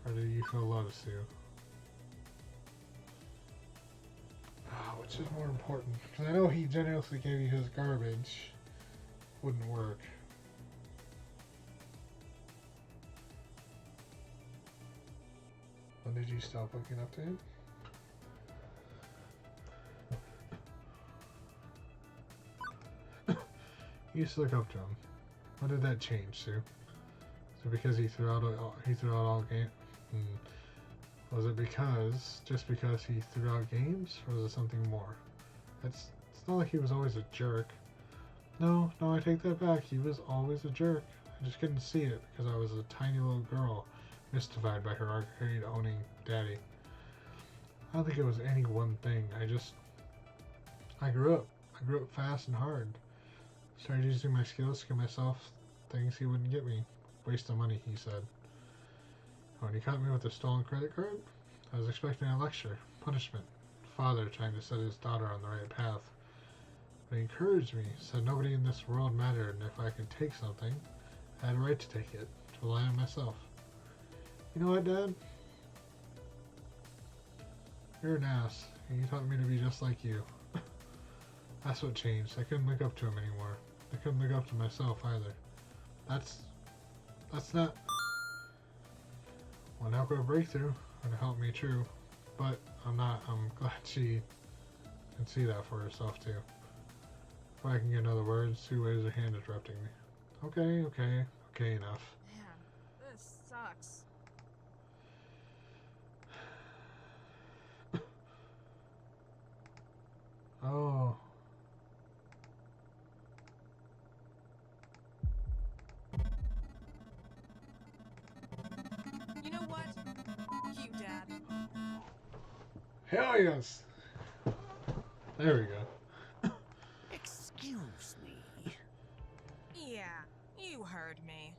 Or do you feel love, Sue? Which is more important? Because I know he generously gave you his garbage. Wouldn't work. When did you stop looking up to him? You used to look up to him. When did that change, Sue? Is it because he threw out all games? Was it just because he threw out games, or was it something more? It's not like he was always a jerk. No, I take that back. He was always a jerk. I just couldn't see it because I was a tiny little girl, mystified by her arcade-owning daddy. I don't think it was any one thing. I grew up. I grew up fast and hard. Started using my skills to get myself things he wouldn't get me. Waste of money, he said. When he caught me with a stolen credit card, I was expecting a lecture, punishment, father trying to set his daughter on the right path. But he encouraged me, said nobody in this world mattered, and if I could take something, I had a right to take it, to rely on myself. You know what, Dad? You're an ass, and you taught me to be just like you. That's what changed. I couldn't look up to him anymore. I couldn't look up to myself either. That's not one help of a breakthrough would help me, true. But I'm glad she can see that for herself too. If I can get another word, Sue waves her hand interrupting me. Okay, enough. Man, this sucks. Oh. You know what? Cute, Dad. Hell yes! There we go. Excuse me. Yeah, you heard me.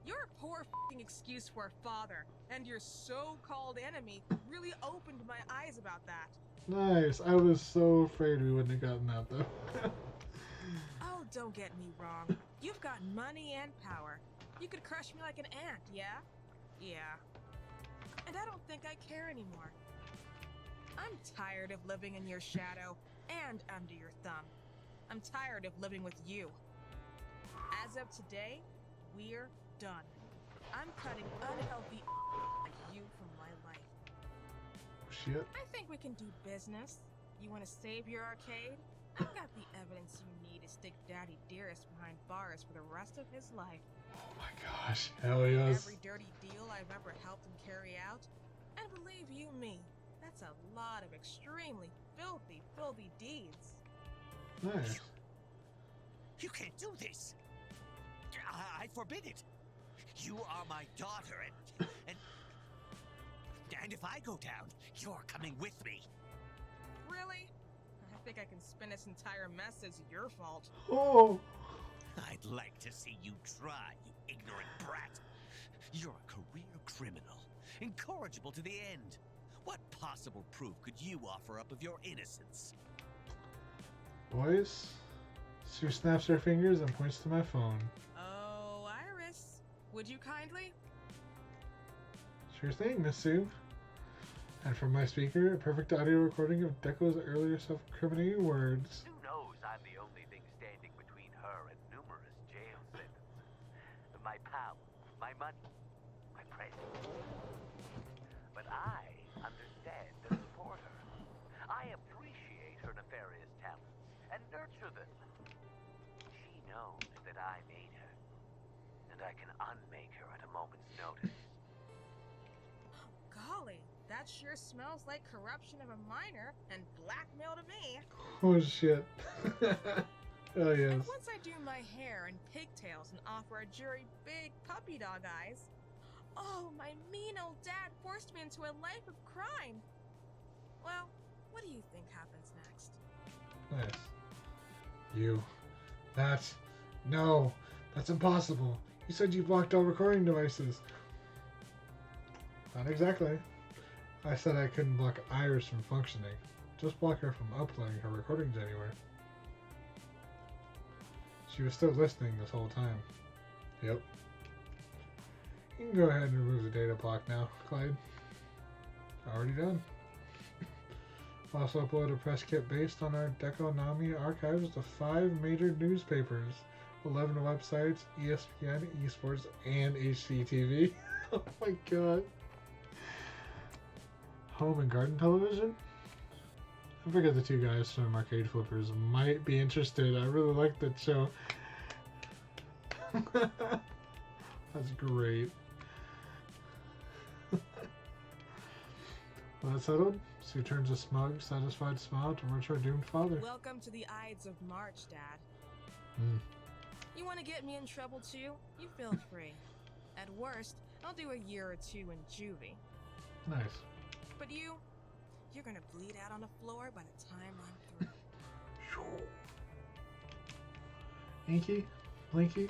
Your poor f***ing excuse for a father and your so-called enemy really opened my eyes about that. Nice. I was so afraid we wouldn't have gotten that though. Oh, don't get me wrong. You've got money and power. You could crush me like an ant, yeah? Yeah. And I don't think I care anymore. I'm tired of living in your shadow and under your thumb. I'm tired of living with you. As of today, we're done. I'm cutting unhealthy like you from my life. Shit. I think we can do business. You want to save your arcade? I've got the evidence you need to stick Daddy Dearest behind bars for the rest of his life. Oh my gosh. Hell yes. Every dirty deal I've ever helped him carry out. And believe you me, that's a lot of extremely filthy deeds. Nice. You can't do this. I forbid it. You are my daughter, and if I go down, you're coming with me. Really? I think I can spin this entire mess as your fault. Oh. I'd like to see you try, you ignorant brat. You're a career criminal, incorrigible to the end. What possible proof could you offer up of your innocence? Boys, Sue snaps her fingers and points to my phone. Oh, Iris, would you kindly? Sure thing, Miss Sue. And from my speaker, a perfect audio recording of Deco's earlier self-incriminating words. Sue knows I'm the only thing standing between her and numerous jail sentences. My power, my money, my presence. But I understand and support her. I appreciate her nefarious talents and nurture them. She knows that I made her, and I can unmake her at a moment's notice. Golly, that sure smells like corruption of a minor and blackmail to me. Oh shit. Hell yes. And once I do my hair and pigtails and offer a jury big puppy dog eyes, oh, my mean old dad forced me into a life of crime. Well, what do you think happens next? Nice. No, that's impossible. You said you blocked all recording devices. Not exactly. I said I couldn't block Iris from functioning. Just block her from uploading her recordings anywhere. She was still listening this whole time. Yep. You can go ahead and remove the data block now, Clyde. Already done. Also upload a press kit based on our Deco Nami archives to 5 major newspapers, 11 websites, ESPN, esports, and HCTV. Oh my god. Home and garden television? I figured the two guys from Arcade Flippers might be interested. I really like that show. That's great. Well, that's settled. Sue turns a smug, satisfied smile towards her doomed father. Welcome to the Ides of March, Dad. Hmm. You want to get me in trouble too? You feel free. At worst, I'll do a year or two in juvie. Nice. But you're gonna bleed out on the floor by the time I'm through. Inky? Blinky?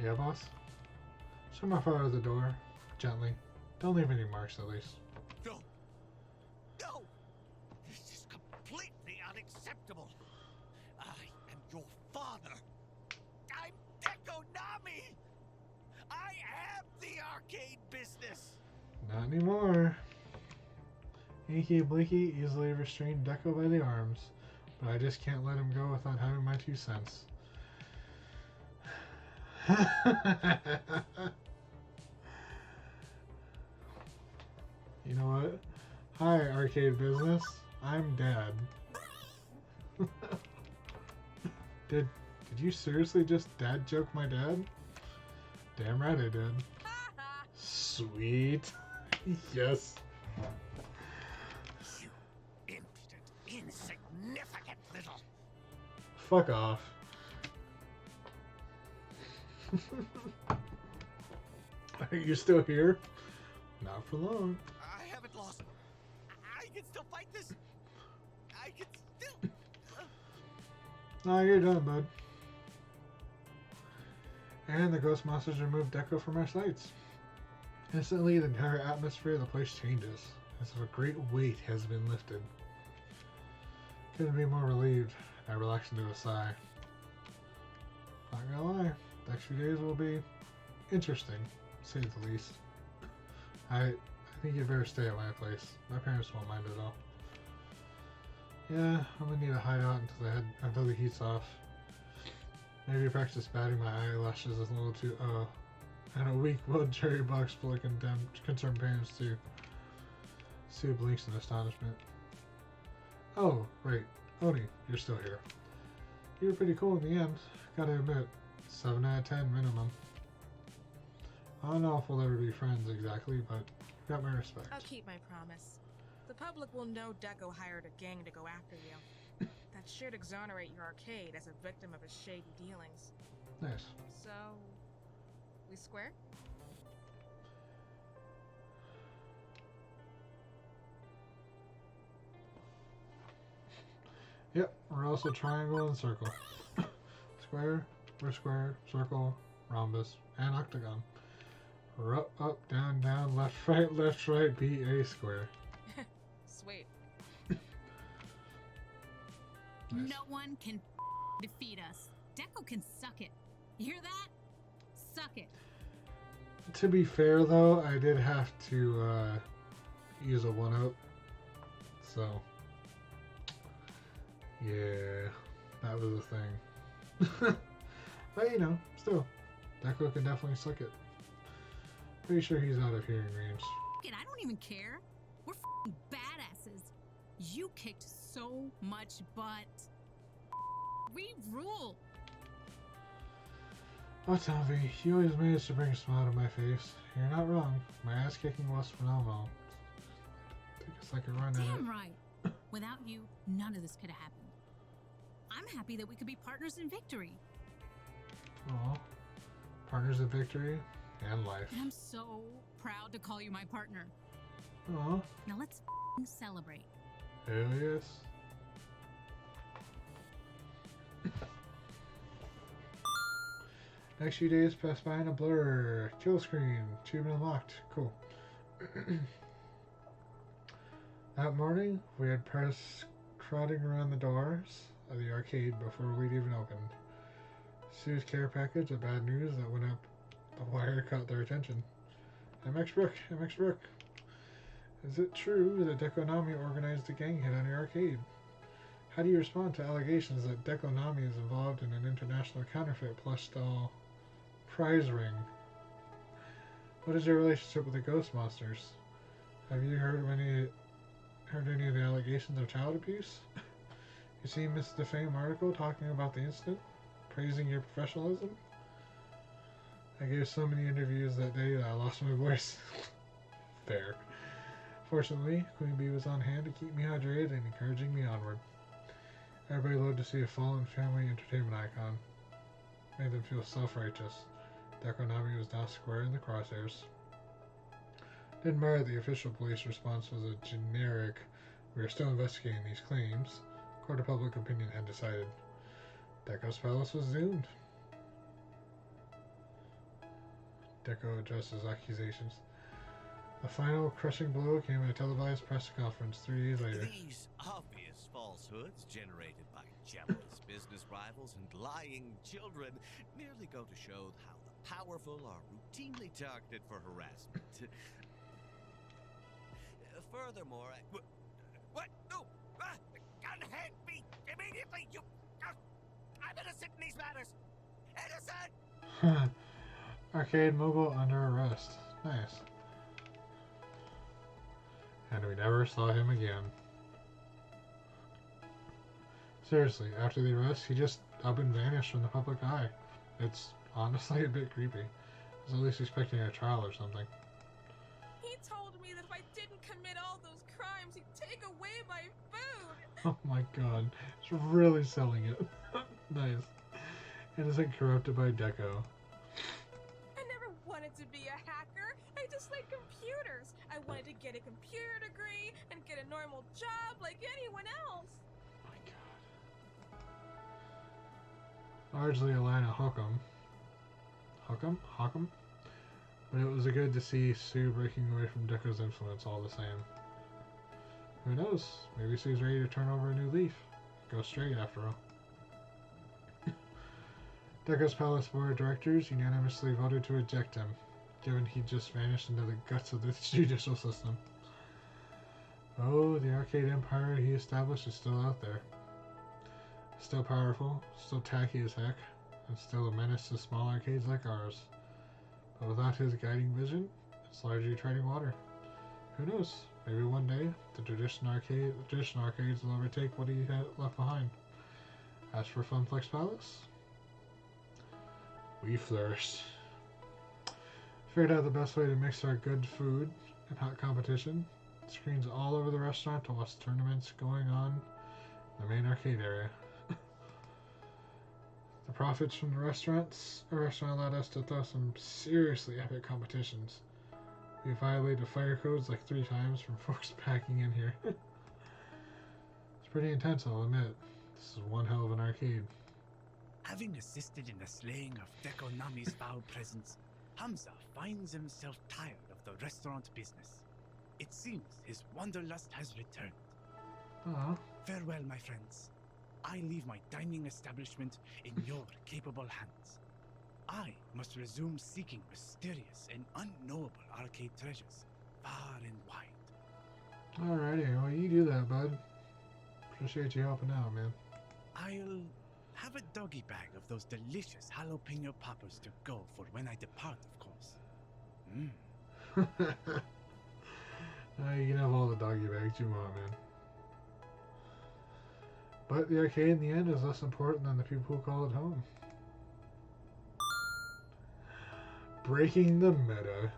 Yeah, boss? Show my father the door. Gently. Don't leave any marks, at least. No! No! This is completely unacceptable! I am your father! I'm Deco Nami! I am the arcade business! Not anymore. Inky Blinky easily restrained Deco by the arms, but I just can't let him go without having my 2 cents. You know what? Hi, arcade business. I'm Dad. Did you seriously just dad joke my dad? Damn right I did. Sweet. Yes. You impudent, insignificant little. Fuck off. Are you still here? Not for long. I haven't lost. I can still fight this. I can still. Nah, you're done, bud. And the ghost monsters removed Deco from our sights. Instantly, the entire atmosphere of the place changes, as if a great weight has been lifted. Couldn't be more relieved. I relaxed into a sigh. Not gonna lie, the next few days will be interesting, to say the least. I think you'd better stay at my place. My parents won't mind at all. Yeah, I'm gonna need a hideout until the heat's off. Maybe practice batting my eyelashes a little too. And a weak willed cherry box full of concerned parents too. Sue blinks in astonishment. Oh, right. Oni, you're still here. You were pretty cool in the end, gotta admit. 7 out of 10 minimum. I don't know if we'll ever be friends exactly, but you got my respect. I'll keep my promise. The public will know Deco hired a gang to go after you. That should exonerate your arcade as a victim of his shady dealings. Nice. So, we square? Yep, we're also triangle and circle. Square, we're square, circle, rhombus, and octagon. We're up, down, down, left, right, be a square. Sweet. Nice. No one can defeat us. Deco can suck it. You hear that? Suck it. To be fair, though, I did have to use a 1-up. So, yeah, that was a thing. But, you know, still, Deco can definitely suck it. Pretty sure he's out of hearing range. Fuck it, I don't even care. We're f***ing badasses. You kicked so much butt. We rule. Oh, Tommy, you always manage to bring a smile to my face. You're not wrong. My ass kicking was phenomenal. Take a second run at it. Damn right. Without you, none of this could have happened. I'm happy that we could be partners in victory. Aw. Partners in victory and life. And I'm so proud to call you my partner. Aw. Now let's f***ing celebrate. Hell yes. Next few days pass by in a blur. Kill screen. Achievement unlocked. Cool. That morning, we had press trotting around the doors of the arcade before we'd even opened. Sue's care package of bad news that went up the wire caught their attention. MX Brook. Is it true that Dekonami organized a gang hit on your arcade? How do you respond to allegations that Dekonami is involved in an international counterfeit plush doll prize ring? What is your relationship with the ghost monsters? Have you heard any of the allegations of child abuse? You seen Miss DeFame article talking about the incident, praising your professionalism? I gave so many interviews that day that I lost my voice. Fair. Fortunately, Queen Bee was on hand to keep me hydrated and encouraging me onward. Everybody loved to see a fallen family entertainment icon. Made them feel self-righteous. Dekonami was now square in the crosshairs. Didn't matter that the official police response was a generic, "We are still investigating these claims." Court of public opinion had decided. Deco's palace was doomed. Deco addresses accusations. The final crushing blow came at a televised press conference 3 days later. These obvious falsehoods generated by jealous business rivals and lying children merely go to show how the powerful are routinely targeted for harassment. Furthermore, matters. Innocent! Arcade mogul under arrest. Nice. And we never saw him again. Seriously, after the arrest, he just up and vanished from the public eye. It's honestly a bit creepy. I was at least expecting a trial or something. He told me that if I didn't commit all those crimes, he'd take away my food. Oh my god. It's really selling it. Nice. Innocent corrupted by deco. I never wanted to be a hacker. I just like computers. I wanted to get a computer degree and get a normal job like anyone else. My god. Largely a line of Hockham. Hockham? But it was good to see Sue breaking away from Deco's influence all the same. Who knows? Maybe Sue's ready to turn over a new leaf. Go straight after all. Deco's Palace Board of Directors unanimously voted to eject him, given he just vanished into the guts of the judicial system. Oh, the arcade empire he established is still out there. Still powerful, still tacky as heck, and still a menace to small arcades like ours. But without his guiding vision, it's largely treading water. Who knows? Maybe one day, the traditional arcades will overtake what he had left behind. As for Funplex Palace, we flourished. Figured out the best way to mix our good food and hot competition. Screens all over the restaurant to watch tournaments going on in the main arcade area. The profits from the restaurant allowed us to throw some seriously epic competitions. We violated fire codes like 3 times from folks packing in here. It's pretty intense, I'll admit. This is one hell of an arcade. Having assisted in the slaying of Deco Nami's foul presence, Hamza finds himself tired of the restaurant business. It seems his wanderlust has returned. Aww. Farewell, my friends. I leave my dining establishment in your capable hands. I must resume seeking mysterious and unknowable arcade treasures, far and wide. Alrighty, well you do that, bud. Appreciate you helping out, man. I'll have a doggy bag of those delicious jalapeno poppers to go for when I depart, of course. You can have all the doggy bags you want, man. But the arcade in the end is less important than the people who call it home. Breaking the meta.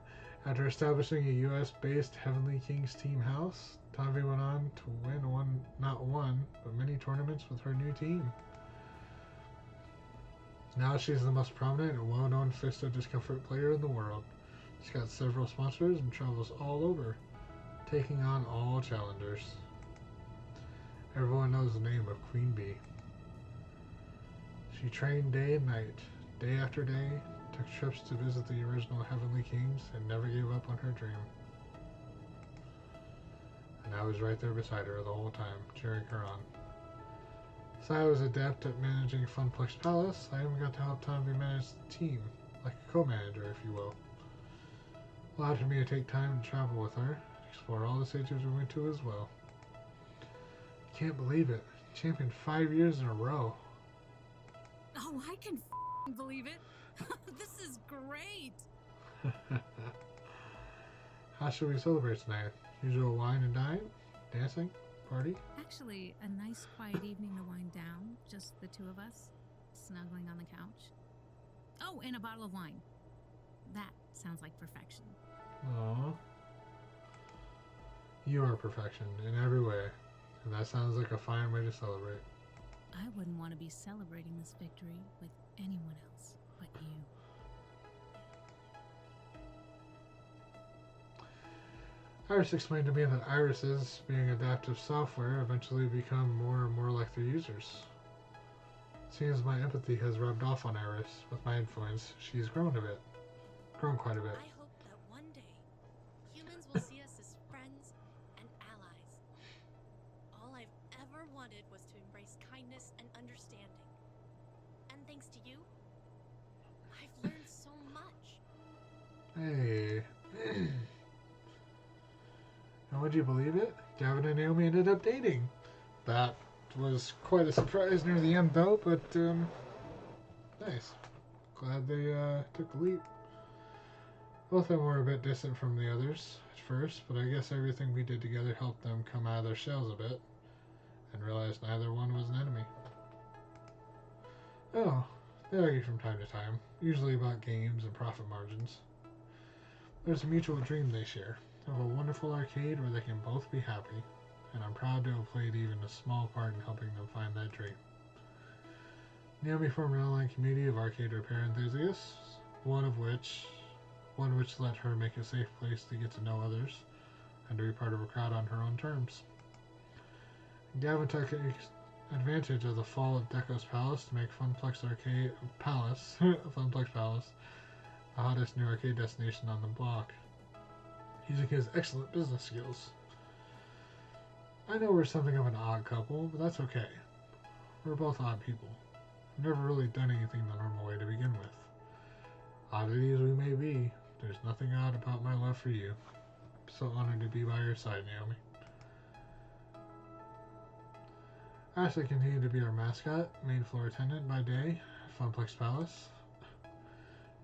After establishing a US-based Heavenly Kings team house, Tavi went on to win not one, but many tournaments with her new team. Now she's the most prominent and well-known Fist of Discomfort player in the world. She's got several sponsors and travels all over, taking on all challengers. Everyone knows the name of Queen Bee. She trained day and night, day after day, took trips to visit the original Heavenly Kings, and never gave up on her dream. And I was right there beside her the whole time, cheering her on. Since I was adept at managing Funplex Palace, I even got to help Tommy manage the team, like a co-manager, if you will. Allowed for me to take time to travel with her, explore all the stages we went to as well. Can't believe it. Champion 5 years in a row. Oh, I can believe it. This is great. How should we celebrate tonight? Usual wine and dine? Dancing? Party? Actually, a nice quiet evening to wind down. Just the 2 of us, snuggling on the couch. Oh, and a bottle of wine. That sounds like perfection. Aww. You are perfection in every way. And that sounds like a fine way to celebrate. I wouldn't want to be celebrating this victory with anyone else but you. Iris explained to me that irises, being adaptive software, eventually become more and more like their users. Seems my empathy has rubbed off on Iris. With my influence, she's grown quite a bit. I hope that one day humans will see us as friends and allies. All I've ever wanted was to embrace kindness and understanding. And thanks to you, I've learned so much. Hey. And would you believe it? Gavin and Naomi ended up dating. That was quite a surprise near the end, though, but Nice. Glad they took the leap. Both of them were a bit distant from the others at first, but I guess everything we did together helped them come out of their shells a bit and realize neither one was an enemy. Oh, they argue from time to time, usually about games and profit margins. There's a mutual dream they share of a wonderful arcade where they can both be happy, and I'm proud to have played even a small part in helping them find that dream. Naomi formed an online community of arcade repair enthusiasts, one which let her make a safe place to get to know others and to be part of a crowd on her own terms. Gavin took advantage of the fall of Deco's Palace to make Funplex Palace, the hottest new arcade destination on the block, using his excellent business skills. I know we're something of an odd couple, but that's okay. We're both odd people. We've never really done anything the normal way to begin with. Oddity as we may be, there's nothing odd about my love for you. I'm so honored to be by your side, Naomi. Ashley continued to be our mascot, main floor attendant by day at Funplex Palace.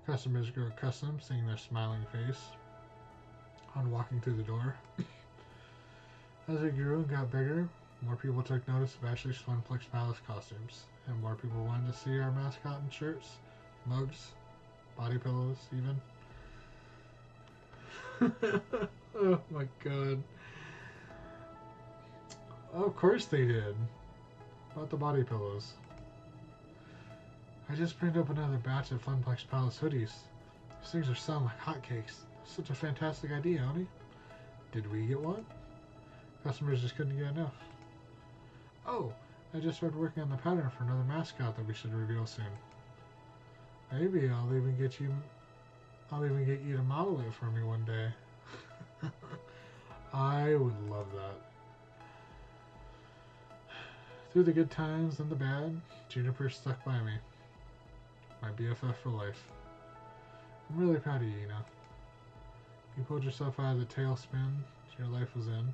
Customers grew accustomed seeing their smiling face on walking through the door. As it grew and got bigger, more people took notice of Ashley's Funplex Palace costumes, and more people wanted to see our mascot in shirts, mugs, body pillows, even. Oh my god. Oh, of course they did. About the body pillows. I just printed up another batch of Funplex Palace hoodies. These things are selling like hotcakes. Such a fantastic idea, Oni. Did we get one? Customers just couldn't get enough. Oh, I just started working on the pattern for another mascot that we should reveal soon. Maybe I'll even get you to model it for me one day. I would love that. Through the good times and the bad, Juniper stuck by me. My BFF for life. I'm really proud of you, Ina. You pulled yourself out of the tailspin your life was in.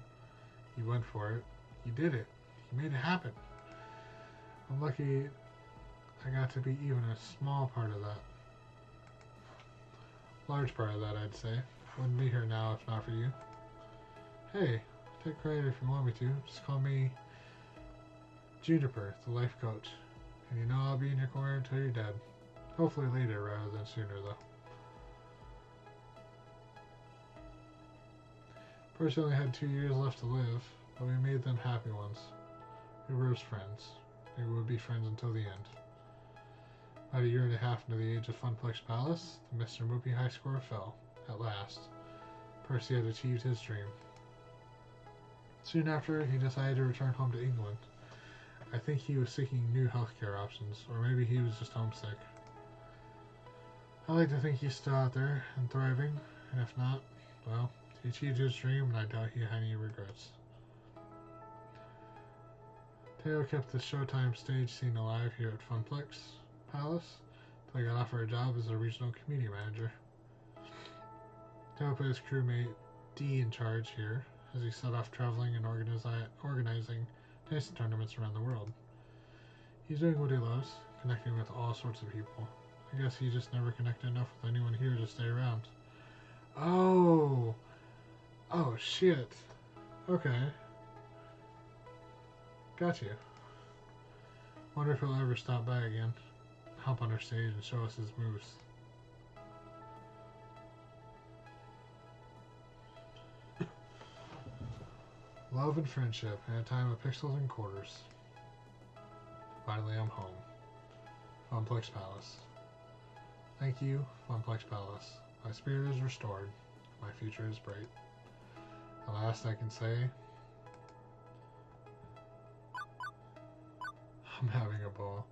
You went for it. You did it. You made it happen. I'm lucky I got to be even a small part of that. Large part of that, I'd say. Wouldn't be here now if not for you. Hey, take credit if you want me to. Just call me Juniper, the life coach. And you know I'll be in your corner until you're dead. Hopefully later rather than sooner, though. First, we only had 2 years left to live, but we made them happy ones. We were as friends. We would be friends until the end. About a year and a half into the age of Funplex Palace, the Mr. Moopy high score fell. At last, Percy had achieved his dream. Soon after, he decided to return home to England. I think he was seeking new healthcare options, or maybe he was just homesick. I like to think he's still out there and thriving, and if not, well, he achieved his dream, and I doubt he had any regrets. Teo kept the Showtime stage scene alive here at Funplex Palace until he got offered a job as a regional community manager. Teo put his crewmate D in charge here as he set off traveling and organizing tennis tournaments around the world. He's doing what he loves, connecting with all sorts of people. I guess he just never connected enough with anyone here to stay around. Oh! Oh, shit. Okay. Got you. Wonder if he'll ever stop by again, hop on our stage and show us his moves. Love and friendship in a time of pixels and quarters. Finally, I'm home. Funplex Palace. Thank you, Funplex Palace. My spirit is restored. My future is bright. The last I can say, I'm having a ball.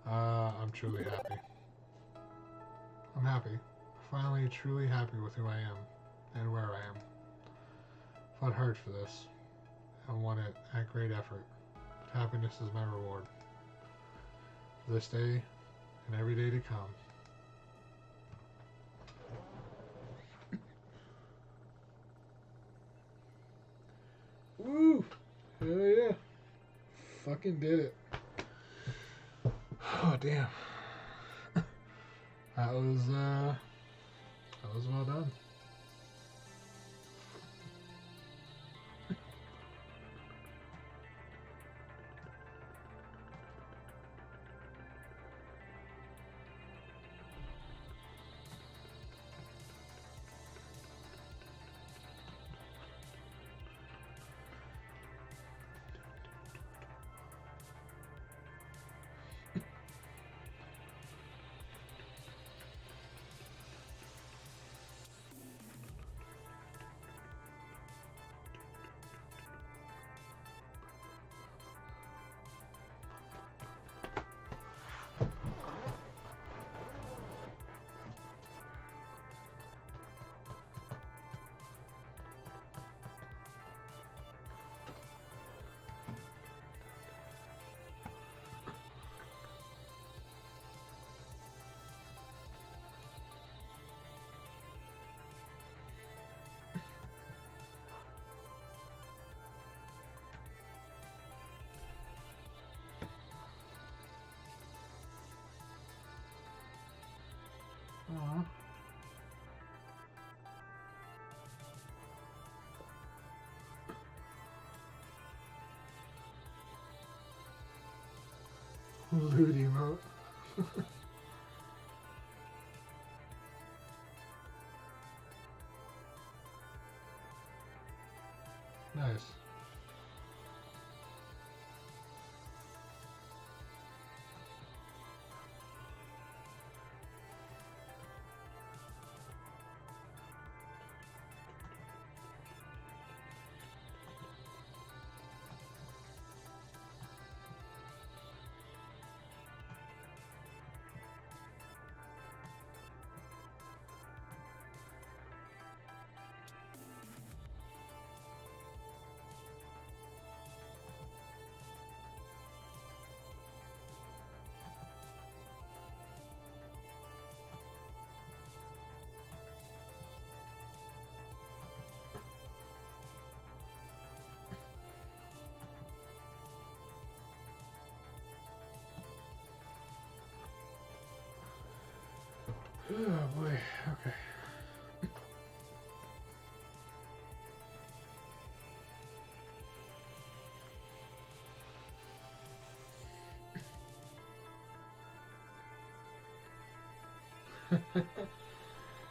I'm truly happy. I'm happy. Finally, truly happy with who I am and where I am. Fought hard for this and won it at great effort. But happiness is my reward. For this day and every day to come. Woo! Hell yeah. Fucking did it. Oh, damn. That was well done. Aw. Loot emote. Nice. Oh boy, okay.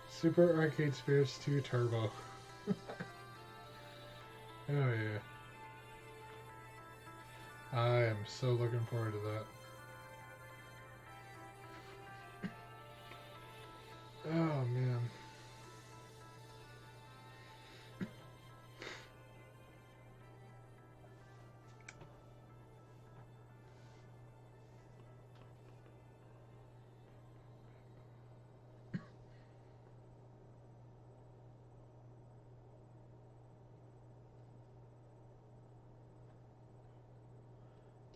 Super Arcade Spirits 2 Turbo. Oh yeah. I am so looking forward to that. Oh man.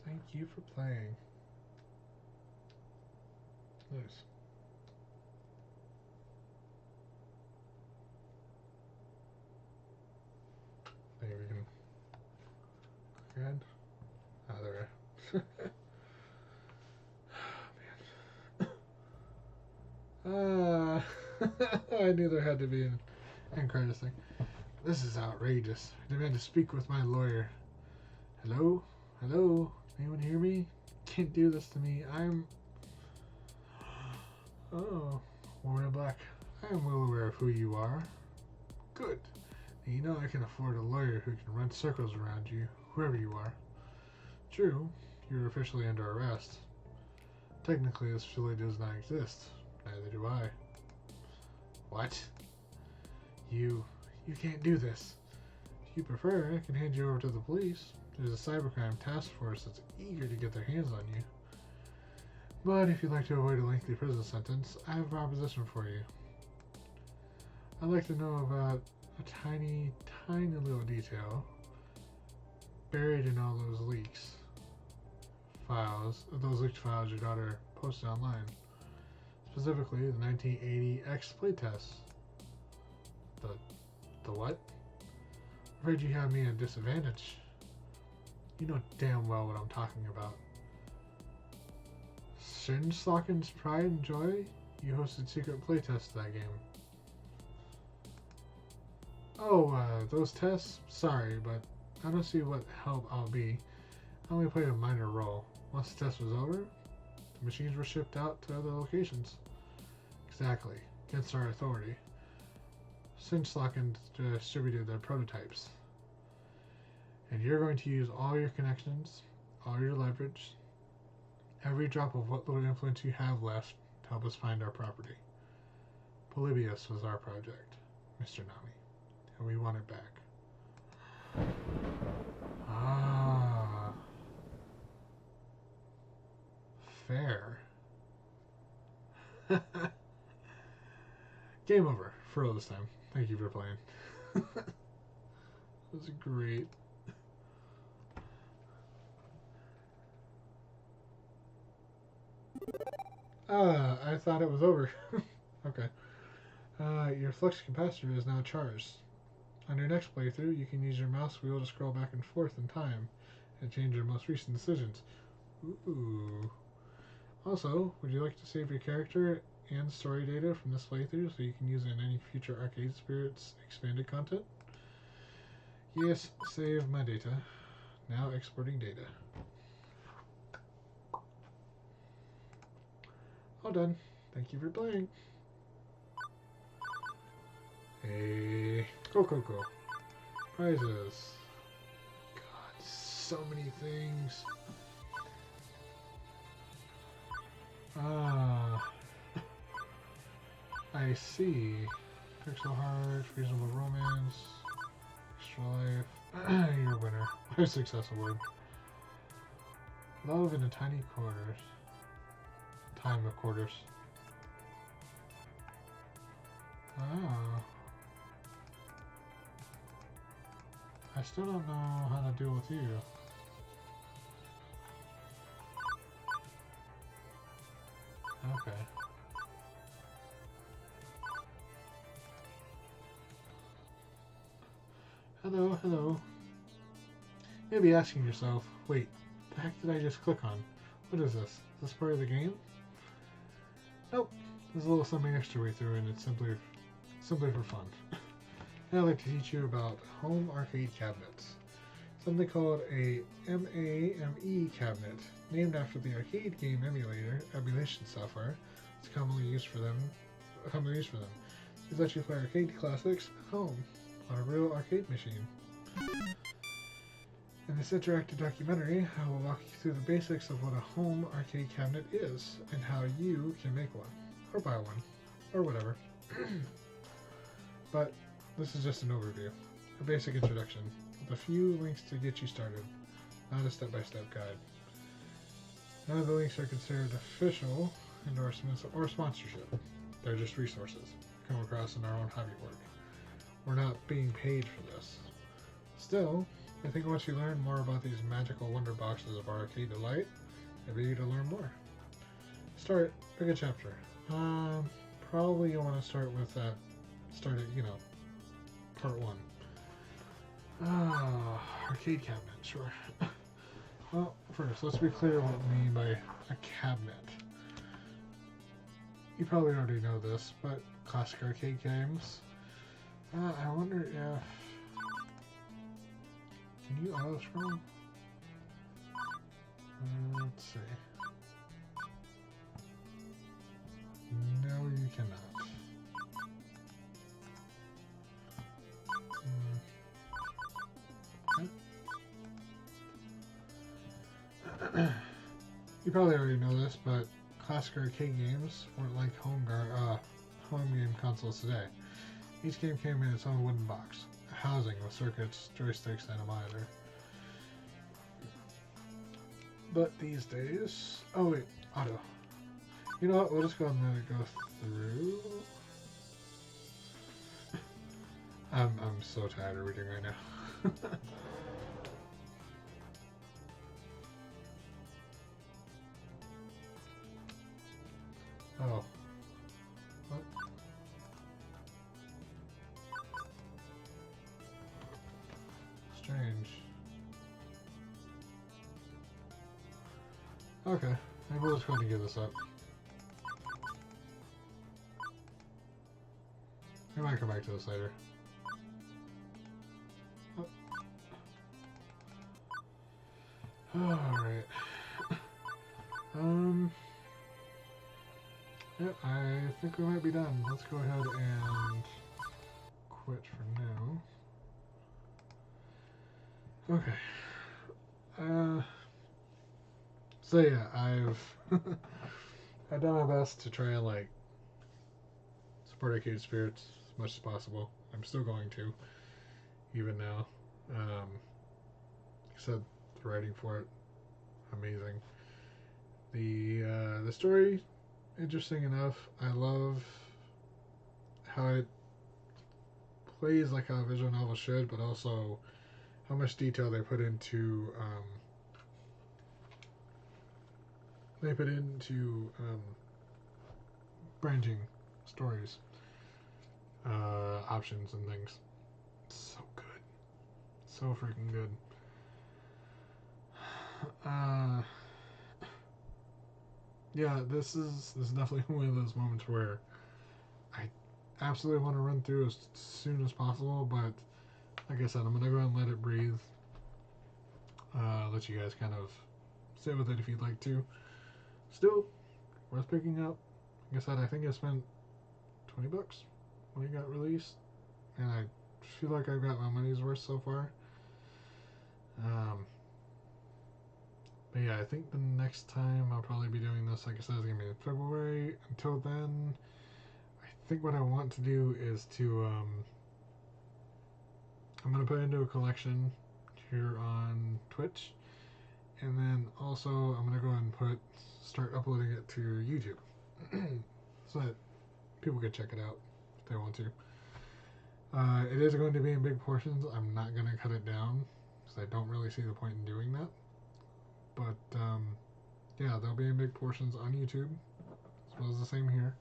Thank you for playing. Nice. Maybe we can look ahead. Ah, there we are. I knew there had to be an end credits thing. This is outrageous. I demand to speak with my lawyer. Hello? Hello? Anyone hear me? Can't do this to me. I'm... Oh, woman in black. I am well aware of who you are. Good. And you know I can afford a lawyer who can run circles around you, whoever you are. True, you're officially under arrest. Technically, this facility does not exist. Neither do I. What? You can't do this. If you prefer, I can hand you over to the police. There's a cybercrime task force that's eager to get their hands on you. But if you'd like to avoid a lengthy prison sentence, I have a proposition for you. I'd like to know about a tiny, tiny little detail buried in all those leaks. Those leaked files your daughter posted online. Specifically, the 1980 X playtest. The what? I'm afraid you have me at a disadvantage. You know damn well what I'm talking about. Shinslocken's pride and joy? You hosted secret playtests of that game. Oh, those tests? Sorry, but I don't see what help I'll be. I only played a minor role. Once the test was over, the machines were shipped out to other locations. Exactly. Against our authority. Sinchlocken distributed their prototypes. And you're going to use all your connections, all your leverage, every drop of what little influence you have left to help us find our property. Polybius was our project, Mr. Nami, and we want it back. Ah. Fair. Game over for all this time. Thank you for playing. That was great. I thought it was over. Okay. Your flux capacitor is now charged. On your next playthrough, you can use your mouse wheel to scroll back and forth in time and change your most recent decisions. Ooh. Also, would you like to save your character and story data from this playthrough so you can use it in any future Arcade Spirits expanded content? Yes, save my data. Now exporting data. All done. Thank you for playing. Hey, go. Prizes. God, so many things. I see. Pixel Heart, Reasonable Romance, Extra Life. You're a winner. High success award. Love in a tiny quarters. Time of quarters. Ah. I still don't know how to deal with you. Okay. Hello. You may be asking yourself, wait, the heck did I just click on? What is this? Is this part of the game? Nope. There's a little something extra way through, and it's simply for fun. I'd like to teach you about home arcade cabinets. Something called a MAME cabinet, named after the arcade game emulation software. It's commonly used for them. These let you play arcade classics at home on a real arcade machine. In this interactive documentary, I will walk you through the basics of what a home arcade cabinet is and how you can make one, or buy one, or whatever. But this is just an overview, a basic introduction, with a few links to get you started, not a step-by-step guide. None of the links are considered official endorsements or sponsorship. They're just resources come across in our own hobby work. We're not being paid for this. Still, I think once you learn more about these magical wonder boxes of arcade delight, maybe you'll learn more. Pick a chapter. Probably you'll want to start with that. Part 1. Arcade cabinet, sure. Well, first, let's be clear what we mean by a cabinet. You probably already know this, but classic arcade games. I wonder if... Can you auto-scroll? Let's see. No, you cannot. You probably already know this, but classic arcade games weren't like home game consoles today. Each game came in its own wooden box, a housing with circuits, joysticks, and a monitor. But these days... Oh wait, auto. You know what, we'll just go ahead and let it go through. I'm so tired of reading right now. Oh. What? Strange. Okay, maybe we'll just go ahead and give this up. I might come back to this later. Oh. Alright. Yeah, I think we might be done. Let's go ahead and quit for now. Okay. So yeah, I've done my best to try and like support Arcade Spirits as much as possible. I'm still going to, even now. Like I said, the writing for it, amazing. The story, interesting enough. I love how it plays like how a visual novel should, but also how much detail they put into branching stories, options and things. So good, so freaking good. Yeah, this is definitely one of those moments where I absolutely want to run through as soon as possible, but like I said, I'm gonna go and let it breathe. Let you guys kind of sit with it if you'd like to. Still worth picking up. Like I said, I think I spent $20 when it got released, and I feel like I've got my money's worth so far. But yeah, I think the next time I'll probably be doing this, like I said, is gonna be in February. Until then, I think what I want to do is to I'm gonna put it into a collection here on Twitch, and then also I'm gonna go and start uploading it to YouTube, so that people can check it out if they want to. It is going to be in big portions. I'm not gonna cut it down because I don't really see the point in doing that. But yeah, they'll be in big portions on YouTube, as well as the same here.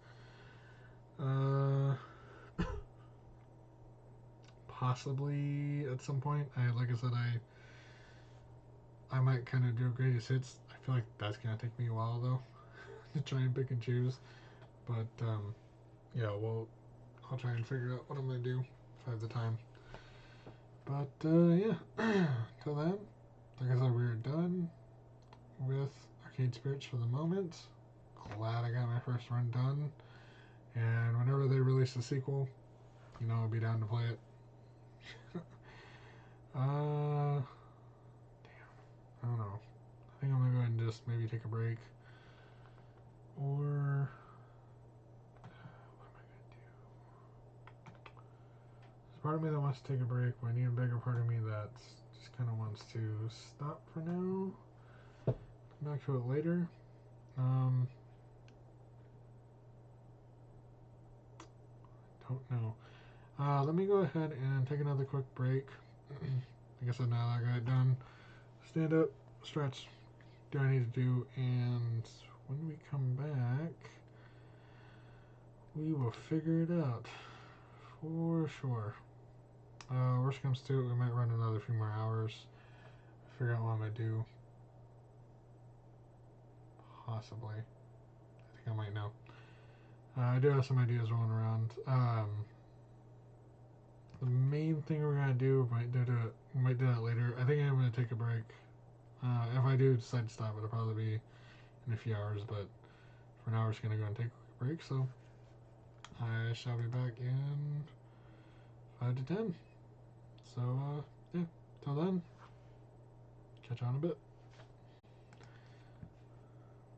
Possibly at some point. Like I said, I might kind of do greatest hits. I feel like that's gonna take me a while though to try and pick and choose. But yeah, I'll try and figure out what I'm gonna do if I have the time. But yeah, till then, like I said, we're done with Arcade Spirits for the moment. Glad I got my first run done. And whenever they release a sequel, I'll be down to play it. Damn. I don't know. I think I'm gonna go ahead and just maybe take a break. Or what am I gonna do? There's part of me that wants to take a break, but I need a bigger part of me that just kind of wants to stop for now. Come back to it later. Don't know. Let me go ahead and take another quick break. Like I said, now that I got it done, stand up, stretch, do what I need to do, and when we come back, we will figure it out for sure. Worst comes to it, we might run another few more hours, figure out what I'm gonna do. Possibly. I think I might know. I do have some ideas rolling around. The main thing we're gonna do, we might do that later. I think I'm gonna take a break. If I do decide to stop, it'll probably be in a few hours, but for now we're just gonna go and take a break, so I shall be back in 5 to 10. So, yeah, till then, catch you on a bit.